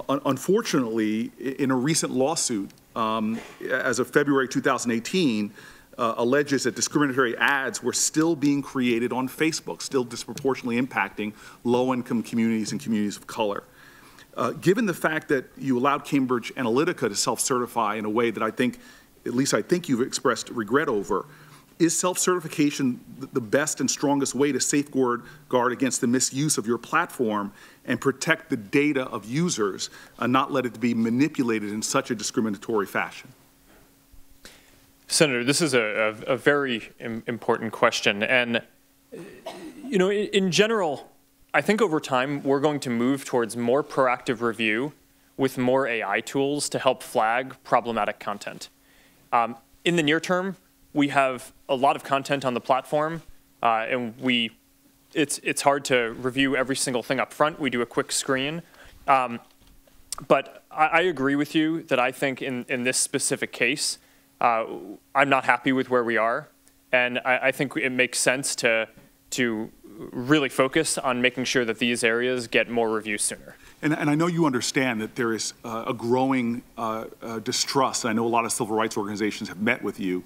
S20: Unfortunately, in a recent lawsuit, as of February 2018, alleges that discriminatory ads were still being created on Facebook, still disproportionately impacting low-income communities and communities of color. Given the fact that you allowed Cambridge Analytica to self-certify in a way that I think, at least I think you've expressed regret over, is self-certification the best and strongest way to safeguard against the misuse of your platform and protect the data of users and not let it be manipulated in such a discriminatory fashion?
S10: Senator, this is a very important question. And, you know, in general, I think over time we're going to move towards more proactive review with more AI tools to help flag problematic content. In the near term, we have a lot of content on the platform, and it's hard to review every single thing up front. We do a quick screen. But I agree with you that I think in this specific case, I'm not happy with where we are, and I think it makes sense to really focus on making sure that these areas get more review sooner.
S20: And I know you understand that there is a growing distrust. I know a lot of civil rights organizations have met with you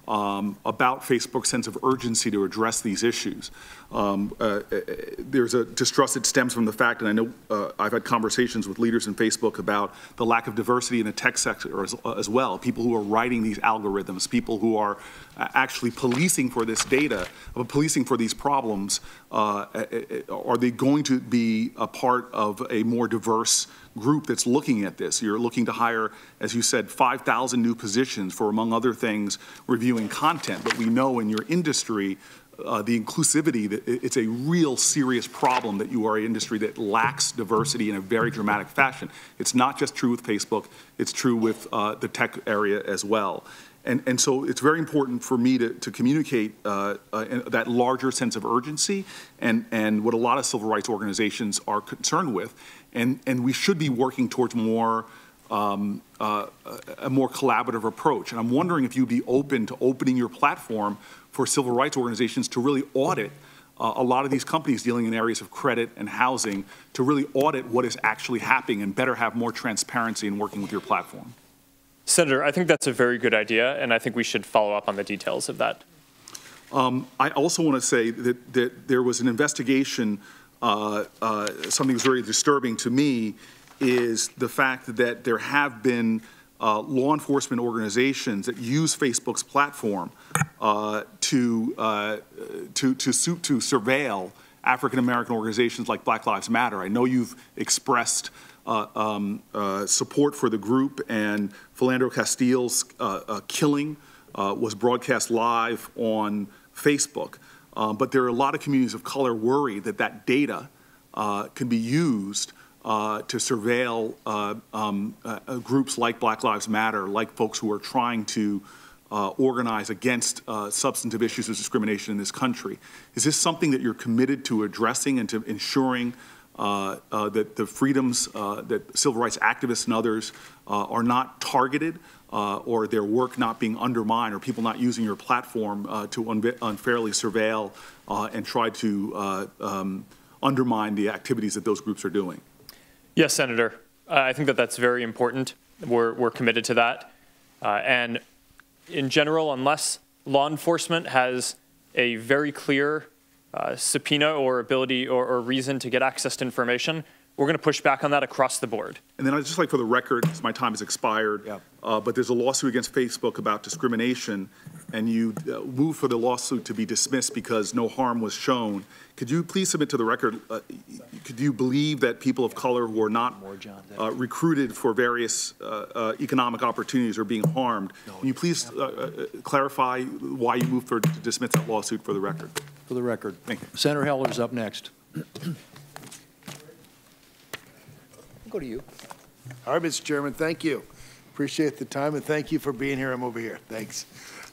S20: about Facebook's sense of urgency to address these issues. There's a distrust that stems from the fact, and I know I've had conversations with leaders in Facebook about the lack of diversity in the tech sector as well. People who are writing these algorithms, people who are actually policing for this data, policing for these problems. Are they going to be a part of a more diverse group that's looking at this? You're looking to hire, as you said, 5,000 new positions for, among other things, reviewing content. But we know in your industry, the inclusivity, that it's a real serious problem that you are an industry that lacks diversity in a very dramatic fashion. It's not just true with Facebook, it's true with the tech area as well. And so it's very important for me to communicate that larger sense of urgency and what a lot of civil rights organizations are concerned with. And we should be working towards more a more collaborative approach. And I'm wondering if you'd be open to opening your platform for civil rights organizations to really audit a lot of these companies dealing in areas of credit and housing, to really audit what is actually happening and better have more transparency in working with your platform.
S10: Senator, I think that's a very good idea, and I think we should follow up on the details of that.
S20: I also want to say that there was an investigation. Something that's very disturbing to me is the fact that there have been law enforcement organizations that use Facebook's platform to surveil African-American organizations like Black Lives Matter. I know you've expressed support for the group, and Philando Castile's killing was broadcast live on Facebook. But there are a lot of communities of color worried that that data can be used to surveil groups like Black Lives Matter, like folks who are trying to organize against substantive issues of discrimination in this country. Is this something that you're committed to addressing and to ensuring that the freedoms that civil rights activists and others are not targeted or their work not being undermined or people not using your platform to unfairly surveil and try to undermine the activities that those groups are doing?
S10: Yes, Senator. I think that that's very important. We're committed to that. And in general, unless law enforcement has a very clear subpoena or ability or reason to get access to information, we're going to push back on that across the board.
S20: And then I'd just like, for the record, because my time has expired, but there's a lawsuit against Facebook about discrimination, and you moved for the lawsuit to be dismissed because no harm was shown. Could you please submit to the record, could you believe that people of color who are not recruited for various economic opportunities are being harmed? Can you please clarify why you moved to dismiss that lawsuit for the record?
S4: For the record.
S20: Thank you.
S4: Senator Heller's up next. Go to you.
S21: All right, Mr. Chairman, thank you. Appreciate the time, and thank you for being here. I'm over here. Thanks.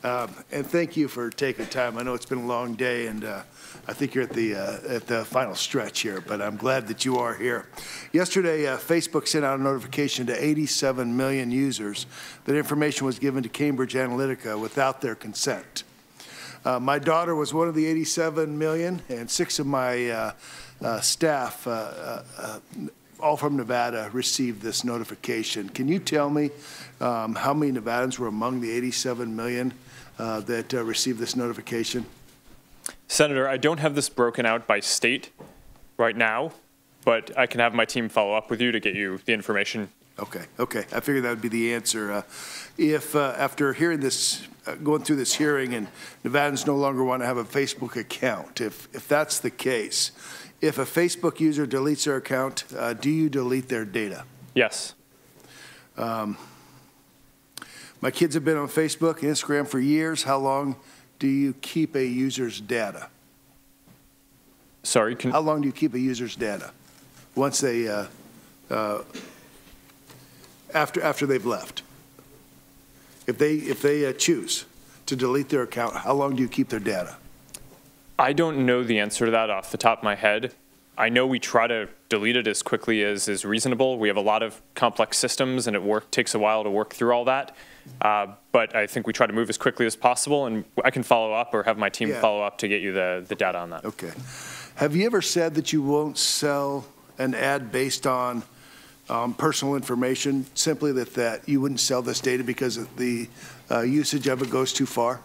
S21: And thank you for taking time. I know it's been a long day, and I think you're at the final stretch here, but I'm glad that you are here. Yesterday, Facebook sent out a notification to 87 million users that information was given to Cambridge Analytica without their consent. My daughter was one of the 87 million, and 6 of my staff, all from Nevada, received this notification. Can you tell me how many Nevadans were among the 87 million that received this notification?
S10: Senator, I don't have this broken out by state right now, but I can have my team follow up with you to get you the information.
S21: Okay, okay. I figured that would be the answer. If after hearing this, going through this hearing, and Nevadans no longer want to have a Facebook account, if that's the case, if a Facebook user deletes their account, do you delete their data?
S10: Yes.
S21: My kids have been on Facebook and Instagram for years. How long do you keep a user's data?
S10: Sorry?
S21: How long do you keep a user's data once they, after they've left? If they choose to delete their account, how long do you keep their data?
S10: I don't know the answer to that off the top of my head. I know we try to delete it as quickly as is reasonable. We have a lot of complex systems, and it takes a while to work through all that. But I think we try to move as quickly as possible, and I can follow up or have my team follow up to get you the data on that.
S21: Okay. Have you ever said that you won't sell an ad based on personal information, simply that you wouldn't sell this data because of the usage of it goes too far?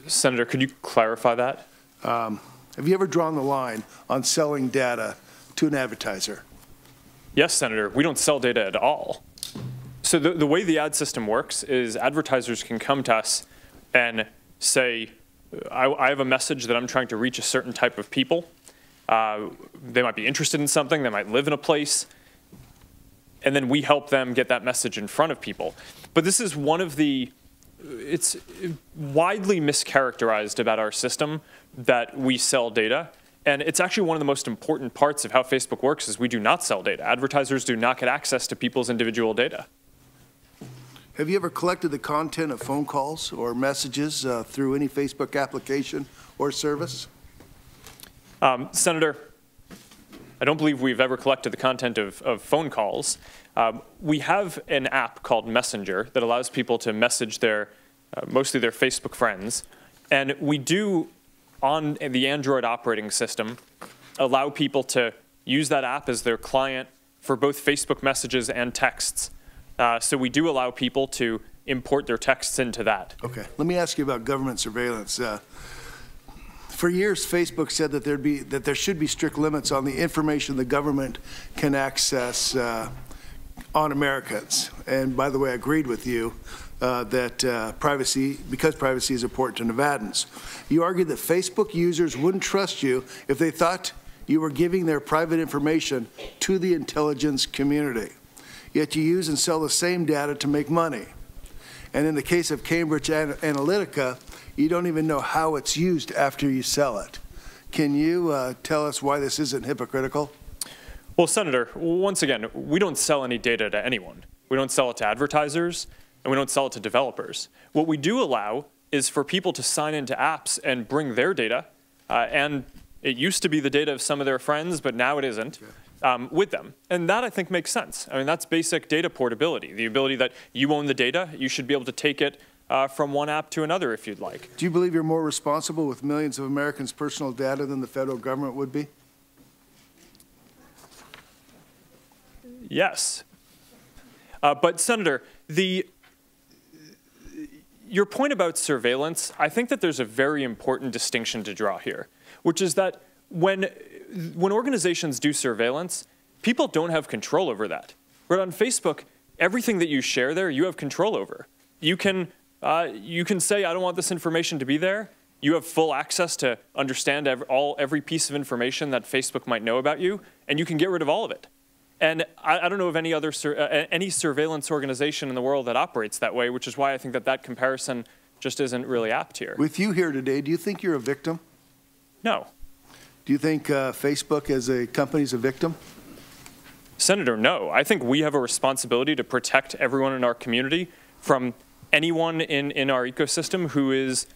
S10: Senator, could you clarify that?
S21: Have you ever drawn the line on selling data to an advertiser?
S10: Yes, Senator. We don't sell data at all. So the way the ad system works is advertisers can come to us and say, I have a message that I'm trying to reach a certain type of people. They might be interested in something. They might live in a place. And then we help them get that message in front of people. But this is one of the it's widely mischaracterized about our system that we sell data. And it's actually one of the most important parts of how Facebook works is we do not sell data. Advertisers do not get access to people's individual data.
S21: Have you ever collected the content of phone calls or messages through any Facebook application or service?
S10: Senator, I don't believe we've ever collected the content of phone calls. We have an app called Messenger that allows people to message mostly their Facebook friends. And we do, on the Android operating system, allow people to use that app as their client for both Facebook messages and texts. So we do allow people to import their texts into that.
S21: Okay. Let me ask you about government surveillance. For years, Facebook said that there should be strict limits on the information the government can access on Americans. And by the way, I agreed with you that because privacy is important to Nevadans. You argued that Facebook users wouldn't trust you if they thought you were giving their private information to the intelligence community. Yet you use and sell the same data to make money. And in the case of Cambridge Analytica, you don't even know how it's used after you sell it. Can you tell us why this isn't hypocritical?
S10: Well, Senator, once again, we don't sell any data to anyone. We don't sell it to advertisers, and we don't sell it to developers. What we do allow is for people to sign into apps and bring their data, and it used to be the data of some of their friends, but now it isn't, with them. And that, I think, makes sense. I mean, that's basic data portability, the ability that you own the data, you should be able to take it from one app to another if you'd like.
S21: Do you believe you're more responsible with millions of Americans' personal data than the federal government would be?
S10: Yes. But, Senator, your point about surveillance, I think that there's a very important distinction to draw here, which is that when organizations do surveillance, people don't have control over that. But on Facebook, everything that you share there, you have control over. You can say, I don't want this information to be there. You have full access to understand every piece of information that Facebook might know about you, and you can get rid of all of it. And I don't know of any other any surveillance organization in the world that operates that way, which is why I think that that comparison just isn't really apt here.
S21: With you here today, do you think you're a victim?
S10: No.
S21: Do you think Facebook as a company is a victim?
S10: Senator, no. I think we have a responsibility to protect everyone in our community from anyone in our ecosystem who is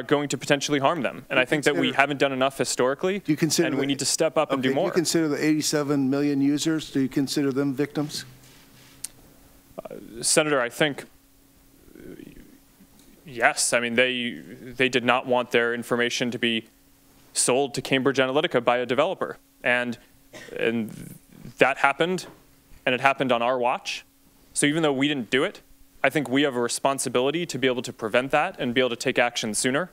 S10: going to potentially harm them. And I think that we haven't done enough historically, and we need to step up and do more.
S21: Do you consider the 87 million users, do you consider them victims?
S10: Senator, I think, yes. I mean, they did not want their information to be sold to Cambridge Analytica by a developer. And that happened, and it happened on our watch. So even though we didn't do it, I think we have a responsibility to be able to prevent that and be able to take action sooner.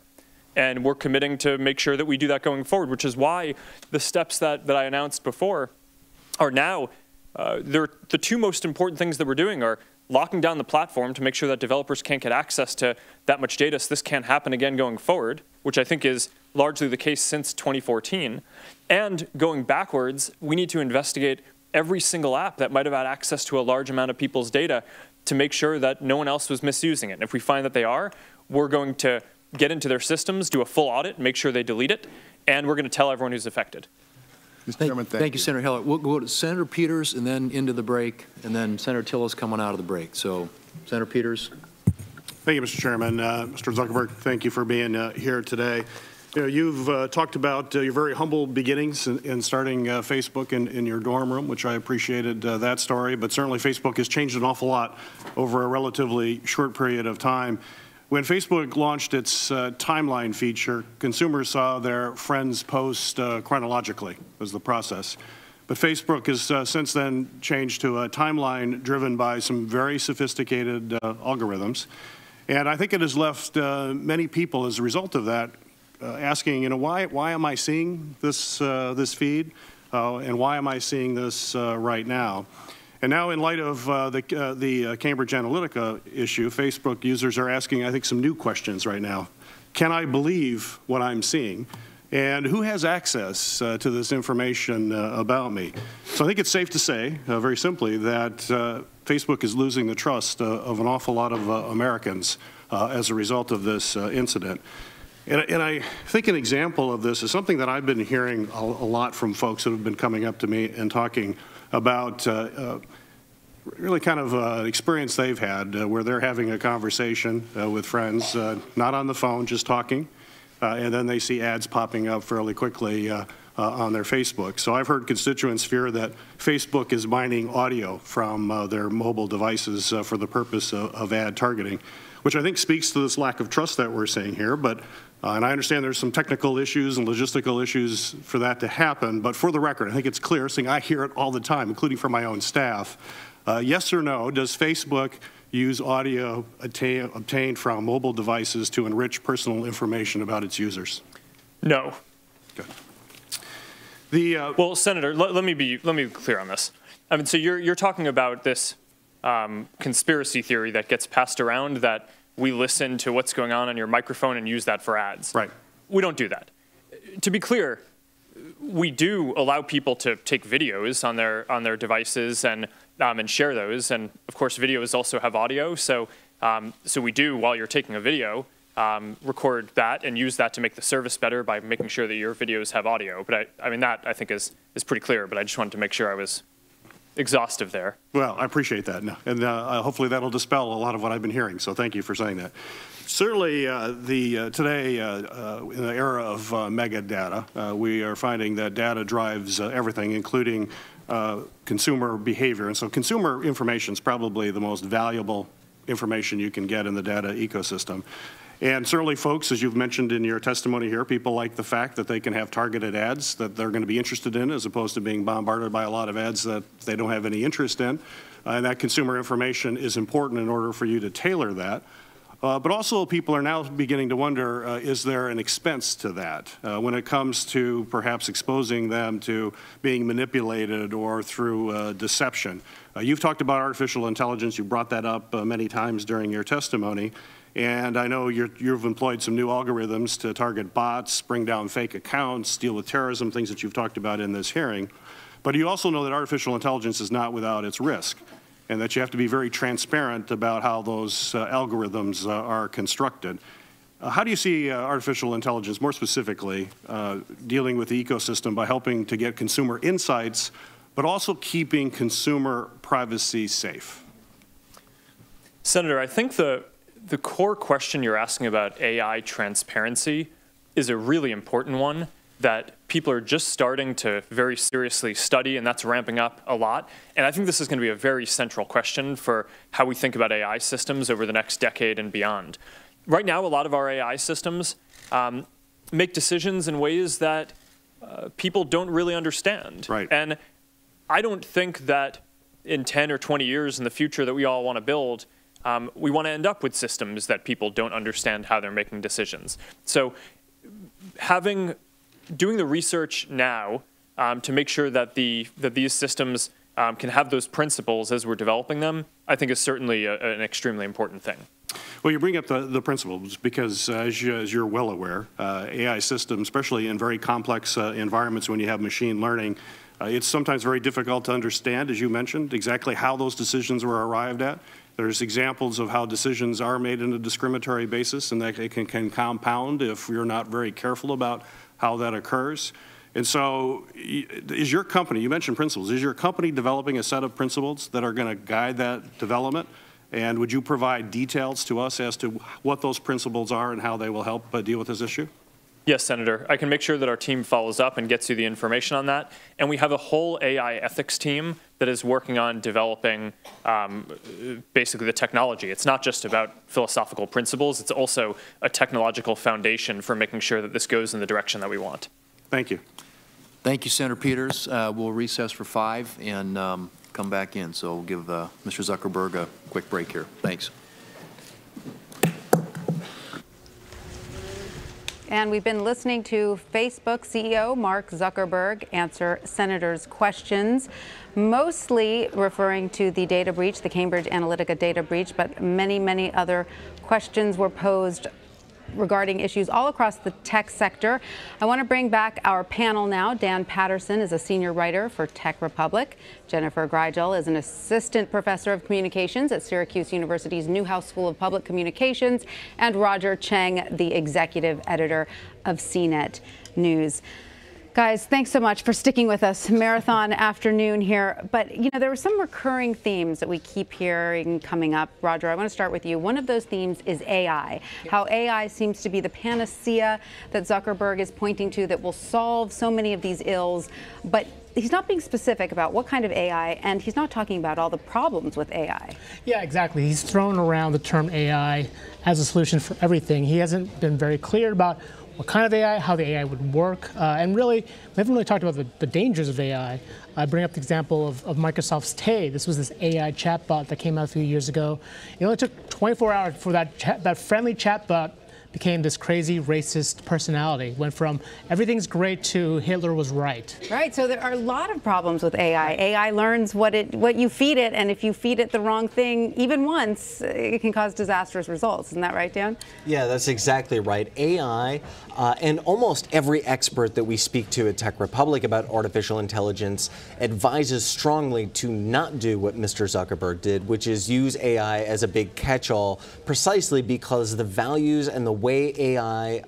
S10: And we're committing to make sure that we do that going forward, which is why the steps that I announced before are now, the two most important things that we're doing are locking down the platform to make sure that developers can't get access to that much data so this can't happen again going forward, which I think is largely the case since 2014. And going backwards, we need to investigate every single app that might have had access to a large amount of people's data to make sure that no one else was misusing it. And if we find that they are, we're going to get into their systems, do a full audit, make sure they delete it, and we're going to tell everyone who's affected.
S4: Mr. Chairman, thank you, Senator Heller. We'll go to Senator Peters and then into the break, and then Senator Tillis coming out of the break. So, Senator Peters.
S8: Thank you, Mr. Chairman. Mr. Zuckerberg, thank you for being here today. You know, you've talked about your very humble beginnings in starting Facebook in your dorm room, which I appreciated that story, but certainly Facebook has changed an awful lot over a relatively short period of time. When Facebook launched its timeline feature, consumers saw their friends post chronologically as the process. But Facebook has since then changed to a timeline driven by some very sophisticated algorithms. And I think it has left many people as a result of that asking, you know, why am I seeing this this feed, and why am I seeing this right now? And now, in light of the Cambridge Analytica issue, Facebook users are asking, I think, some new questions right now. Can I believe what I'm seeing? And who has access to this information about me? So I think it's safe to say, very simply, that Facebook is losing the trust of an awful lot of Americans as a result of this incident. And I think an example of this is something that I've been hearing a lot from folks that have been coming up to me and talking about really kind of an experience they've had where they're having a conversation with friends, not on the phone, just talking, and then they see ads popping up fairly quickly on their Facebook. So I've heard constituents fear that Facebook is mining audio from their mobile devices for the purpose of ad targeting, which I think speaks to this lack of trust that we're seeing here. But and I understand there's some technical issues and logistical issues for that to happen, but for the record, I think it's clear, saying I hear it all the time, including from my own staff. Yes or no, does Facebook use audio obtained from mobile devices to enrich personal information about its users?
S10: No.
S8: Good.
S10: Well, Senator, let me be clear on this. I mean, so you're talking about this conspiracy theory that gets passed around that we listen to what's going on your microphone and use that for ads.
S8: Right.
S10: We don't do that. To be clear, we do allow people to take videos on their devices and share those. And of course, videos also have audio. So so we do, while you're taking a video, record that and use that to make the service better by making sure that your videos have audio. But I mean, that I think is pretty clear, but I just wanted to make sure I was exhaustive there.
S8: Well, I appreciate that. And hopefully that'll dispel a lot of what I've been hearing. So thank you for saying that. Certainly, today, in the era of mega data, we are finding that data drives everything, including consumer behavior. And so consumer information is probably the most valuable information you can get in the data ecosystem. And certainly, folks, as you've mentioned in your testimony here, people like the fact that they can have targeted ads that they're going to be interested in, as opposed to being bombarded by a lot of ads that they don't have any interest in. And that consumer information is important in order for you to tailor that. But also, people are now beginning to wonder, is there an expense to that when it comes to perhaps exposing them to being manipulated or through deception? You've talked about artificial intelligence. You brought that up many times during your testimony. And I know you've employed some new algorithms to target bots, bring down fake accounts, deal with terrorism, things that you've talked about in this hearing. But you also know that artificial intelligence is not without its risk, and that you have to be very transparent about how those algorithms are constructed. How do you see artificial intelligence, more specifically, dealing with the ecosystem by helping to get consumer insights, but also keeping consumer privacy safe?
S10: Senator, I think the core question you're asking about AI transparency is a really important one that people are just starting to very seriously study, and that's ramping up a lot. And I think this is going to be a very central question for how we think about AI systems over the next decade and beyond. Right now, a lot of our AI systems make decisions in ways that people don't really understand.
S8: Right.
S10: And I don't think that in 10 or 20 years in the future that we all want to build, we want to end up with systems that people don't understand how they're making decisions. So doing the research now to make sure that these systems can have those principles as we're developing them, I think is certainly an extremely important thing.
S8: Well, you bring up the principles because, as you're well aware, AI systems, especially in very complex environments when you have machine learning, it's sometimes very difficult to understand, as you mentioned, exactly how those decisions were arrived at. There's examples of how decisions are made on a discriminatory basis, and that it can compound if you're not very careful about how that occurs. And so is your company, you mentioned principles, is your company developing a set of principles that are going to guide that development? And would you provide details to us as to what those principles are and how they will help deal with this issue?
S10: Yes, Senator. I can make sure that our team follows up and gets you the information on that. And we have a whole AI ethics team that is working on developing basically the technology. It's not just about philosophical principles. It's also a technological foundation for making sure that this goes in the direction that we want.
S8: Thank you.
S4: Thank you, Senator Peters. We'll recess for 5 and come back in. So we'll give Mr. Zuckerberg a quick break here. Thanks.
S1: And we've been listening to Facebook CEO Mark Zuckerberg answer senators' questions, mostly referring to the data breach, the Cambridge Analytica data breach, but many, many other questions were posed regarding issues all across the tech sector. I want to bring back our panel now. Dan Patterson is a senior writer for Tech Republic. Jennifer Greigel is an assistant professor of communications at Syracuse University's Newhouse School of Public Communications, and Roger Cheng, the executive editor of CNET News. Guys, thanks so much for sticking with us. Marathon afternoon here. But, you know, there were some recurring themes that we keep hearing coming up. Roger, I want to start with you. One of those themes is AI, how AI seems to be the panacea that Zuckerberg is pointing to that will solve so many of these ills. But he's not being specific about what kind of AI, and he's not talking about all the problems with AI.
S22: Yeah, exactly. He's thrown around the term AI as a solution for everything. He hasn't been very clear about what kind of AI, how the AI would work, and really, we haven't really talked about the dangers of AI. I bring up the example of Microsoft's Tay. This was this AI chatbot that came out a few years ago. It only took 24 hours for that friendly chatbot became this crazy racist personality. Went from everything's great to Hitler was right.
S1: Right, so there are a lot of problems with AI. AI learns what you feed it, and if you feed it the wrong thing even once, it can cause disastrous results. Isn't that right, Dan?
S23: Yeah, that's exactly right. AI and almost every expert that we speak to at Tech Republic about artificial intelligence advises strongly to not do what Mr. Zuckerberg did, which is use AI as a big catch-all, precisely because the values and the way AI,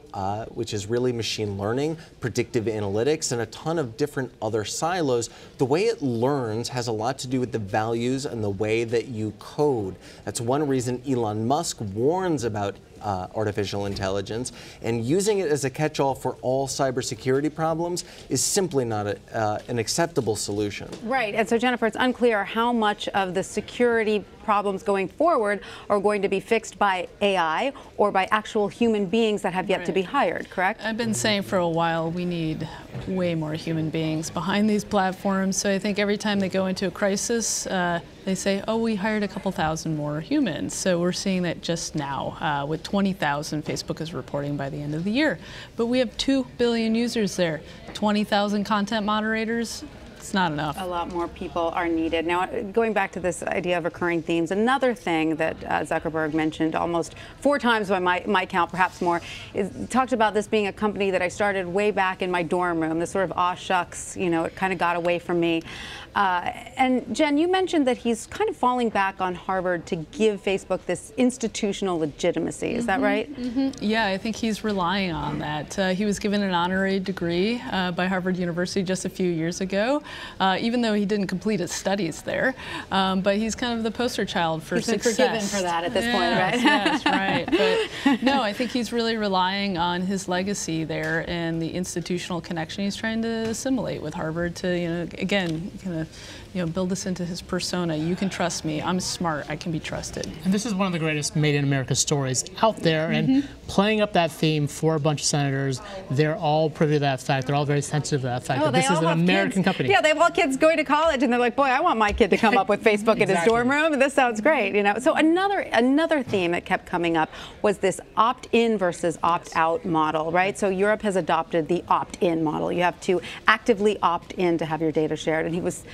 S23: which is really machine learning, predictive analytics, and a ton of different other silos, the way it learns has a lot to do with the values and the way that you code. That's one reason Elon Musk warns about artificial intelligence, and using it as a catch-all for all cybersecurity problems is simply not an acceptable solution.
S1: Right, and so Jennifer, it's unclear how much of the security problems going forward are going to be fixed by AI or by actual human beings that have yet to be hired, correct?
S5: I've been saying for a while we need way more human beings behind these platforms. So I think every time they go into a crisis, they say, oh, we hired a couple thousand more humans. So we're seeing that just now with 20,000 Facebook is reporting by the end of the year. But we have 2 billion users there, 20,000 content moderators. It's not enough.
S1: A lot more people are needed. Now, going back to this idea of recurring themes, another thing that Zuckerberg mentioned almost 4 times by my count, perhaps more, is talked about this being a company that I started way back in my dorm room, this sort of aw shucks, you know, it kind of got away from me. And Jen, you mentioned that he's kind of falling back on Harvard to give Facebook this institutional legitimacy. Is that right?
S5: Yeah, I think he's relying on that. He was given an honorary degree by Harvard University just a few years ago, even though he didn't complete his studies there. But he's kind of the poster child for success.
S1: He's been forgiven for that at this point, right?
S5: Yes, right. But no, I think he's really relying on his legacy there and the institutional connection he's trying to assimilate with Harvard to, you know, again, kind of, you know, build this into his persona. You can trust me. I'm smart. I can be trusted.
S22: And this is one of the greatest Made in America stories out there. And playing up that theme for a bunch of senators, they're all privy to that fact. They're all very sensitive to that fact.
S1: Oh,
S22: that this is an American company.
S1: Yeah, they have all kids going to college, and they're like, boy, I want my kid to come up with Facebook in his dorm room. This sounds great, you know. So another theme that kept coming up was this opt-in versus opt-out model, right? So Europe has adopted the opt-in model. You have to actively opt in to have your data shared. And he was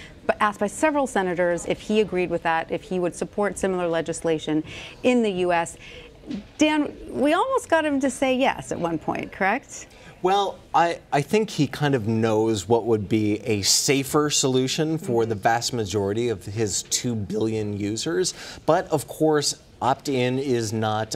S1: asked by several senators if he agreed with that, if he would support similar legislation in the U.S. Dan, we almost got him to say yes at one point, correct?
S23: Well, I think he kind of knows what would be a safer solution for the vast majority of his 2 billion users. But of course, opt-in is not,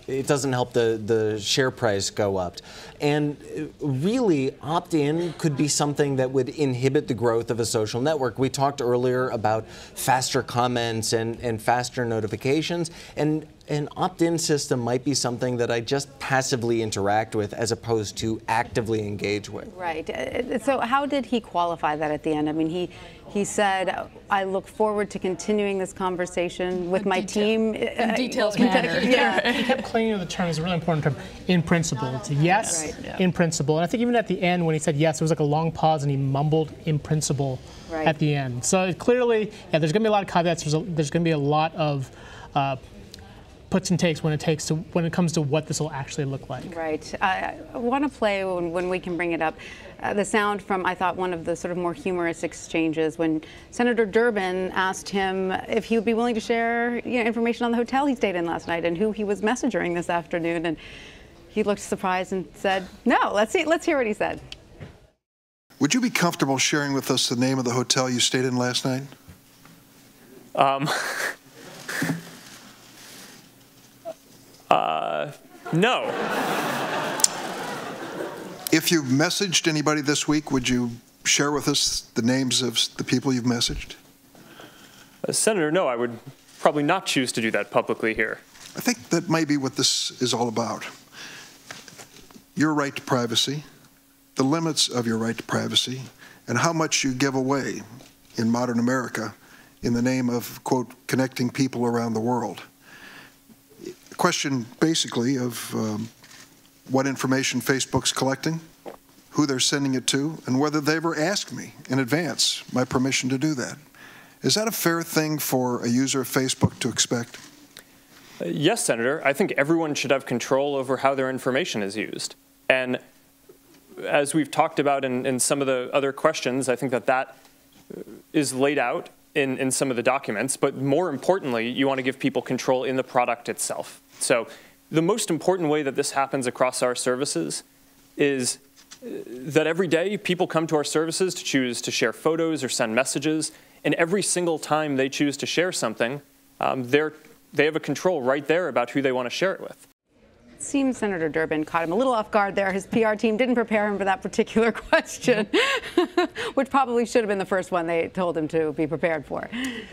S23: it doesn't help the share price go up. And really, opt-in could be something that would inhibit the growth of a social network. We talked earlier about faster comments and faster notifications. And an opt-in system might be something that I just passively interact with as opposed to actively engage with.
S1: Right. So how did he qualify that at the end? I mean, he said, I look forward to continuing this conversation with my team.
S5: In details matter.
S22: Yeah. He kept clinging to the term, it's a really important term, in principle. It's yes, in principle. And I think even at the end when he said yes, it was like a long pause and he mumbled in principle at the end. So clearly, yeah, there's going to be a lot of caveats. There's going to be a lot of puts and takes when it comes to what this will actually look like.
S1: Right. I want to play, when we can bring it up, the sound from, I thought, one of the sort of more humorous exchanges when Senator Durbin asked him if he would be willing to share, you know, information on the hotel he stayed in last night and who he was messaging this afternoon. And he looked surprised and said, no. Let's hear what he said.
S9: Would you be comfortable sharing with us the name of the hotel you stayed in last night?
S10: No.
S9: If you've messaged anybody this week, would you share with us the names of the people you've messaged?
S10: Senator, no, I would probably not choose to do that publicly here.
S9: I think that might be what this is all about. Your right to privacy, the limits of your right to privacy, and how much you give away in modern America in the name of, quote, connecting people around the world. Question basically of what information Facebook's collecting, who they're sending it to, and whether they ever asked me in advance my permission to do that. Is that a fair thing for a user of Facebook to expect?
S10: Yes, Senator. I think everyone should have control over how their information is used. And as we've talked about in some of the other questions, I think that is laid out in some of the documents. But more importantly, you want to give people control in the product itself. So the most important way that this happens across our services is that every day people come to our services to choose to share photos or send messages. And every single time they choose to share something, they have a control right there about who they want to share it with.
S1: seems Senator Durbin caught him a little off guard there. His PR team didn't prepare him for that particular question, which probably should have been the first one they told him to be prepared for.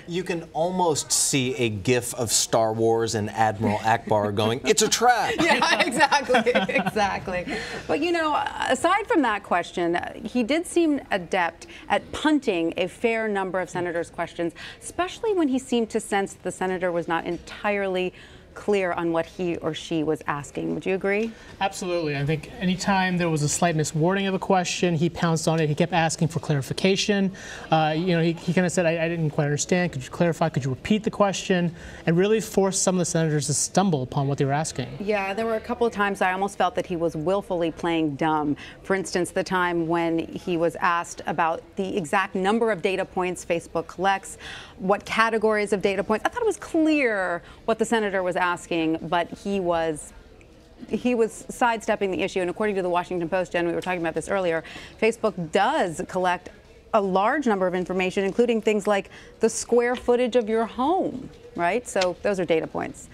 S23: You can almost see a gif of Star Wars and Admiral Akbar going, "It's a trap."
S1: Yeah, exactly, exactly. But you know, aside from that question, he did seem adept at punting a fair number of senators' questions, especially when he seemed to sense that the senator was not entirely clear on what he or she was asking. Would you agree?
S22: Absolutely. I think anytime there was a slight miswording of a question, he pounced on it. He kept asking for clarification. He kind of said, I didn't quite understand. Could you clarify? Could you repeat the question? And really forced some of the senators to stumble upon what they were asking.
S1: Yeah, there were a couple of times I almost felt that he was willfully playing dumb. For instance, the time when he was asked about the exact number of data points Facebook collects, what categories of data points. I thought it was clear what the senator was asking, but he was sidestepping the issue. And according to the Washington Post, Jen, we were talking about this earlier, Facebook does collect a large number of information, including things like the square footage of your home, right? So those are data points.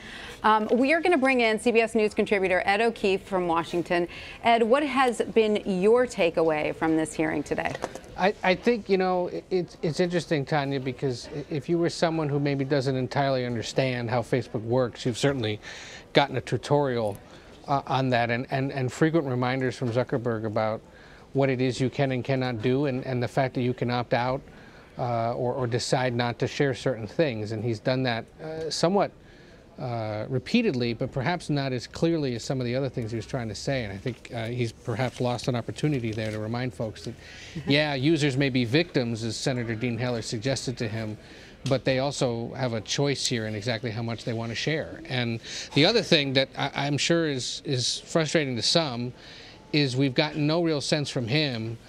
S1: We are going to bring in CBS News contributor Ed O'Keefe from Washington. Ed, what has been your takeaway from this hearing today?
S6: I think, you know, it's interesting, Tanya, because if you were someone who maybe doesn't entirely understand how Facebook works, you've certainly gotten a tutorial on that and frequent reminders from Zuckerberg about what it is you can and cannot do, and the fact that you can opt out or decide not to share certain things. And he's done that somewhat repeatedly, but perhaps not as clearly as some of the other things he was trying to say. And I think he's perhaps lost an opportunity there to remind folks that, yeah, users may be victims, as Senator Dean Heller suggested to him, but they also have a choice here in exactly how much they want to share. And the other thing that I'm sure is frustrating to some is we've gotten no real sense from him,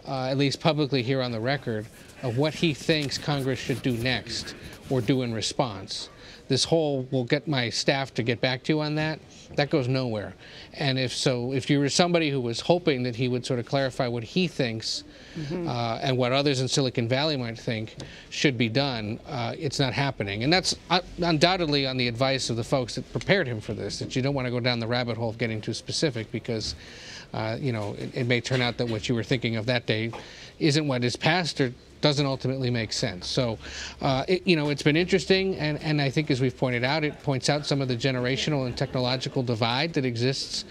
S6: at least publicly here on the record, of what he thinks Congress should do next or do in response. This whole, we'll get my staff to get back to you on that, that goes nowhere. And if you were somebody who was hoping that he would sort of clarify what he thinks and what others in Silicon Valley might think should be done, it's not happening. And that's undoubtedly on the advice of the folks that prepared him for this, that you don't want to go down the rabbit hole of getting too specific because, it may turn out that what you were thinking of that day isn't what is passed or doesn't ultimately make sense. So, it's been interesting, and I think as we've pointed out, it points out some of the generational and technological divide that exists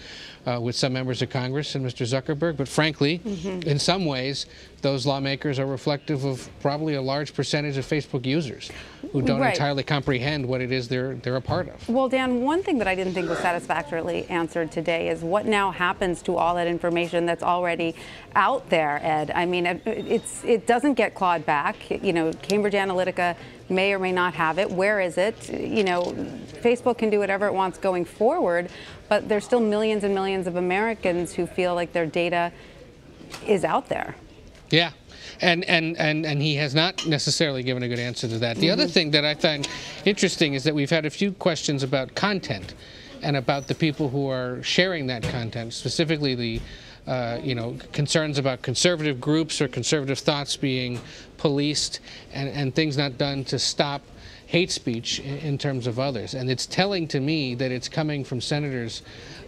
S6: with some members of Congress and Mr. Zuckerberg. But frankly, in some ways, those lawmakers are reflective of probably a large percentage of Facebook users who don't entirely comprehend what it is they're a part of.
S1: Well, Dan, one thing that I didn't think was satisfactorily answered today is what now happens to all that information that's already out there, Ed. I mean, it doesn't get clawed back. Cambridge Analytica may or may not have it. Where is it? Facebook can do whatever it wants going forward, but there's still millions and millions of Americans who feel like their data is out there.
S6: Yeah, and he has not necessarily given a good answer to that. The other thing that I find interesting is that we've had a few questions about content and about the people who are sharing that content, specifically the concerns about conservative groups or conservative thoughts being policed and things not done to stop hate speech in terms of others. And it's telling to me that it's coming from senators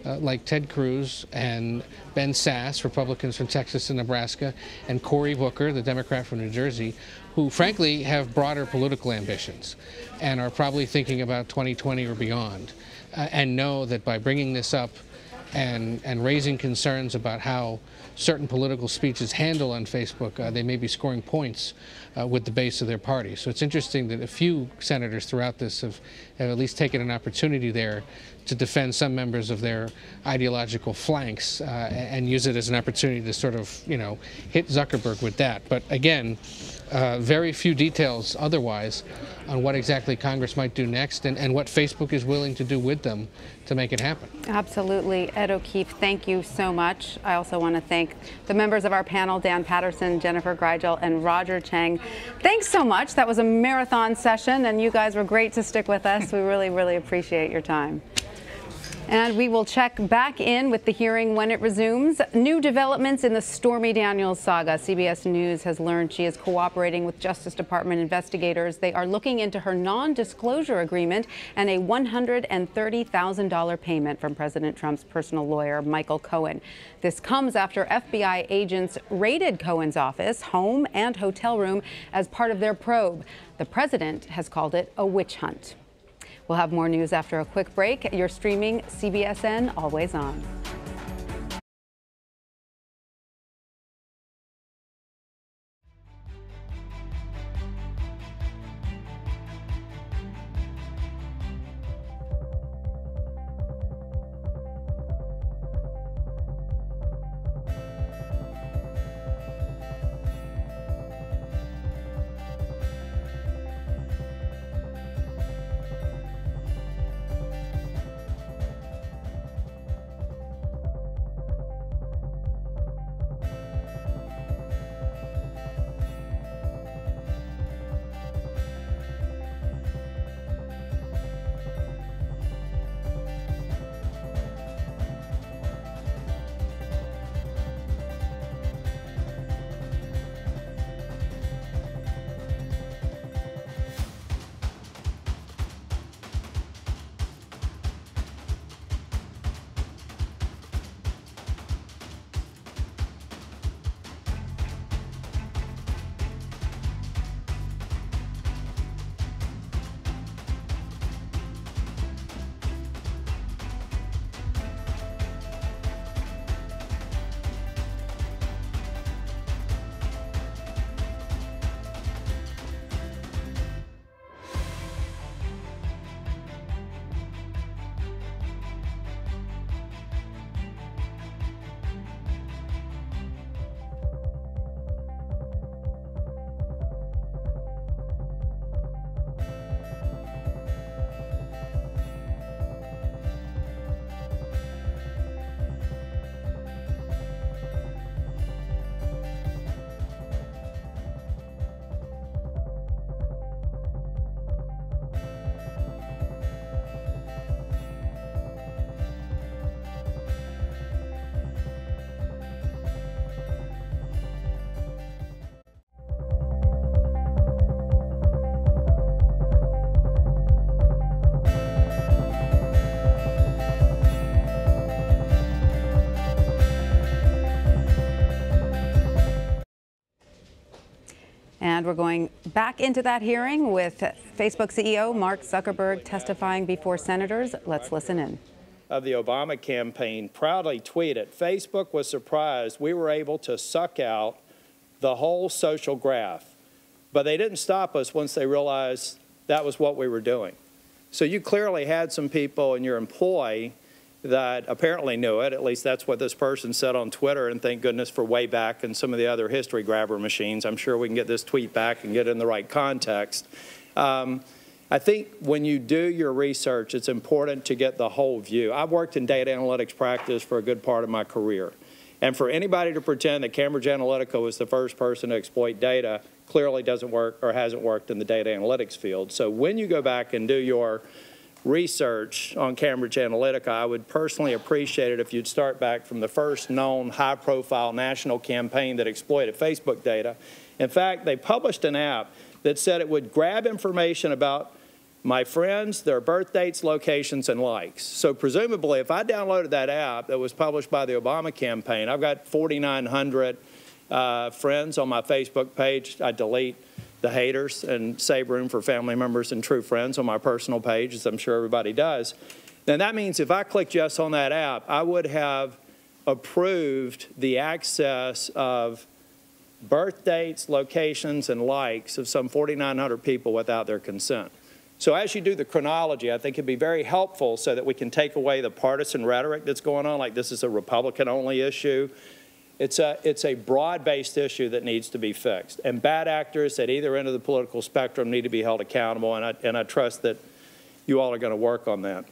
S6: like Ted Cruz and Ben Sasse, Republicans from Texas and Nebraska, and Cory Booker, the Democrat from New Jersey, who frankly have broader political ambitions and are probably thinking about 2020 or beyond, and know that by bringing this up and raising concerns about how certain political speech is handled on Facebook, they may be scoring points with the base of their party. So it's interesting that a few senators throughout this have at least taken an opportunity there to defend some members of their ideological flanks and use it as an opportunity to sort of, hit Zuckerberg with that. But again, very few details otherwise on what exactly Congress might do next and what Facebook is willing to do with them to make it happen.
S1: Absolutely. Ed O'Keefe, thank you so much. I also want to thank the members of our panel, Dan Patterson, Jennifer Greigel, and Roger Cheng. Thanks so much. That was a marathon session, and you guys were great to stick with us. We really, really appreciate your time. And we will check back in with the hearing when it resumes. New developments in the Stormy Daniels saga. CBS News has learned she is cooperating with Justice Department investigators. They are looking into her non-disclosure agreement and a $130,000 payment from President Trump's personal lawyer, Michael Cohen. This comes after FBI agents raided Cohen's office, home, and hotel room as part of their probe. The president has called it a witch hunt. We'll have more news after a quick break. You're streaming CBSN Always On. And we're going back into that hearing with Facebook CEO Mark Zuckerberg testifying before senators. Let's listen in.
S12: Of the Obama campaign proudly tweeted, Facebook was surprised we were able to suck out the whole social graph. But they didn't stop us once they realized that was what we were doing. So you clearly had some people in your employ that apparently knew it. At least that's what this person said on Twitter, and thank goodness for Wayback and some of the other history grabber machines. I'm sure we can get this tweet back and get it in the right context. I think when you do your research, it's important to get the whole view. I've worked in data analytics practice for a good part of my career. And for anybody to pretend that Cambridge Analytica was the first person to exploit data clearly doesn't work or hasn't worked in the data analytics field. So when you go back and do your research on Cambridge Analytica, I would personally appreciate it if you'd start back from the first known high-profile national campaign that exploited Facebook data. In fact, they published an app that said it would grab information about my friends, their birth dates, locations, and likes. So presumably, if I downloaded that app that was published by the Obama campaign, I've got 4,900 friends on my Facebook page. I delete the haters and save room for family members and true friends on my personal page, as I'm sure everybody does. Then that means if I clicked yes on that app, I would have approved the access of birth dates, locations, and likes of some 4,900 people without their consent. So as you do the chronology, I think it'd be very helpful so that we can take away the partisan rhetoric that's going on, like this is a Republican-only issue. It's a broad-based issue that needs to be fixed. And bad actors at either end of the political spectrum need to be held accountable, and I trust that you all are going to work on that.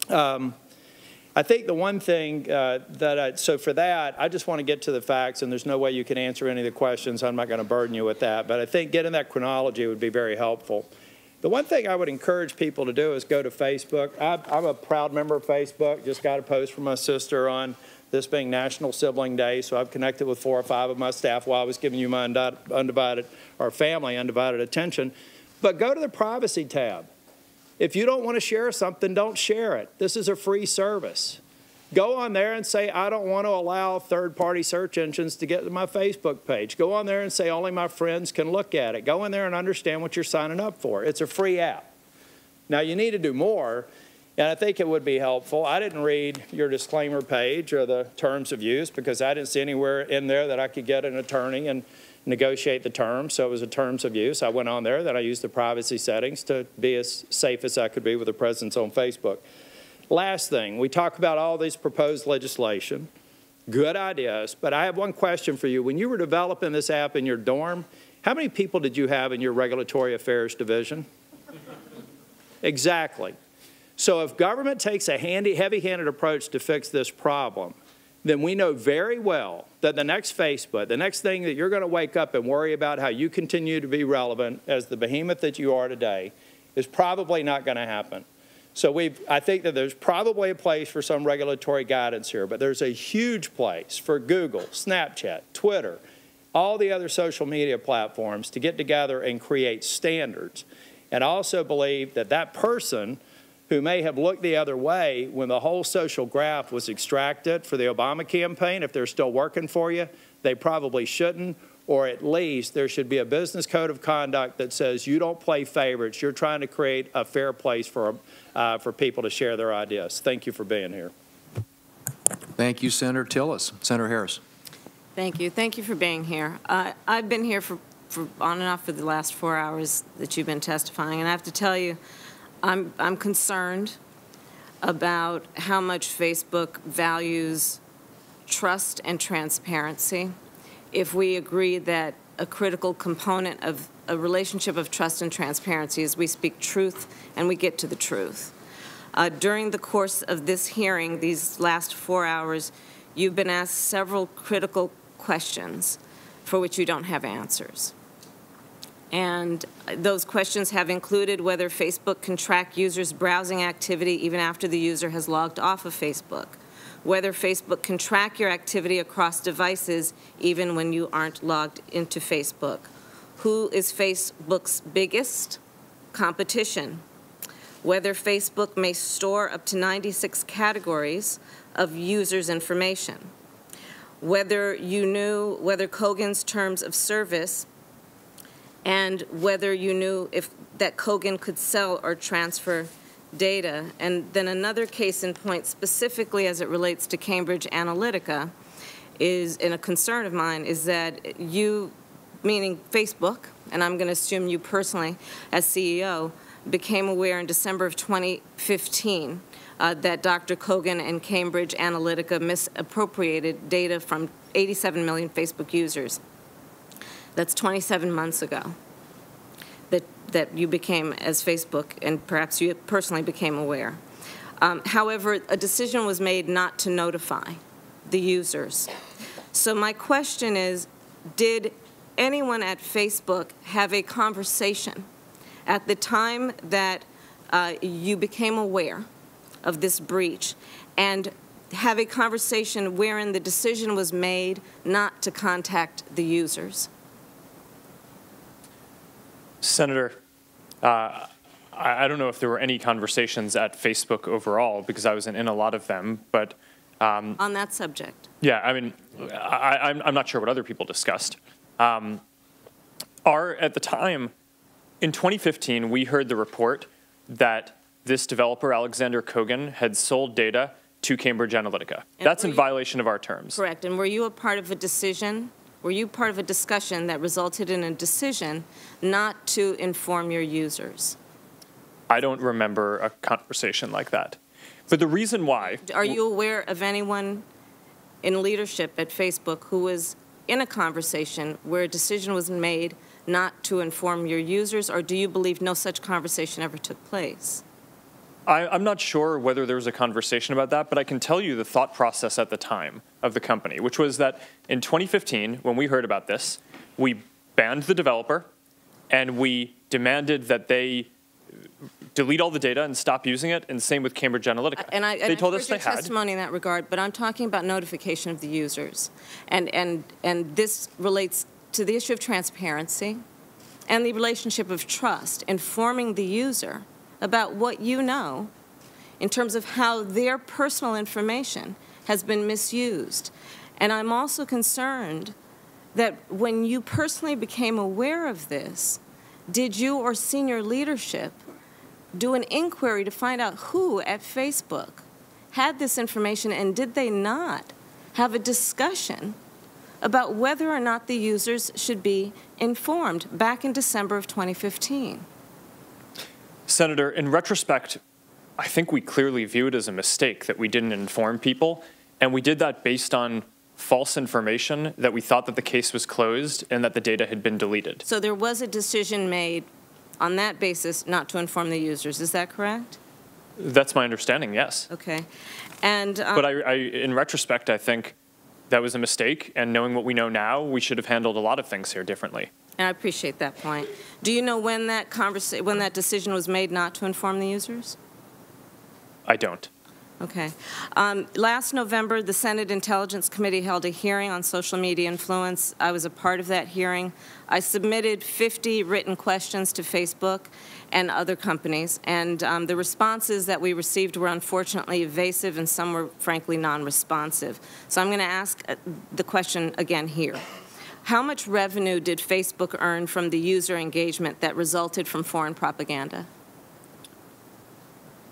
S12: I think the one thing so for that, I just want to get to the facts, and there's no way you can answer any of the questions. I'm not going to burden you with that. But I think getting that chronology would be very helpful. The one thing I would encourage people to do is go to Facebook. I'm a proud member of Facebook. Just got a post from my sister on this being National Sibling Day, so I've connected with 4 or 5 of my staff while I was giving you my family undivided attention. But go to the privacy tab. If you don't want to share something, don't share it. This is a free service. Go on there and say, I don't want to allow third-party search engines to get to my Facebook page. Go on there and say, only my friends can look at it. Go in there and understand what you're signing up for. It's a free app. Now, you need to do more, and I think it would be helpful. I didn't read your disclaimer page or the terms of use because I didn't see anywhere in there that I could get an attorney and negotiate the terms, so it was a terms of use. I went on there, then I used the privacy settings to be as safe as I could be with a presence on Facebook. Last thing, we talk about all these proposed legislation, good ideas, but I have one question for you. When you were developing this app in your dorm, how many people did you have in your regulatory affairs division? Exactly. So if government takes a heavy-handed approach to fix this problem, then we know very well that the next Facebook, the next thing that you're going to wake up and worry about how you continue to be relevant as the behemoth that you are today is probably not going to happen. So I think that there's probably a place for some regulatory guidance here, but there's a huge place for Google, Snapchat, Twitter, all the other social media platforms to get together and create standards. And I also believe that that person who may have looked the other way when the whole social graph was extracted for the Obama campaign, if they're still working for you, they probably shouldn't, or at least there should be a business code of conduct that says you don't play favorites. You're trying to create a fair place for people to share their ideas. Thank you for being here.
S4: Thank you, Senator Tillis. Senator Harris.
S13: Thank you. Thank you for being here. I've been here for on and off for the last 4 hours that you've been testifying, and I have to tell you, I'm concerned about how much Facebook values trust and transparency. If we agree that a critical component of a relationship of trust and transparency is we speak truth and we get to the truth. During the course of this hearing, these last 4 hours, you've been asked several critical questions for which you don't have answers. And those questions have included whether Facebook can track users' browsing activity even after the user has logged off of Facebook, whether Facebook can track your activity across devices even when you aren't logged into Facebook, who is Facebook's biggest competition, whether Facebook may store up to 96 categories of users' information, whether you knew whether Kogan's terms of service and whether you knew if that Kogan could sell or transfer data. And then another case in point, specifically as it relates to Cambridge Analytica, and a concern of mine, is that you, meaning Facebook, and I'm going to assume you personally as CEO, became aware in December of 2015 that Dr. Kogan and Cambridge Analytica misappropriated data from 87 million Facebook users. That's 27 months ago that you became, as Facebook, and perhaps you personally became aware. However, a decision was made not to notify the users. So my question is, did anyone at Facebook have a conversation at the time that you became aware of this breach and have a conversation wherein the decision was made not to contact the users?
S10: Senator, I don't know if there were any conversations at Facebook overall because I wasn't in a lot of them, but
S13: on that subject.
S10: Yeah, I mean, I'm not sure what other people discussed. At the time, in 2015, we heard the report that this developer, Alexander Kogan, had sold data to Cambridge Analytica. And that's in violation of our terms.
S13: Correct. And were you a part of a decision? Were you part of a discussion that resulted in a decision not to inform your users?
S10: I don't remember a conversation like that. But the reason why...
S13: Are you aware of anyone in leadership at Facebook who was in a conversation where a decision was made not to inform your users, or do you believe no such conversation ever took place?
S10: I'm not sure whether there was a conversation about that, but I can tell you the thought process at the time of the company, which was that in 2015, when we heard about this, we banned the developer and we demanded that they delete all the data and stop using it, and same with Cambridge Analytica.
S13: They
S10: told us they had.
S13: Testimony in that regard, but I'm talking about notification of the users, and this relates to the issue of transparency and the relationship of trust, informing the user about what you know in terms of how their personal information has been misused. And I'm also concerned that when you personally became aware of this, did you or senior leadership do an inquiry to find out who at Facebook had this information, and did they not have a discussion about whether or not the users should be informed back in December of 2015?
S10: Senator, in retrospect, I think we clearly view it as a mistake that we didn't inform people, and we did that based on false information that we thought that the case was closed and that the data had been deleted.
S13: So there was a decision made on that basis not to inform the users. Is that correct?
S10: That's my understanding, yes.
S13: Okay. And
S10: but in retrospect, I think that was a mistake, and knowing what we know now, we should have handled a lot of things here differently.
S13: And I appreciate that point. Do you know when that decision was made not to inform the users?
S10: I don't.
S13: Okay. Last November, the Senate Intelligence Committee held a hearing on social media influence. I was a part of that hearing. I submitted 50 written questions to Facebook and other companies, and the responses that we received were unfortunately evasive, and some were frankly non-responsive. So I'm going to ask the question again here. How much revenue did Facebook earn from the user engagement that resulted from foreign propaganda?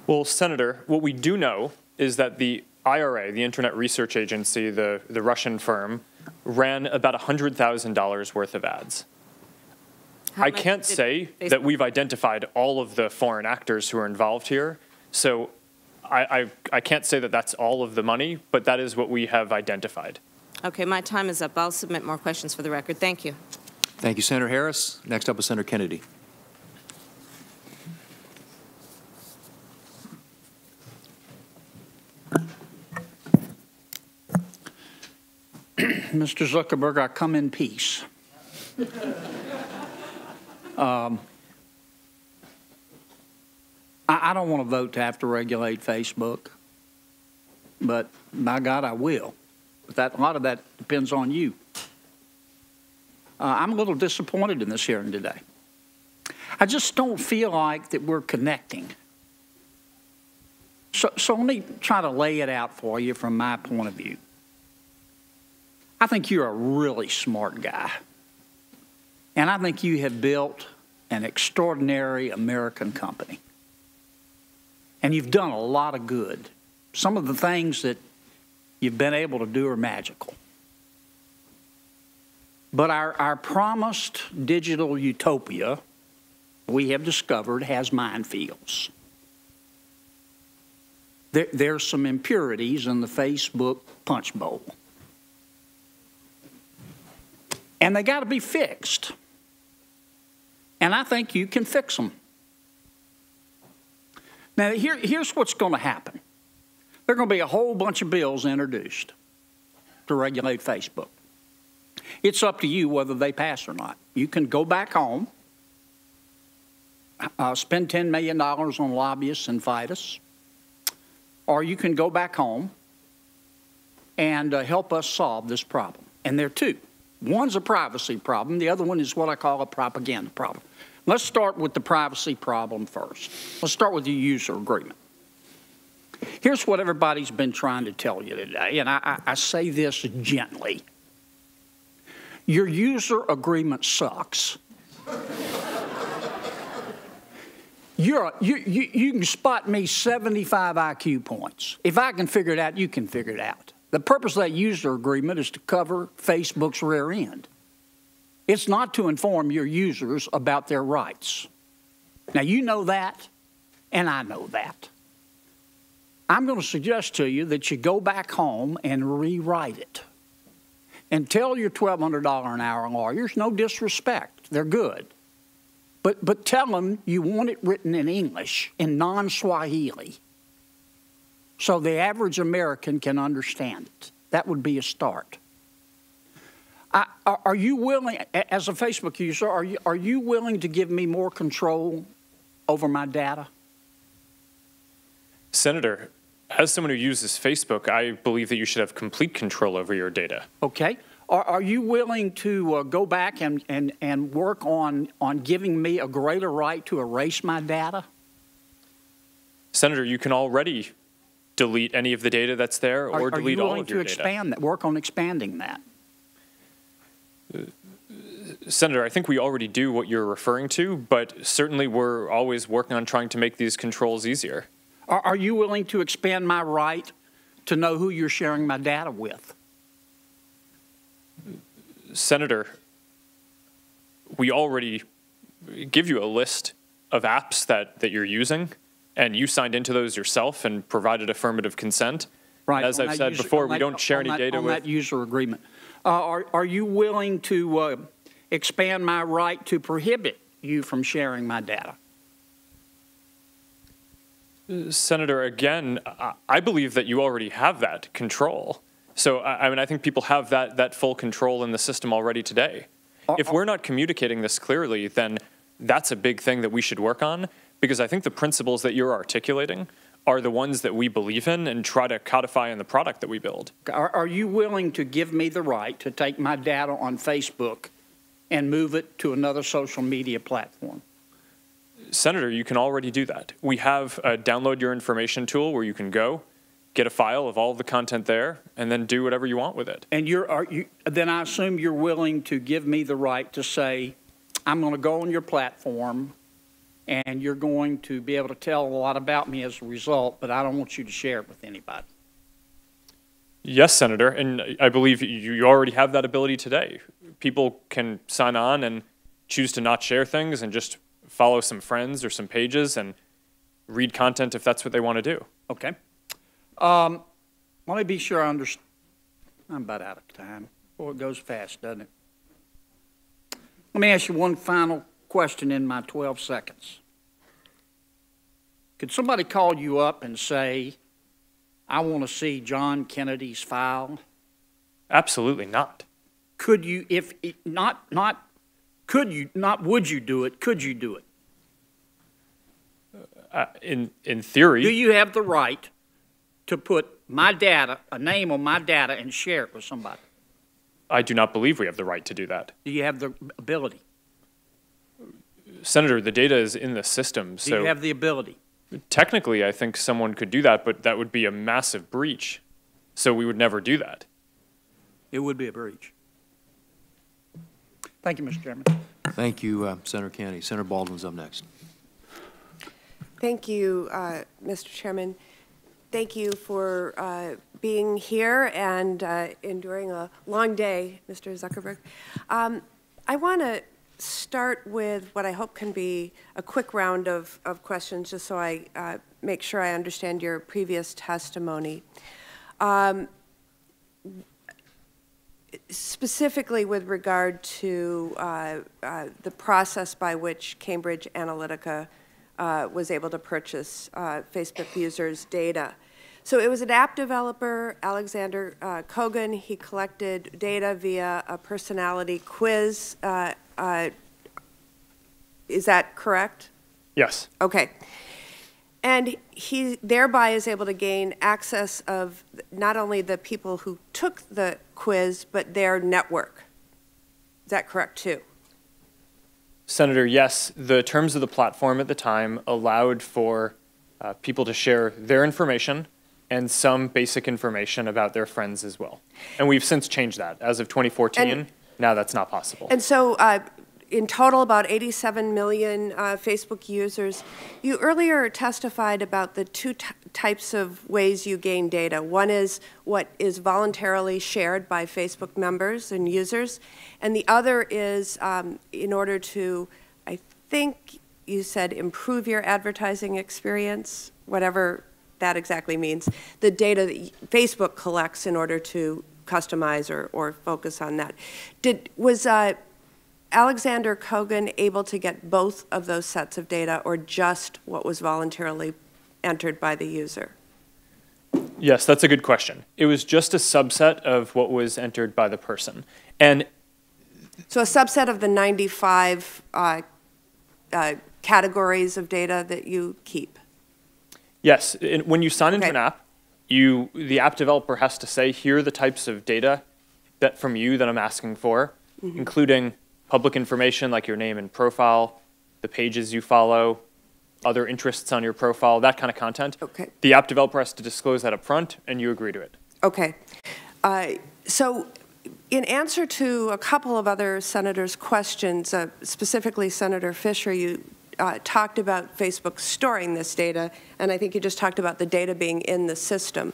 S10: Well, Senator, what we do know is that the IRA, the Internet Research Agency, the Russian firm, ran about $100,000 worth of ads. I can't say that we've identified all of the foreign actors who are involved here, so I can't say that that's all of the money, but that is what we have identified.
S13: Okay, my time is up. I'll submit more questions for the record. Thank you.
S4: Thank you, Senator Harris. Next up is Senator Kennedy.
S14: Mr. Zuckerberg, I come in peace. I don't want to vote to have to regulate Facebook, but by God, I will. But a lot of that depends on you. I'm a little disappointed in this hearing today. I just don't feel like that we're connecting. So let me try to lay it out for you from my point of view. I think you're a really smart guy. And I think you have built an extraordinary American company. And you've done a lot of good. Some of the things that you've been able to do are magical. But our promised digital utopia, we have discovered, has minefields. There's some impurities in the Facebook punch bowl. And they got to be fixed. And I think you can fix them. Now, here's what's going to happen. There are going to be a whole bunch of bills introduced to regulate Facebook. It's up to you whether they pass or not. You can go back home, spend $10 million on lobbyists and fight us, or you can go back home and help us solve this problem. And there are two. One's a privacy problem. The other one is what I call a propaganda problem. Let's start with the privacy problem first. Let's start with the user agreement. Here's what everybody's been trying to tell you today, and I say this gently. Your user agreement sucks. You can spot me 75 IQ points. If I can figure it out, you can figure it out. The purpose of that user agreement is to cover Facebook's rear end. It's not to inform your users about their rights. Now, you know that, and I know that. I'm going to suggest to you that you go back home and rewrite it. And tell your $1,200 an hour lawyers, no disrespect, they're good. But tell them you want it written in English, in non-Swahili, so the average American can understand it. That would be a start. Are you willing, as a Facebook user, are you willing to give me more control over my data?
S10: Senator, as someone who uses Facebook, I believe that you should have complete control over your data.
S14: Okay. Are you willing to go back and work on giving me a greater right to erase my data?
S10: Senator, you can already delete any of the data that's there or delete all of your data.
S14: Are you willing to expand that, work on expanding that?
S10: Senator, I think we already do what you're referring to, but certainly we're always working on trying to make these controls easier.
S14: Are you willing to expand my right to know who you're sharing my data with?
S10: Senator, we already give you a list of apps that you're using, and you signed into those yourself and provided affirmative consent.
S14: Right.
S10: As I've said before, we don't share any data with...
S14: On that user agreement. Are you willing to expand my right to prohibit you from sharing my data?
S10: Senator, again, I believe that you already have that control. So, I mean, I think people have that full control in the system already today. If we're not communicating this clearly, then that's a big thing that we should work on, because I think the principles that you're articulating are the ones that we believe in and try to codify in the product that we build.
S14: Are you willing to give me the right to take my data on Facebook and move it to another social media platform?
S10: Senator, you can already do that. We have a download your information tool where you can go, get a file of all the content there, and then do whatever you want with it.
S14: And then I assume you're willing to give me the right to say, I'm going to go on your platform, and you're going to be able to tell a lot about me as a result, but I don't want you to share it with anybody.
S10: Yes, Senator, and I believe you already have that ability today. People can sign on and choose to not share things and just follow some friends or some pages and read content if that's what they want to do.
S14: Okay. Let me be sure I understand. I'm about out of time. Boy, it goes fast, doesn't it? Let me ask you one final question in my 12 seconds. Could somebody call you up and say, I want to see John Kennedy's file?
S10: Absolutely not.
S14: Could you, if could you, not would you do it, could you do it?
S10: In theory.
S14: Do you have the right to put my data, a name on my data, and share it with somebody?
S10: I do not believe we have the right to do that.
S14: Do you have the ability?
S10: Senator, the data is in the system, so...
S14: Do you have the ability?
S10: Technically, I think someone could do that, but that would be a massive breach. So we would never do that.
S14: It would be a breach. Thank you, Mr. Chairman.
S4: Thank you, Senator Kennedy. Senator Baldwin's up next.
S7: Thank you, Mr. Chairman. Thank you for being here and enduring a long day, Mr. Zuckerberg. I want to start with what I hope can be a quick round of questions, just so I make sure I understand your previous testimony. Specifically with regard to the process by which Cambridge Analytica was able to purchase Facebook users' data. So it was an app developer, Alexander Kogan. He collected data via a personality quiz. Is that correct?
S10: Yes.
S7: Okay. And he thereby is able to gain access of not only the people who took the quiz, but their network. Is that correct, too?
S10: Senator, yes. The terms of the platform at the time allowed for people to share their information and some basic information about their friends as well. And we've since changed that. As of 2014, now that's not possible.
S7: And so in total, about 87 million Facebook users. You earlier testified about the two types of ways you gain data. One is what is voluntarily shared by Facebook members and users, and the other is in order to, I think you said, improve your advertising experience, whatever that exactly means, the data that Facebook collects in order to customize or focus on that. Was Alexander Kogan able to get both of those sets of data, or just what was voluntarily entered by the user?
S10: Yes, that's a good question. It was just a subset of what was entered by the person. And
S7: so a subset of the 95 categories of data that you keep?
S10: Yes, when you sign into an app, the app developer has to say, here are the types of data that from you that I'm asking for, including public information like your name and profile, the pages you follow, other interests on your profile, that kind of content.
S7: Okay.
S10: The app developer has to disclose that up front, and you agree to it.
S7: Okay. So in answer to a couple of other senators' questions, specifically Senator Fisher, you talked about Facebook storing this data, and I think you just talked about the data being in the system.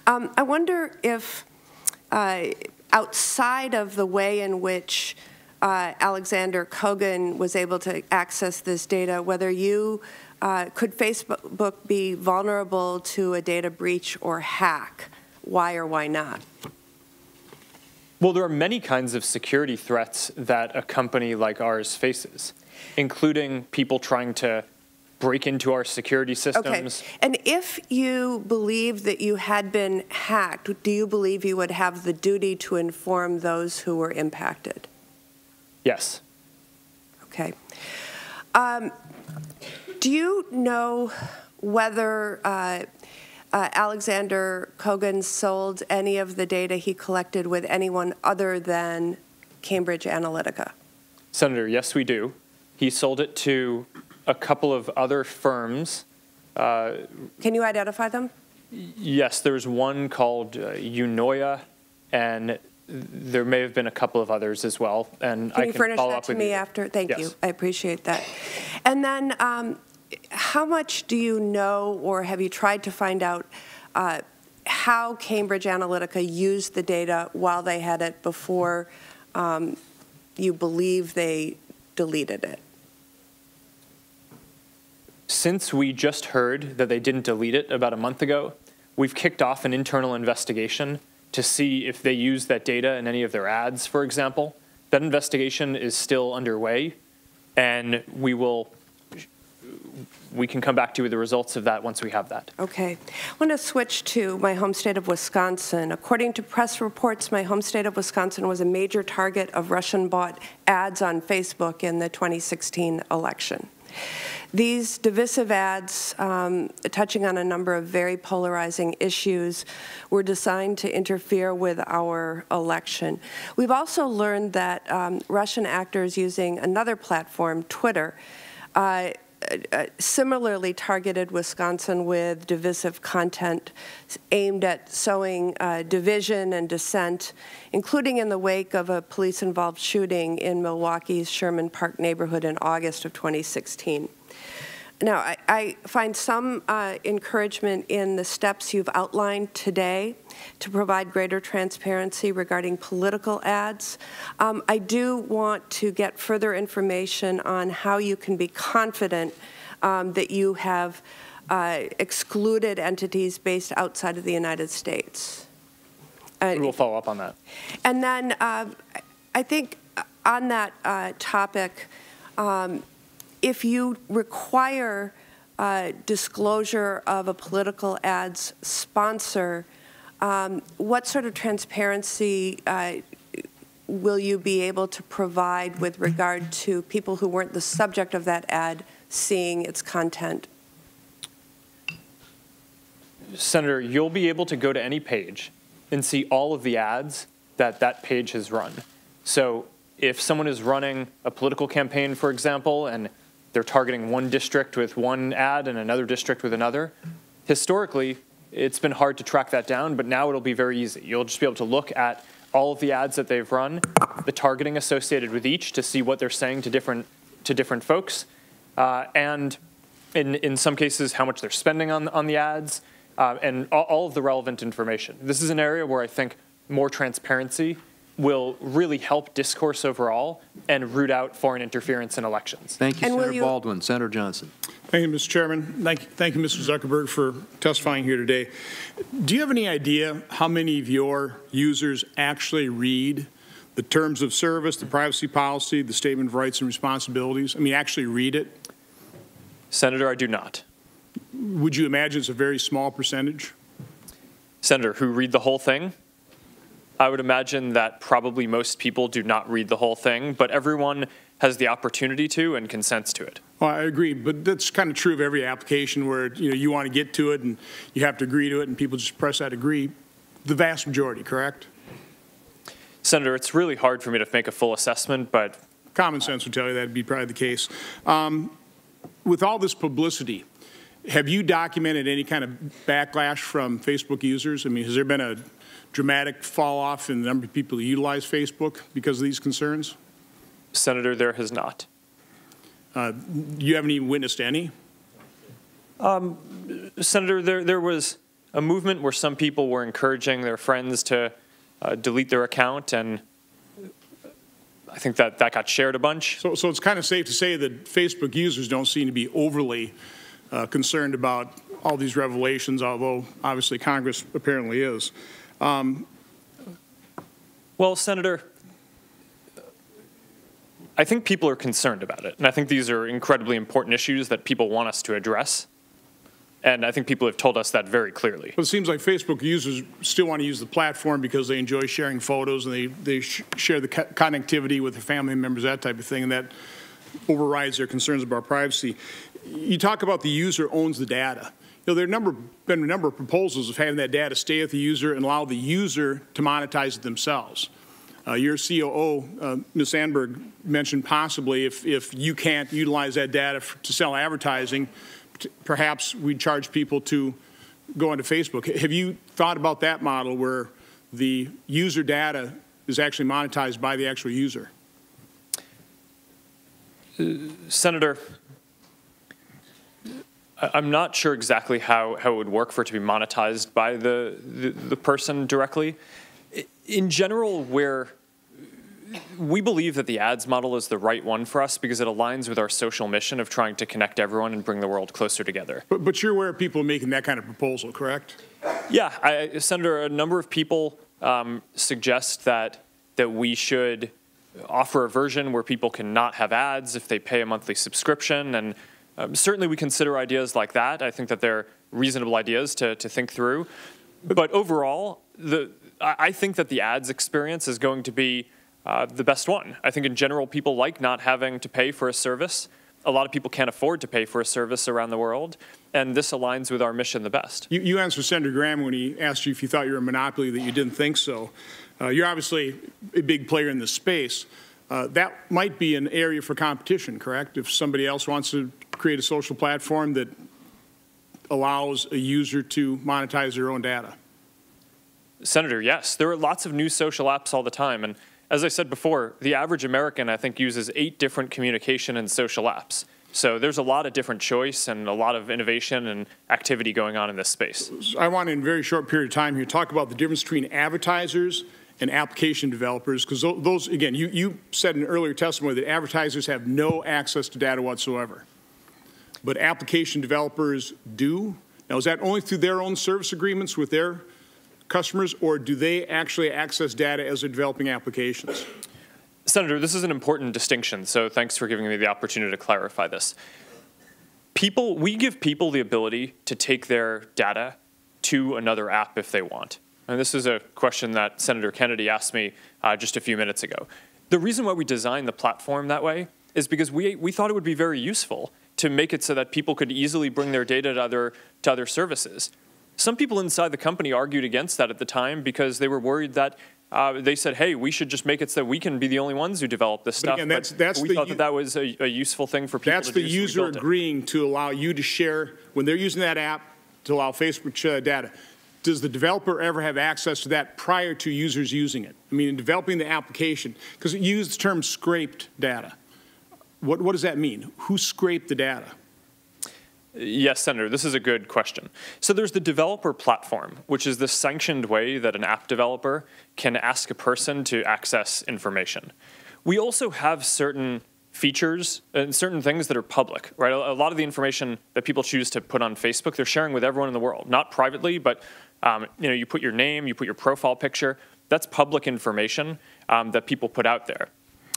S7: I wonder if outside of the way in which Alexander Kogan was able to access this data, whether you could Facebook be vulnerable to a data breach or hack? Why or why not?
S10: Well, there are many kinds of security threats that a company like ours faces, including people trying to break into our security systems.
S7: Okay. And if you believe that you had been hacked, do you believe you would have the duty to inform those who were impacted?
S10: Yes.
S7: Okay. Do you know whether Alexander Kogan sold any of the data he collected with anyone other than Cambridge Analytica?
S10: Senator, yes, we do. He sold it to a couple of other firms.
S7: Can you identify them?
S10: Yes, there's one called Unoya, and there may have been a couple of others as well. And
S7: Can you furnish that to me after? Thank you. I appreciate that. And then how much do you know, or have you tried to find out how Cambridge Analytica used the data while they had it before you believe they deleted it?
S10: Since we just heard that they didn't delete it about a month ago, we've kicked off an internal investigation to see if they used that data in any of their ads, for example. That investigation is still underway, and we can come back to you with the results of that once we have that.
S7: Okay. I want to switch to my home state of Wisconsin. According to press reports, my home state of Wisconsin was a major target of Russian-bought ads on Facebook in the 2016 election. These divisive ads, touching on a number of very polarizing issues, were designed to interfere with our election. We've also learned that Russian actors using another platform, Twitter, similarly targeted Wisconsin with divisive content aimed at sowing division and dissent, including in the wake of a police-involved shooting in Milwaukee's Sherman Park neighborhood in August of 2016. Now, I find some encouragement in the steps you've outlined today to provide greater transparency regarding political ads. I do want to get further information on how you can be confident that you have excluded entities based outside of the United States.
S10: We will follow up on that.
S7: And then I think on that topic, if you require disclosure of a political ad's sponsor, what sort of transparency will you be able to provide with regard to people who weren't the subject of that ad seeing its content?
S10: Senator, you'll be able to go to any page and see all of the ads that that page has run. So if someone is running a political campaign, for example, and they're targeting one district with one ad and another district with another, historically, it's been hard to track that down, but now it'll be very easy. You'll just be able to look at all of the ads that they've run, the targeting associated with each to see what they're saying to different folks, and in some cases, how much they're spending on the ads, and all of the relevant information. This is an area where I think more transparency will really help discourse overall and root out foreign interference in elections.
S4: Thank you, Senator Baldwin. Senator Johnson.
S11: Thank you, Mr. Chairman. Thank you, Mr. Zuckerberg, for testifying here today. Do you have any idea how many of your users actually read the terms of service, the privacy policy, the statement of rights and responsibilities? I mean, actually read it?
S10: Senator, I do not.
S11: Would you imagine it's a very small percentage?
S10: Senator, who read the whole thing? I would imagine that probably most people do not read the whole thing, but everyone has the opportunity to and consents to it.
S11: Well, I agree, but that's kind of true of every application where you want to get to it and you have to agree to it and people just press that agree. The vast majority, correct?
S10: Senator, it's really hard for me to make a full assessment, but
S11: common sense would tell you that would be probably the case. With all this publicity, have you documented any kind of backlash from Facebook users? I mean, has there been a dramatic fall off in the number of people who utilize Facebook because of these concerns?
S10: Senator, there has not.
S11: You haven't even witnessed any?
S10: Senator, there was a movement where some people were encouraging their friends to delete their account, and I think that got shared a bunch.
S11: So it's kind of safe to say that Facebook users don't seem to be overly concerned about all these revelations, although obviously Congress apparently is.
S10: Well, Senator, I think people are concerned about it, and I think these are incredibly important issues that people want us to address. And I think people have told us that very clearly.
S11: But it seems like Facebook users still want to use the platform because they enjoy sharing photos and they share the connectivity with their family members, that type of thing, and that overrides their concerns about privacy. You talk about the user owns the data. There have been a number of proposals of having that data stay with the user and allow the user to monetize it themselves. Your COO, Ms. Sandberg, mentioned possibly if you can't utilize that data to sell advertising, perhaps we'd charge people to go onto Facebook. Have you thought about that model where the user data is actually monetized by the actual user?
S10: Senator, I'm not sure exactly how it would work for it to be monetized by the person directly. In general, where we believe that the ads model is the right one for us because it aligns with our social mission of trying to connect everyone and bring the world closer together.
S11: But you're aware of people making that kind of proposal, correct?
S10: Yeah, Senator, a number of people suggest that we should offer a version where people can not have ads if they pay a monthly subscription, and certainly we consider ideas like that. I think that they're reasonable ideas to think through. But overall, I think that the ads experience is going to be the best one. I think in general, people like not having to pay for a service. A lot of people can't afford to pay for a service around the world, and this aligns with our mission the best.
S11: You answered Senator Graham when he asked you if you thought you were a monopoly, that you didn't think so. You're obviously a big player in this space. That might be an area for competition, correct? If somebody else wants to create a social platform that allows a user to monetize their own data.
S10: Senator, yes. There are lots of new social apps all the time, and as I said before, the average American, I think, uses 8 different communication and social apps. So there's a lot of different choice and a lot of innovation and activity going on in this space.
S11: I want, in a very short period of time here, talk about the difference between advertisers and application developers, because those, again, you said in earlier testimony that advertisers have no access to data whatsoever. But application developers do. Now, is that only through their own service agreements with their customers, or do they actually access data as they're developing applications?
S10: Senator, this is an important distinction, so thanks for giving me the opportunity to clarify this. We give people the ability to take their data to another app if they want. And this is a question that Senator Kennedy asked me just a few minutes ago. The reason why we designed the platform that way is because we thought it would be very useful to make it so that people could easily bring their data to other services. Some people inside the company argued against that at the time because they were worried that they said, hey, we should just make it so that we can be the only ones who develop this stuff.
S11: Again,
S10: we thought that was a useful thing for people to do.
S11: That's the user agreeing to allow you to share, when they're using that app, to allow Facebook data. Does the developer ever have access to that prior to users using it? I mean, in developing the application, because it used the term scraped data. What does that mean? Who scraped the data?
S10: Yes, Senator, this is a good question. So there's the developer platform, which is the sanctioned way that an app developer can ask a person to access information. We also have certain features and certain things that are public, right? A lot of the information that people choose to put on Facebook, they're sharing with everyone in the world, not privately, but you put your name, you put your profile picture. That's public information that people put out there.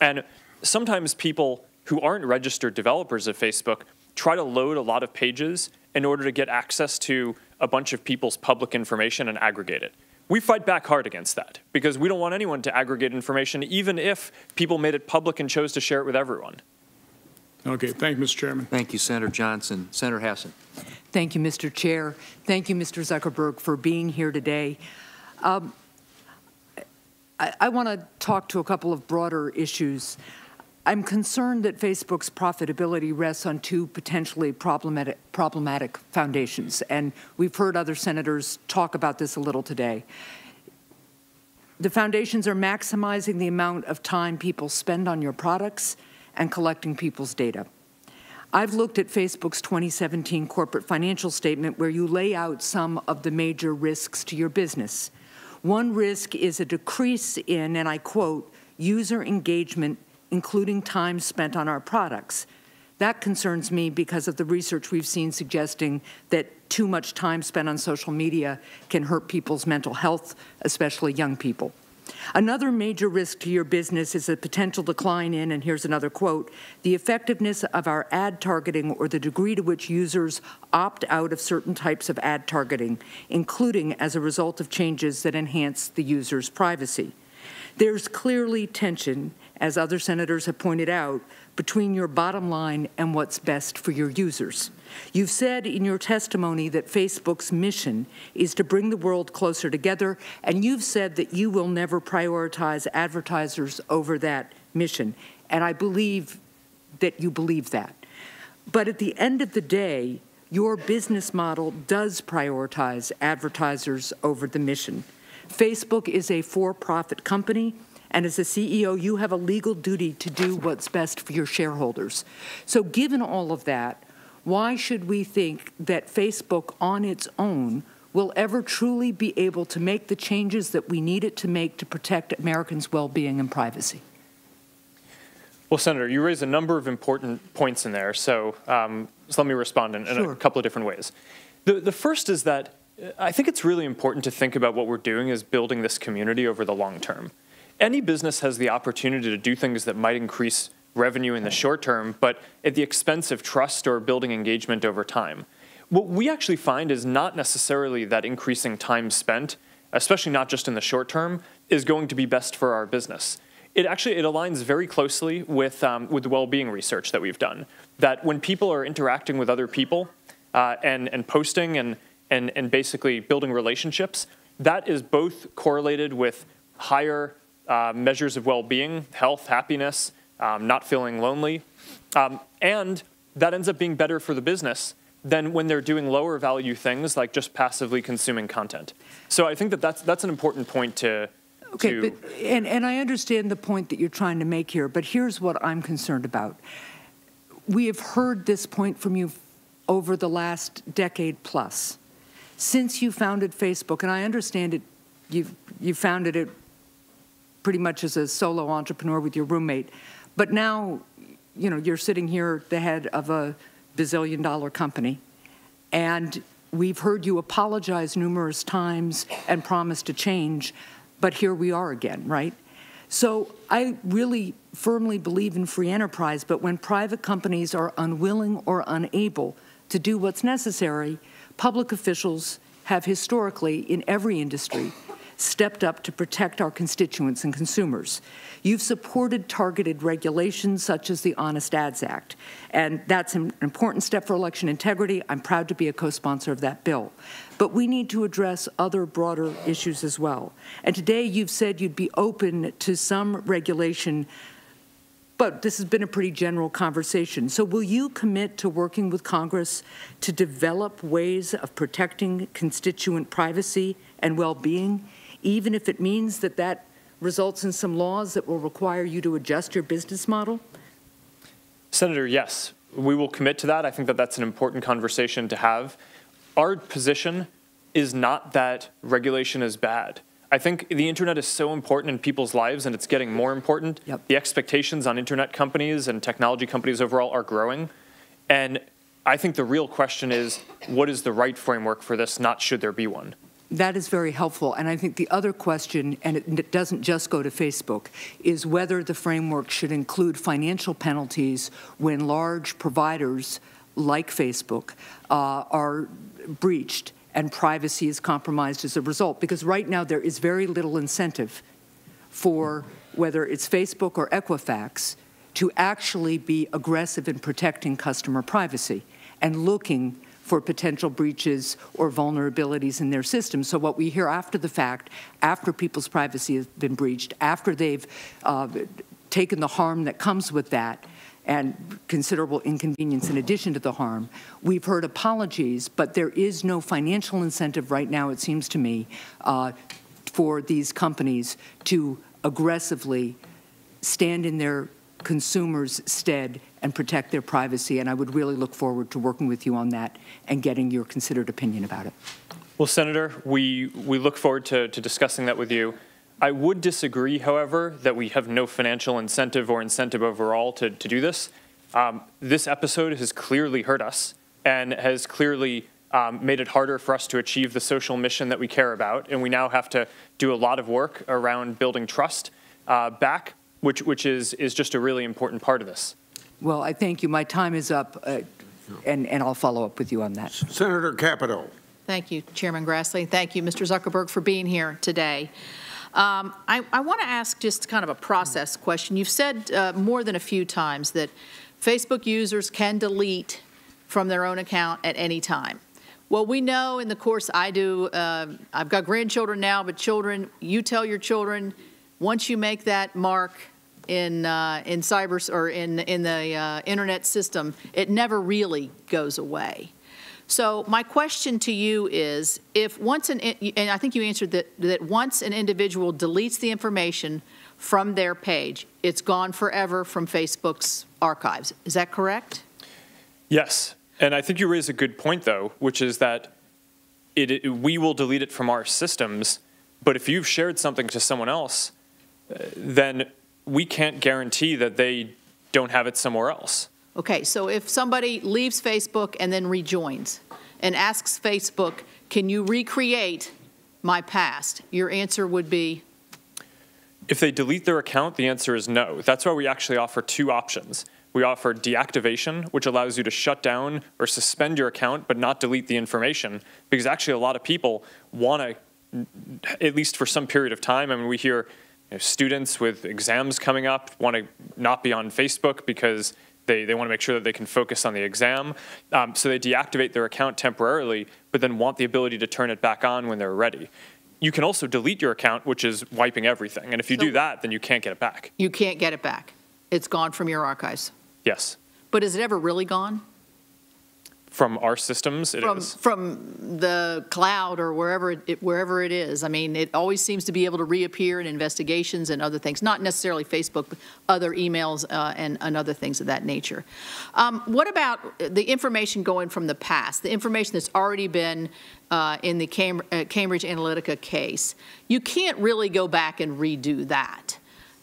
S10: And sometimes people who aren't registered developers of Facebook try to load a lot of pages in order to get access to a bunch of people's public information and aggregate it. We fight back hard against that because we don't want anyone to aggregate information, even if people made it public and chose to share it with everyone.
S11: Okay, thank you, Mr. Chairman.
S4: Thank you, Senator Johnson. Senator Hassan.
S15: Thank you, Mr. Chair. Thank you, Mr. Zuckerberg, for being here today. I want to talk to a couple of broader issues. I'm concerned that Facebook's profitability rests on two potentially problematic foundations, and we've heard other senators talk about this a little today. The foundations are maximizing the amount of time people spend on your products and collecting people's data. I've looked at Facebook's 2017 corporate financial statement where you lay out some of the major risks to your business. One risk is a decrease in, and I quote, user engagement, including time spent on our products. That concerns me because of the research we've seen suggesting that too much time spent on social media can hurt people's mental health, especially young people. Another major risk to your business is a potential decline in, and here's another quote, the effectiveness of our ad targeting or the degree to which users opt out of certain types of ad targeting, including as a result of changes that enhance the user's privacy. There's clearly tension, as other senators have pointed out, between your bottom line and what's best for your users. You've said in your testimony that Facebook's mission is to bring the world closer together, and you've said that you will never prioritize advertisers over that mission, and I believe that you believe that. But at the end of the day, your business model does prioritize advertisers over the mission. Facebook is a for-profit company, and as a CEO, you have a legal duty to do what's best for your shareholders. So given all of that, why should we think that Facebook on its own will ever truly be able to make the changes that we need it to make to protect Americans' well-being and privacy?
S10: Well, Senator, you raised a number of important points in there, so let me respond in a couple of different ways. The first is that I think it's really important to think about what we're doing as building this community over the long term. Any business has the opportunity to do things that might increase revenue in the short term, but at the expense of trust or building engagement over time. What we actually find is not necessarily that increasing time spent, especially not just in the short term, is going to be best for our business. It aligns very closely with the well-being research that we've done. That when people are interacting with other people and posting and basically building relationships, that is both correlated with higher measures of well-being, health, happiness, not feeling lonely, and that ends up being better for the business than when they're doing lower value things like just passively consuming content. So I think that that's an important point to.
S15: Okay, and I understand the point that you're trying to make here, but here's what I'm concerned about. We have heard this point from you over the last decade plus. Since you founded Facebook, and I understand it, you founded it pretty much as a solo entrepreneur with your roommate, but now, you know, you're sitting here at the head of a bazillion-dollar company, and we've heard you apologize numerous times and promise to change, but here we are again, right? So I really firmly believe in free enterprise, but when private companies are unwilling or unable to do what's necessary, public officials have historically, in every industry, stepped up to protect our constituents and consumers. You've supported targeted regulations such as the Honest Ads Act, and that's an important step for election integrity. I'm proud to be a co-sponsor of that bill. But we need to address other broader issues as well. And today you've said you'd be open to some regulation, but this has been a pretty general conversation. So will you commit to working with Congress to develop ways of protecting constituent privacy and well-being, even if it means that that results in some laws that will require you to adjust your business model?
S10: Senator, yes, we will commit to that. I think that that's an important conversation to have. Our position is not that regulation is bad. I think the internet is so important in people's lives, and it's getting more important. Yep. The expectations on internet companies and technology companies overall are growing. And I think the real question is, what is the right framework for this, not should there be one?
S15: That is very helpful. And I think the other question, and it doesn't just go to Facebook, is whether the framework should include financial penalties when large providers like Facebook are breached. and privacy is compromised as a result. Because right now there is very little incentive for whether it's Facebook or Equifax to actually be aggressive in protecting customer privacy and looking for potential breaches or vulnerabilities in their system. So what we hear after the fact, after people's privacy has been breached, after they've taken the harm that comes with that and considerable inconvenience in addition to the harm, we've heard apologies, but there is no financial incentive right now, it seems to me, for these companies to aggressively stand in their consumers' stead and protect their privacy, and I would really look forward to working with you on that and getting your considered opinion about it.
S10: Well, Senator, we look forward to discussing that with you. I would disagree, however, that we have no financial incentive or incentive overall to do this. This episode has clearly hurt us and has clearly made it harder for us to achieve the social mission that we care about, and we now have to do a lot of work around building trust back, which is just a really important part of this.
S15: Well, I thank you. My time is up, and I'll follow up with you on that.
S17: Senator Capito.
S18: Thank you, Chairman Grassley. Thank you, Mr. Zuckerberg, for being here today. I want to ask just kind of a process question. You've said more than a few times that Facebook users can delete from their own account at any time. Well, we know in the course I do, I've got grandchildren now, but children, you tell your children, once you make that mark in cyber or in the internet system, it never really goes away. So my question to you is, if once and I think you answered that once an individual deletes the information from their page, it's gone forever from Facebook's archives. Is that correct?
S10: Yes, and I think you raise a good point, though, which is that we will delete it from our systems, but if you've shared something to someone else, then we can't guarantee that they don't have it somewhere else.
S18: Okay, so if somebody leaves Facebook and then rejoins and asks Facebook, can you recreate my past? Your answer would be?
S10: If they delete their account, the answer is no. That's why we actually offer two options. We offer deactivation, which allows you to shut down or suspend your account but not delete the information, because actually a lot of people want to, at least for some period of time, I mean, we hear students with exams coming up want to not be on Facebook because they want to make sure that they can focus on the exam. So they deactivate their account temporarily, but then want the ability to turn it back on when they're ready. You can also delete your account, which is wiping everything. And if you do that, then you can't get it back.
S18: You can't get it back. It's gone from your archives.
S10: Yes.
S18: But is it ever really gone?
S10: From our systems, it is.
S18: From the cloud or wherever it is. I mean, it always seems to be able to reappear in investigations and other things, not necessarily Facebook, but other emails and other things of that nature. What about the information going from the past, the information that's already been in the Cambridge Analytica case? You can't really go back and redo that.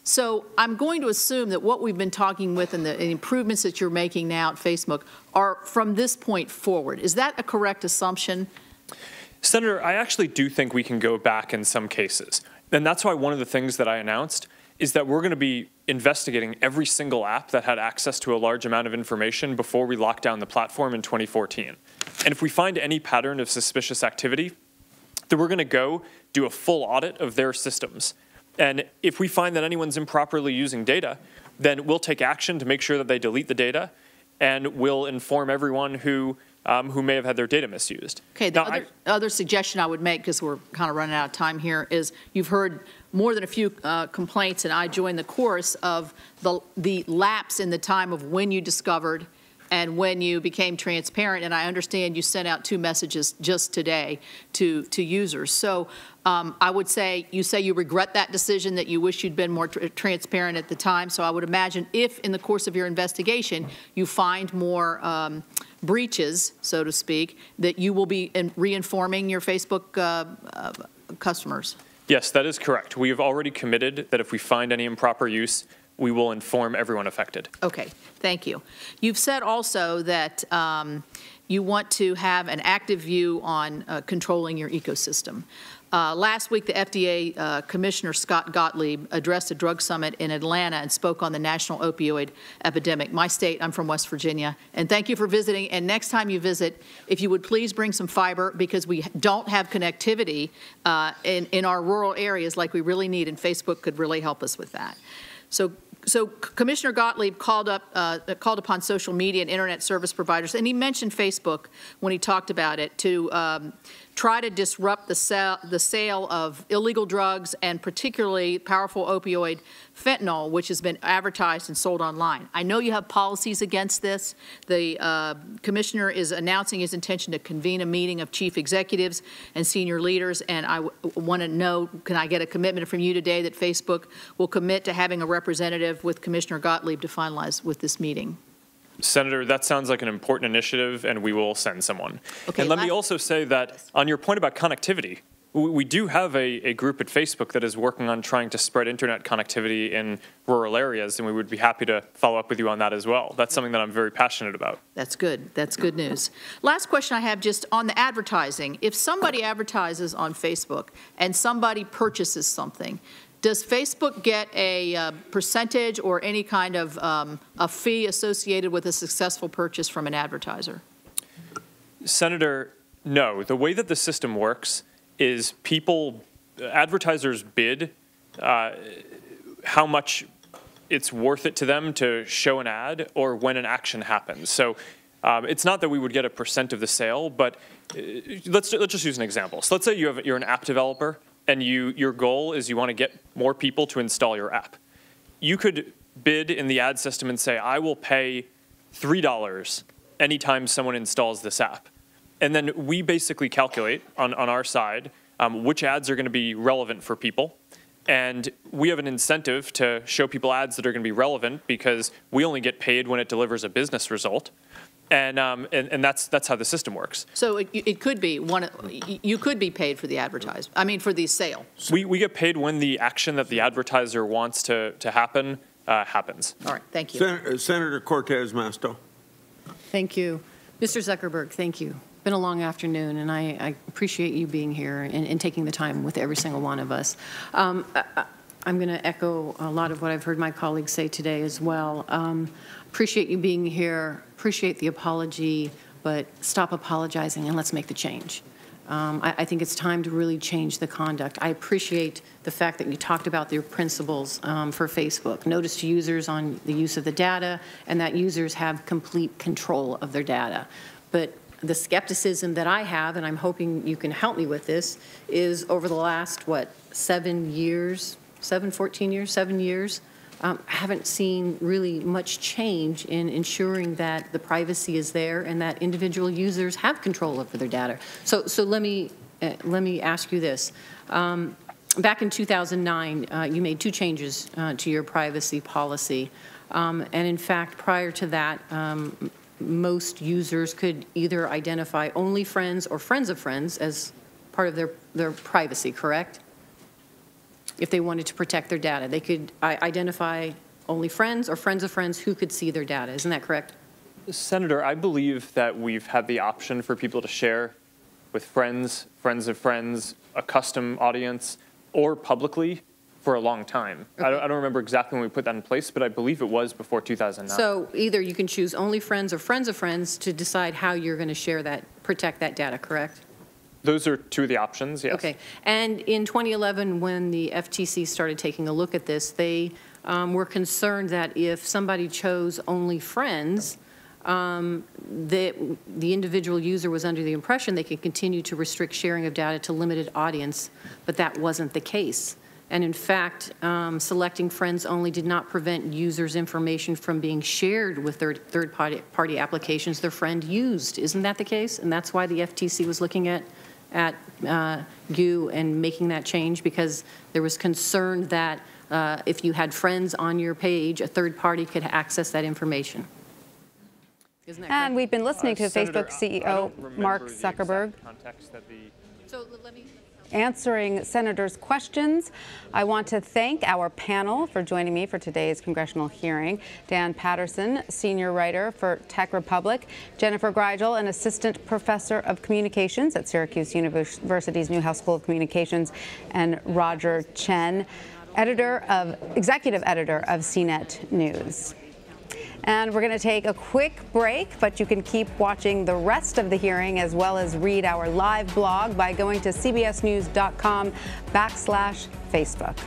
S18: So I'm going to assume that what we've been talking with and the improvements that you're making now at Facebook are from this point forward. Is that a correct assumption?
S10: Senator, I actually do think we can go back in some cases. And that's why one of the things that I announced is that we're going to be investigating every single app that had access to a large amount of information before we locked down the platform in 2014. And if we find any pattern of suspicious activity, then we're going to go do a full audit of their systems. And if we find that anyone's improperly using data, then we'll take action to make sure that they delete the data, and we'll inform everyone who may have had their data misused.
S18: Okay, the other suggestion I would make, because we're kind of running out of time here, is you've heard more than a few complaints, and I joined the chorus of the lapse in the time of when you discovered and when you became transparent. And I understand you sent out 2 messages just today to users. So I would say you regret that decision, that you wish you'd been more transparent at the time. So I would imagine if in the course of your investigation you find more breaches, so to speak, that you will be re-informing your Facebook customers.
S10: Yes, that is correct. We have already committed that if we find any improper use, we will inform everyone affected.
S18: Okay, thank you. You've said also that you want to have an active view on controlling your ecosystem. Last week, the FDA Commissioner Scott Gottlieb addressed a drug summit in Atlanta and spoke on the national opioid epidemic. My state, I'm from West Virginia, and thank you for visiting. And next time you visit, if you would please bring some fiber, because we don't have connectivity in our rural areas like we really need, and Facebook could really help us with that. So Commissioner Gottlieb called upon social media and internet service providers, and he mentioned Facebook when he talked about it, to try to disrupt the sale of illegal drugs, and particularly powerful opioid fentanyl, which has been advertised and sold online. I know you have policies against this. The commissioner is announcing his intention to convene a meeting of chief executives and senior leaders, and I want to know, can I get a commitment from you today that Facebook will commit to having a representative with Commissioner Gottlieb to finalize with this meeting?
S10: Senator, that sounds like an important initiative, and we will send someone.
S18: Okay,
S10: and let me also say that on your point about connectivity, we do have a group at Facebook that is working on trying to spread internet connectivity in rural areas, and we would be happy to follow up with you on that as well. That's something that I'm very passionate about.
S18: That's good. That's good news. Last question I have, just on the advertising. If somebody advertises on Facebook and somebody purchases something, does Facebook get a percentage or any kind of a fee associated with a successful purchase from an advertiser?
S10: Senator, no. The way that the system works is advertisers bid how much it's worth it to them to show an ad or when an action happens. So it's not that we would get a percent of the sale, but let's just use an example. So let's say you're an app developer, and your goal is you want to get more people to install your app. You could bid in the ad system and say, I will pay $3 anytime someone installs this app. And then we basically calculate on our side which ads are going to be relevant for people. And we have an incentive to show people ads that are going to be relevant, because we only get paid when it delivers a business result. And that's how the system works.
S18: So it could be you could be paid for the for the sale.
S10: We get paid when the action that the advertiser wants to happen happens.
S18: All right, thank you.
S16: Senator Cortez Masto.
S17: Thank you. Mr. Zuckerberg, thank you. Been a long afternoon, and I appreciate you being here and taking the time with every single one of us. I'm going to echo a lot of what I've heard my colleagues say today as well. Appreciate you being here, appreciate the apology, but stop apologizing and let's make the change. I think it's time to really change the conduct. I appreciate the fact that you talked about their principles for Facebook. Notice to users on the use of the data, and that users have complete control of their data. But the skepticism that I have, and I'm hoping you can help me with this, is over the last, 7 years, 14 years, 7 years, haven't seen really much change in ensuring that the privacy is there and that individual users have control over their data. So let me ask you this. Back in 2009, you made 2 changes to your privacy policy. And in fact, prior to that, most users could either identify only friends or friends of friends as part of their privacy, correct? If they wanted to protect their data, they could identify only friends or friends of friends who could see their data. Isn't that correct?
S10: Senator, I believe that we've had the option for people to share with friends, friends of friends, a custom audience, or publicly for a long time. Okay. I don't remember exactly when we put that in place, but I believe it was before 2009.
S17: So either you can choose only friends or friends of friends to decide how you're going to share that, protect that data, correct?
S10: Those are 2 of the options, yes.
S17: Okay. And in 2011, when the FTC started taking a look at this, they were concerned that if somebody chose only friends, the individual user was under the impression they could continue to restrict sharing of data to limited audience, but that wasn't the case. And in fact, selecting friends only did not prevent users' information from being shared with third-party applications their friend used. Isn't that the case? And that's why the FTC was looking at you and making that change, because there was concern that if you had friends on your page, a third party could access that information. Isn't that correct?
S1: And we've been listening to
S10: Senator,
S1: Facebook CEO Mark Zuckerberg.
S10: Context that
S17: So let me.
S1: answering senators' questions. I want to thank our panel for joining me for today's congressional hearing. Dan Patterson, senior writer for Tech Republic, Jennifer Greigel, an assistant professor of communications at Syracuse University's Newhouse School of Communications, and Roger Chen, executive editor of CNET News. And we're going to take a quick break, but you can keep watching the rest of the hearing as well as read our live blog by going to cbsnews.com/Facebook.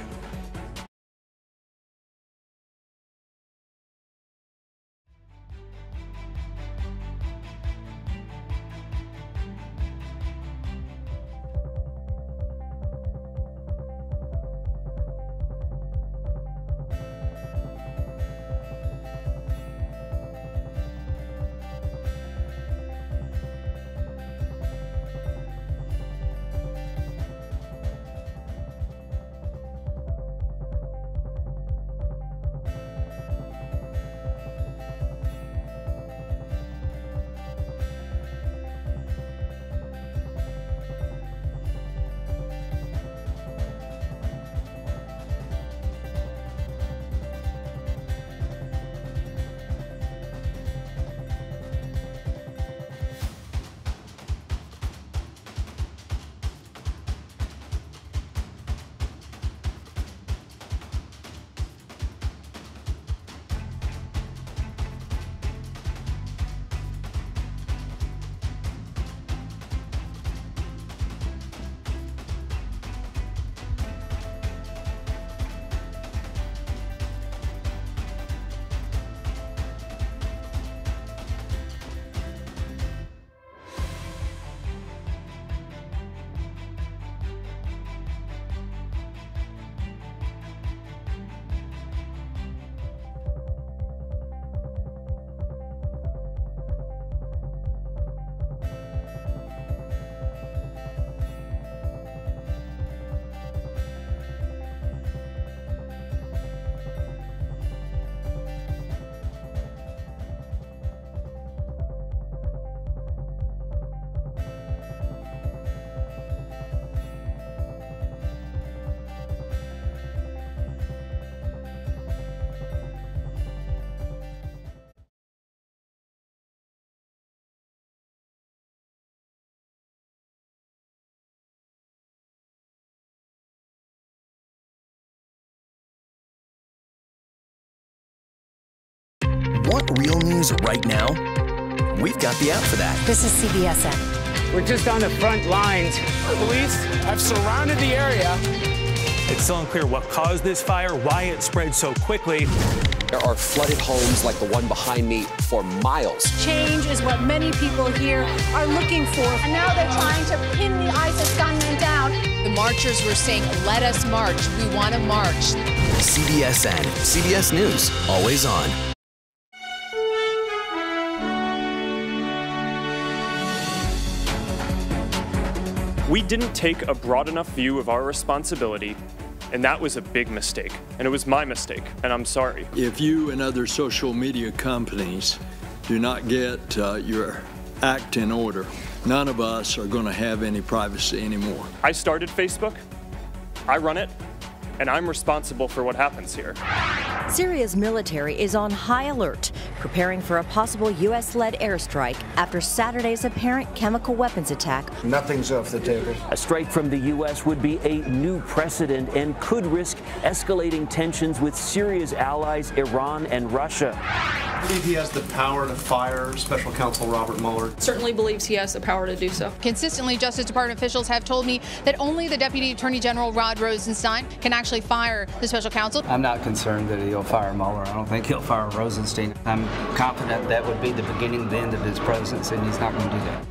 S2: Want real news right now? We've got the app for that.
S3: This is CBSN.
S19: We're just on the front lines. Police have surrounded the area.
S24: It's still unclear what caused this fire, why it spread so quickly.
S25: There are flooded homes like the one behind me for miles.
S3: Change is what many people here are looking for.
S26: And now they're trying to pin the ISIS gunmen down.
S27: The marchers were saying, let us march. We want to march.
S2: CBSN, CBS News, always on.
S10: We didn't take a broad enough view of our responsibility, and that was a big mistake. And it was my mistake, and I'm sorry.
S28: If you and other social media companies do not get your act in order, none of us are going to have any privacy anymore.
S10: I started Facebook, I run it, and I'm responsible for what happens here.
S29: Syria's military is on high alert, preparing for a possible U.S.-led airstrike after Saturday's apparent chemical weapons attack.
S30: Nothing's off the table.
S31: A strike from the U.S. would be a new precedent and could risk escalating tensions with Syria's allies, Iran and Russia.
S32: I believe he has the power to fire Special Counsel Robert Mueller.
S33: Certainly believes he has the power to do so.
S34: Consistently, Justice Department officials have told me that only the Deputy Attorney General Rod Rosenstein can actually fire the special counsel.
S35: I'm not concerned that he'll fire Mueller. I don't think he'll fire Rosenstein. I'm confident that would be the beginning of the end of his presidency, and he's not going to do that.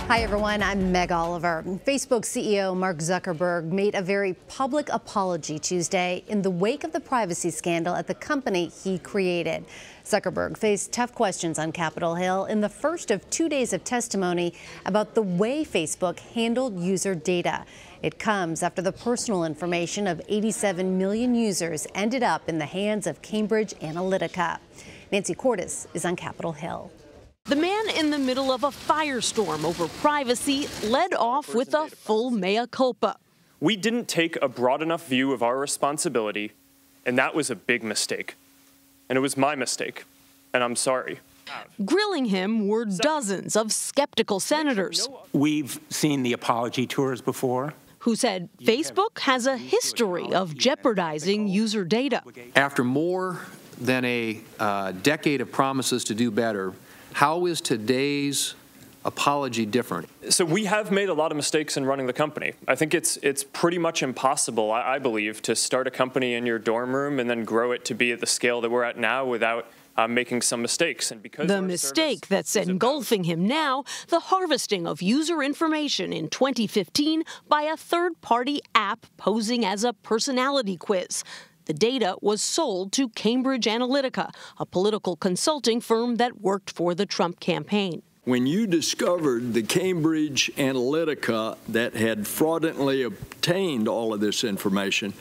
S4: Hi, everyone. I'm Meg Oliver. Facebook CEO Mark Zuckerberg made a very public apology Tuesday in the wake of the privacy scandal at the company he created. Zuckerberg faced tough questions on Capitol Hill in the first of 2 days of testimony about the way Facebook handled user data. It comes after the personal information of 87 million users ended up in the hands of Cambridge Analytica. Nancy Cordes is on Capitol Hill.
S5: The man in the middle of a firestorm over privacy led off with a full mea culpa.
S10: We didn't take a broad enough view of our responsibility, and that was a big mistake. And it was my mistake, and I'm sorry.
S5: Grilling him were dozens of skeptical senators.
S6: We've seen the apology tours before.
S5: Who said Facebook has a history of jeopardizing user data.
S7: After more than a decade of promises to do better, how is today's apology different?
S10: So we have made a lot of mistakes in running the company. I think it's pretty much impossible, I believe, to start a company in your dorm room and then grow it to be at the scale that we're at now without making some mistakes. And because
S5: the mistake that's engulfing him now, the harvesting of user information in 2015 by a third-party app posing as a personality quiz. The data was sold to Cambridge Analytica, a political consulting firm that worked for the Trump campaign.
S28: When you discovered the Cambridge Analytica that had fraudulently obtained all of this information,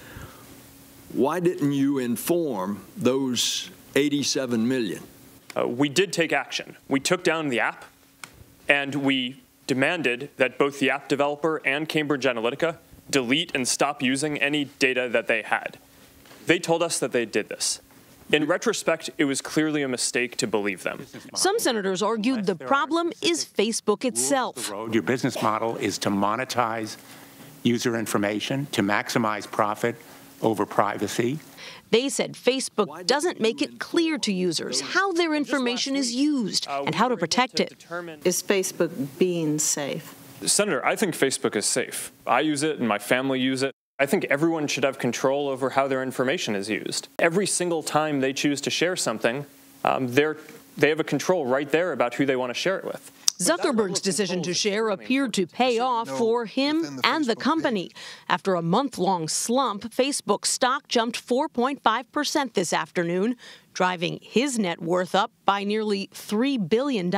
S28: why didn't you inform those 87 million?
S10: We did take action. We took down the app, and we demanded that both the app developer and Cambridge Analytica delete and stop using any data that they had. They told us that they did this. In retrospect, it was clearly a mistake to believe them.
S5: Some senators argued the problem is Facebook itself.
S6: Your business model is to monetize user information, to maximize profit over privacy.
S5: They said Facebook doesn't make it clear to users how their information is used and how to protect it.
S8: Is Facebook being safe?
S10: Senator, I think Facebook is safe. I use it and my family use it. I think everyone should have control over how their information is used. Every single time they choose to share something, they have a control right there about who they want to share it with.
S5: Zuckerberg's decision to share appeared to pay off for him and the company. After a month-long slump, Facebook stock jumped 4.5% this afternoon, driving his net worth up by nearly $3 billion.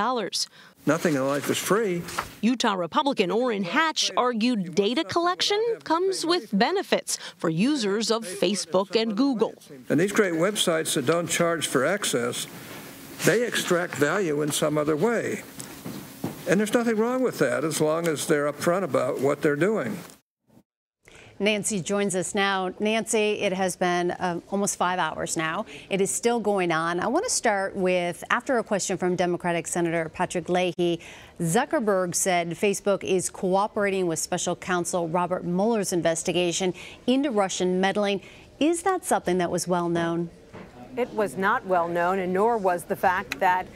S28: Nothing in life is free.
S5: Utah Republican Orrin Hatch argued data collection comes with benefits for users of Facebook and Google.
S9: And these great websites that don't charge for access, they extract value in some other way. And there's nothing wrong with that as long as they're upfront about what they're doing.
S4: Nancy joins us now. Nancy, it has been almost 5 hours now. It is still going on. I want to start with, after a question from Democratic Senator Patrick Leahy, Zuckerberg said Facebook is cooperating with special counsel Robert Mueller's investigation into Russian meddling. Is that something that was well known?
S11: It was not well known, and nor was the fact that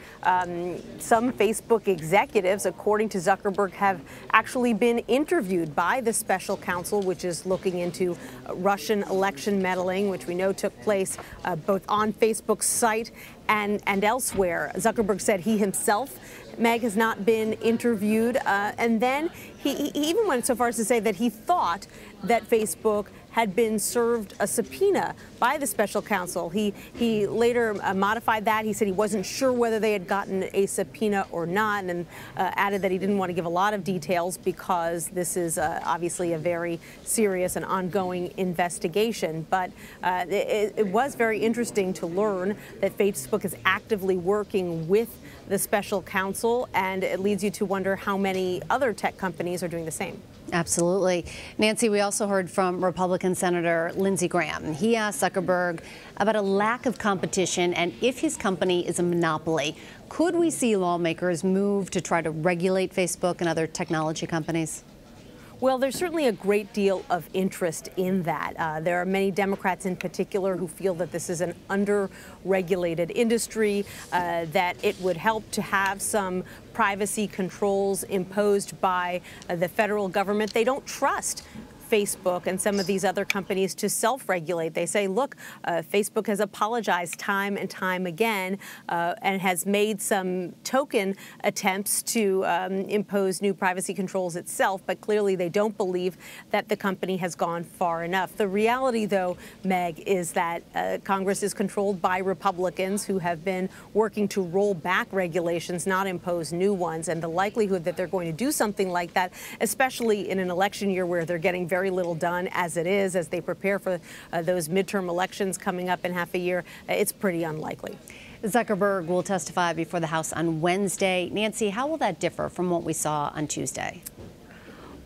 S11: some Facebook executives, according to Zuckerberg, have actually been interviewed by the special counsel, which is looking into Russian election meddling, which we know took place both on Facebook's site and elsewhere. Zuckerberg said he himself, Meg, has not been interviewed, and then he even went so far as to say that he thought that Facebook had been served a subpoena by the special counsel. He later modified that. He said he wasn't sure whether they had gotten a subpoena or not, and added that he didn't want to give a lot of details because this is obviously a very serious and ongoing investigation. But it was very interesting to learn that Facebook is actively working with the special counsel, and it leads you to wonder how many other tech companies are doing the same.
S4: Absolutely. Nancy, we also heard from Republican Senator Lindsey Graham. He asked Zuckerberg about a lack of competition and if his company is a monopoly. Could we see lawmakers move to try to regulate Facebook and other technology companies?
S11: Well, there's certainly a great deal of interest in that. There are many Democrats in particular who feel that this is an under-regulated industry, that it would help to have some privacy controls imposed by the federal government. They don't trust Facebook and some of these other companies to self-regulate. They say, look, Facebook has apologized time and time again and has made some token attempts to impose new privacy controls itself, but clearly they don't believe that the company has gone far enough. The reality, though, Meg, is that Congress is controlled by Republicans who have been working to roll back regulations, not impose new ones, and the likelihood that they're going to do something like that, especially in an election year where they're getting very little done as it is, as they prepare for those midterm elections coming up in half a year, it's pretty unlikely.
S4: Zuckerberg will testify before the House on Wednesday. Nancy, how will that differ from what we saw on Tuesday?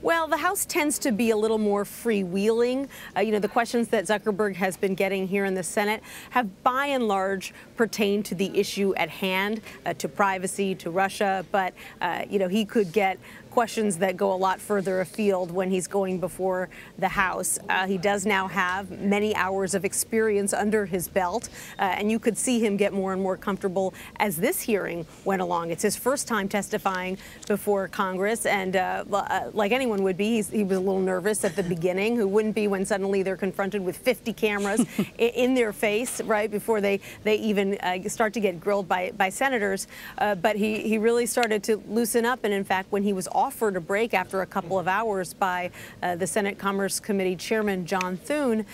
S11: Well, the House tends to be a little more freewheeling. The questions that Zuckerberg has been getting here in the Senate have by and large pertained to the issue at hand, to privacy, to Russia. But, he could get questions that go a lot further afield when he's going before the House. He does now have many hours of experience under his belt, and you could see him get more and more comfortable as this hearing went along. It's his first time testifying before Congress, and like anyone would be, he was a little nervous at the beginning. Who wouldn't be when suddenly they're confronted with 50 cameras in their face, right, before they even start to get grilled by senators. But he really started to loosen up, and in fact, when he was offered a break after a couple of hours by the Senate Commerce Committee Chairman John Thune,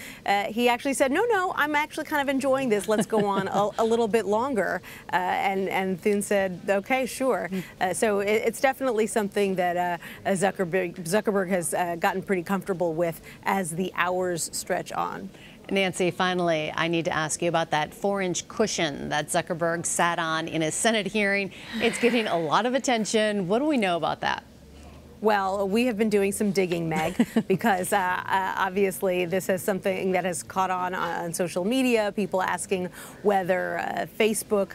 S11: he actually said, no, I'm actually kind of enjoying this. Let's go on a little bit longer. And Thune said, okay, sure. So it's definitely something that Zuckerberg has gotten pretty comfortable with as the hours stretch on.
S4: Nancy, finally, I need to ask you about that 4-inch cushion that Zuckerberg sat on in his Senate hearing. It's getting a lot of attention. What do we know about that?
S11: Well, we have been doing some digging, Meg, because obviously this is something that has caught on social media, people asking whether Facebook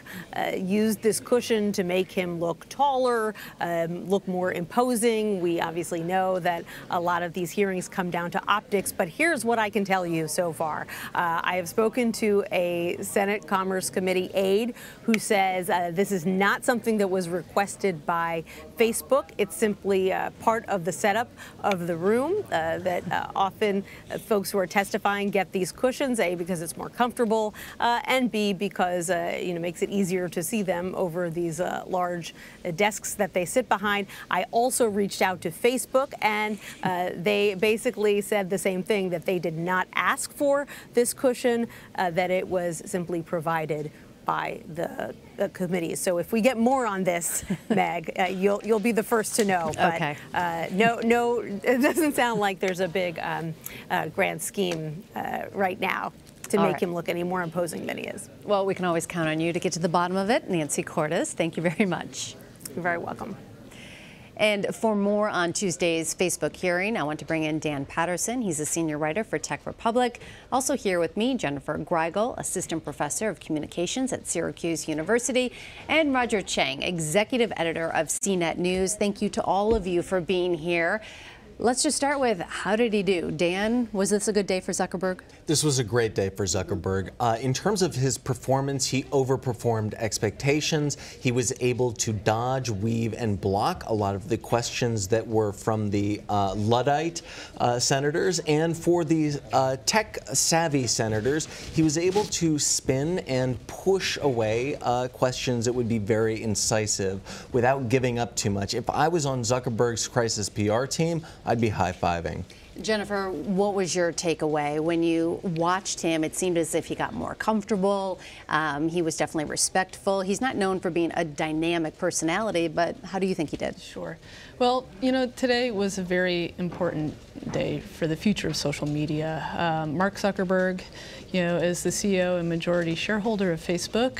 S11: used this cushion to make him look taller, look more imposing. We obviously know that a lot of these hearings come down to optics, but here's what I can tell you so far. I have spoken to a Senate Commerce Committee aide who says this is not something that was requested by Facebook. It's simply part of the setup of the room that often folks who are testifying get these cushions, A, because it's more comfortable, and B, because makes it easier to see them over these large desks that they sit behind. I also reached out to Facebook, and they basically said the same thing, that they did not ask for this cushion, that it was simply provided by the committee. So if we get more on this, Meg, you'll be the first to know. But,
S4: okay.
S11: No, it doesn't sound like there's a big grand scheme right now to make him look any more imposing than he is.
S4: Well, we can always count on you to get to the bottom of it. Nancy Cordes, thank you very much.
S11: You're very welcome.
S4: And for more on Tuesday's Facebook hearing, I want to bring in Dan Patterson. He's a senior writer for Tech Republic. Also here with me, Jennifer Greigel, assistant professor of communications at Syracuse University, and Roger Cheng, executive editor of CNET News. Thank you to all of you for being here. Let's just start with, how did he do? Dan, was this a good day for Zuckerberg?
S1: This was a great day for Zuckerberg. In terms of his performance, he overperformed expectations. He was able to dodge, weave, and block a lot of the questions that were from the Luddite senators. And for the tech-savvy senators, he was able to spin and push away questions that would be very incisive without giving up too much. If I was on Zuckerberg's crisis PR team, I'd be high-fiving.
S4: Jennifer, what was your takeaway when you watched him? It seemed as if he got more comfortable. He was definitely respectful. He's not known for being a dynamic personality, but how do you think he did?
S33: Sure. Well, today was a very important day for the future of social media. Mark Zuckerberg, is the CEO and majority shareholder of Facebook,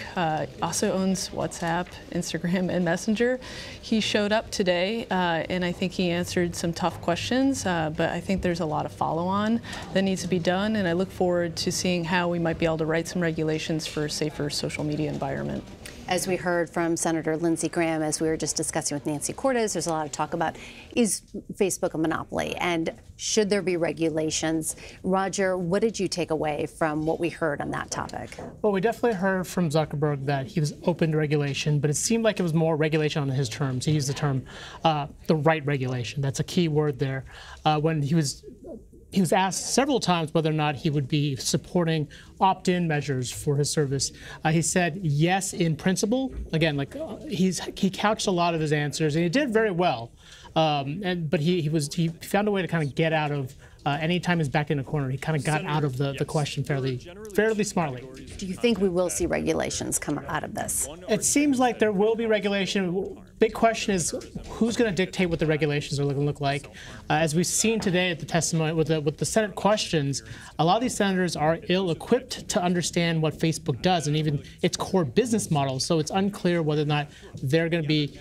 S33: also owns WhatsApp, Instagram, and Messenger. He showed up today, and I think he answered some tough questions, but I think there's a lot of follow-on that needs to be done, and I look forward to seeing how we might be able to write some regulations for a safer social media environment.
S4: As we heard from Senator Lindsey Graham, as we were just discussing with Nancy Cordes, there's a lot of talk about, is Facebook a monopoly, and should there be regulations? Roger, what did you take away from what we heard on that topic?
S12: Well, we definitely heard from Zuckerberg that he was open to regulation, but it seemed like it was more regulation on his terms. He used the term the right regulation. That's a key word there. When he was he was asked several times whether or not he would be supporting opt-in measures for his service. He said yes in principle. Again, he couched a lot of his answers, and he did very well. But he found a way to kind of get out of anytime he's back in a corner. He kind of got out of the question fairly smartly.
S4: Do you think we will see regulations come out of this?
S12: It seems like there will be regulation. Big question is who's going to dictate what the regulations are going to look like. As we've seen today at the testimony with the Senate questions, a lot of these senators are ill-equipped to understand what Facebook does and even its core business model. So it's unclear whether or not they're going to be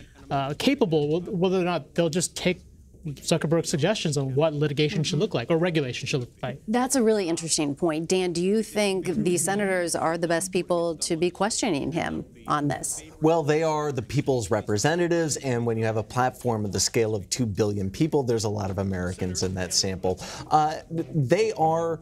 S12: capable, whether or not they'll just take Zuckerberg's suggestions on what litigation should look like or regulation should look like.
S4: That's a really interesting point. Dan, do you think these senators are the best people to be questioning him on this?
S1: Well, they are the people's representatives, and when you have a platform of the scale of 2 billion people, there's a lot of Americans in that sample. They are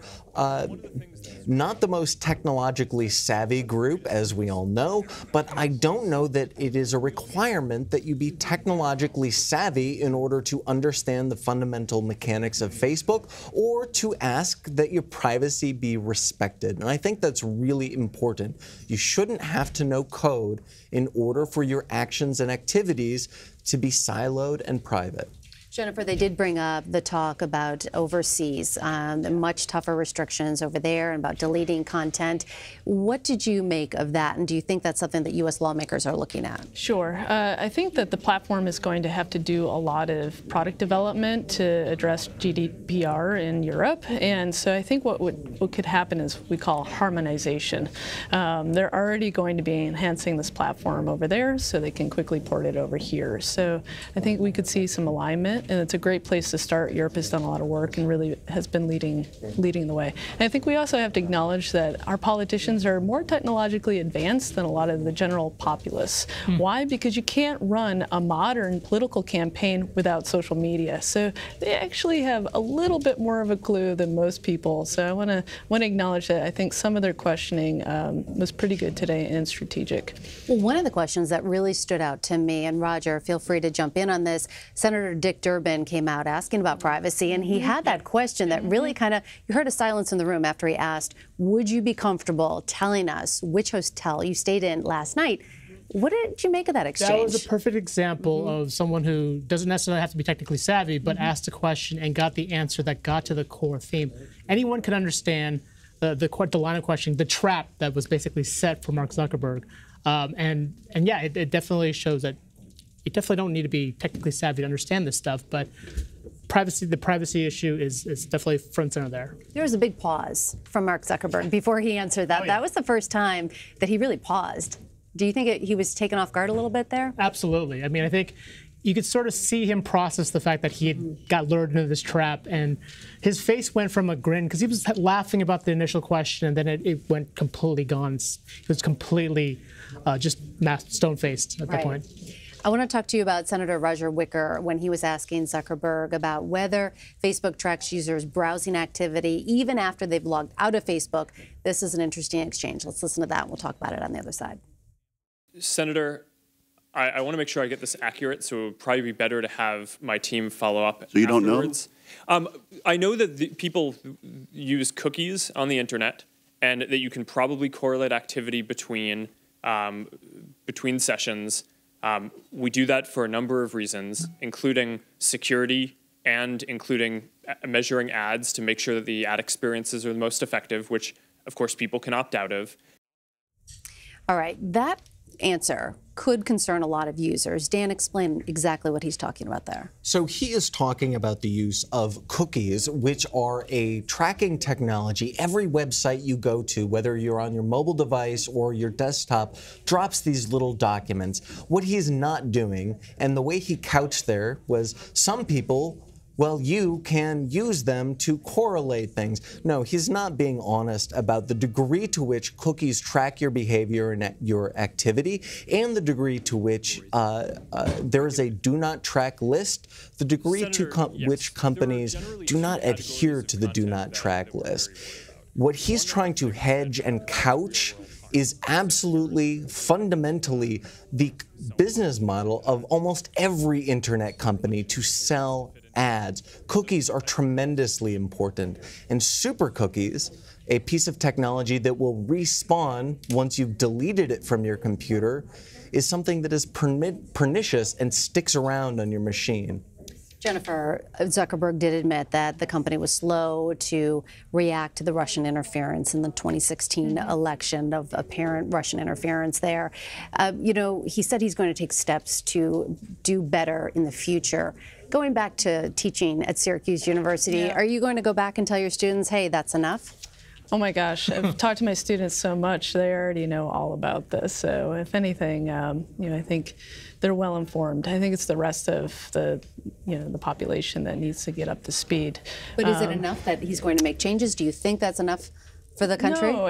S1: not the most technologically savvy group, as we all know, but I don't know that it is a requirement that you be technologically savvy in order to understand the fundamental mechanics of Facebook or to ask that your privacy be respected. And I think that's really important. You shouldn't have to know code in order for your actions and activities to be siloed and private.
S4: Jennifer, they did bring up the talk about overseas, much tougher restrictions over there and about deleting content. What did you make of that, and do you think that's something that U.S. lawmakers are looking at?
S33: Sure. I think that the platform is going to have to do a lot of product development to address GDPR in Europe, and so I think what could happen is we call harmonization. They're already going to be enhancing this platform over there so they can quickly port it over here. So I think we could see some alignment. And it's a great place to start. Europe has done a lot of work and really has been leading the way. And I think we also have to acknowledge that our politicians are more technologically advanced than a lot of the general populace. Why? Because you can't run a modern political campaign without social media. So they actually have a little bit more of a clue than most people. So I want to acknowledge that I think some of their questioning was pretty good today and strategic.
S4: Well, one of the questions that really stood out to me, and Roger, feel free to jump in on this, Senator Dick Durbin came out asking about privacy, and he had that question that really kind of, you heard a silence in the room after he asked, would you be comfortable telling us which hotel you stayed in last night? What did you make of that exchange?
S12: That was a perfect example of someone who doesn't necessarily have to be technically savvy, but asked a question and got the answer that got to the core theme. Anyone could understand the line of questioning, the trap that was basically set for Mark Zuckerberg. And yeah, it definitely shows that you definitely don't need to be technically savvy to understand this stuff, but the privacy issue is definitely front and center there.
S4: There was a big pause from Mark Zuckerberg before he answered that. That was the first time that he really paused. Do you think he was taken off guard a little bit there?
S12: Absolutely. I mean, I think you could sort of see him process the fact that he had got lured into this trap, and his face went from a grin, because he was laughing about the initial question, and then it went completely gone. He was completely just stone-faced at that point.
S4: I want to talk to you about Senator Roger Wicker when he was asking Zuckerberg about whether Facebook tracks users' browsing activity even after they've logged out of Facebook. This is an interesting exchange. Let's listen to that, and we'll talk about it on the other side.
S10: Senator, I want to make sure I get this accurate, so it would probably be better to have my team follow up
S3: So you
S10: afterwards.
S3: don't know?
S10: I know that people use cookies on the internet, and that you can probably correlate activity between sessions. We do that for a number of reasons, including security and including measuring ads to make sure that the ad experiences are the most effective, which, of course, people can opt out of.
S4: All right, that answer could concern a lot of users. Dan, explain exactly what he's talking about there.
S1: So he is talking about the use of cookies, which are a tracking technology. Every website you go to, whether you're on your mobile device or your desktop, drops these little documents. What he's not doing, and the way he couched there, was some people, well, you can use them to correlate things. No, he's not being honest about the degree to which cookies track your behavior and your activity, and the degree to which there is a do not track list, the degree to which companies do not adhere to the do not track list. What he's trying to hedge and couch is absolutely, fundamentally, the business model of almost every internet company to sell ads. Cookies are tremendously important. And super cookies, a piece of technology that will respawn once you've deleted it from your computer, is something that is pernicious and sticks around on your machine.
S4: Jennifer, Zuckerberg did admit that the company was slow to react to the Russian interference in the 2016 election, of apparent Russian interference there. You know, he said he's going to take steps to do better in the future. Going back to teaching at Syracuse University, are you going to go back and tell your students, hey, that's enough?
S33: Oh my gosh, I've talked to my students so much, they already know all about this. So if anything, you know, I think they're well informed. I think it's the rest of the, you know, the population that needs to get up to speed.
S4: But is it enough that he's going to make changes? Do you think that's enough for the country?
S33: No,